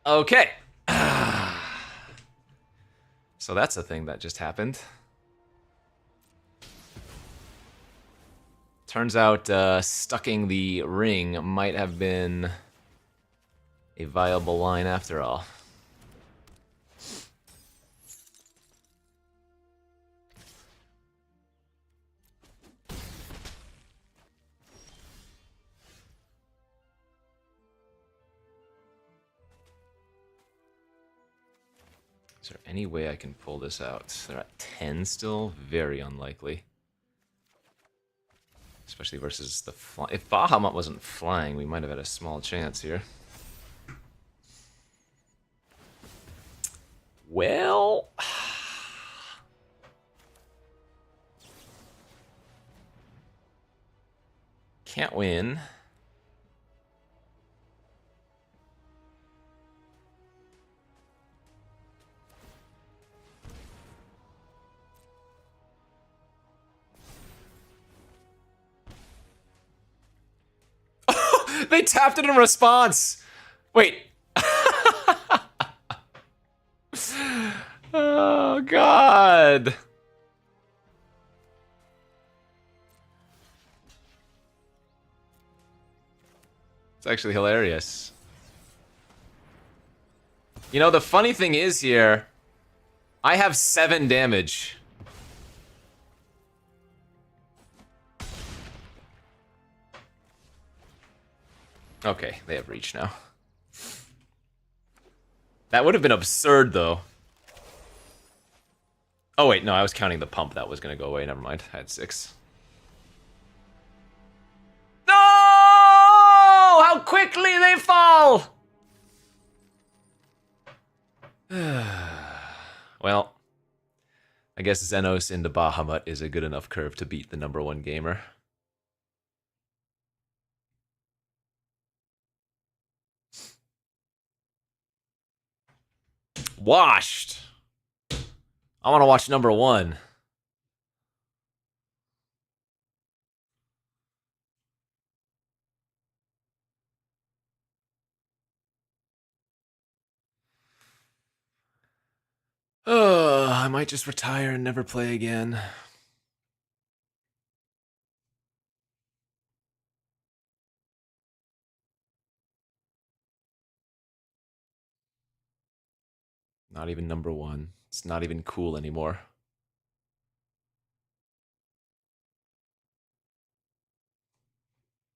Okay. So that's a thing that just happened. Turns out stucking the ring might have been a viable line after all. Is there any way I can pull this out? They're at 10 still? Very unlikely. Especially versus the fly. If Bahamut wasn't flying, we might have had a small chance here. Well... Can't win. They tapped it in response! Wait. Oh, God. It's actually hilarious. You know, the funny thing is here, I have 7 damage. Okay, they have reach now. That would have been absurd, though. Oh, wait, no, I was counting the pump. That was going to go away. Never mind. I had 6. No! How quickly they fall! Well, I guess Xenos into Bahamut is a good enough curve to beat the #1 gamer. Washed! I want to watch #1. I might just retire and never play again. Not even #1. It's not even cool anymore.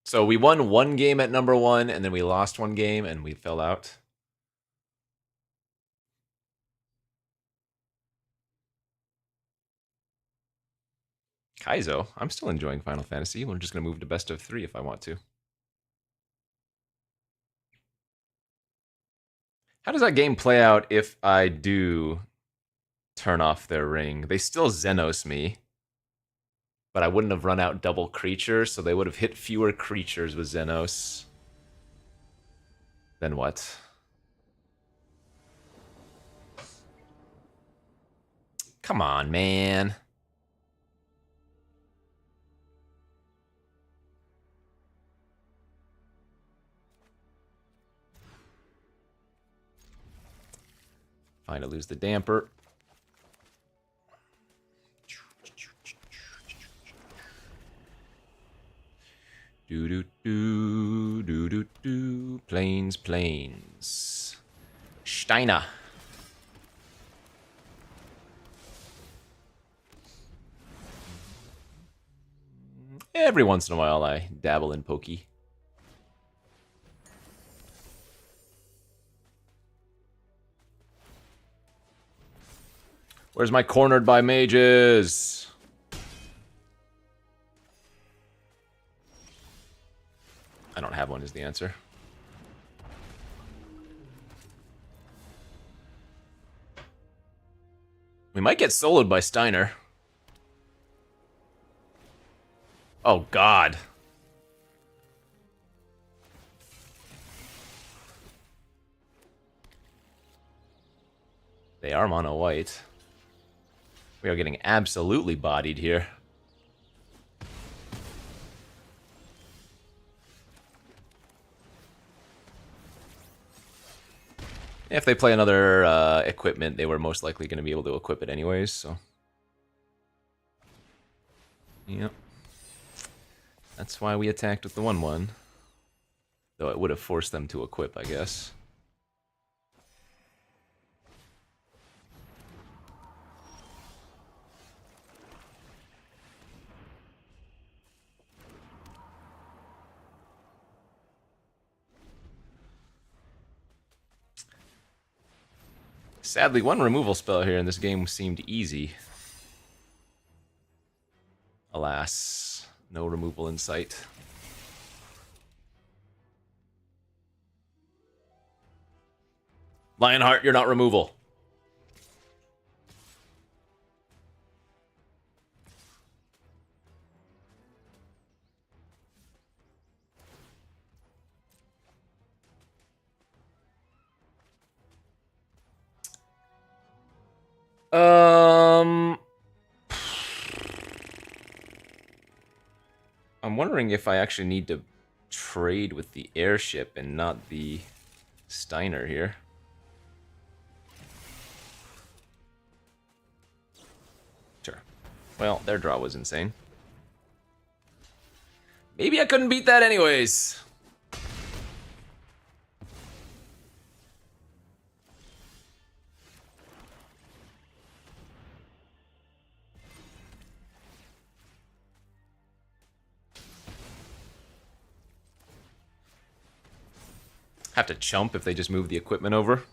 So we won 1 game at #1, and then we lost 1 game, and we fell out. Kaizo, I'm still enjoying Final Fantasy. We're just going to move to best of 3 if I want to. How does that game play out if I do turn off their ring? They still Xenos me, but I wouldn't have run out double creatures, so they would have hit fewer creatures with Xenos. Then what? Come on, man. Fine to lose the damper. Do do do do do do. Planes, planes. Steiner. Every once in a while, I dabble in Pokey. Where's my cornered by mages? I don't have one is the answer. We might get soloed by Steiner. Oh, God. They are mono white. We are getting absolutely bodied here. If they play another equipment, they were most likely going to be able to equip it anyways, so. Yep. That's why we attacked with the 1/1. Though it would have forced them to equip, I guess. Sadly, one removal spell here in this game seemed easy. Alas, no removal in sight. Lionheart, you're not removal. I'm wondering if I actually need to trade with the airship and not the Steiner here. Sure. Well, their draw was insane. Maybe I couldn't beat that anyways. Have to chump if they just move the equipment over.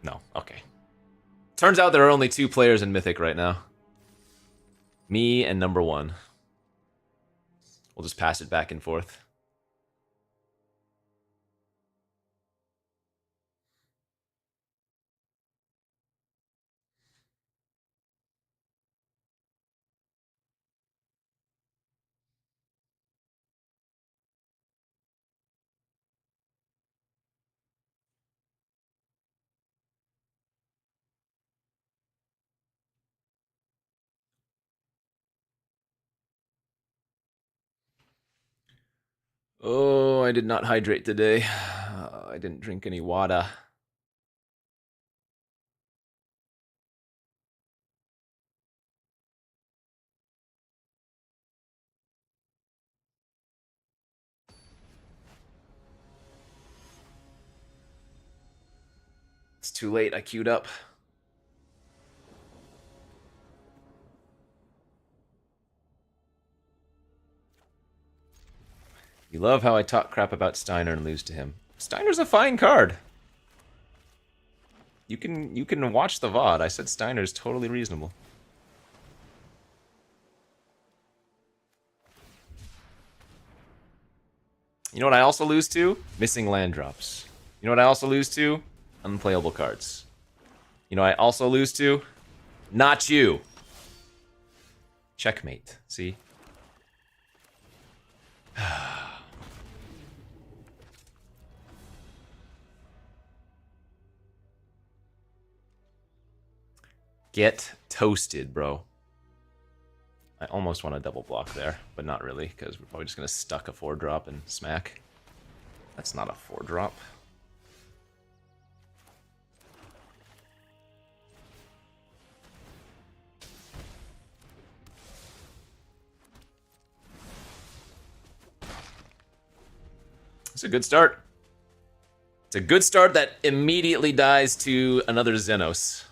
No, okay. Turns out there are only 2 players in Mythic right now. Me and number 1. We'll just pass it back and forth. Oh, I did not hydrate today. I didn't drink any water. It's too late, I queued up. You love how I talk crap about Steiner and lose to him. Steiner's a fine card. You can watch the VOD. I said Steiner's totally reasonable. You know what I also lose to? Missing land drops. You know what I also lose to? Unplayable cards. You know what I also lose to? Not you. Checkmate. See? Get toasted, bro. I almost want a double block there, but not really, because we're probably just going to stuck a 4-drop and smack. That's not a 4-drop. It's a good start. It's a good start that immediately dies to another Xenos.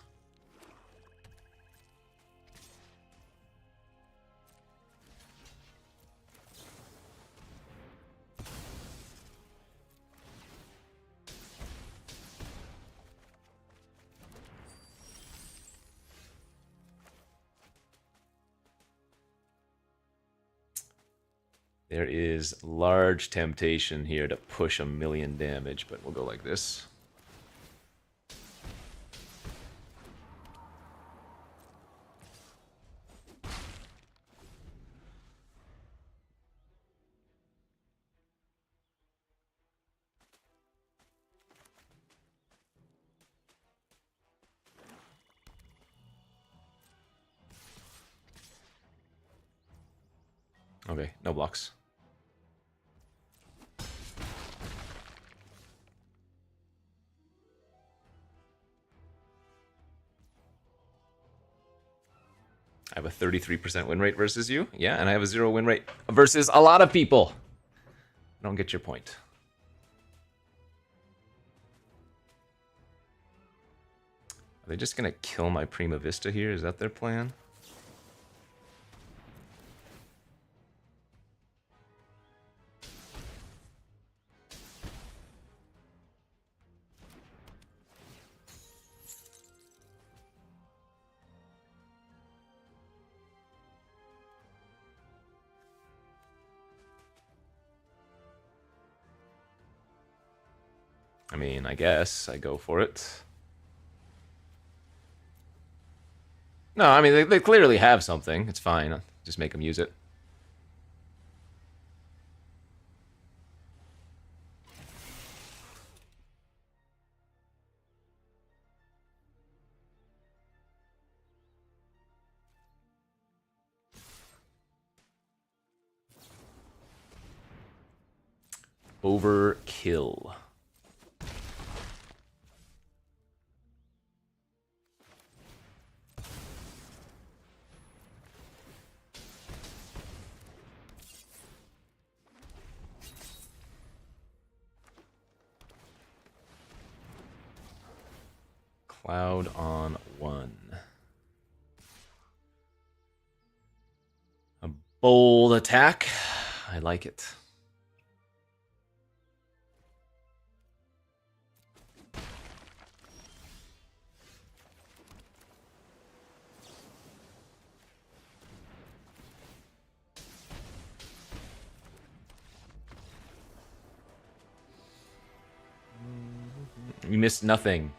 There is large temptation here to push 1,000,000 damage, but we'll go like this. Okay, no blocks. have a 33% win rate versus you. Yeah, and I have a 0 win rate versus a lot of people. I don't get your point. Are they just gonna kill my Prima Vista here? Is that their plan? I mean, I guess I go for it. No, I mean, they clearly have something. It's fine. I'll just make them use it. Overkill. Cloud on 1. A bold attack. I like it. You missed nothing.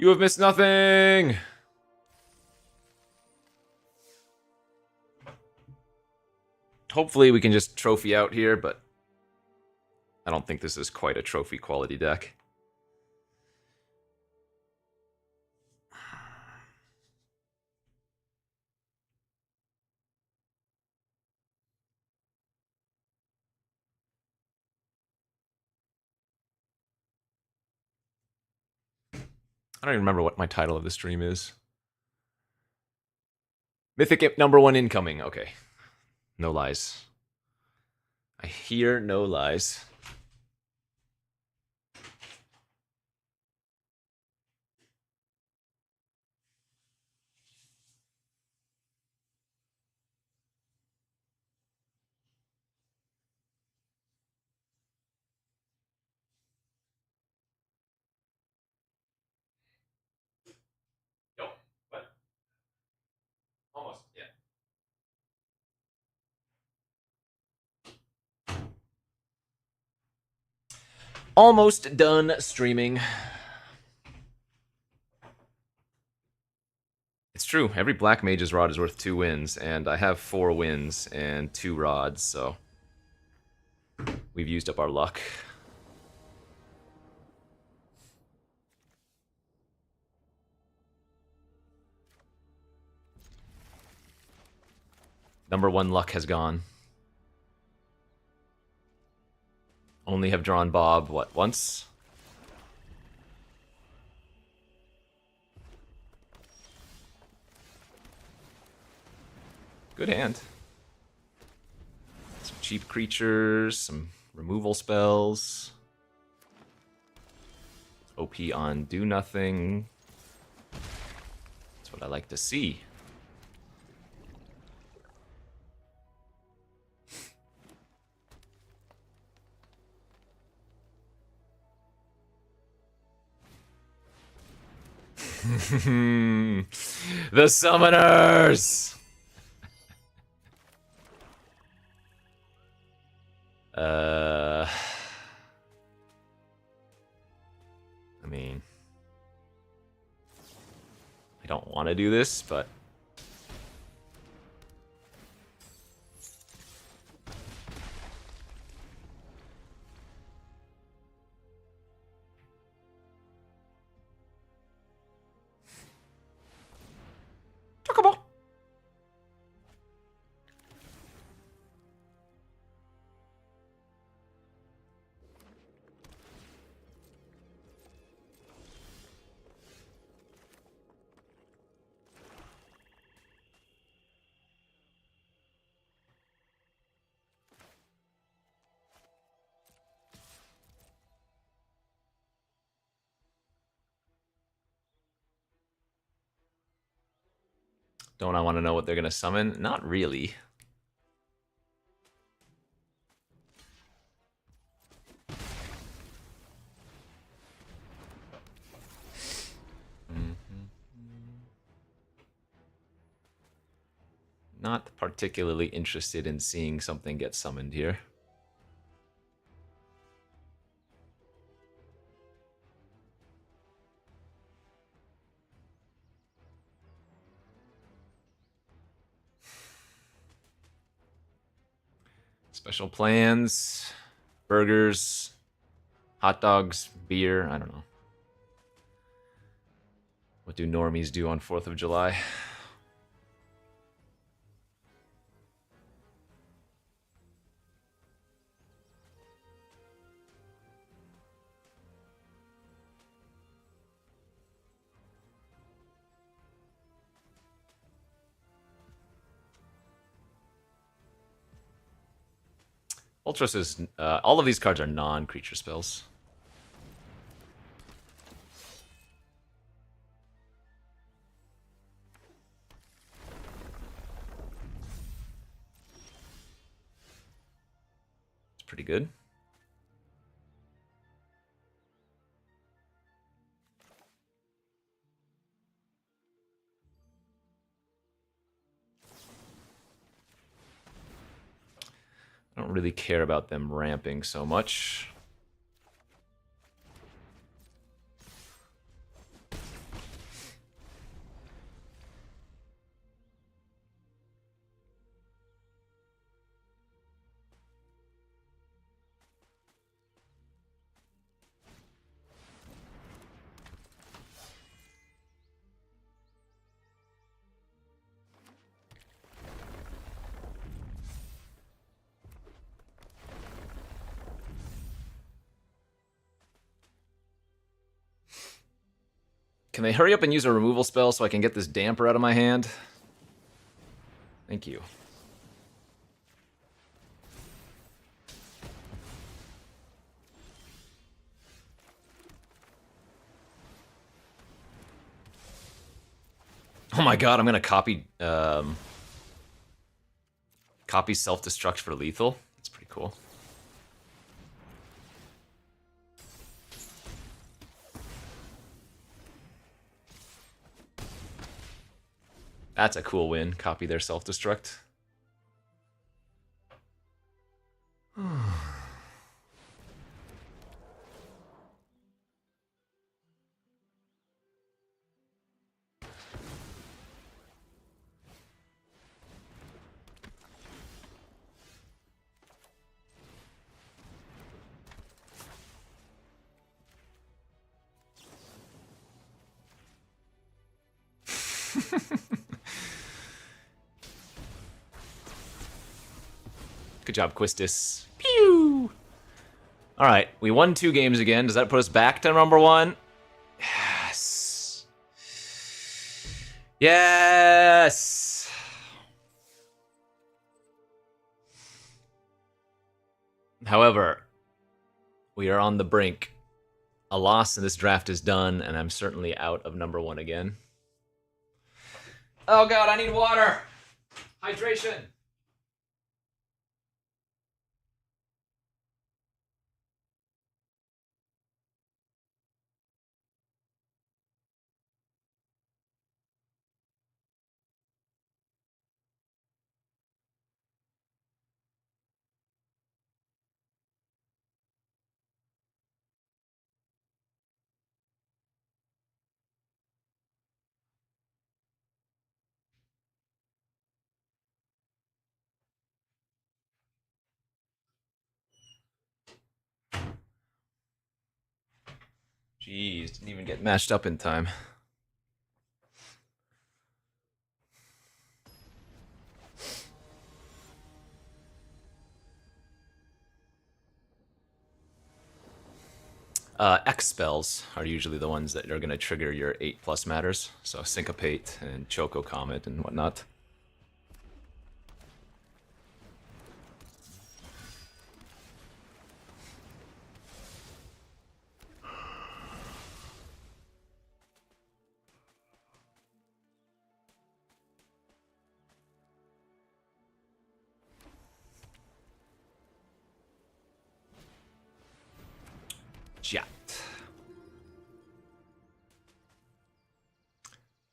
You have missed nothing! Hopefully we can just trophy out here, but I don't think this is quite a trophy quality deck. I don't even remember what my title of the stream is. Mythic #1 incoming. Okay. No lies. I hear no lies. Nope. What? Almost, yeah. Almost done streaming. It's true. Every Black Mage's rod is worth 2 wins, and I have 4 wins and 2 rods, so we've used up our luck. #1 luck has gone. Only have drawn Bob, what, once? Good hand. Some cheap creatures, some removal spells. OP on do nothing. That's what I like to see. The summoners. I mean, I don't want to do this, but talkable. Don't I want to know what they're going to summon? Not really. Not particularly interested in seeing something get summoned here. Special plans, burgers, hot dogs, beer, I don't know. What do normies do on 4th of July? Ultros is... all of these cards are non-creature spells. It's pretty good. I don't really care about them ramping so much. Can they hurry up and use a removal spell so I can get this damper out of my hand? Thank you. Oh my god, I'm gonna copy copy self-destruct for lethal. That's pretty cool. That's a cool win. Copy their self-destruct. Good job, Quistis. Pew! Alright, we won 2 games again. Does that put us back to number 1? Yes. Yes! However, we are on the brink. A loss in this draft is done, and I'm certainly out of number 1 again. Oh god, I need water! Hydration! Jeez, didn't even get matched up in time. X spells are usually the ones that are going to trigger your 8+ matters. So Syncopate and Choco Comet and whatnot.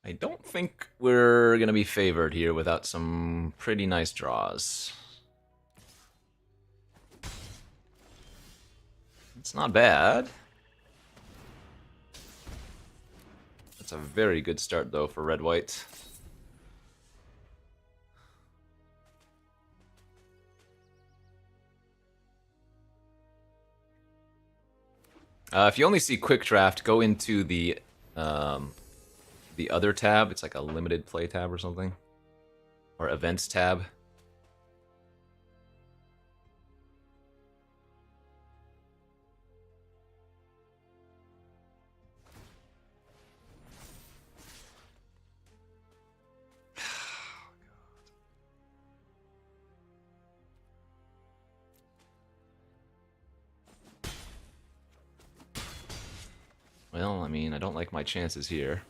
I don't think we're going to be favored here without some pretty nice draws. It's not bad. That's a very good start, though, for red-white. If you only see quick draft, go into the other tab. It's like a limited play tab or something, or events tab. Well, I mean, I don't like my chances here.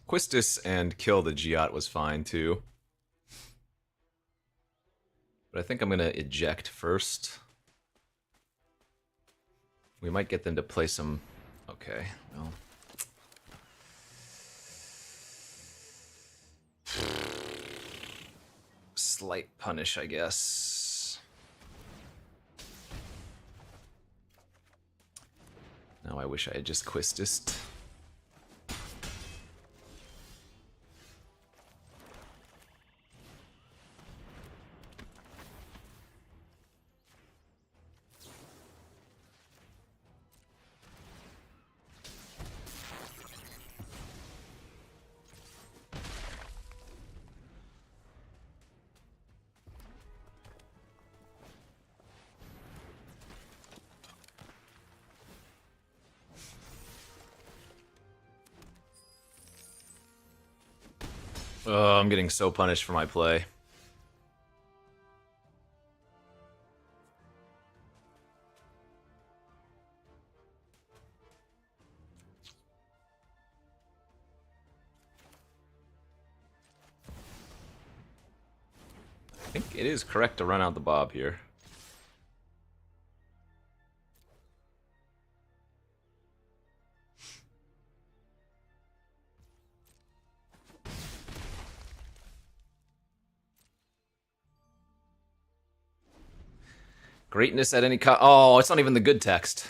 Quistis and kill the Giat was fine, too. But I think I'm going to eject first. We might get them to play some... Okay, well... Slight punish, I guess. Now I wish I had just Quistised. Oh, I'm getting so punished for my play. I think it is correct to run out the Bob here. Greatness at any cost. Oh, it's not even the good text.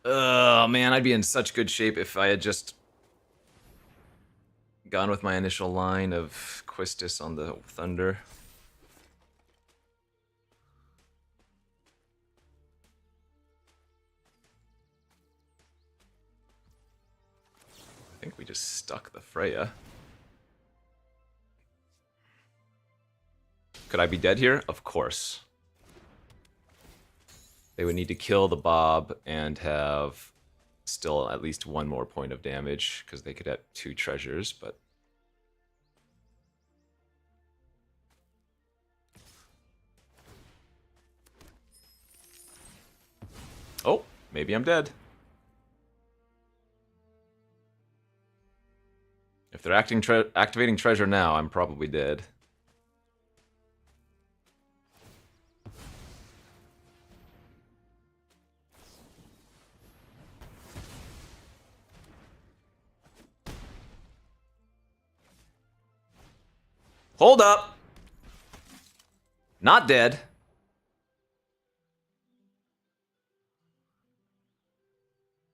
Oh, man, I'd be in such good shape if I had just gone with my initial line of Quistis on the Thunder. I think we just stuck the Freya. Could I be dead here? Of course. They would need to kill the Bob and have still at least one more point of damage, because they could have 2 treasures, but... Oh, maybe I'm dead. If they're activating treasure now, I'm probably dead. Hold up! Not dead.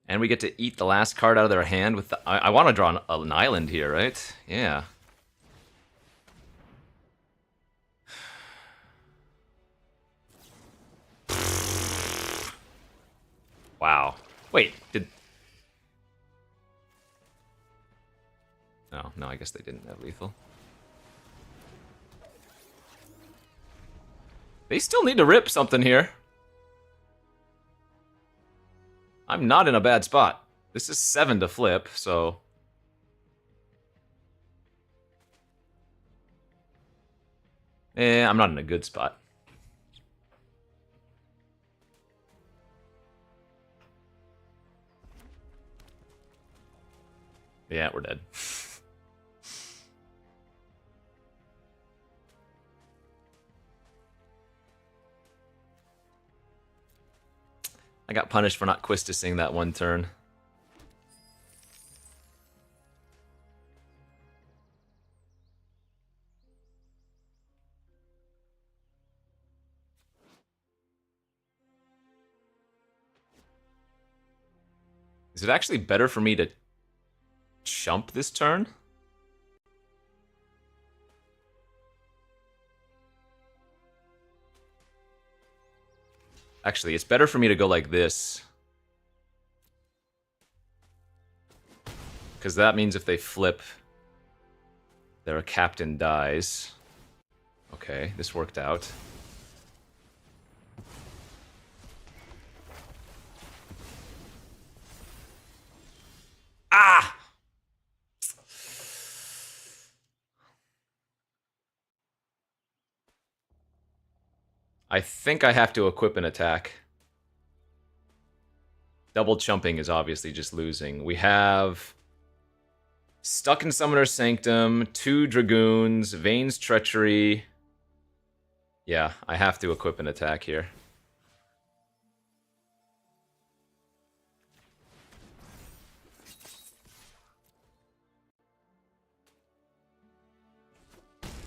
And we get to eat the last card out of their hand with the... I want to draw an island here, right? Yeah. Wow. Wait, did... No, I guess they didn't have lethal. They still need to rip something here. I'm not in a bad spot. This is 7 to flip, so... I'm not in a good spot. Yeah, we're dead. I got punished for not Quistising that one turn. Is it actually better for me to chump this turn? Actually, it's better for me to go like this. Because that means if they flip, their captain dies. Okay, this worked out. Ah! I think I have to equip an attack. Double chumping is obviously just losing. We have Stuck in Summoner's Sanctum, 2 Dragoons, Vane's Treachery. Yeah, I have to equip an attack here.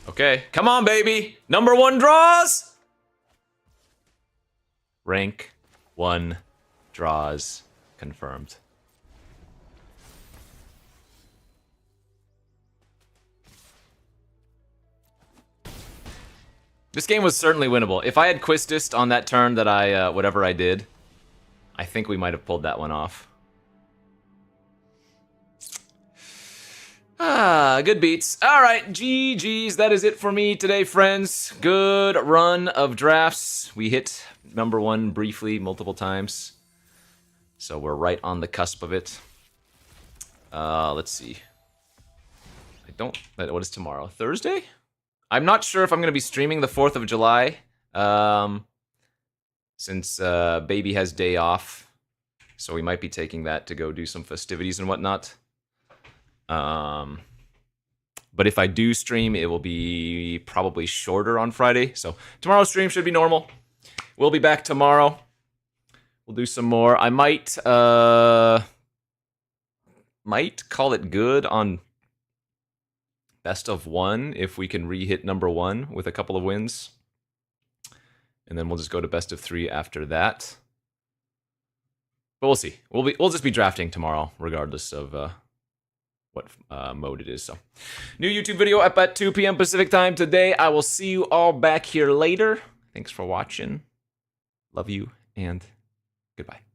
Okay, come on, baby! Number 1 draws! Rank 1 draws confirmed. This game was certainly winnable. If I had Quistist on that turn that I, whatever I did, I think we might have pulled that one off. Ah, good beats. All right, GG's. That is it for me today, friends. Good run of drafts. We hit number 1 briefly multiple times. So we're right on the cusp of it. Let's see. What is tomorrow? Thursday? I'm not sure if I'm going to be streaming the 4th of July. Since baby has day off. So we might be taking that to go do some festivities and whatnot. But if I do stream, it will be probably shorter on Friday. So tomorrow's stream should be normal. We'll be back tomorrow. We'll do some more. I might call it good on best of 1 if we can re-hit number 1 with a couple of wins. And then we'll just go to best of 3 after that. But we'll see. We'll just be drafting tomorrow, regardless of what mode it is. So, new YouTube video up at 2 p.m. Pacific time today. I will see you all back here later. Thanks for watching. Love you, and goodbye.